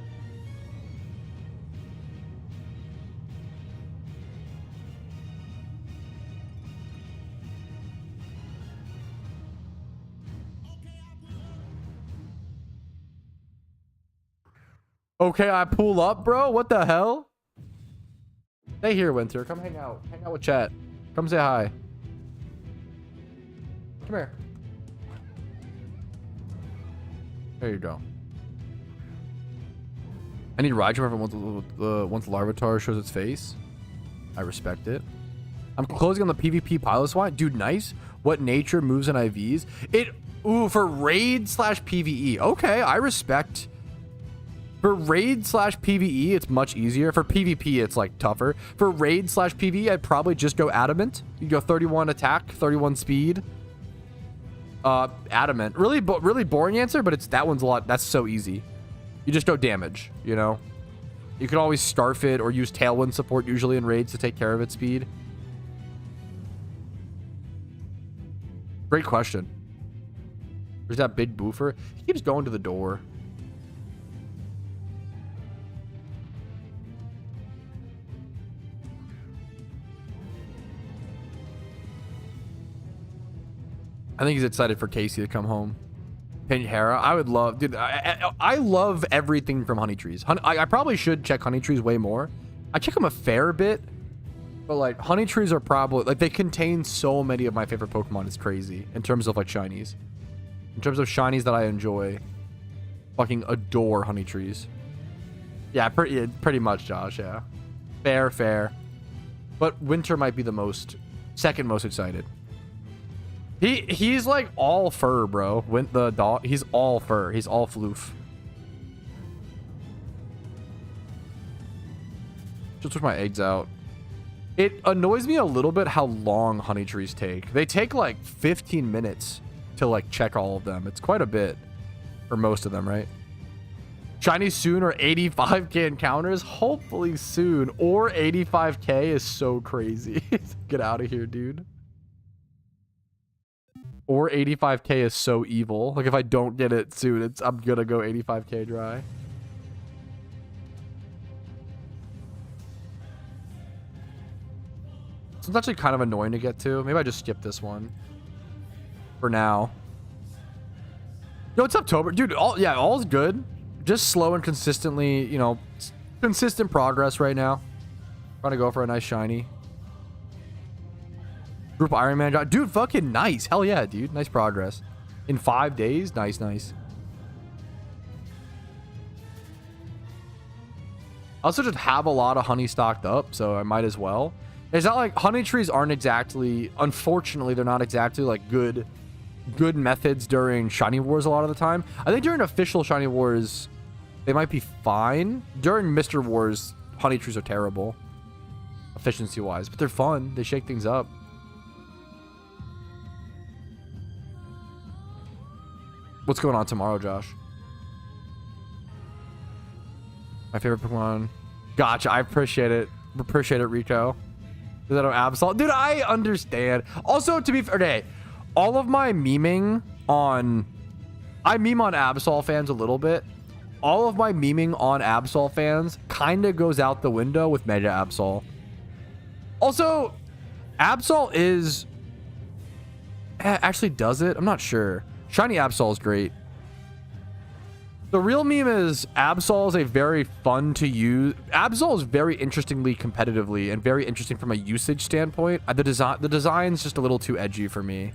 Okay, I pull up, bro. What the hell? Stay here, Winter. Come hang out. Hang out with chat. Come say hi. Come here. There you go. I need ride jump once the Larvitar shows its face. I respect it. I'm closing on the PvP pilot swine. Dude, nice. What nature moves and IVs? Ooh, for raid / PvE. Okay, I respect. For raid / PvE, it's much easier. For PvP, it's like tougher. For raid / PvE, I'd probably just go adamant. You go 31 attack, 31 speed. Adamant. Really boring answer, but that one's a lot. That's so easy. You just go damage, you know? You can always starf it or use Tailwind support usually in raids to take care of its speed. Great question. There's that big boofer. He keeps going to the door. I think he's excited for Casey to come home. Pinhera, I would love, dude. I love everything from Honey Trees. I probably should check Honey Trees way more. I check them a fair bit, but like Honey Trees are probably like they contain so many of my favorite Pokemon. It's crazy in terms of like shinies. In terms of shinies that I enjoy, fucking adore Honey Trees. Yeah, pretty much, Josh. Yeah, fair. But Winter might be the second most excited. He's like all fur, bro. When the dog, he's all fur. He's all floof. Just switch my eggs out. It annoys me a little bit how long Honey Trees take. They take like 15 minutes to like check all of them. It's quite a bit for most of them, right? Shiny soon or 85k encounters? Hopefully soon. Or 85k is so crazy. Get out of here, dude. Or 85k is so evil. Like if I don't get it soon, I'm gonna go 85k dry. So it's actually kind of annoying to get to. Maybe I just skip this one for now. No, it's October, dude. All's good. Just slow and consistently, you know, consistent progress right now. Trying to go for a nice shiny. Group Iron Man job. Dude, fucking nice. Hell yeah, dude. Nice progress. In 5 days. Nice. I also just have a lot of honey stocked up, so I might as well. It's not like Honey Trees aren't exactly, unfortunately, they're not exactly like good methods during Shiny Wars a lot of the time. I think during official Shiny Wars, they might be fine. During Mr. Wars, Honey Trees are terrible. Efficiency-wise. But they're fun. They shake things up. What's going on tomorrow, Josh? My favorite Pokemon. Gotcha. I appreciate it. Appreciate it, Rico. Is that an Absol? Dude, I understand. Also, to be fair, okay, all of my memeing on... I meme on Absol fans a little bit. All of my memeing on Absol fans kind of goes out the window with Mega Absol. Also, Absol is... actually, does it? I'm not sure. Shiny Absol is great. The real meme is Absol is a very fun to use. Absol is very interestingly competitively and very interesting from a usage standpoint. The design's just a little too edgy for me.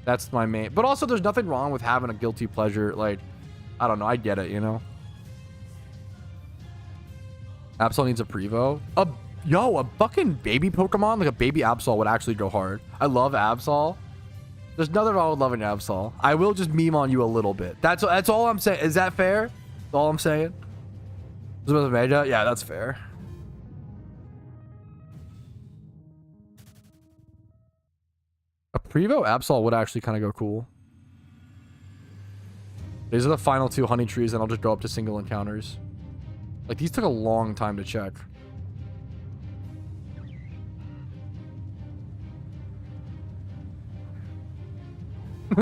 That's my main. But also, there's nothing wrong with having a guilty pleasure. Like, I don't know. I get it, you know? Absol needs a Prevo. A fucking baby Pokemon, like a baby Absol would actually go hard. I love Absol. There's nothing wrong with loving Absol. I will just meme on you a little bit. That's all I'm saying. Is that fair? That's all I'm saying. Yeah, that's fair. A Prevo Absol would actually kind of go cool. These are the final 2 honey trees, and I'll just go up to single encounters. Like, these took a long time to check.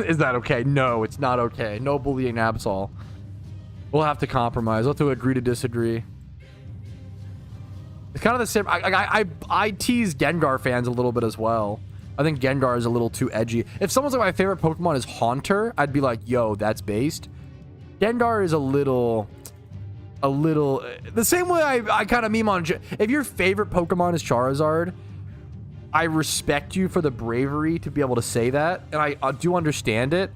Is that okay? No, it's not okay. No bullying Absol. We'll have to compromise. We'll have to agree to disagree. It's kind of the same. I tease Gengar fans a little bit as well. I think Gengar is a little too edgy. If someone's like, my favorite Pokemon is Haunter, I'd be like, yo, that's based. Gengar is a little the same way I kind of meme on. If your favorite Pokemon is Charizard, I respect you for the bravery to be able to say that, and I do understand it,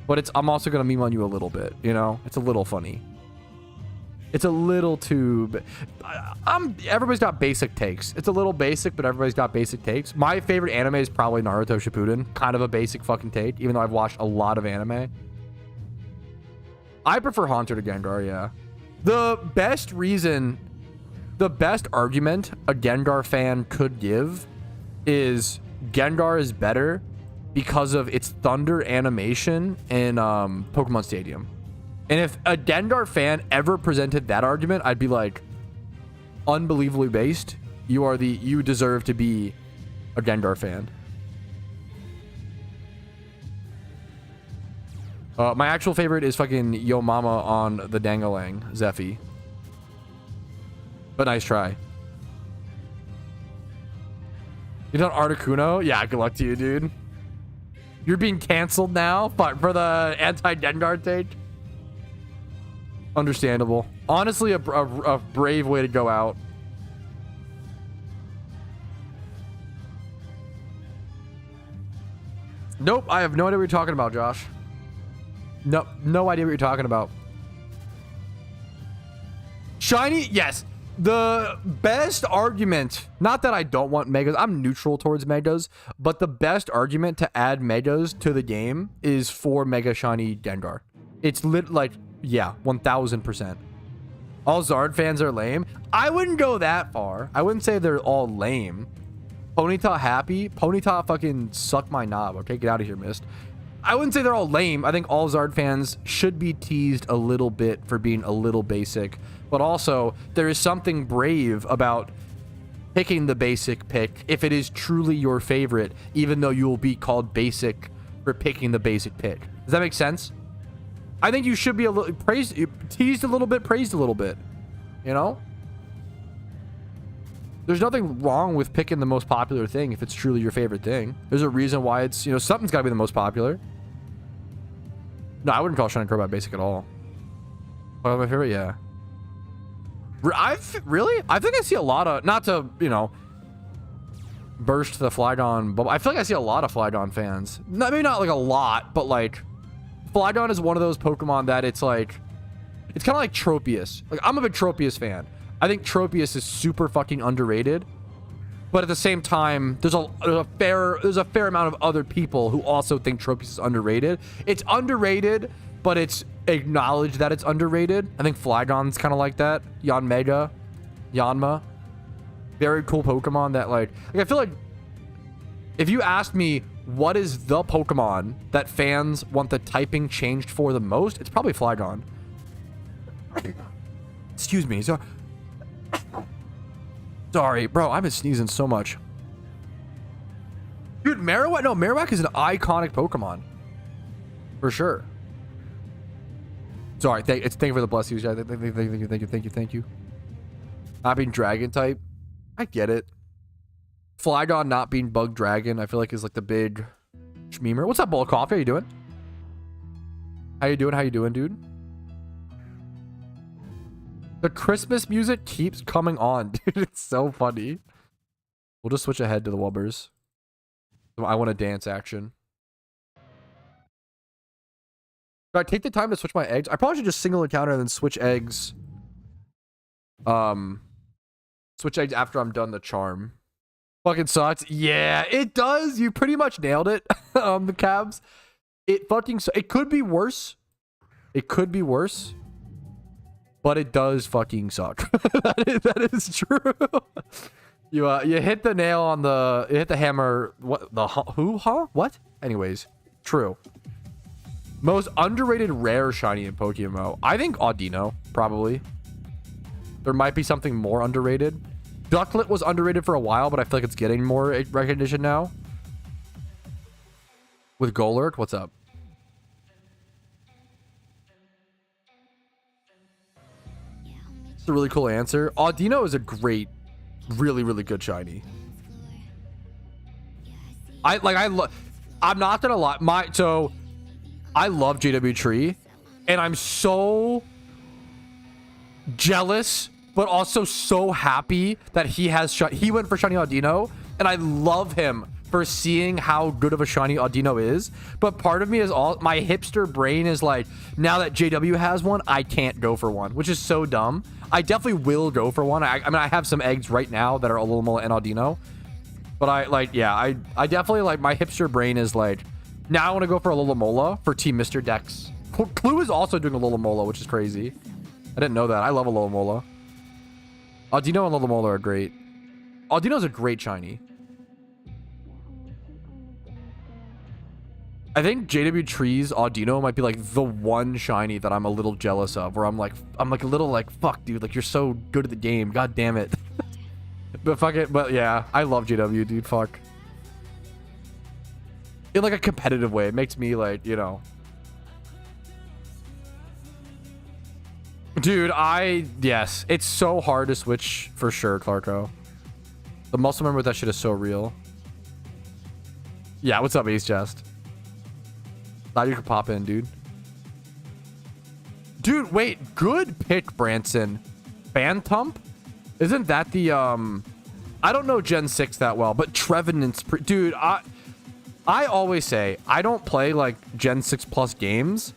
but I'm also gonna meme on you a little bit, you know? It's a little funny. It's a little too... everybody's got basic takes. It's a little basic, but everybody's got basic takes. My favorite anime is probably Naruto Shippuden. Kind of a basic fucking take, even though I've watched a lot of anime. I prefer Haunter to Gengar, yeah. The best argument a Gengar fan could give is Gengar is better because of its thunder animation in Pokemon Stadium. And if a Gengar fan ever presented that argument, I'd be like, unbelievably based. You deserve to be a Gengar fan. My actual favorite is fucking Yo Mama on the Dangalang, Zeffy. But nice try. You done Articuno? Yeah, good luck to you, dude. You're being canceled now for the anti-Gengar take? Understandable. Honestly, a brave way to go out. Nope, I have no idea what you're talking about, Josh. No idea what you're talking about. Shiny, yes. The best argument, not that I don't want Megas, I'm neutral towards Megas, but the best argument to add Megas to the game is for Mega Shiny Gengar. It's like, yeah, 1000%. All Zard fans are lame. I wouldn't go that far. I wouldn't say they're all lame. Ponyta happy. Ponyta fucking suck my knob. Okay, get out of here, Mist. I wouldn't say they're all lame. I think all Zard fans should be teased a little bit for being a little basic. But also, there is something brave about picking the basic pick if it is truly your favorite, even though you will be called basic for picking the basic pick. Does that make sense? I think you should be a little teased a little bit, praised a little bit. You know? There's nothing wrong with picking the most popular thing if it's truly your favorite thing. There's a reason why it's, you know, something's got to be the most popular. No, I wouldn't call Shining Crobat basic at all. Oh, my favorite, yeah. I think I see a lot of, not to, you know, burst the Flygon bubble. I feel like I see a lot of Flygon fans. Maybe not like a lot, but like Flygon is one of those Pokemon that it's like, it's kind of like Tropius. Like, I'm a big Tropius fan. I think Tropius is super fucking underrated. But at the same time, there's a fair amount of other people who also think Tropius is underrated. It's underrated, but it's acknowledged that it's underrated. I think Flygon's kind of like that. Yanma. Very cool Pokemon that like I feel like if you asked me what is the Pokemon that fans want the typing changed for the most, it's probably Flygon. Excuse me. Sorry, bro. I've been sneezing so much. Dude, Marowak? No, Marowak is an iconic Pokemon. For sure. Sorry, thank you for the blessings. Thank you. Not being dragon type. I get it. Flygon not being bug dragon, I feel like is like the big schmemer. What's up, Bowl of Coffee? How you doing? How you doing, dude? The Christmas music keeps coming on, dude. It's so funny. We'll just switch ahead to the Wubbers. I want a dance action. Do I take the time to switch my eggs? I probably should just single encounter and then switch eggs. Switch eggs after I'm done the charm. Fucking sucks. Yeah, it does. You pretty much nailed it. The Cavs. It could be worse. It could be worse. But it does fucking suck. that is true. You hit the nail on you hit the hammer. What the who? Huh? What? Anyways, true. Most underrated rare shiny in Pokémon. I think Audino, probably. There might be something more underrated. Ducklet was underrated for a while, but I feel like it's getting more recognition now. With Golurk, what's up? It's a really cool answer. Audino is a great, really, really good shiny. I'm not gonna lie. I love JW Tree, and I'm so jealous, but also so happy that he went for shiny Audino, and I love him for seeing how good of a shiny Audino is. But part of me is my hipster brain is like, now that JW has one, I can't go for one, which is so dumb. I definitely will go for one. I mean, I have some eggs right now that are Alomola and Audino, but I definitely like, my hipster brain is like, now I want to go for a Alomola for Team Mr. Dex. Clue is also doing a Alomola, which is crazy. I didn't know that. I love a Alomola. Audino and Alomola are great. Audino's a great shiny. I think JW Tree's Audino might be like the one shiny that I'm a little jealous of, where I'm like a little like, fuck, dude, like you're so good at the game, god damn it. But fuck it, but yeah, I love JW, dude, fuck. In like a competitive way, it makes me like, you know. Dude, yes, it's so hard to switch for sure, Clarko. The muscle memory with that shit is so real. Yeah, what's up, Ace Jest? Thought you could pop in, dude. Dude, wait, good pick, Branson. Phantump? Isn't that the I don't know Gen 6 that well, but Trevenant's dude, I always say I don't play like Gen 6 plus games,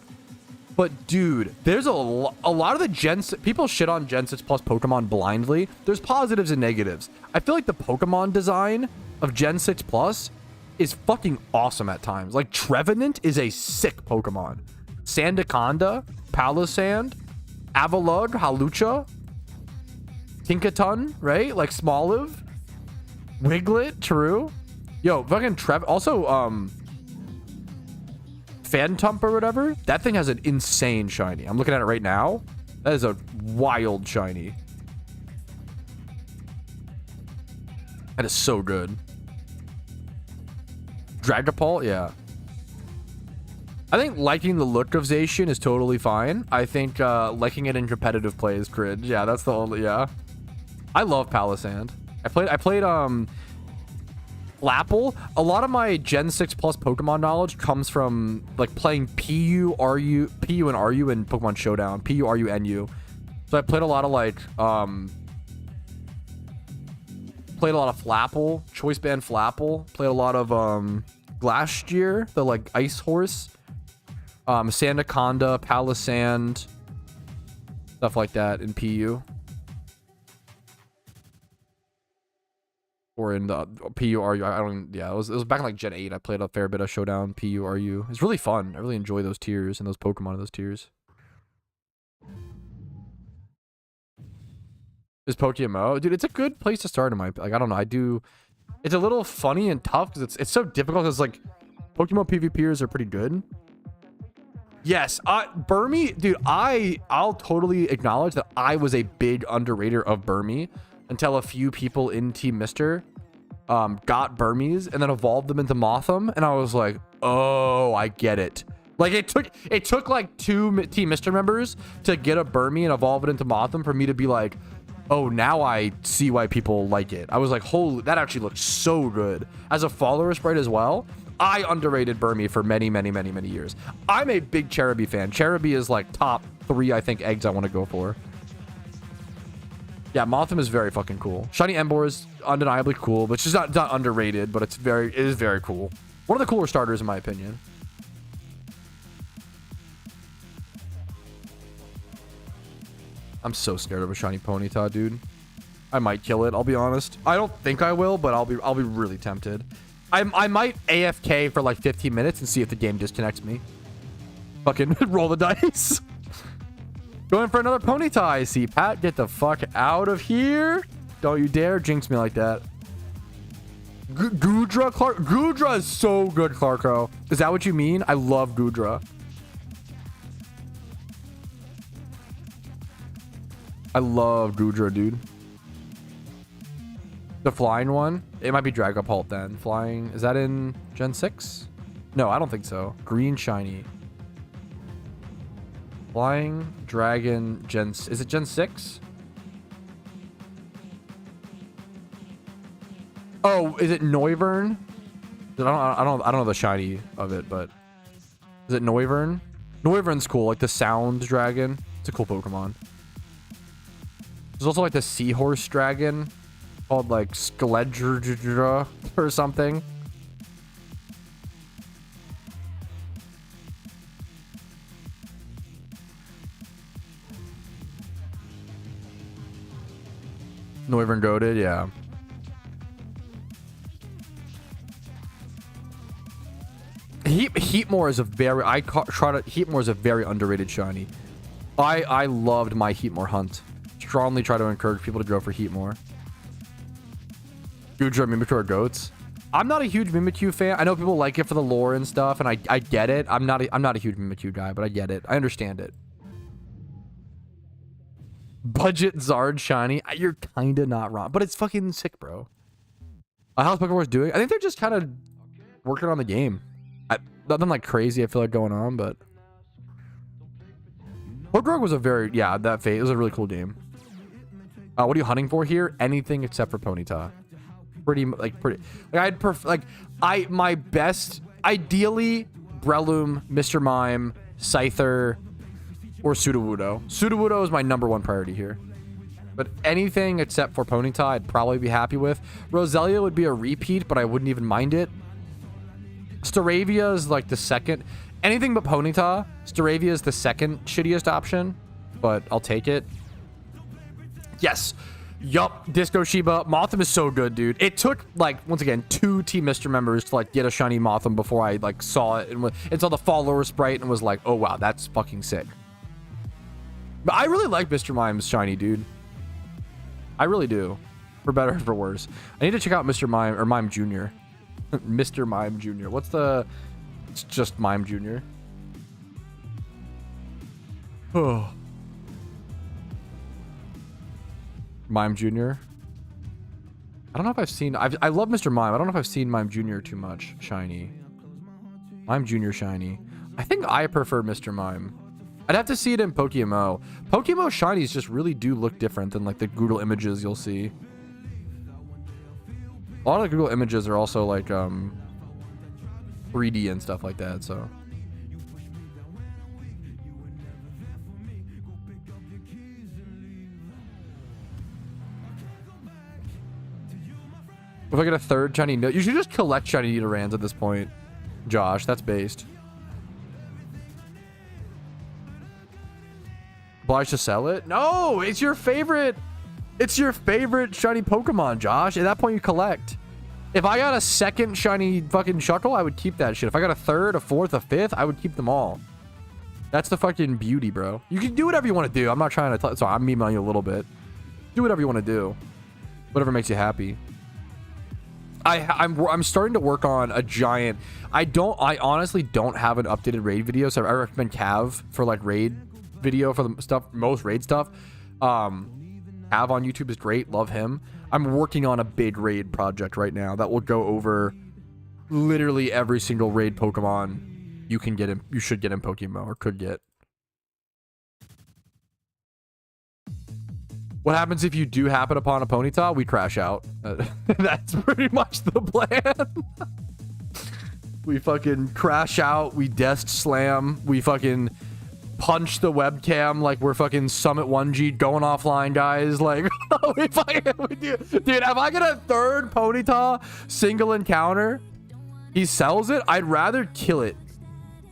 but dude, there's a lot of the Gen 6 people shit on Gen 6 plus Pokemon blindly. There's positives and negatives. I feel like the Pokemon design of Gen 6 plus is fucking awesome at times. Like Trevenant is a sick Pokemon. Sandaconda, Palisand, Avalugg, Halucha, Tinkaton, right? Like Smoliv, Wiglet, true. Yo, fucking also Phantump or whatever. That thing has an insane shiny. I'm looking at it right now. That is a wild shiny. That is so good. Dragapult, yeah. I think liking the look of Zacian is totally fine. I think liking it in competitive play is cringe. Yeah, that's the only, yeah. I love Palisand. I played Flapple. A lot of my Gen 6 plus Pokemon knowledge comes from like playing PU and RU in Pokemon Showdown. PU, RU, NU. So I played a lot of like Flapple, Choice Band Flapple. Played a lot of Glastrier, the like ice horse. Sandaconda, Palisand, stuff like that in PU. Or in the PU, RU. I don't, yeah, it was back in like Gen 8. I played a fair bit of Showdown, PU, RU. It's really fun. I really enjoy those tiers and those Pokemon in those tiers. Is Pokémmo, dude, it's a good place to start in my, like, I don't know, it's a little funny and tough because it's so difficult because like Pokémon PvPers are pretty good. Yes, Burmy, dude, I'll totally acknowledge that I was a big underrater of Burmy until a few people in Team Mister got Burmies and then evolved them into Mothim, and I was like, oh, I get it. Like it took like 2 Team Mister members to get a Burmy and evolve it into Mothim for me to be like, oh, now I see why people like it. I was like, holy, that actually looks so good. As a follower sprite as well, I underrated Burmy for many, many, many, many years. I'm a big Cherubi fan. Cherubi is like top 3, I think, eggs I want to go for. Yeah, Mothim is very fucking cool. Shiny Emboar is undeniably cool, but it's just not underrated, but it is very cool. One of the cooler starters in my opinion. I'm so scared of a shiny Ponyta, dude. I might kill it, I'll be honest. I don't think I will, but I'll be really tempted. I might AFK for like 15 minutes and see if the game disconnects me. Fucking roll the dice. Going for another Ponyta, I see. Pat, get the fuck out of here. Don't you dare jinx me like that. Goodra, Gudra is so good, Clarko. Is that what you mean? I love Gudra. I love Goodra, dude. The flying one? It might be Dragapult then. Flying, is that in Gen 6? No, I don't think so. Green shiny. Flying Dragon Gen... Is it Gen 6? Oh, is it Noivern? I don't know the shiny of it, but... Is it Noivern? Noivern's cool, like the sound dragon. It's a cool Pokemon. There's also like the seahorse dragon called like Skeledra or something. Noivern goated, yeah. Heatmore is a very Heatmore is a very underrated shiny. I loved my Heatmore hunt. Strongly try to encourage people to go for Heatmore. Goodra, Mimikyu are goats. I'm not a huge Mimikyu fan. I know people like it for the lore and stuff, and I get it. I'm not a huge Mimikyu guy, but I get it. I understand it. Budget Zard shiny. You're kinda not wrong, but it's fucking sick, bro. How's Pokémon doing? I think they're just kind of working on the game. Nothing like crazy I feel like going on, but Pokemon was a very that phase. It was a really cool game. What are you hunting for here? Anything except for Ponyta. My best, ideally Breloom, Mr. Mime, Scyther, or Sudowoodo. Sudowoodo is my #1 priority here. But anything except for Ponyta, I'd probably be happy with. Roselia would be a repeat, but I wouldn't even mind it. Staravia is like the second. Anything but Ponyta. Staravia is the second shittiest option, but I'll take it. Yes. Yup. Disco Shiba. Mothim is so good, dude. It took, like, once again, 2 Team Mr. members to, like, get a shiny Mothim before I, like, saw it and saw the follower sprite and was like, oh, wow, that's fucking sick. But I really like Mr. Mime's shiny, dude. I really do. For better or for worse. I need to check out Mr. Mime, or Mime Jr. Mr. Mime Jr. What's the... It's just Mime Jr. Oh. Mime Jr. I don't know if I've seen... I love Mr. Mime. I don't know if I've seen Mime Jr. too much. Shiny. Mime Jr. shiny. I think I prefer Mr. Mime. I'd have to see it in PokeMMO. PokeMMO shinies just really do look different than like the Google images you'll see. A lot of the Google images are also like 3D and stuff like that, so. If I get a third shiny, you should just collect shiny Nidorans at this point, Josh. That's based. Obliged to sell it? No, it's your favorite. It's your favorite shiny Pokemon, Josh. At that point, you collect. If I got a second shiny fucking Shuckle, I would keep that shit. If I got a third, a fourth, a fifth, I would keep them all. That's the fucking beauty, bro. You can do whatever you want to do. I'm not trying to... Sorry, I'm memeing you a little bit. Do whatever you want to do. Whatever makes you happy. I'm starting to work on a giant... I honestly don't have an updated raid video, so I recommend Cav for like raid video for the stuff, most raid stuff. Cav on YouTube is great. Love him. I'm working on a big raid project right now that will go over literally every single raid Pokemon you can get in, you should get in PokeMMO or could get. What happens if you do happen upon a Ponyta? We crash out. That's pretty much the plan. We fucking crash out. We desk slam. We fucking punch the webcam like we're fucking Summit 1G going offline, guys. Like, we do. Dude, if I get a third Ponyta single encounter, he sells it, I'd rather kill it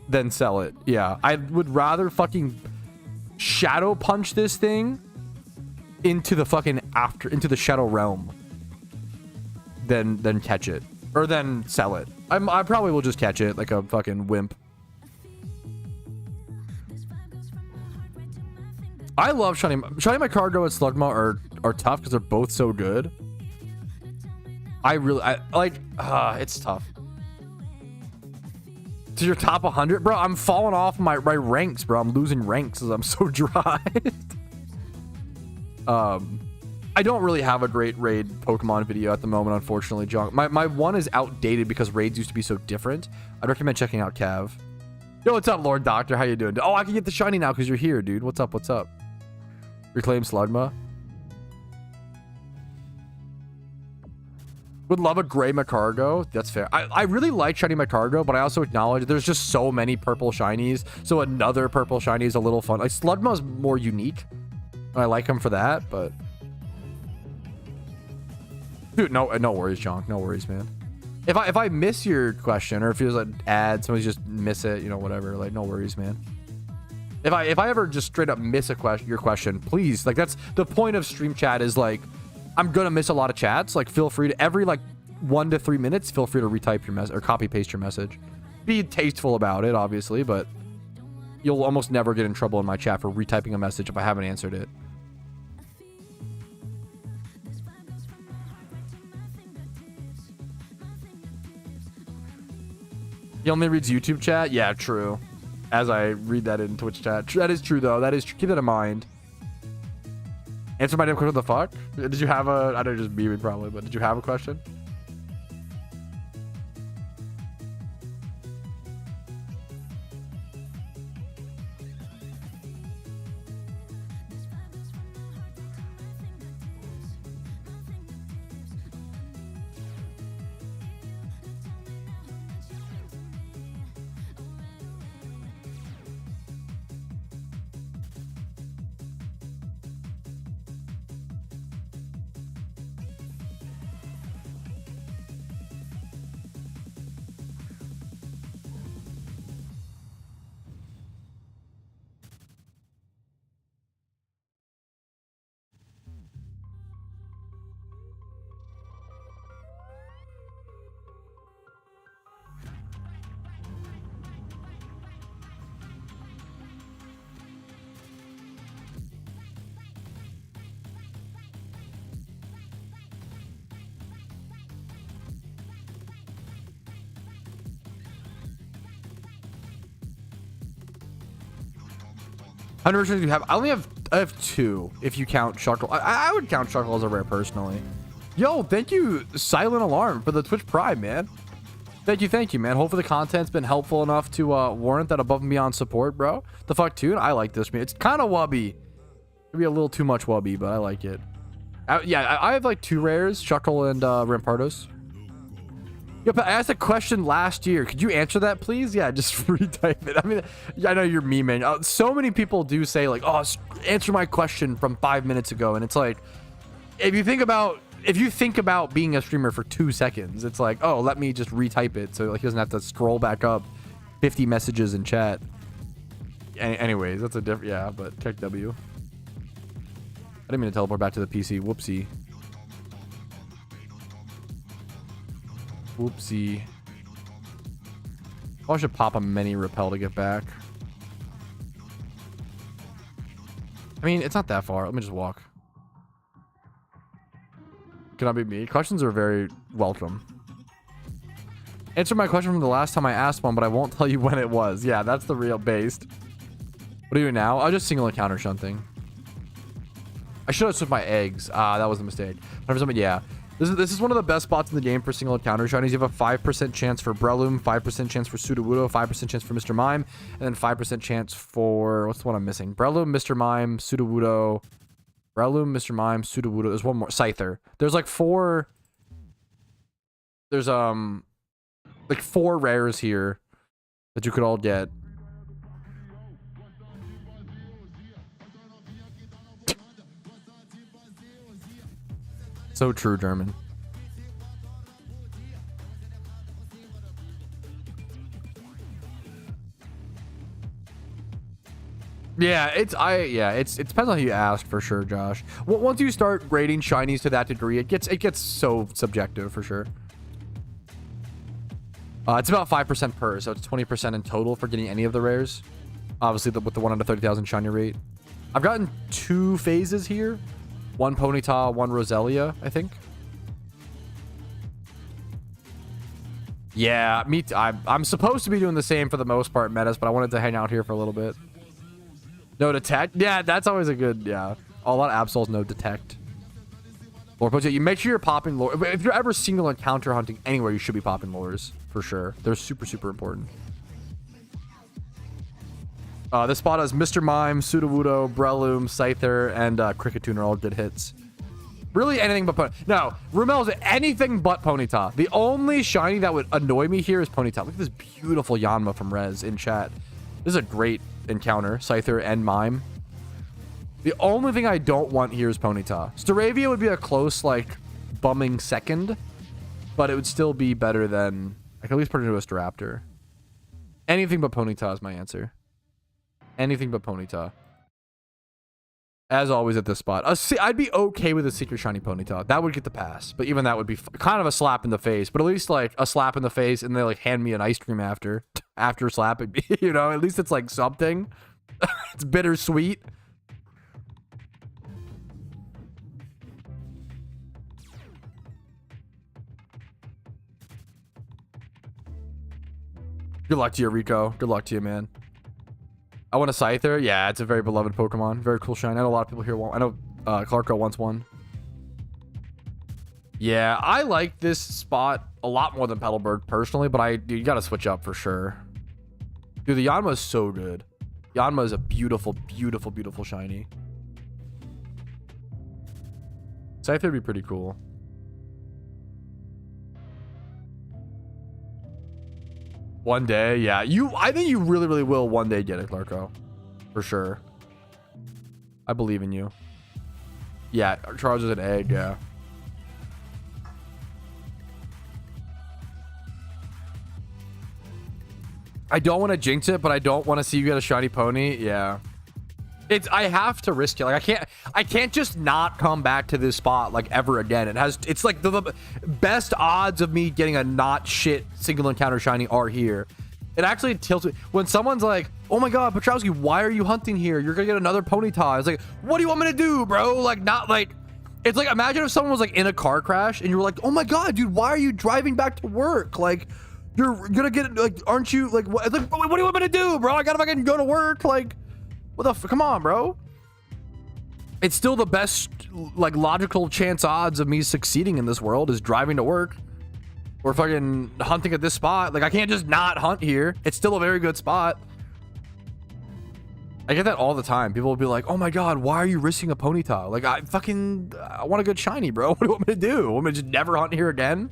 than sell it. Yeah, I would rather fucking shadow punch this thing into the fucking into the shadow realm than catch it or then sell it. I probably will just catch it like a fucking wimp. I love shiny my Cargo and Slugma are tough because they're both so good. I like it's tough. To your top 100, bro. I'm falling off my ranks, bro. I'm losing ranks as I'm so dry. I don't really have a great raid Pokemon video at the moment, unfortunately, John. My one is outdated because raids used to be so different. I'd recommend checking out Cav. Yo, what's up, Lord Doctor? How you doing? Oh, I can get the shiny now because you're here, dude. What's up? What's up? Reclaim Slugma. Would love a gray Macargo. That's fair. I really like shiny Macargo, but I also acknowledge there's just so many purple shinies. So another purple shiny is a little fun. Like Slugma's more unique. And I like him for that, but dude, no worries, John. No worries, man. If I miss your question, or if it was an ad, somebody just miss it, you know, whatever. Like, no worries, man. If I ever just straight up miss your question, please, like, that's the point of stream chat is like, I'm gonna miss a lot of chats. Like, feel free to every like 1 to 3 minutes, feel free to retype your message or copy paste your message. Be tasteful about it, obviously, but you'll almost never get in trouble in my chat for retyping a message if I haven't answered it. He only reads YouTube chat? Yeah, true. As I read that in Twitch chat. That is true, though. That is true. Keep that in mind. Answer my damn question. What the fuck? Did you have a... I know just me probably, but did you have a question? How many versions do you have? I have 2 if you count Shuckle. I would count Shuckle as a rare personally. Yo, thank you, Silent Alarm, for the Twitch Prime, man. Thank you, man. Hopefully the content's been helpful enough to warrant that above and beyond support, bro. The fuck, tune? I like this, man. It's kind of wubby. Maybe a little too much wubby, but I like it. I have like 2 rares, Shuckle and Rampardos. Yo, but I asked a question last year. Could you answer that, please? Yeah, just retype it. I mean, I know you're memeing. So many people do say like, "Oh, answer my question from 5 minutes ago," and it's like, if you think about being a streamer for 2 seconds, it's like, oh, let me just retype it so like he doesn't have to scroll back up 50 messages in chat. Anyways, that's a different, yeah. But check W. I didn't mean to teleport back to the PC. Whoopsie. Whoopsie. Oh, I should pop a mini repel to get back. I mean, it's not that far. Let me just walk. Cannot be me. Questions are very welcome. Answer my question from the last time I asked one, but I won't tell you when it was. Yeah, that's the real based. What are you doing now? I'll just single encounter shunting. I should have switched my eggs. That was a mistake. Yeah. This is one of the best spots in the game for single encounter shinies. You have a 5% chance for Breloom, 5% chance for Sudowoodo, 5% chance for Mr. Mime, and then 5% chance for... What's the one I'm missing? Breloom, Mr. Mime, Sudowoodo. Breloom, Mr. Mime, Sudowoodo. There's one more. Scyther. There's like 4... There's, like 4 rares here that you could all get. So true, German. Yeah, it depends on who you ask for sure, Josh. Once you start grading shinies to that degree, it gets so subjective for sure. It's about 5% per, so it's 20% in total for getting any of the rares. Obviously, with the 1 out of 30,000 shiny rate. I've gotten 2 phases here. 1 Ponyta, 1 Roselia, I think. Yeah, I'm supposed to be doing the same for the most part, Metas, but I wanted to hang out here for a little bit. No to tech? Yeah, that's always a good, yeah. A lot of Absols no detect. Lore potions. You make sure you're popping lore. If you're ever single encounter hunting anywhere, you should be popping lures for sure. They're super, super important. This spot has Mr. Mime, Sudowoodo, Breloom, Scyther, and Cricketune are all good hits. Really anything but no, Rumel's anything but Ponyta. The only shiny that would annoy me here is Ponyta. Look at this beautiful Yanma from Rez in chat. This is a great encounter, Scyther and Mime. The only thing I don't want here is Ponyta. Staravia would be a close, like, bumming second, but it would still be better than... I could at least put it into a Staraptor. Anything but Ponyta is my answer. Anything but Ponyta. As always at this spot. I'd be okay with a Secret Shiny Ponyta. That would get the pass, but even that would be kind of a slap in the face, but at least, like, a slap in the face and they, like, hand me an ice cream after slapping me, you know? At least it's, like, something. It's bittersweet. Good luck to you, Rico. Good luck to you, man. I want a Scyther. Yeah, it's a very beloved Pokemon. Very cool shine. I know a lot of people here want... I know Clarko wants one. Yeah, I like this spot a lot more than Petalburg personally, but you gotta switch up for sure. Dude, the Yanma is so good. Yanma is a beautiful, beautiful, beautiful shiny. Scyther would be pretty cool. One day, yeah. I think you really, really will one day get it, Clarko. For sure. I believe in you. Yeah, Charles is an egg, yeah. I don't want to jinx it, but I don't want to see you get a shiny pony. Yeah. I have to risk it. Like I can't just not come back to this spot like ever again. It's like the best odds of me getting a not shit single encounter shiny are here. It actually tilts me when someone's like, "Oh my god, Petrowski, why are you hunting here? You're gonna get another Ponyta." It's like, what do you want me to do, bro? Like, not like, it's like, imagine if someone was like in a car crash and you were like, "Oh my god, dude, why are you driving back to work? Like, you're gonna get like, aren't you like what? It's like, what do you want me to do, bro? I gotta fucking go to work, like." What the come on, bro. It's still the best, like, logical chance odds of me succeeding in this world is driving to work or fucking hunting at this spot. Like, I can't just not hunt here. It's still a very good spot. I get that all the time. People will be like, "Oh my god, why are you risking a Ponyta?" Like, I want a good shiny, bro. What do you want me to do? Want me to just never hunt here again?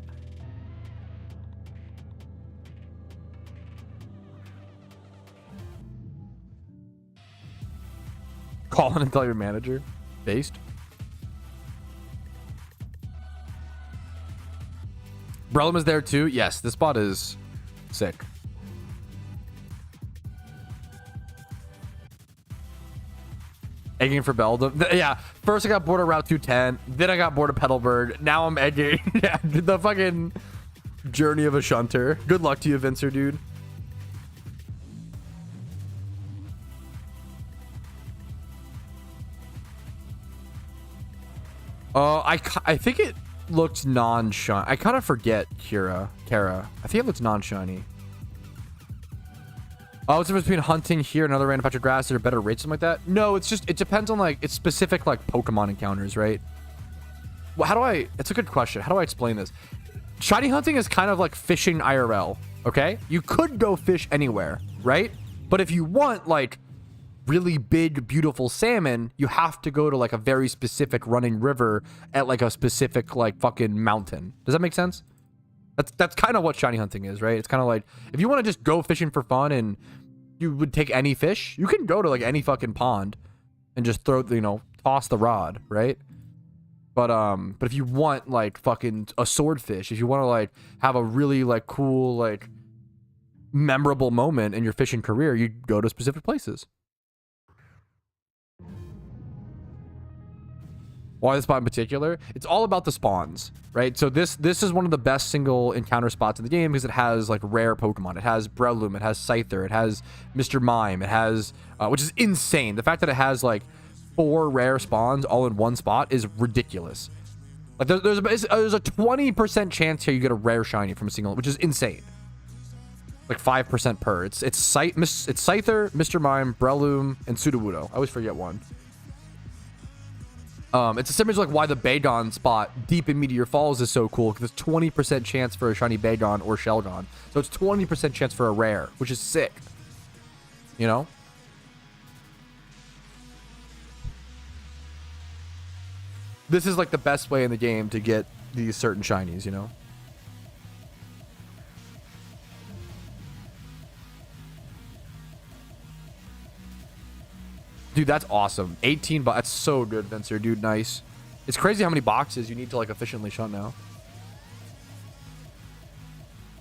Call in and tell your manager. Based. Breloom is there too. Yes, this spot is sick. Egging for Beldum. Yeah, first I got bored of Route 210. Then I got bored of Petalburg. Now I'm egging. Yeah, the fucking journey of a shunter. Good luck to you, Vincer, dude. I think it looks non-shiny. I kind of forget Kara. I think it looks non-shiny. Oh, it's the difference between hunting here and another random patch of grass that are better rates, something like that? No, it's just, it depends on, like, it's specific, like, Pokemon encounters, right? Well, it's a good question. How do I explain this? Shiny hunting is kind of like fishing IRL, okay? You could go fish anywhere, right? But if you want, like, really big, beautiful salmon, you have to go to like a very specific running river at like a specific like fucking mountain. Does that make sense? That's kind of what shiny hunting is, right? It's kind of like if you want to just go fishing for fun and you would take any fish, you can go to like any fucking pond and just throw, you know, toss the rod, right? But if you want like fucking a swordfish, if you want to like have a really like cool like memorable moment in your fishing career, you go to specific places. Why this spot in particular? It's all about the spawns, right? So this is one of the best single encounter spots in the game because it has like rare Pokemon. It has Breloom, it has Scyther, it has Mr. Mime, it has, which is insane. The fact that it has like 4 rare spawns all in one spot is ridiculous. Like there's a 20% chance here you get a rare shiny from a single, which is insane. Like 5% per. It's Scyther, Mr. Mime, Breloom, and Sudowoodo. I always forget one. It's similar to like why the Bagon spot deep in Meteor Falls is so cool, because it's 20% chance for a shiny Bagon or Shelgon. So it's 20% chance for a rare, which is sick. You know? This is like the best way in the game to get these certain shinies, you know? Dude, that's awesome. 18 bucks. That's so good, Vincer, dude. Nice. It's crazy how many boxes you need to like efficiently shunt now.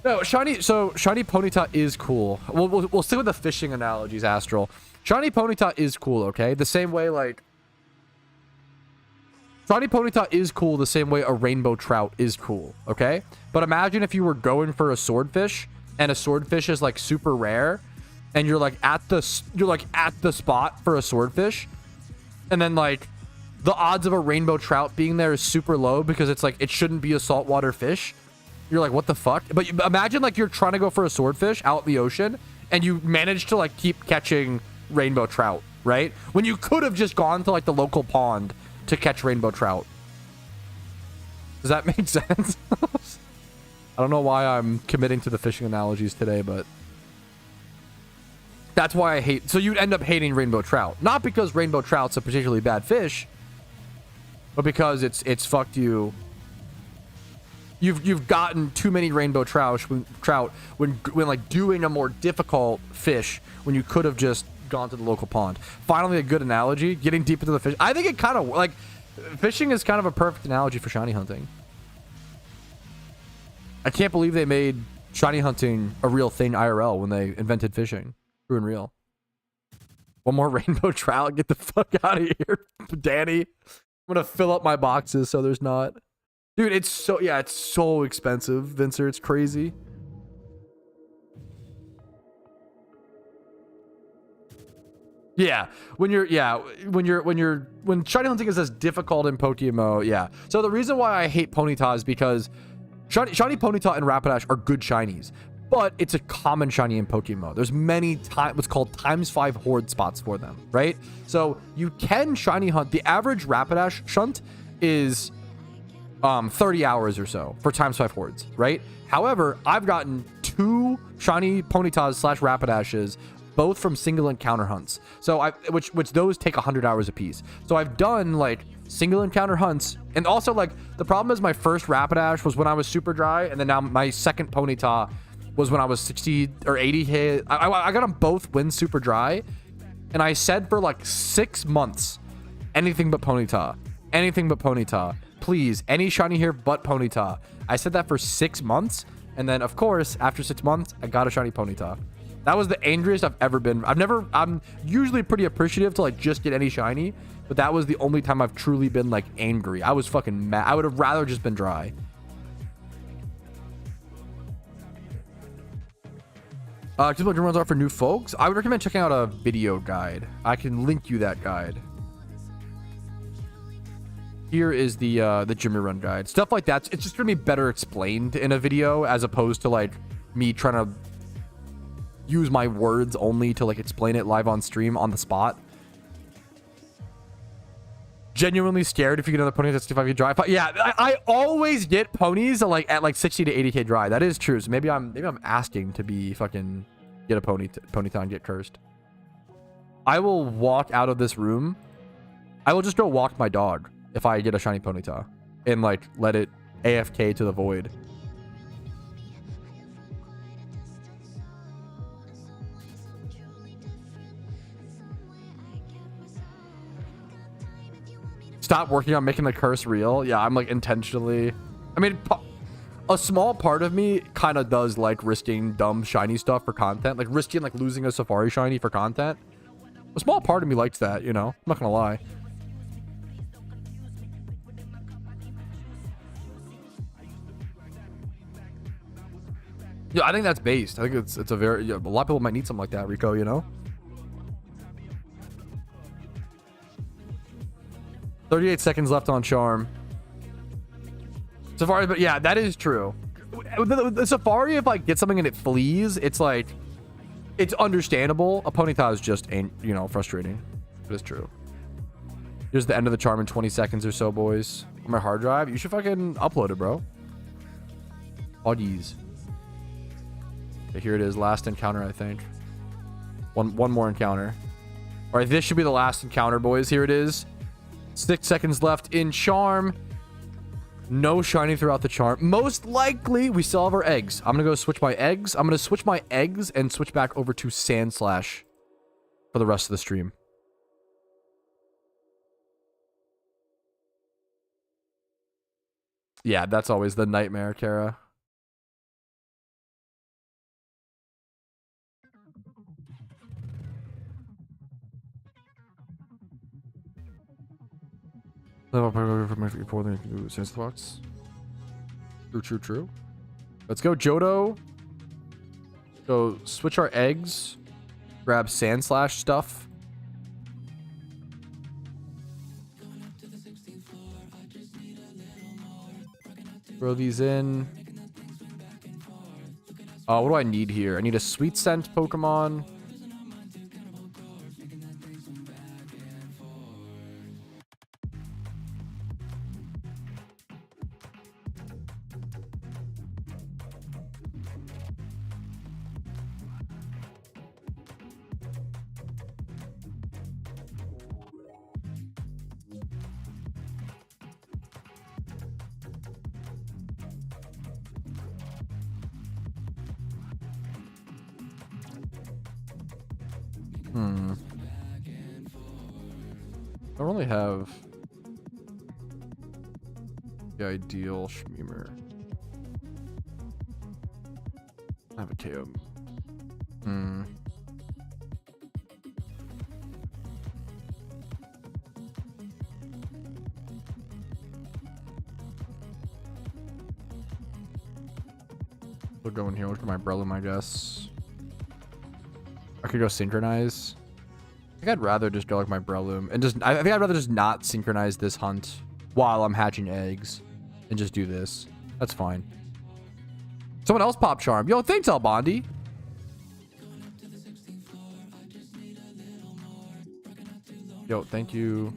No, shiny Ponyta is cool. We'll stick with the fishing analogies, Astral. Shiny Ponyta is cool, okay? The same way like shiny Ponyta is cool the same way a rainbow trout is cool, okay? But imagine if you were going for a swordfish and a swordfish is like super rare, and you're like at the spot for a swordfish, and then like the odds of a rainbow trout being there is super low because it's like it shouldn't be a saltwater fish. You're like, what the fuck? But imagine like you're trying to go for a swordfish out in the ocean and you manage to like keep catching rainbow trout, right? When you could have just gone to like the local pond to catch rainbow trout. Does that make sense? I don't know why I'm committing to the fishing analogies today, but that's why I hate. So you'd end up hating rainbow trout, not because rainbow trout's a particularly bad fish, but because it's fucked you. You've gotten too many rainbow trout when like doing a more difficult fish when you could have just gone to the local pond. Finally, a good analogy. Getting deep into the fish. I think it kind of like fishing is kind of a perfect analogy for shiny hunting. I can't believe they made shiny hunting a real thing IRL when they invented fishing. True and real. One more rainbow trout. Get the fuck out of here, Danny. I'm gonna fill up my boxes so there's not. Dude, it's so expensive, Vincer. It's crazy. Yeah, when shiny hunting is as difficult in Pokémon, yeah. So the reason why I hate Ponyta is because shiny Ponyta and Rapidash are good shinies, but it's a common shiny in Pokémon. There's many what's called ×5 horde spots for them, right? So you can shiny hunt. The average Rapidash shunt is 30 hours or so for ×5 hordes, right? However, I've gotten 2 shiny Ponytas / Rapidashes, both from single encounter hunts. So which those take 100 hours a piece. So I've done like single encounter hunts, and also like the problem is my first Rapidash was when I was super dry, and then now my second Ponyta was when I was 60 or 80 hit. I got them both when super dry, and I said for like 6 months, anything but Ponyta, anything but Ponyta. Please, any shiny here but Ponyta. I said that for 6 months, and then of course after 6 months I got a shiny Ponyta. That was the angriest I've ever been. I'm usually pretty appreciative to like just get any shiny, but that was the only time I've truly been like angry. I was fucking mad. I would have rather just been dry. Just what runs are for new folks. I would recommend checking out a video guide. I can link you that guide. Here is the Jimmy Run guide. Stuff like that. It's just gonna be better explained in a video as opposed to like me trying to use my words only to like explain it live on stream on the spot. Genuinely scared if you get another pony that's 65k dry. Yeah, I always get ponies at like 60 to 80k dry. That is true. So maybe I'm asking to be fucking get a Ponyta and get cursed. I will walk out of this room. I will just go walk my dog if I get a shiny Ponyta and like let it AFK to the void. Stop working on making the curse real. Yeah, I'm like intentionally. I mean, a small part of me kind of does like risking dumb shiny stuff for content, like risking like losing a Safari shiny for content. A small part of me likes that, you know. I'm not gonna lie. Yeah, I think that's based. I think it's a very a lot of people might need something like that, Rico. You know. 38 seconds left on Charm. Safari, but yeah, that is true. The Safari, if like get something and it flees, it's like, it's understandable. A Ponyta is just, you know, frustrating. But it's true. Here's the end of the charm in 20 seconds or so, boys. On my hard drive. You should fucking upload it, bro. Huggies. Okay, here it is. Last encounter, I think. One more encounter. All right, this should be the last encounter, boys. Here it is. 6 seconds left in charm. No shiny throughout the charm. Most likely, we still have our eggs. I'm going to go switch my eggs. I'm going to switch my eggs and switch back over to Sandslash for the rest of the stream. Yeah, that's always the nightmare, Kara. True. Let's go, Johto. Go switch our eggs. Grab Sandslash stuff. Throw these in. What do I need here? I need a Sweet Scent Pokemon. I don't really have the ideal Shmeemer. I have a KO. We'll go in here. Look at my Breloom, I guess. I could go Synchronize. I think I'd rather just go like my Breloom and just. I think I'd rather just not synchronize this hunt while I'm hatching eggs and just do this. That's fine. Someone else pop charm. Yo, thanks, El Bondi. Yo, thank you.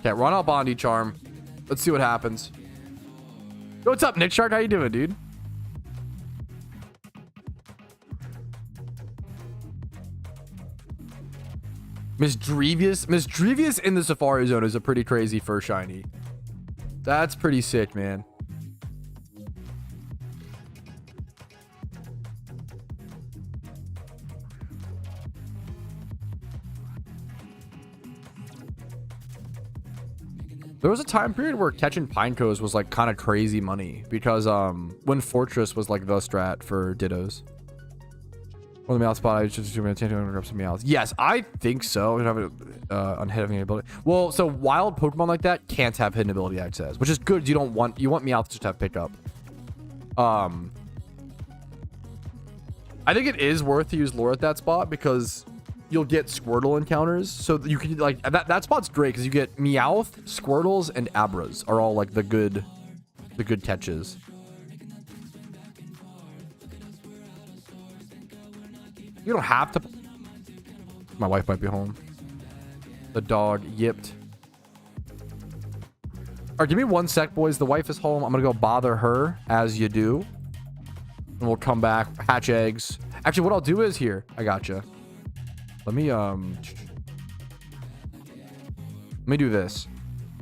Okay, run out Bondi charm. Let's see what happens. Yo, what's up, Nick Shark? How you doing, dude? Misdrevious in the Safari Zone is a pretty crazy first shiny. That's pretty sick, man. There was a time period where catching Pinecos was like kind of crazy money because when Fortress was like the strat for Dittos. Or the Meowth spot, I just grab some Meowths. Yes, I think so. I don't have on hidden ability. Well, so wild Pokemon like that can't have hidden ability access, which is good. You want Meowth to just have pickup. I think it is worth to use lure at that spot because you'll get Squirtle encounters. So you can like that spot's great because you get Meowth, Squirtles, and Abras are all like the good catches. You don't have to. My wife might be home. The dog yipped. All right, give me 1 sec, boys. The wife is home. I'm gonna go bother her as you do, and we'll come back, hatch eggs. Actually, what I'll do is here. I gotcha. Let me do this,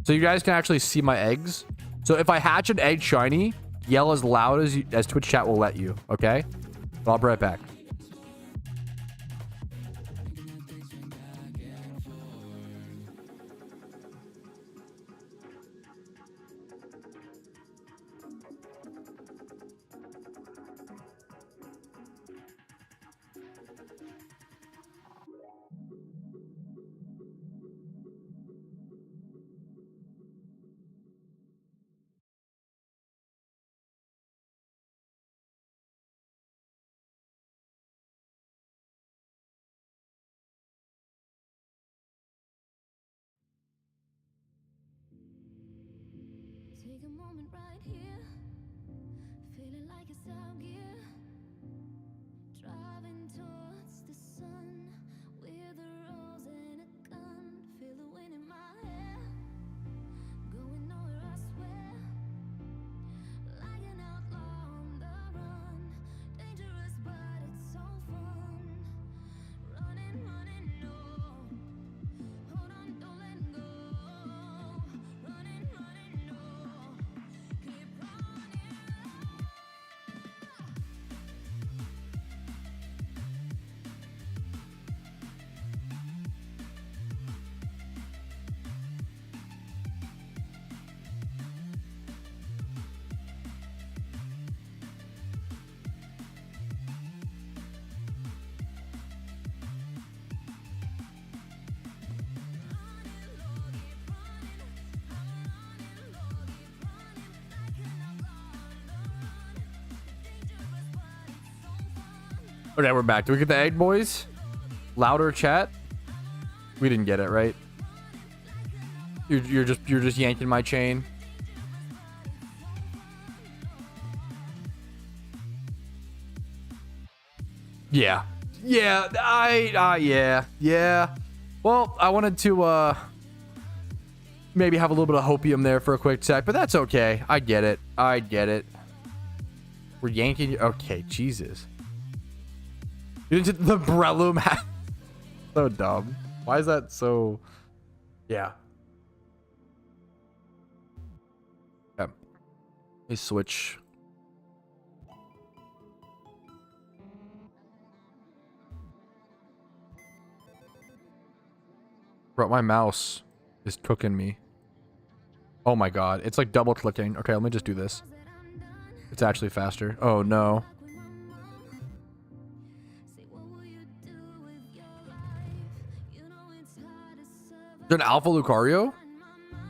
so you guys can actually see my eggs. So if I hatch an egg shiny, yell as loud as Twitch chat will let you. Okay, I'll be right back. Take a moment right here, feeling like it's out gear, driving towards the sun. Okay, we're back. Do we get the egg, boys? Louder chat. We didn't get it, right? You're just yanking my chain. Yeah. Yeah. Well, I wanted to maybe have a little bit of hopium there for a quick sec, but that's okay. I get it. We're yanking you. Okay, Jesus. You didn't the Breloom hat. So dumb. Why is that so? Yeah. Okay. Let me switch. Bro, my mouse is cooking me. Oh my god. It's like double clicking. Okay, let me just do this. It's actually faster. Oh no. Is there an Alpha Lucario?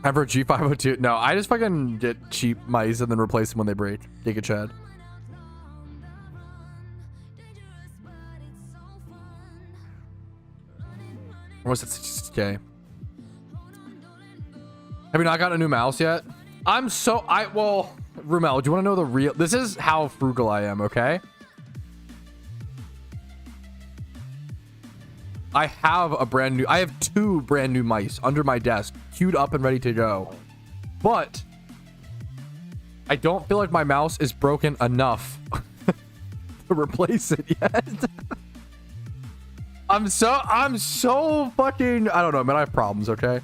Ever G502? No, I just fucking get cheap mice and then replace them when they break. Giga Chad. Or was it 66K? Have you not gotten a new mouse yet? Well, Rumel, do you want to know the real? This is how frugal I am, okay? I have two brand new mice under my desk, queued up and ready to go. But I don't feel like my mouse is broken enough to replace it yet. I'm so fucking, I don't know, man. I have problems, okay?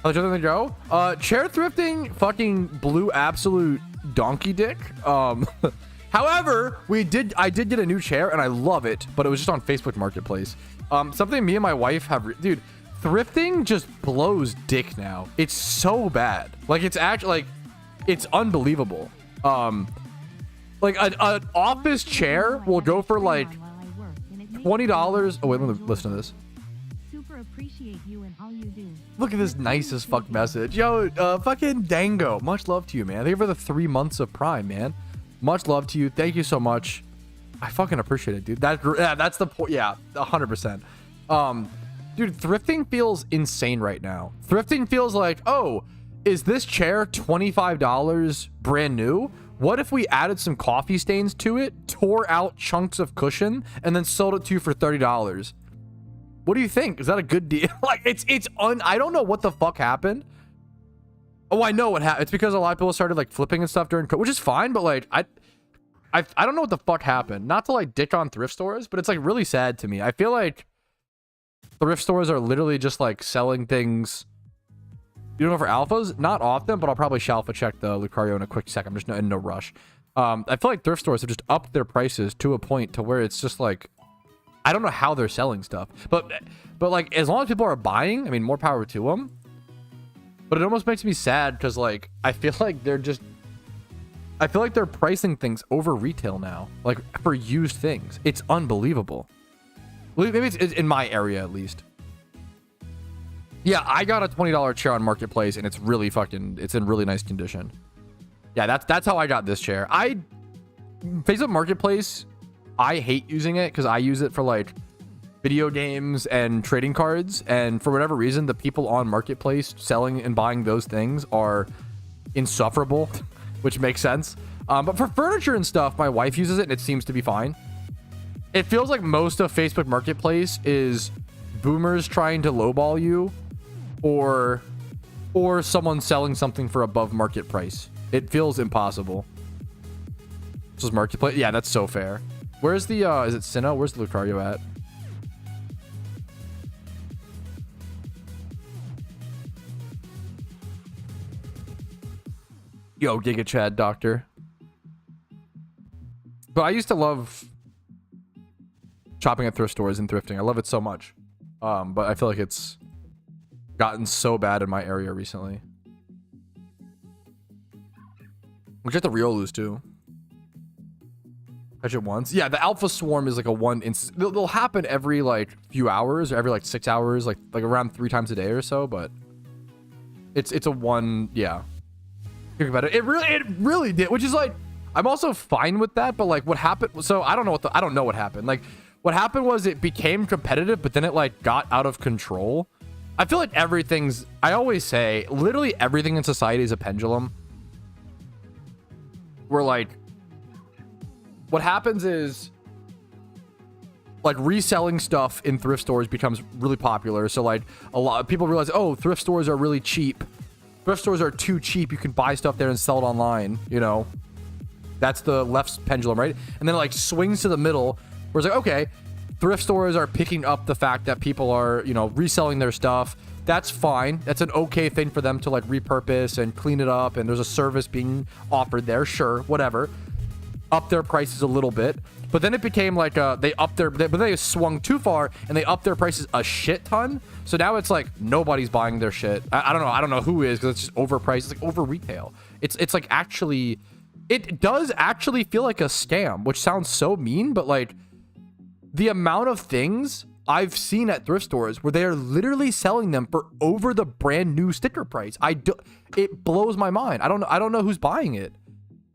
How's the other thing go? Chair thrifting fucking blew absolute donkey dick. However, I did get a new chair and I love it, but it was just on Facebook Marketplace. Something me and my wife have, dude, thrifting just blows dick now. It's so bad. Like, it's actually, like, it's unbelievable. Like an office chair will go for like $20. Oh wait, let me listen to this. Super appreciate you and all you do. Look at this nice as fuck message. Yo, fucking Dango. Much love to you, man. Thank you for the 3 months of Prime, man. Much love to you. Thank you so much. I fucking appreciate it, dude. That's the point. Yeah, 100%. Dude, thrifting feels insane right now. Thrifting feels like, oh, is this chair $25 brand new? What if we added some coffee stains to it, tore out chunks of cushion, and then sold it to you for $30? What do you think? Is that a good deal? Like, I don't know what the fuck happened. Oh, I know what happened. It's because a lot of people started like flipping and stuff during COVID, which is fine, but like, I don't know what the fuck happened. Not to like dick on thrift stores, but it's like really sad to me. I feel like thrift stores are literally just like selling things. You know, for alphas, not often, but I'll probably shalfa check the Lucario in a quick sec. I'm just in no rush. I feel like thrift stores have just upped their prices to a point to where it's just like, I don't know how they're selling stuff, but like, as long as people are buying, I mean, more power to them. But it almost makes me sad because like, I feel like they're pricing things over retail now, like for used things. It's unbelievable. Maybe it's in my area at least. Yeah, I got a $20 chair on Marketplace and it's in really nice condition. Yeah, that's how I got this chair. Facebook Marketplace, I hate using it because I use it for like video games and trading cards, and for whatever reason the people on Marketplace selling and buying those things are insufferable, which makes sense. But for furniture and stuff, my wife uses it and it seems to be fine. It feels like most of Facebook Marketplace is boomers trying to lowball you, or someone selling something for above market price. It feels impossible. This is Marketplace. Yeah, that's so fair. Where's the is it Cinna? Where's the Lucario at? Yo, Giga Chad Doctor. But I used to love shopping at thrift stores and thrifting. I love it so much. But I feel like it's gotten so bad in my area recently. We get the Riolus too. Catch it once. Yeah, the Alpha Swarm is like a one instance. They'll happen every like few hours or every like 6 hours, like around 3 times a day or so. But it's a one. Yeah. Think about it. It really did, which is like, I'm also fine with that, but like what happened, so I don't know what happened. Like what happened was it became competitive, but then it like got out of control. I feel like I always say literally everything in society is a pendulum. Where like what happens is like reselling stuff in thrift stores becomes really popular. So like a lot of people realize, oh, thrift stores are really cheap. Thrift stores are too cheap. You can buy stuff there and sell it online, you know. That's the left pendulum, right? And then it like swings to the middle where it's like, okay, thrift stores are picking up the fact that people are, you know, reselling their stuff. That's fine. That's an okay thing for them to like repurpose and clean it up. And there's a service being offered there. Sure, whatever. Up their prices a little bit. But then it became like but they swung too far and they upped their prices a shit ton. So now it's like nobody's buying their shit. I don't know who is, because it's just overpriced. It's like over retail. It's like actually, it does actually feel like a scam, which sounds so mean, but like the amount of things I've seen at thrift stores where they are literally selling them for over the brand new sticker price. It blows my mind. I don't know who's buying it.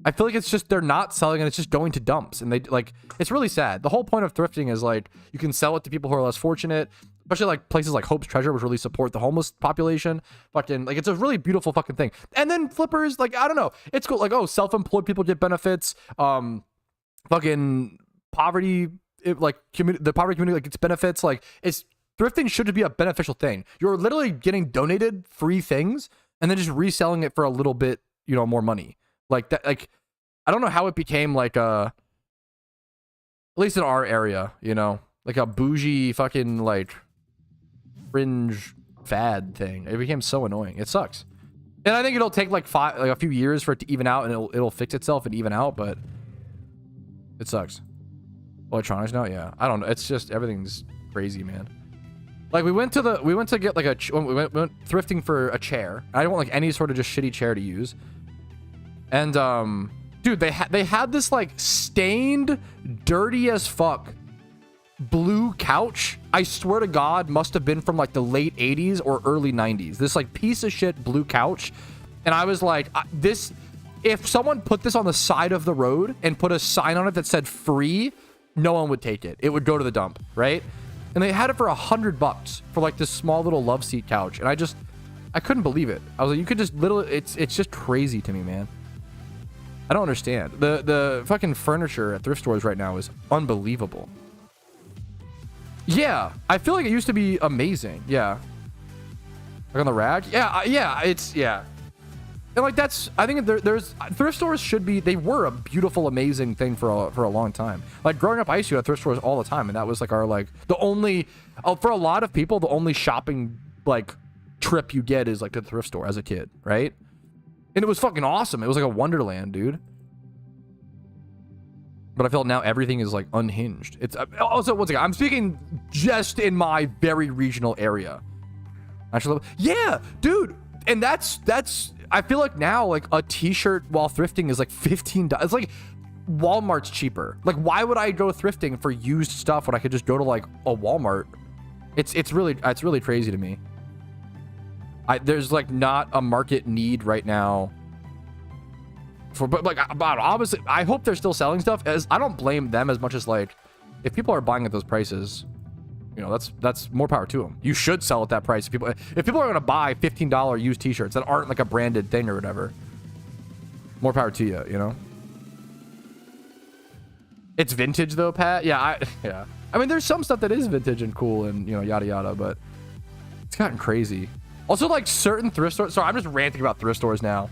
I feel like it's just they're not selling and it's just going to dumps, and they like, it's really sad. The whole point of thrifting is like you can sell it to people who are less fortunate, especially like places like Hope's Treasure, which really support the homeless population. Fucking like, it's a really beautiful fucking thing. And then flippers, like, I don't know, it's cool. Like, oh, self-employed people get benefits. Fucking poverty, the poverty community like gets benefits. Like, it's thrifting should be a beneficial thing. You're literally getting donated free things and then just reselling it for a little bit, you know, more money. Like that, like, I don't know how it became like at least in our area, you know, like a bougie fucking like fringe fad thing. It became so annoying. It sucks. And I think it'll take like a few years for it to even out, and it'll fix itself and even out, but it sucks. Electronics now, yeah. I don't know. It's just everything's crazy, man. Like we went to get like we went thrifting for a chair. I don't want like any sort of just shitty chair to use. And dude, they had this like stained, dirty as fuck blue couch. I swear to God, must have been from like the late 80s or early 90s. This like piece of shit blue couch. And I was like, this, if someone put this on the side of the road and put a sign on it that said free, no one would take it. It would go to the dump, right? And they had it for $100 for like this small little love seat couch. And I couldn't believe it. I was like, you could just literally, it's just crazy to me, man. I don't understand. The fucking furniture at thrift stores right now is unbelievable. Yeah, I feel like it used to be amazing. Yeah. Like on the rack? Yeah, yeah. And like that's, I think there's thrift stores should be, they were a beautiful, amazing thing for a long time. Like growing up, I used to go to thrift stores all the time, and that was like our like the only, for a lot of people, the only shopping like trip you get is like to the thrift store as a kid, right? And it was fucking awesome. It was like a wonderland, dude. But I feel now everything is like unhinged. It's also, once again, I'm speaking just in my very regional area. Actually, yeah, dude. And that's, I feel like now like a t-shirt while thrifting is like $15. It's like Walmart's cheaper. Like, why would I go thrifting for used stuff when I could just go to like a Walmart? It's really crazy to me. There's like not a market need right now but like, obviously I hope they're still selling stuff, as I don't blame them as much as like, if people are buying at those prices, you know, that's more power to them. You should sell at that price. If people are going to buy $15 used t-shirts that aren't like a branded thing or whatever, more power to you, you know. It's vintage though, Pat. Yeah, I mean, there's some stuff that is vintage and cool and, you know, yada yada, but it's gotten crazy. Also, like certain thrift stores. Sorry, I'm just ranting about thrift stores now.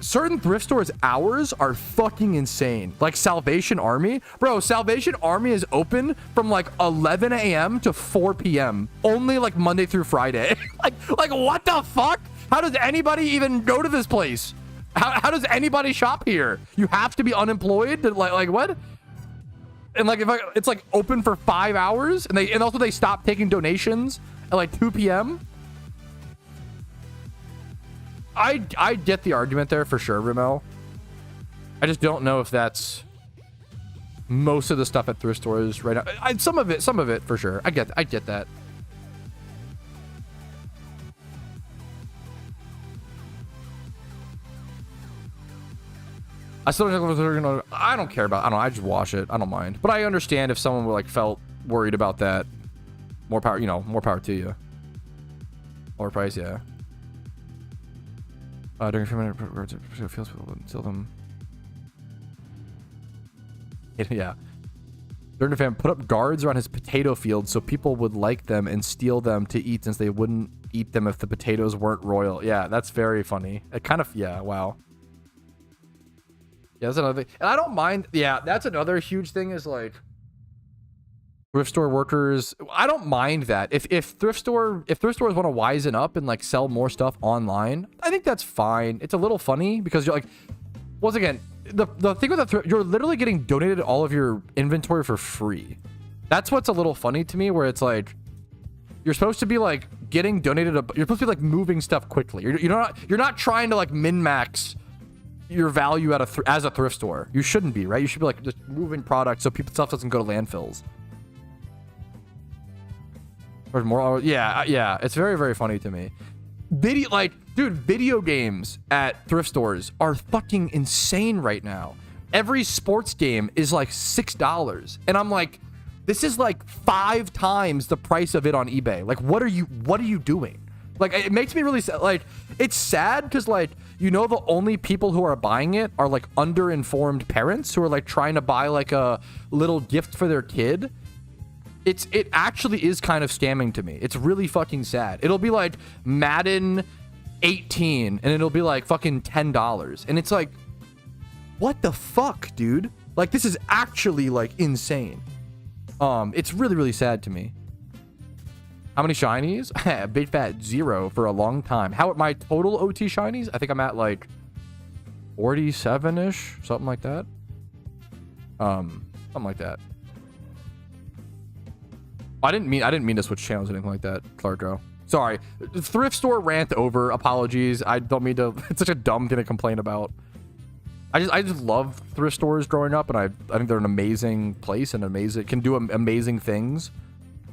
Certain thrift stores' hours are fucking insane. Like Salvation Army. Bro, Salvation Army is open from like 11 a.m. to 4 p.m. Only like Monday through Friday. like what the fuck? How does anybody even go to this place? How does anybody shop here? You have to be unemployed to like what? And like it's like open for 5 hours, and also they stop taking donations at like 2 p.m. I get the argument there for sure, Ramel. I just don't know if that's most of the stuff at thrift stores right now. Some of it for sure. I get that. I still don't. I don't care about. I don't know. I just wash it. I don't mind. But I understand if someone like felt worried about that. More power. You know, more power to you. Lower price, yeah. During a few minutes, feels people until them. Yeah. During fan put up guards around his potato field so people would like them and steal them to eat since they wouldn't eat them if the potatoes weren't royal. Yeah, that's very funny. It kind of, yeah, wow. Yeah, that's another thing. And I don't mind. Yeah, that's another huge thing is like thrift store workers. I don't mind that. If thrift stores want to wisen up and like sell more stuff online, I think that's fine. It's a little funny because you're like, once again, the thing with you're literally getting donated all of your inventory for free. That's what's a little funny to me, where it's like you're supposed to be like getting donated. You're supposed to be like moving stuff quickly. You're not trying to like min max your value as a thrift store. You shouldn't be, right? You should be like just moving products so stuff doesn't go to landfills. There's more. Yeah. It's very, very funny to me. Video games at thrift stores are fucking insane right now. Every sports game is like $6, and I'm like, this is like 5 times the price of it on eBay. Like, what are you doing? Like, it makes me really sad. Like, it's sad because like, you know, the only people who are buying it are like underinformed parents who are like trying to buy like a little gift for their kid. It actually is kind of scamming to me. It's really fucking sad. It'll be like Madden 18 and it'll be like fucking $10. And it's like, what the fuck, dude? Like, this is actually like insane. It's really, really sad to me. How many shinies? Big fat 0 for a long time. How my total OT shinies? I think I'm at like 47-ish, something like that. Something like that. I didn't mean to switch channels or anything like that, Clarko. Sorry. Thrift store rant over. Apologies. I don't mean to. It's such a dumb thing to complain about. I just love thrift stores growing up, and I think they're an amazing place and can do amazing things.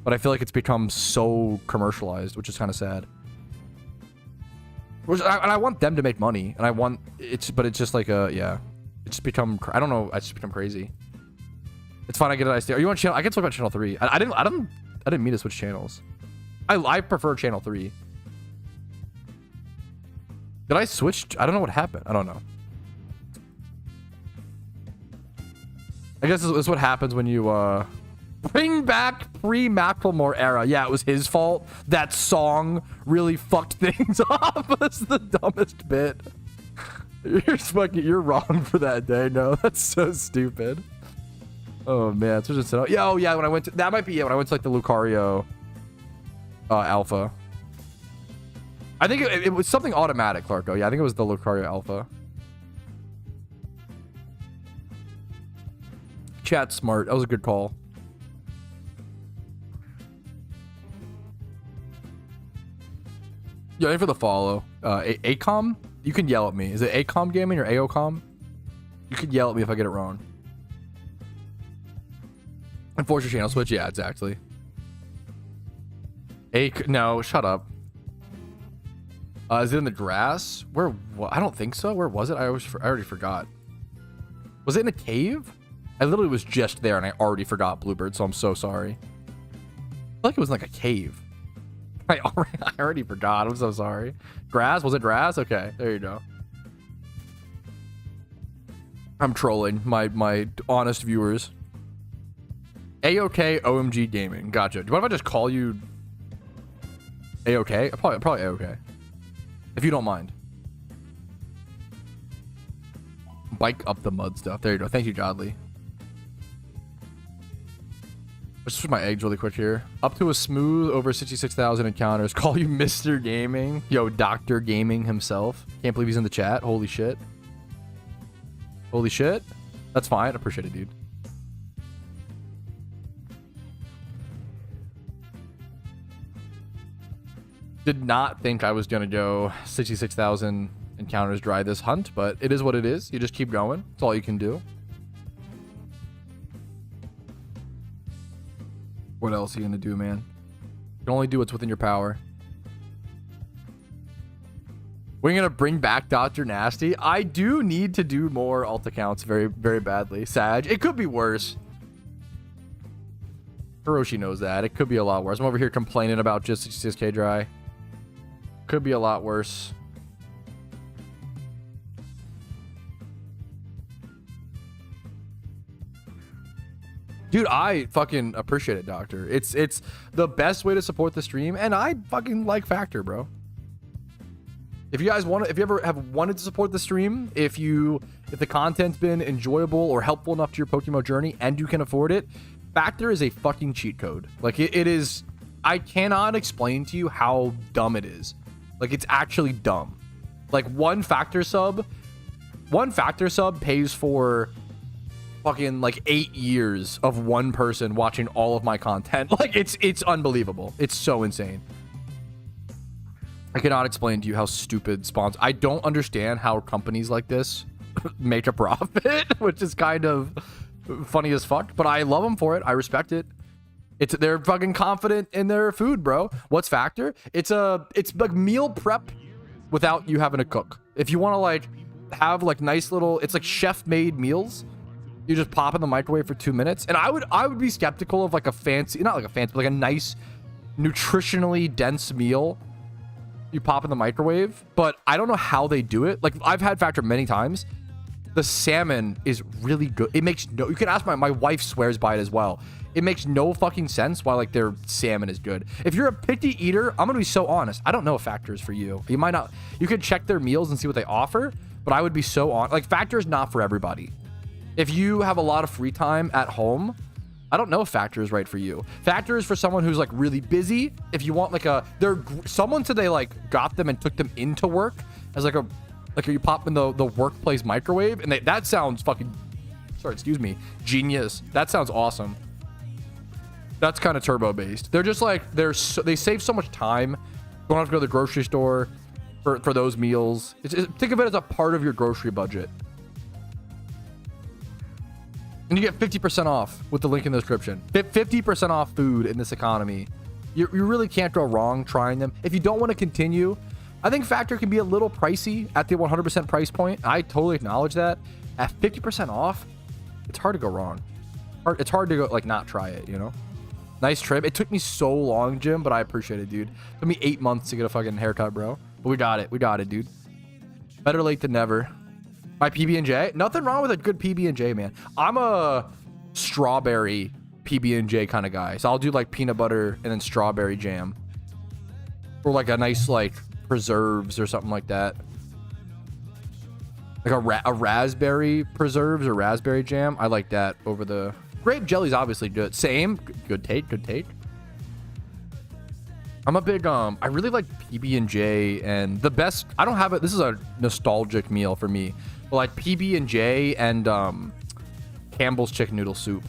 But I feel like it's become so commercialized, which is kind of sad. And I want them to make money, and but it's just like yeah. It's just become. I don't know. It's just become crazy. It's fine. I get it. Are you on channel? I can talk about channel 3. I didn't mean to switch channels. I prefer channel 3. Did I switch? I don't know what happened. I don't know. I guess this is what happens when you bring back pre-Macklemore era. Yeah, it was his fault. That song really fucked things up. That's the dumbest bit. You're wrong for that day. No, that's so stupid. Oh man, it's just yeah. When I went to when I went to like the Lucario Alpha. I think it was something automatic, Clarko. Yeah, I think it was the Lucario Alpha. Chat smart. That was a good call. Yeah, for the follow. ACOM? You can yell at me. Is it ACOM Gaming or AOCOM? You can yell at me if I get it wrong. Enforce your channel switch? Yeah, exactly. No, shut up. Is it in the grass? Where? I don't think so. Where was it? I already forgot. Was it in a cave? I literally was just there and I already forgot, Bluebird, so I'm so sorry. I feel like it was in like a cave. I already forgot. I'm so sorry. Grass? Was it grass? Okay, there you go. I'm trolling my honest viewers. AOK OMG Gaming. Gotcha. What if I just call you AOK? Probably AOK. If you don't mind. Bike up the mud stuff. There you go. Thank you, Godly. Let's switch my eggs really quick here. Up to a smooth over 66,000 encounters. Call you Mr. Gaming. Yo, Dr. Gaming himself. Can't believe he's in the chat. Holy shit. Holy shit. That's fine. I appreciate it, dude. Did not think I was going to go 66,000 encounters dry this hunt, but it is what it is. You just keep going. That's all you can do. What else are you going to do, man? You can only do what's within your power. We're gonna bring back Dr. Nasty. I do need to do more alt accounts very, very badly. Sag. It could be worse. Hiroshi knows that. It could be a lot worse. I'm over here complaining about just 66k dry. Could be a lot worse. Dude, I fucking appreciate it, Doctor. It's the best way to support the stream, and I fucking like Factor, bro. If you guys want to, if you ever have wanted to support the stream, if the content's been enjoyable or helpful enough to your Pokémon journey and you can afford it, Factor is a fucking cheat code. Like it is, I cannot explain to you how dumb it is. Like it's actually dumb. Like one Factor sub pays for fucking like 8 years of one person watching all of my content. Like it's unbelievable. It's so insane. I cannot explain to you how stupid spawns. I don't understand how companies like this make a profit, which is kind of funny as fuck, but I love them for it. I respect it. They're fucking confident in their food, bro. What's Factor? It's like meal prep without you having to cook. If you want to like have like nice little, it's like chef made meals. You just pop in the microwave for 2 minutes. And I would be skeptical of like a fancy, not like a fancy, but like a nice nutritionally dense meal you pop in the microwave, but I don't know how they do it. Like I've had Factor many times. The salmon is really good. It makes no, you can ask my wife swears by it as well. It makes no fucking sense why like their salmon is good. If you're a picky eater, I'm gonna be so honest. I don't know if Factor is for you. You might not, you could check their meals and see what they offer, but I would be so on, like Factor is not for everybody. If you have a lot of free time at home, I don't know if Factor is right for you. Factor is for someone who's like really busy. If you want like someone said they like got them and took them into work as like you pop in the workplace microwave, and that sounds fucking, sorry, excuse me, genius. That sounds awesome. That's kind of turbo based. They're just like, they save so much time. You don't have to go to the grocery store for those meals. Think of it as a part of your grocery budget. And you get 50% off with the link in the description. 50% off food in this economy. You really can't go wrong trying them. If you don't want to continue, I think Factor can be a little pricey at the 100% price point. I totally acknowledge that. At 50% off, it's hard to go wrong. It's hard to go like not try it, you know? Nice trim. It took me so long, Jim, but I appreciate it, dude. It took me 8 months to get a fucking haircut, bro. But we got it. We got it, dude. Better late than never. My PB&J? Nothing wrong with a good PB&J, man. I'm a strawberry PB&J kind of guy. So I'll do like peanut butter and then strawberry jam. Or like a nice like preserves or something like that. Like a raspberry preserves or raspberry jam. I like that over the... Grape jelly's obviously good. Same. Good take. Good take. I'm a big, I really like PB&J, and the best, I don't have it, this is a nostalgic meal for me, but like PB&J and Campbell's chicken noodle soup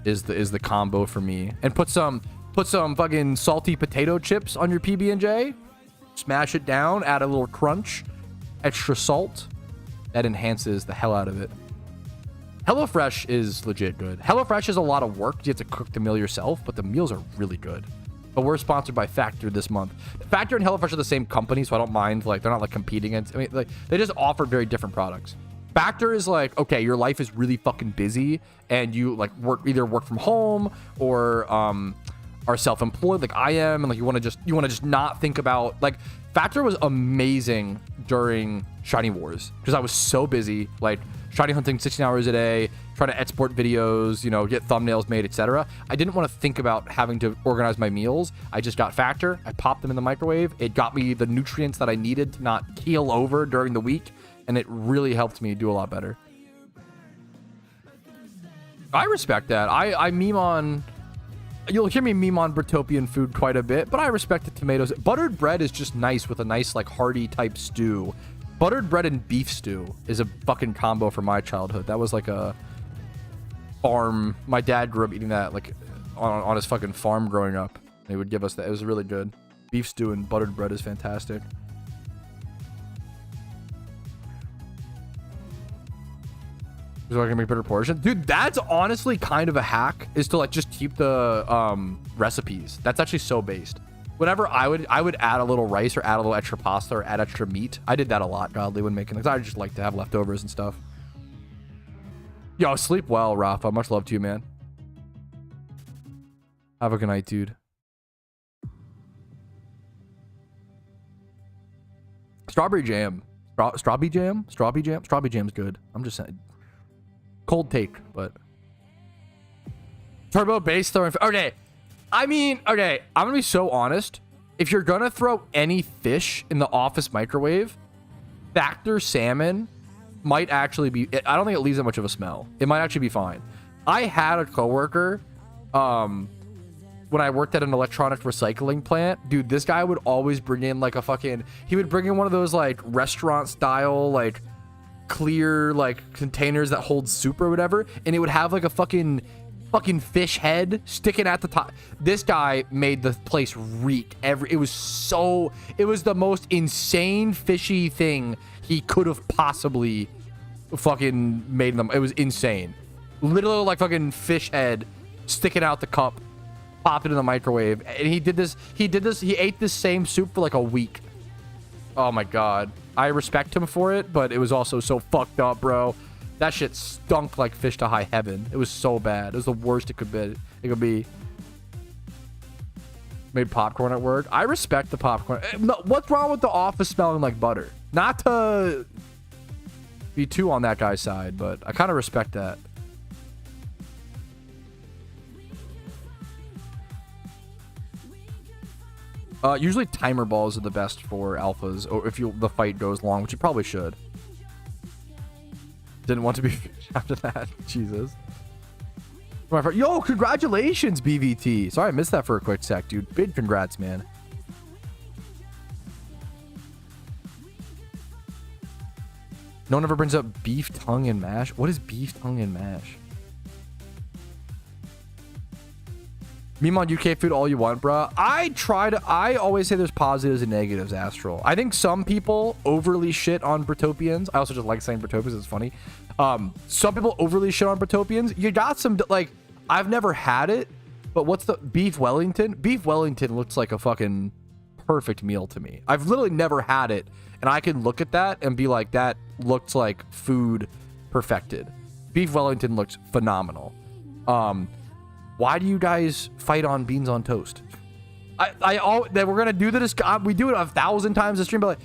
is the combo for me. And put some fucking salty potato chips on your PB&J, smash it down, add a little crunch, extra salt. That enhances the hell out of it. HelloFresh is legit good. HelloFresh is a lot of work. You have to cook the meal yourself, but the meals are really good. But we're sponsored by Factor this month. Factor and HelloFresh are the same company, so I don't mind. Like, they're not like competing against. I mean, like, they just offer very different products. Factor is like, okay, your life is really fucking busy, and you like either work from home or are self-employed, like I am, and like you want to just not think about like. Factor was amazing during Shiny Wars because I was so busy, like shiny hunting 16 hours a day, trying to export videos, you know, get thumbnails made, etc. I didn't want to think about having to organize my meals. I just got Factor. I popped them in the microwave. It got me the nutrients that I needed to not keel over during the week, and it really helped me do a lot better. I respect that. I meme on... You'll hear me meme on Britopian food quite a bit, but I respect the tomatoes. Buttered bread is just nice with a nice, like, hearty type stew. Buttered bread and beef stew is a fucking combo for my childhood. That was like a farm. My dad grew up eating that, like, on his fucking farm growing up. They would give us that. It was really good. Beef stew and buttered bread is fantastic. So I can make better portions, dude. That's honestly kind of a hack, is to like just keep the recipes. That's actually so based. Whenever I would add a little rice or add a little extra pasta or add extra meat. I did that a lot, godly, when making this. I just like to have leftovers and stuff. Yo, sleep well, Rafa. Much love to you, man. Have a good night, dude. Strawberry jam. Strawberry jam? Strawberry jam? Strawberry jam's good. I'm just saying. Cold take, but... Turbo base throwing... Okay. I mean, okay. I'm gonna be so honest. If you're gonna throw any fish in the office microwave, factor salmon might actually be... I don't think it leaves that much of a smell. It might actually be fine. I had a coworker... when I worked at an electronic recycling plant, dude, this guy would always bring in like a fucking... He would bring in one of those like restaurant style, like clear like containers that hold soup or whatever. And it would have like a fucking fish head sticking at the top. This guy made the place reek. It was the most insane fishy thing he could have possibly fucking made them. It was insane. Literally like fucking fish head sticking out the cup. Pop it in the microwave, and he ate this same soup for like a week. Oh my god, I respect him for it, but it was also so fucked up, bro. That shit stunk like fish to high heaven. It was so bad. It was the worst it could be. Made popcorn at work. I respect the popcorn. No, what's wrong with the office smelling like butter? Not to be too on that guy's side, but I kind of respect that. Usually timer balls are the best for alphas, or if the fight goes long, which you probably should. Didn't want to be after that. Jesus. Yo, congratulations, BVT. Sorry I missed that for a quick sec, dude. Big congrats, man. No one ever brings up beef tongue and mash. What is beef tongue and mash? Meme on UK food all you want, bruh. I always say there's positives and negatives, Astral. I think some people overly shit on Britopians. I also just like saying Britopians, it's funny. Some people overly shit on Britopians. You got some, like, I've never had it, but what's the beef Wellington? Beef Wellington looks like a fucking perfect meal to me. I've literally never had it, and I can look at that and be like, that looks like food perfected. Beef Wellington looks phenomenal. Why do you guys fight on beans on toast? That we're gonna do this. We do it 1,000 times a stream, but like,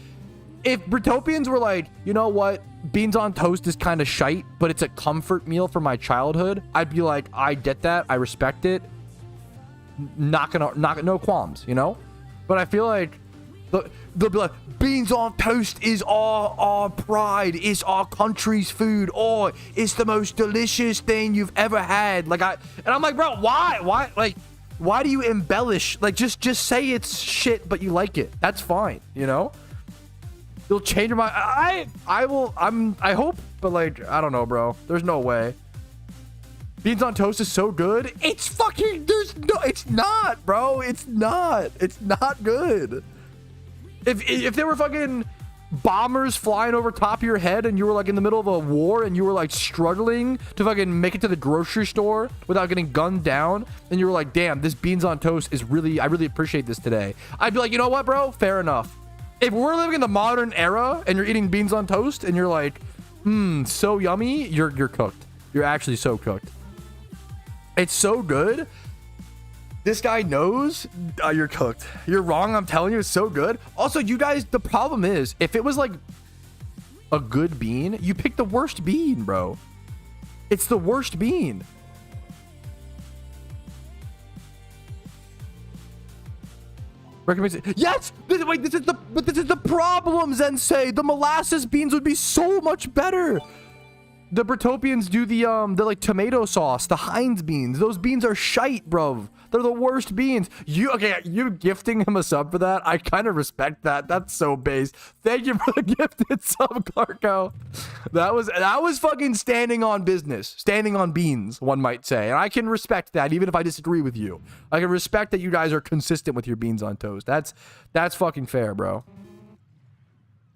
if Britopians were like, you know what, beans on toast is kind of shite, but it's a comfort meal from my childhood, I'd be like, I get that, I respect it. No qualms, you know. But I feel like they'll be like, beans on toast is our pride. It's our country's food. Oh, it's the most delicious thing you've ever had. Like and I'm like, bro, why? Like, why do you embellish? Like, just say it's shit, but you like it. That's fine, you know. You'll change your mind. I hope, but like, I don't know, bro. There's no way. Beans on toast is so good. It's fucking. It's not, bro. It's not good. If there were fucking bombers flying over top of your head and you were like in the middle of a war and you were like struggling to fucking make it to the grocery store without getting gunned down, and you were like, damn, this beans on toast is I really appreciate this today, I'd be like, you know what, bro, fair enough. If we're living in the modern era and you're eating beans on toast and you're like, so yummy, you're cooked. You're actually so cooked. It's so good. This guy knows you're cooked. You're wrong. I'm telling you, it's so good. Also, you guys, the problem is, if it was like a good bean, you pick the worst bean, bro. It's the worst bean. Yes. This is the problem, Zensei. The molasses beans would be so much better. The Britopians do the like tomato sauce, the Heinz beans. Those beans are shite, bro. They're the worst beans. You gifting him a sub for that? I kind of respect that. That's so base. Thank you for the gifted sub, Clarko. That was fucking standing on business, standing on beans, one might say. And I can respect that, even if I disagree with you. I can respect that you guys are consistent with your beans on toast. That's fucking fair, bro.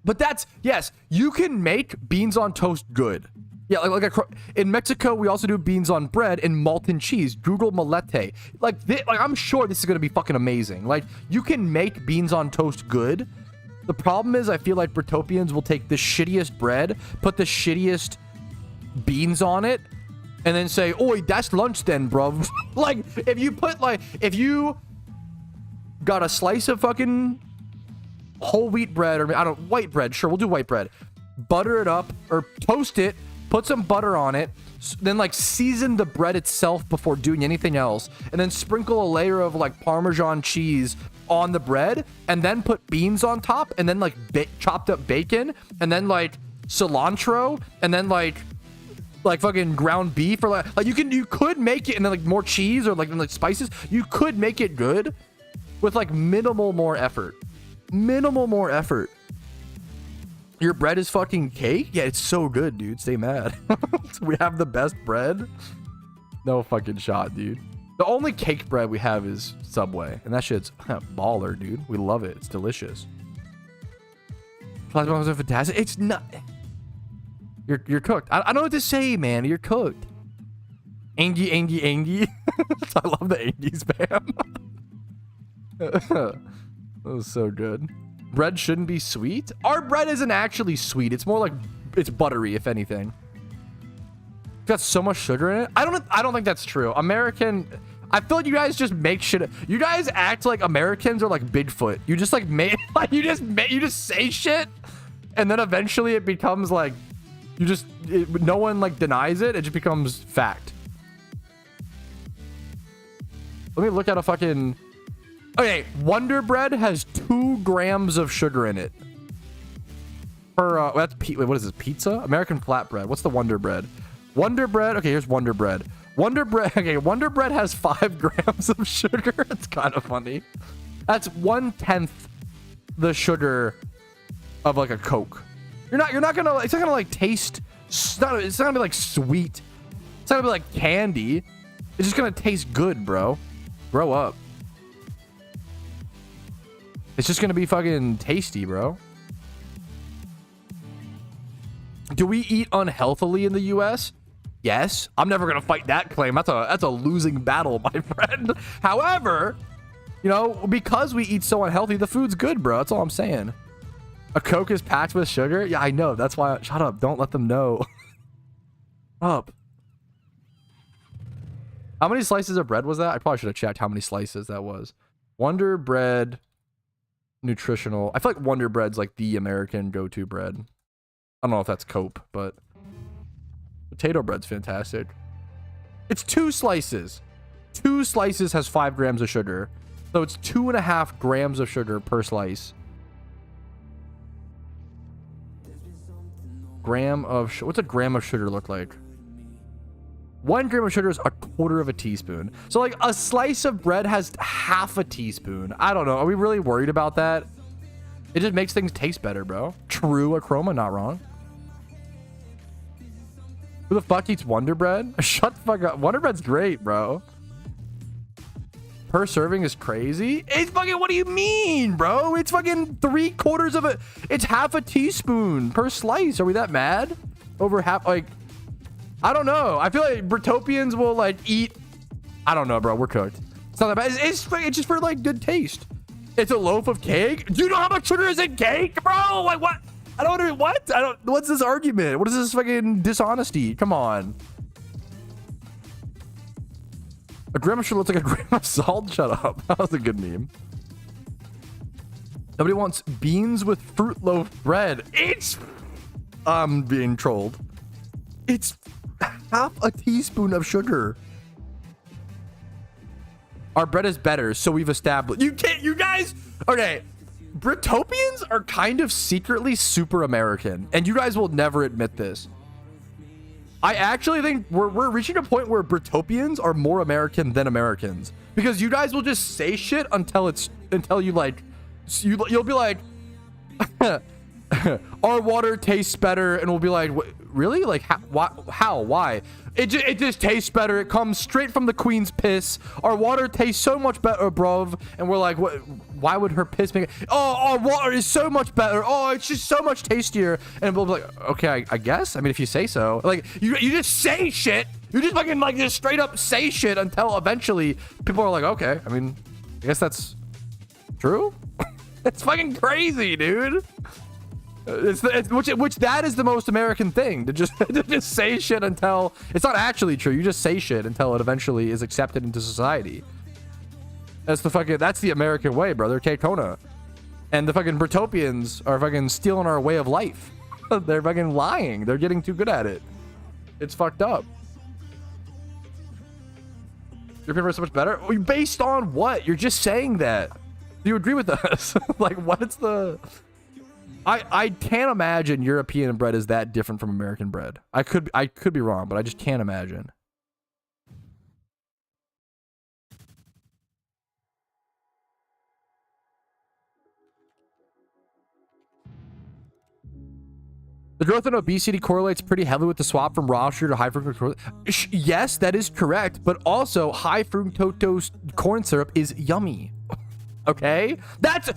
But yes, you can make beans on toast good. Yeah, in Mexico, we also do beans on bread and molten cheese. Google molete. Like I'm sure this is gonna be fucking amazing. Like, you can make beans on toast good. The problem is, I feel like Britopians will take the shittiest bread, put the shittiest beans on it, and then say, "Oi, that's lunch then, bro." Like, if you got a slice of fucking whole wheat bread, or white bread, sure, we'll do white bread. Butter it up or toast it. Put some butter on it, then like season the bread itself before doing anything else, and then sprinkle a layer of like Parmesan cheese on the bread, and then put beans on top, and then like chopped up bacon, and then like cilantro, and then like fucking ground beef, or like you could make it, and then like more cheese or like spices. You could make it good with like minimal more effort. Your bread is fucking cake? Yeah, it's so good, dude. Stay mad. We have the best bread? No fucking shot, dude. The only cake bread we have is Subway, and that shit's baller, dude. We love it. It's delicious. Plasma are fantastic. It's not. You're cooked. I don't know what to say, man. You're cooked. Angie. I love the Angie spam. That was so good. Bread shouldn't be sweet. Our bread isn't actually sweet. It's more like it's buttery, if anything. It's got so much sugar in it. I don't think that's true. American. I feel like you guys just make shit. You guys act like Americans are like Bigfoot. You just like make like you just say shit, and then eventually it becomes like no one like denies it. It just becomes fact. Let me look at a fucking. Okay, Wonder Bread has 2 grams of sugar in it. That's what is this? Pizza? American flatbread. What's the Wonder Bread? Wonder Bread. Okay, here's Wonder Bread. Wonder Bread. Okay, Wonder Bread has 5 grams of sugar. It's kind of funny. That's 1/10 the sugar of like a Coke. You're not gonna. It's not gonna like taste. It's not gonna be like sweet. It's not gonna be like candy. It's just gonna taste good, bro. Grow up. It's just gonna be fucking tasty, bro. Do we eat unhealthily in the US? Yes. I'm never gonna fight that claim. That's a losing battle, my friend. However, you know, because we eat so unhealthy, the food's good, bro. That's all I'm saying. A Coke is packed with sugar? Yeah, I know. That's why. Shut up. Don't let them know. Up. How many slices of bread was that? I probably should have checked how many slices that was. Wonder Bread. Nutritional. I feel like Wonder Bread's like the American go-to bread. I don't know if that's Cope, but potato bread's fantastic. It's 2 slices. 2 slices has 5 grams of sugar. So it's 2.5 grams of sugar per slice. What's a gram of sugar look like? 1 gram of sugar is 1/4 teaspoon. So like a slice of bread has 1/2 teaspoon. I don't know. Are we really worried about that? It just makes things taste better, bro. True, Acroma, not wrong. Who the fuck eats Wonder Bread? Shut the fuck up. Wonder Bread's great, bro. Per serving is crazy. It's fucking, what do you mean, bro? It's fucking 3/4 of it. It's 1/2 teaspoon per slice. Are we that mad? Over half, like, I don't know. I feel like Britopians will like eat. I don't know, bro. We're cooked. It's not that bad. It's just for like good taste. It's a loaf of cake. Do you know how much sugar is in cake, bro? Like what? I don't know what. What's this argument? What is this fucking dishonesty? Come on. A gram of sugar looks like a gram of salt. Shut up. That was a good meme. Nobody wants beans with fruit loaf bread. I'm being trolled. It's 1/2 teaspoon of sugar. Our bread is better, so we've established. You guys, okay. Britopians are kind of secretly super American, and you guys will never admit this. I actually think we're reaching a point where Britopians are more American than Americans, because you guys will just say shit until you like, you'll be like, our water tastes better, and we'll be like, really? Like how? Why? It just tastes better. It comes straight from the queen's piss. Our water tastes so much better, bruv. And we're like, what? why would her piss make it? Oh, water is so much better. Oh, it's just so much tastier. And we'll be like, okay, I guess. I mean, if you say so. Like, you just say shit. You just fucking like just straight up say shit until eventually people are like, okay, I mean, I guess that's true. It's fucking crazy, dude. Which that is the most American thing, to just to just say shit until it's not actually true. You just say shit until it eventually is accepted into society. That's the American way, brother. K-Kona. And the fucking Britopians are fucking stealing our way of life. They're fucking lying. They're getting too good at it. It's fucked up. European is so much better? Based on what? You're just saying that. Do you agree with us? Like, what's the... I can't imagine European bread is that different from American bread. I could be wrong, but I just can't imagine. The growth in obesity correlates pretty heavily with the swap from raw sugar to high fructose. Yes, that is correct, but also high fructose corn syrup is yummy. Okay? That's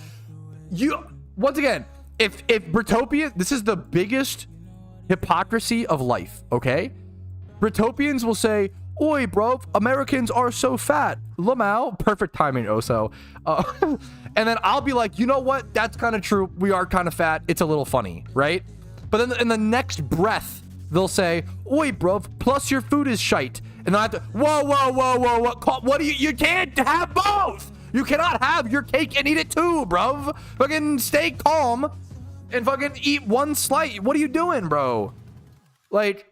you once again, if Britopian, this is the biggest hypocrisy of life, okay? Britopians will say, "Oi, bro, Americans are so fat." Lamau, perfect timing, Oso. And then I'll be like, you know what? That's kind of true. We are kind of fat. It's a little funny, right? But then in the next breath, they'll say, "Oi, bro, plus your food is shite." And then I have to, whoa. What do you can't have both. You cannot have your cake and eat it too, bro. Fucking stay calm and fucking eat one slice. What are you doing, bro? Like,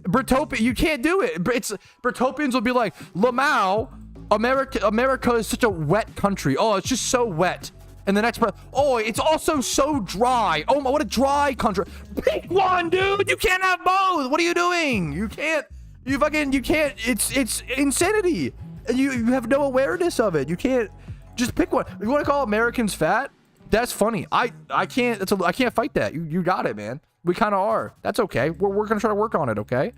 Britopia, you can't do it. Britopians will be like, Lamau, America is such a wet country. Oh, it's just so wet. And the next breath, oh, it's also so dry. Oh my, what a dry country. Pick one, dude. You can't have both. What are you doing? You can't. It's insanity. And you have no awareness of it. You can't just pick one. You want to call Americans fat? That's funny. I can't. I can't fight that. You got it, man. We kind of are. That's okay. We're gonna try to work on it, okay?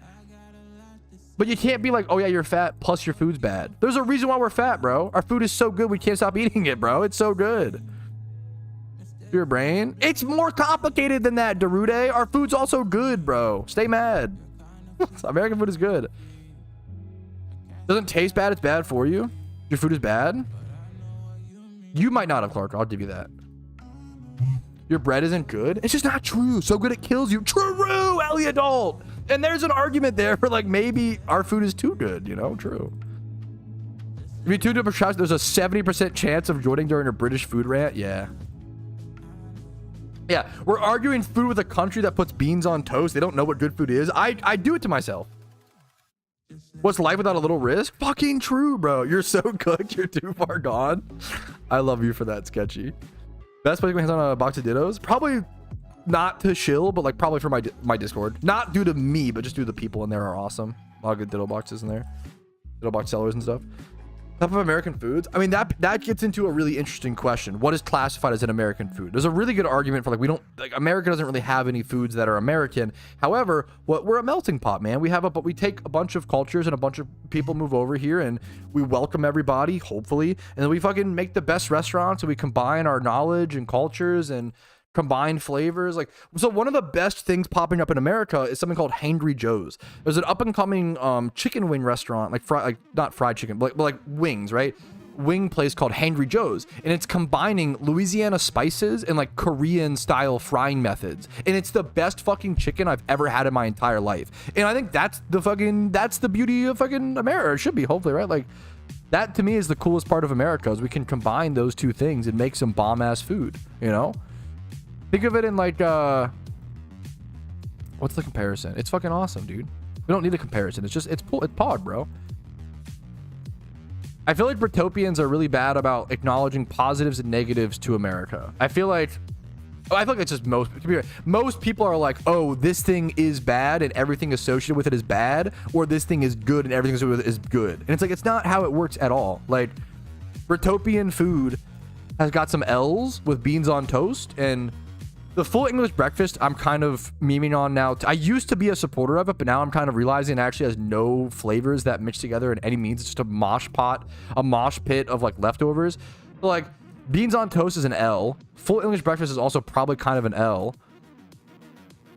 But you can't be like, oh yeah, you're fat, plus your food's bad. There's a reason why we're fat, bro. Our food is so good, we can't stop eating it, bro. It's so good. Your brain? It's more complicated than that, Darude. Our food's also good, bro. Stay mad. American food is good. Doesn't taste bad, it's bad for you. Your food is bad. You might not have, Clark. I'll give you that. Your bread isn't good. It's just not true. So good it kills you. True, Ellie Adult. And there's an argument there for like maybe our food is too good, you know? True. If you tune into a there's a 70% chance of joining during a British food rant. Yeah. Yeah, we're arguing food with a country that puts beans on toast. They don't know what good food is. I do it to myself. What's life without a little risk? Fucking true, bro. You're so cooked. You're too far gone. I love you for that, Sketchy. Best place to get my hands on a box of dittos? Probably not to shill, but like probably for my Discord. Not due to me, but just due to the people in there are awesome. A lot of good ditto boxes in there. Ditto box sellers and stuff. Top of American foods. I mean, that gets into a really interesting question. What is classified as an American food? There's a really good argument for like America doesn't really have any foods that are American. However, we're a melting pot, man. But we take a bunch of cultures and a bunch of people move over here and we welcome everybody, hopefully, and then we fucking make the best restaurants and we combine our knowledge and cultures and combined flavors. Like, so one of the best things popping up in America is something called Hangry Joe's. There's an up and coming chicken wing restaurant, not fried chicken, but like wings, right? Wing place called Hangry Joe's, and it's combining Louisiana spices and like Korean style frying methods, and it's the best fucking chicken I've ever had in my entire life. And I think that's the beauty of fucking America. It should be, hopefully, right? Like, that to me is the coolest part of America, is we can combine those two things and make some bomb ass food, you know? Think of it in like, what's the comparison? It's fucking awesome, dude. We don't need a comparison. It's pod, bro. I feel like Britopians are really bad about acknowledging positives and negatives to America. I feel like it's just most people are like, oh, this thing is bad and everything associated with it is bad, or this thing is good and everything associated with it is good. And it's like, it's not how it works at all. Like, Britopian food has got some L's with beans on toast, and the full English breakfast, I'm kind of memeing on now. I used to be a supporter of it, but now I'm kind of realizing it actually has no flavors that mix together in any means. It's just a mosh pit of like leftovers. Like, Beans on toast is an L. Full English breakfast is also probably kind of an L.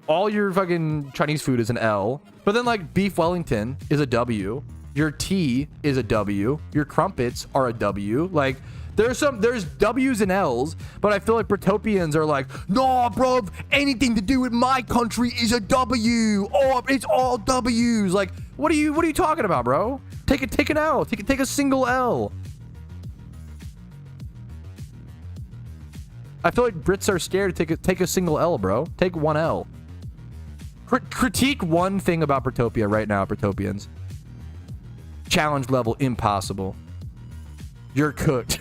All your fucking Chinese food is an L. But then like beef Wellington is a W. Your tea is a W. Your crumpets are a W. Like there's W's and L's, but I feel like Britopians are like, nah, bro, anything to do with my country is a W. Oh, it's all W's. Like, what are you talking about, bro? Take an L. Take a single L. I feel like Brits are scared to take a single L, bro. Take one L. Critique one thing about Britopia right now, Britopians. Challenge level impossible. You're cooked.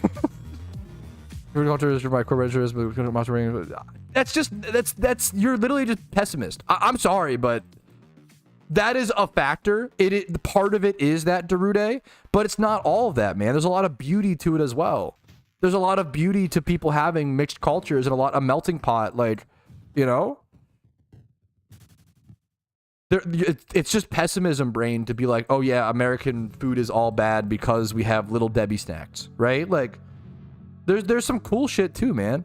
That's you're literally just pessimist. I'm sorry, but that is a factor. Part of it is that Darude, but it's not all of that, man. There's a lot of beauty to it as well. There's a lot of beauty to people having mixed cultures and a melting pot, like, you know? It's just pessimism brain to be like, oh yeah, American food is all bad because we have Little Debbie snacks, right? Like, there's some cool shit too, man.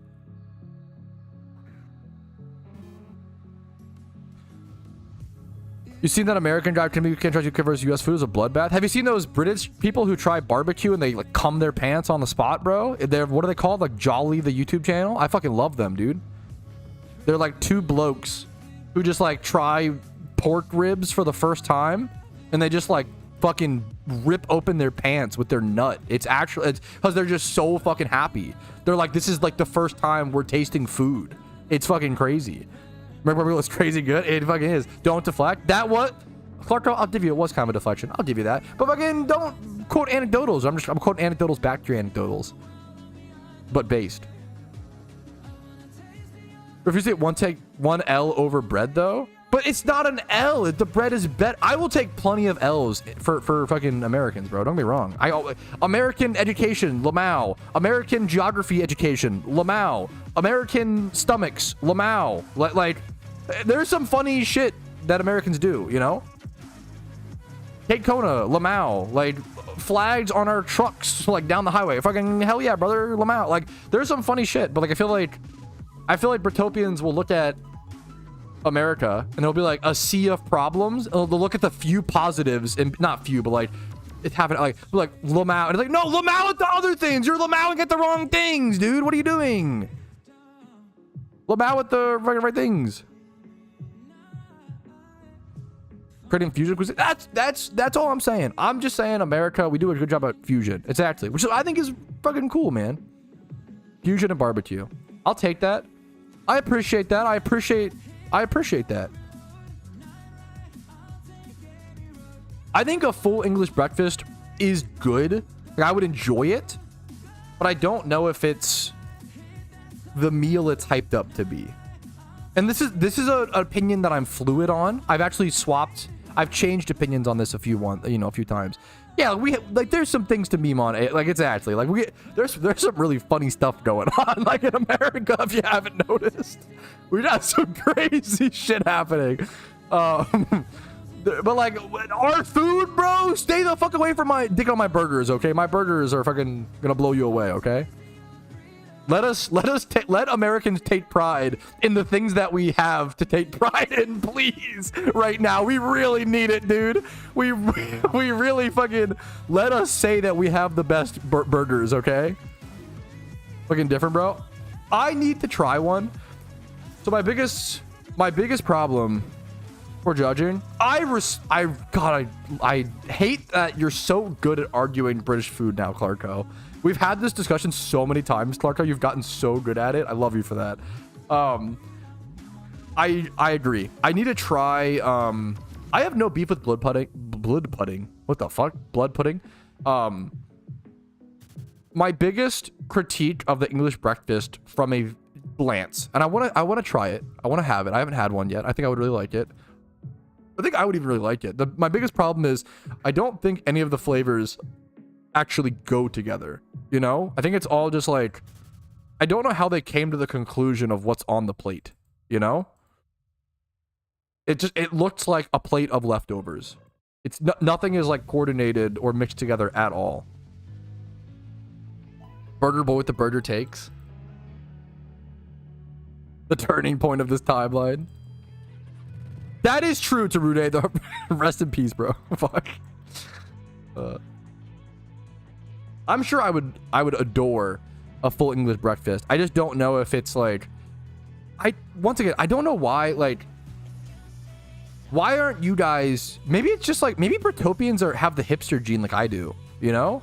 You seen that American guy can't try to convert U.S. food as a bloodbath? Have you seen those British people who try barbecue and they like cum their pants on the spot, bro? What are they called? Like Jolly, the YouTube channel? I fucking love them, dude. They're like two blokes who just like try pork ribs for the first time and they just like fucking rip open their pants with their nut. It's because they're just so fucking happy. They're like, this is like the first time we're tasting food. It's fucking crazy. Remember, it's crazy good. It fucking is. Don't deflect. That what? Clark, I'll give you. It was kind of a deflection. I'll give you that. But fucking don't quote anecdotals. I'm quoting anecdotals back to your anecdotals, but based. Refuse to take one L over bread though. But it's not an L. The bread is better. I will take plenty of L's for fucking Americans, bro. Don't get me wrong. American education, Lamau. American geography education, Lamau. American stomachs, Lamau. Like, there's some funny shit that Americans do, you know? Take Kona, Lamau. Like, flags on our trucks, like, down the highway. Fucking hell yeah, brother, Lamau. Like, there's some funny shit, but, like, I feel like Britopians will look at America and they'll be like a sea of problems. They'll look at the few positives, and not few, but like it's happening. Like Lamau, and it's like, no, Lamau at the other things. You're Lamauing at the wrong things, dude. What are you doing? Lamau at the right things. Creating fusion cuisine. That's all I'm saying. I'm just saying, America, we do a good job at fusion. Exactly, which I think is fucking cool, man. Fusion and barbecue. I'll take that. I appreciate that. I appreciate that. I think a full English breakfast is good. Like, I would enjoy it, but I don't know if it's the meal it's hyped up to be. And this is an opinion that I'm fluid on. I've changed opinions on this a few times. Yeah, there's some things to meme on it. Like, it's actually like there's some really funny stuff going on, like in America, if you haven't noticed. We got some crazy shit happening. But like our food, bro, stay the fuck away from my dick on my burgers, okay? My burgers are fucking gonna blow you away, okay? Let Americans take pride in the things that we have to take pride in, please. Right now, we really need it, dude. We really fucking let us say that we have the best burgers, okay? Fucking different, bro. I need to try one. So my biggest problem for judging, I hate that you're so good at arguing British food now, Clarko. We've had this discussion so many times, Clarko. You've gotten so good at it. I love you for that. I agree. I need to try. I have no beef with blood pudding. What the fuck? Blood pudding. My biggest critique of the English breakfast from a glance, and I want to try it. I want to have it. I haven't had one yet. I think I would really like it. I think I would even really like it. My biggest problem is I don't think any of the flavors actually go together, you know? I think it's all just like, I don't know how they came to the conclusion of what's on the plate, you know? It looks like a plate of leftovers. Nothing is like coordinated or mixed together at all. Burger boy with the burger takes. The turning point of this timeline. That is true, Tarude. The rest in peace, bro. Fuck. I'm sure I would adore a full English breakfast. I just don't know if it's like, once again, I don't know why, like, why aren't you guys, maybe it's just like, maybe Britopians have the hipster gene like I do, you know?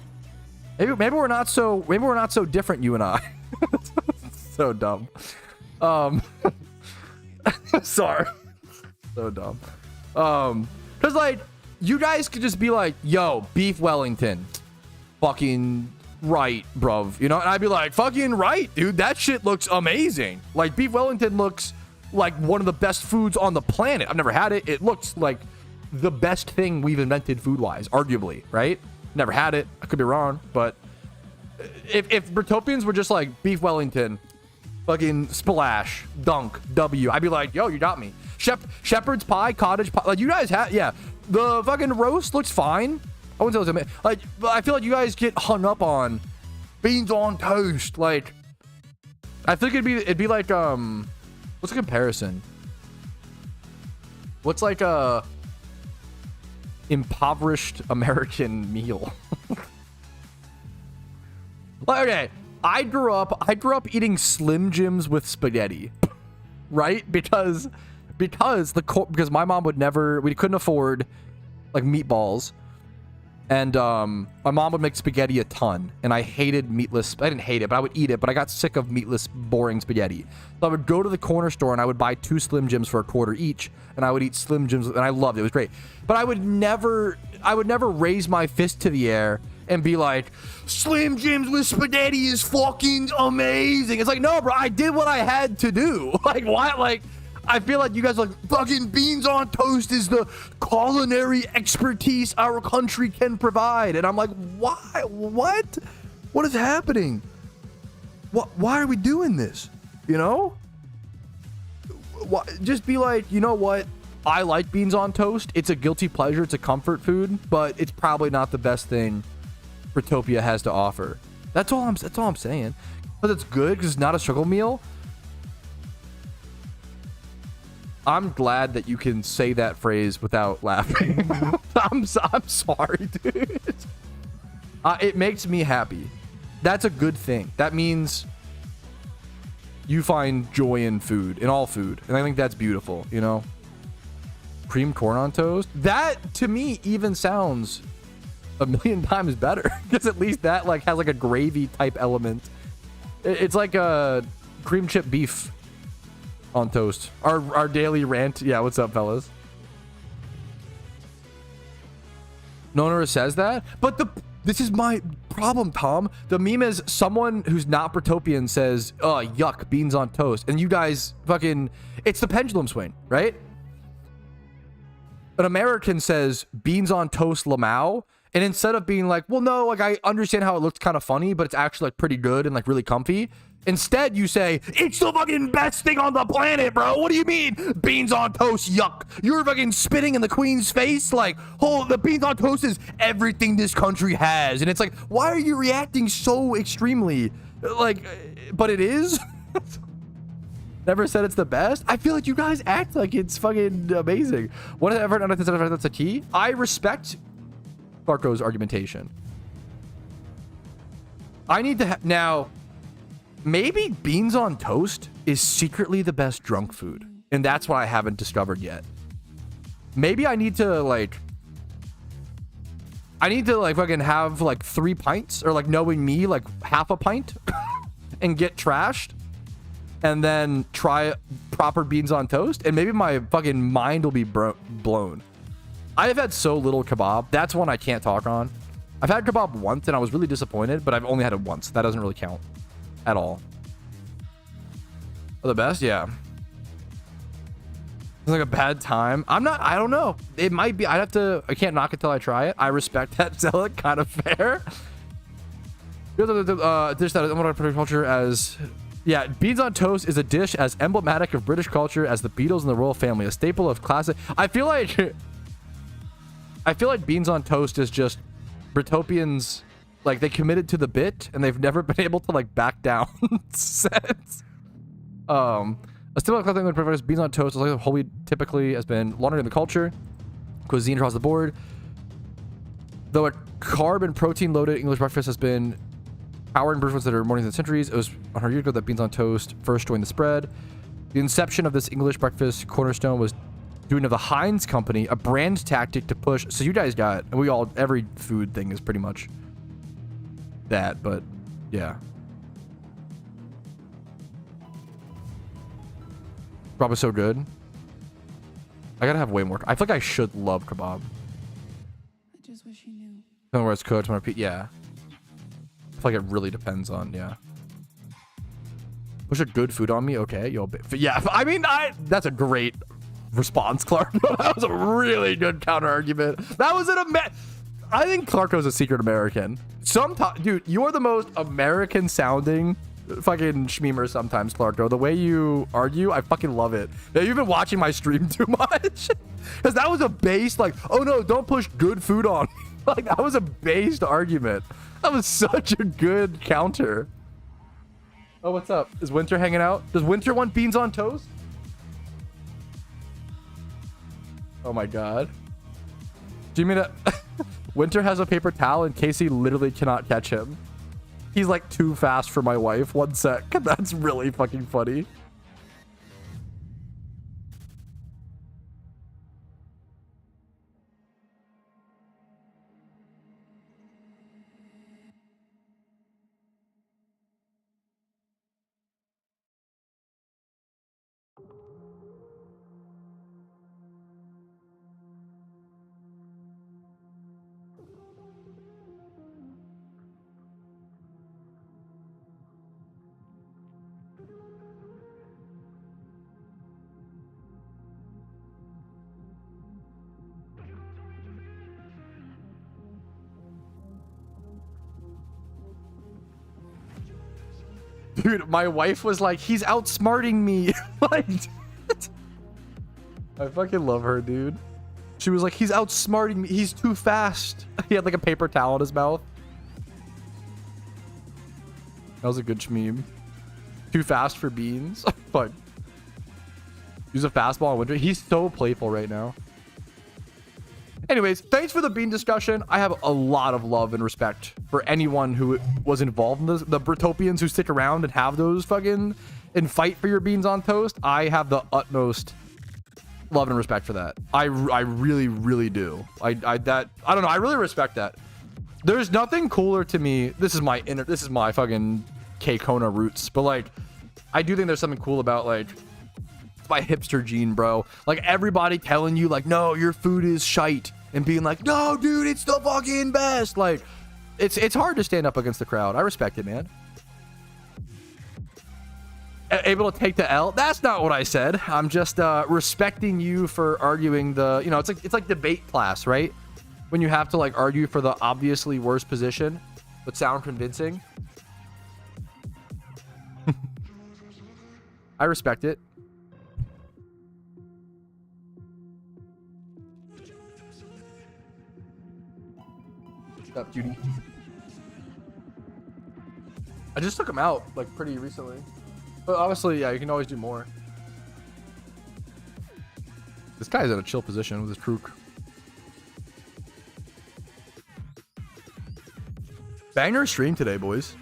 Maybe we're not so different, you and I. So dumb. Sorry. So dumb. Cause like, you guys could just be like, yo, beef Wellington. Fucking right, bruv. You know, and I'd be like, fucking right, dude. That shit looks amazing. Like, beef Wellington looks like one of the best foods on the planet. I've never had it. It looks like the best thing we've invented food-wise, arguably, right? Never had it. I could be wrong, but if Britopians were just like beef Wellington, fucking splash, dunk, W, I'd be like, yo, you got me. Shepherd's pie, cottage pie, like you guys have, yeah. The fucking roast looks fine. I wouldn't say it was like, but I feel like you guys get hung up on beans on toast. Like, I think it'd be like what's a comparison? What's like a impoverished American meal? Like, okay, I grew up eating Slim Jims with spaghetti, right? Because my mom we couldn't afford like meatballs. And my mom would make spaghetti a ton, and I hated meatless. I didn't hate it, but I would eat it. But I got sick of meatless, boring spaghetti. So I would go to the corner store and I would buy 2 Slim Jims for $1 each, and I would eat Slim Jims, and I loved it. It was great. But I would never raise my fist to the air and be like, Slim Jims with spaghetti is fucking amazing. It's like, no, bro, I did what I had to do. Like, why? Like, I feel like you guys are like, fucking beans on toast is the culinary expertise our country can provide. And I'm like, why? What? What is happening? Why are we doing this? You know? Just be like, you know what? I like beans on toast. It's a guilty pleasure. It's a comfort food, but it's probably not the best thing Britopia has to offer. That's all I'm saying. But it's good because it's not a struggle meal. I'm glad that you can say that phrase without laughing. I'm sorry, dude. It makes me happy. That's a good thing. That means you find joy in food, in all food. And I think that's beautiful, you know? Cream corn on toast? That, to me, even sounds a million times better. Because at least that like has like a gravy type element. It's like a cream chip beef on toast. Our daily rant. Yeah, what's up, fellas? No one ever says that. But this is my problem, Tom. The meme is someone who's not Britopian says, oh, yuck, beans on toast. And you guys fucking... It's the pendulum swing, right? An American says beans on toast lamau. And instead of being like, well, no, like I understand how it looks kind of funny, but it's actually like pretty good and like really comfy. Instead, you say, it's the fucking best thing on the planet, bro. What do you mean? Beans on toast, yuck. You're fucking spitting in the queen's face. Like, oh, the beans on toast is everything this country has. And it's like, why are you reacting so extremely? Like, but it is? Never said it's the best? I feel like you guys act like it's fucking amazing. Whatever, that's a key. I respect Barco's argumentation. I need to now... Maybe beans on toast is secretly the best drunk food. And that's what I haven't discovered yet. Maybe I need to like fucking have like 3 pints, or like, knowing me, like half a pint and get trashed and then try proper beans on toast. And maybe my fucking mind will be blown. I have had so little kebab. That's one I can't talk on. I've had kebab once and I was really disappointed, but I've only had it once. That doesn't really count at all. The best, yeah. It's like a bad time. I don't know. It might be. I can't knock it till I try it. I respect that, Zealot. Kind of fair. Dish that is emblematic of British culture as... Yeah, beans on toast is a dish as emblematic of British culture as the Beatles and the royal family. A staple of classic... I feel like beans on toast is just Britopians Like, they committed to the bit, and they've never been able to, like, back down since. A similar thing that prefers beans on toast, like whole wheat typically has been laundered in the culture, cuisine across the board. Though a carb and protein loaded English breakfast has been powered in breakfasts that are mornings and centuries, it was 100 years ago that beans on toast first joined the spread. The inception of this English breakfast cornerstone was doing of the Heinz Company, a brand tactic to push. So you guys got, and we all, every food thing is pretty much that, but yeah. Kebab is so good. I gotta have way more. I feel like I should love kebab. I just wish you knew. Depending on where it's cooked, yeah. I feel like it really depends on, yeah. Push a good food on me, okay? Yeah, I mean, that's a great response, Clark. That was a really good counter argument. That was I think Clarko's a secret American. Dude, you're the most American sounding fucking schmemer sometimes, Clarko. The way you argue, I fucking love it. Yeah, you've been watching my stream too much. Because that was a based, like, oh no, don't push good food on me. Like, that was a based argument. That was such a good counter. Oh, what's up? Is Winter hanging out? Does Winter want beans on toast? Oh my god. Do you mean that Winter has a paper towel and Casey literally cannot catch him? He's like too fast for my wife. 1 sec. That's really fucking funny. Dude, my wife was like, he's outsmarting me. Like, I fucking love her, dude. She was like, he's outsmarting me. He's too fast. He had like a paper towel in his mouth. That was a good meme. Too fast for beans. Fuck. Use a fastball on Winter. He's so playful right now. Anyways, thanks for the bean discussion. I have a lot of love and respect for anyone who was involved in this. The Britopians who stick around and have those fucking and fight for your beans on toast. I have the utmost love and respect for that. I really, really do. I don't know. I really respect that. There's nothing cooler to me. This is my fucking K-Kona roots. But like, I do think there's something cool about like, my hipster gene, bro. Like everybody telling you like, no, your food is shite, and being like, no, dude, it's the fucking best. Like, it's hard to stand up against the crowd. I respect it, man. Able to take the L. That's not what I said. I'm just respecting you for arguing the, you know, it's like debate class, right? When you have to like argue for the obviously worst position but sound convincing. I respect it. Up, Judy. I just took him out like pretty recently, but obviously, yeah, you can always do more. This guy's in a chill position with his Krook. Banger stream today, boys.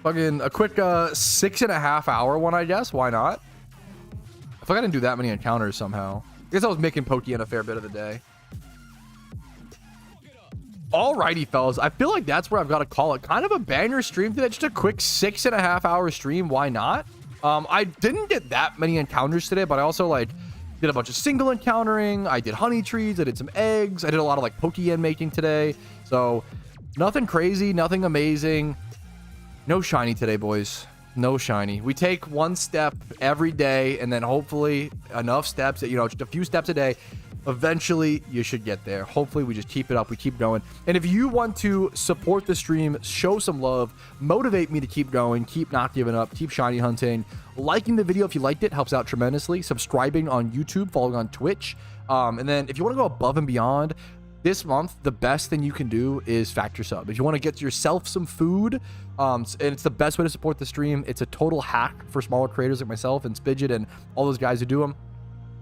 Fucking a quick 6.5 hour one, I guess. Why not? I feel like I didn't do that many encounters somehow. I guess I was making Pokey in a fair bit of the day. Alrighty, fellas, I feel like that's where I've got to call it. Kind of a banger stream today. Just a quick 6.5 hour stream. Why not? I didn't get that many encounters today, but I also like did a bunch of single encountering. I did honey trees. I did some eggs. I did a lot of like Pokemon making today. So nothing crazy, nothing amazing. No shiny today, boys. No shiny. We take one step every day, and then hopefully enough steps that, you know, just a few steps a day. Eventually, you should get there. Hopefully, we just keep it up. We keep going. And if you want to support the stream, show some love, motivate me to keep going, keep not giving up, keep shiny hunting, liking the video if you liked it helps out tremendously. Subscribing on YouTube, following on Twitch. And then if you want to go above and beyond, this month, the best thing you can do is factor sub. If you want to get yourself some food, and it's the best way to support the stream. It's a total hack for smaller creators like myself and Spidget and all those guys who do them.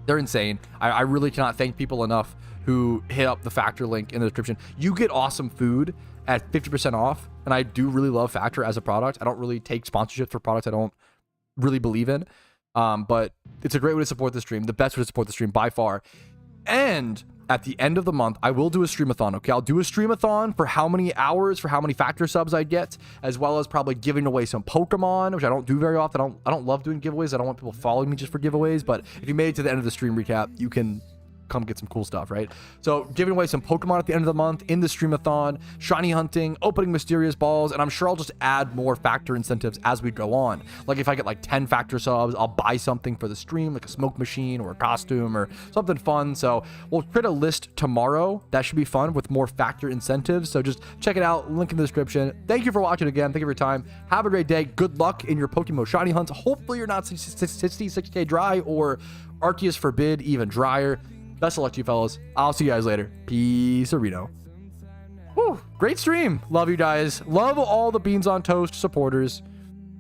They're insane. I really cannot thank people enough who hit up the Factor link in the description. You get awesome food at 50% off, and I do really love Factor as a product. I don't really take sponsorships for products I don't really believe in, but it's a great way to support the stream, the best way to support the stream by far. And at the end of the month, I will do a streamathon, okay? I'll do a streamathon for how many hours, for how many Factor subs I get, as well as probably giving away some Pokemon, which I don't do very often. I don't love doing giveaways. I don't want people following me just for giveaways, but if you made it to the end of the stream recap, you can come get some cool stuff, right? So giving away some Pokemon at the end of the month in the streamathon, shiny hunting, opening mysterious balls, and I'm sure I'll just add more Factor incentives as we go on. Like if I get like 10 Factor subs, I'll buy something for the stream, like a smoke machine or a costume or something fun. So we'll create a list tomorrow. That should be fun with more Factor incentives. So just check it out, link in the description. Thank you for watching again. Thank you for your time. Have a great day. Good luck in your Pokémon shiny hunts. Hopefully you're not 66k dry, or Arceus forbid, even drier. Best of luck to you fellas. I'll see you guys later. Peace, Reno. Whew, great stream. Love you guys. Love all the Beans on Toast supporters.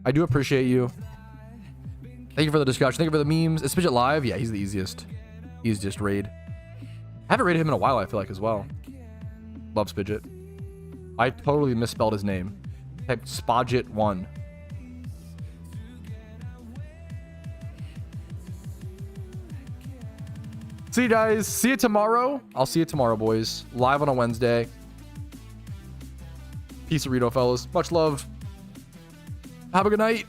I do appreciate you. Thank you for the discussion. Thank you for the memes. Is Spidget live? Yeah, he's the easiest. Easiest raid. I haven't raided him in a while, I feel like, as well. Love Spidget. I totally misspelled his name. Type Spodget1. See you guys. See you tomorrow. I'll see you tomorrow, boys. Live on a Wednesday. Peace, Rito, fellas. Much love. Have a good night.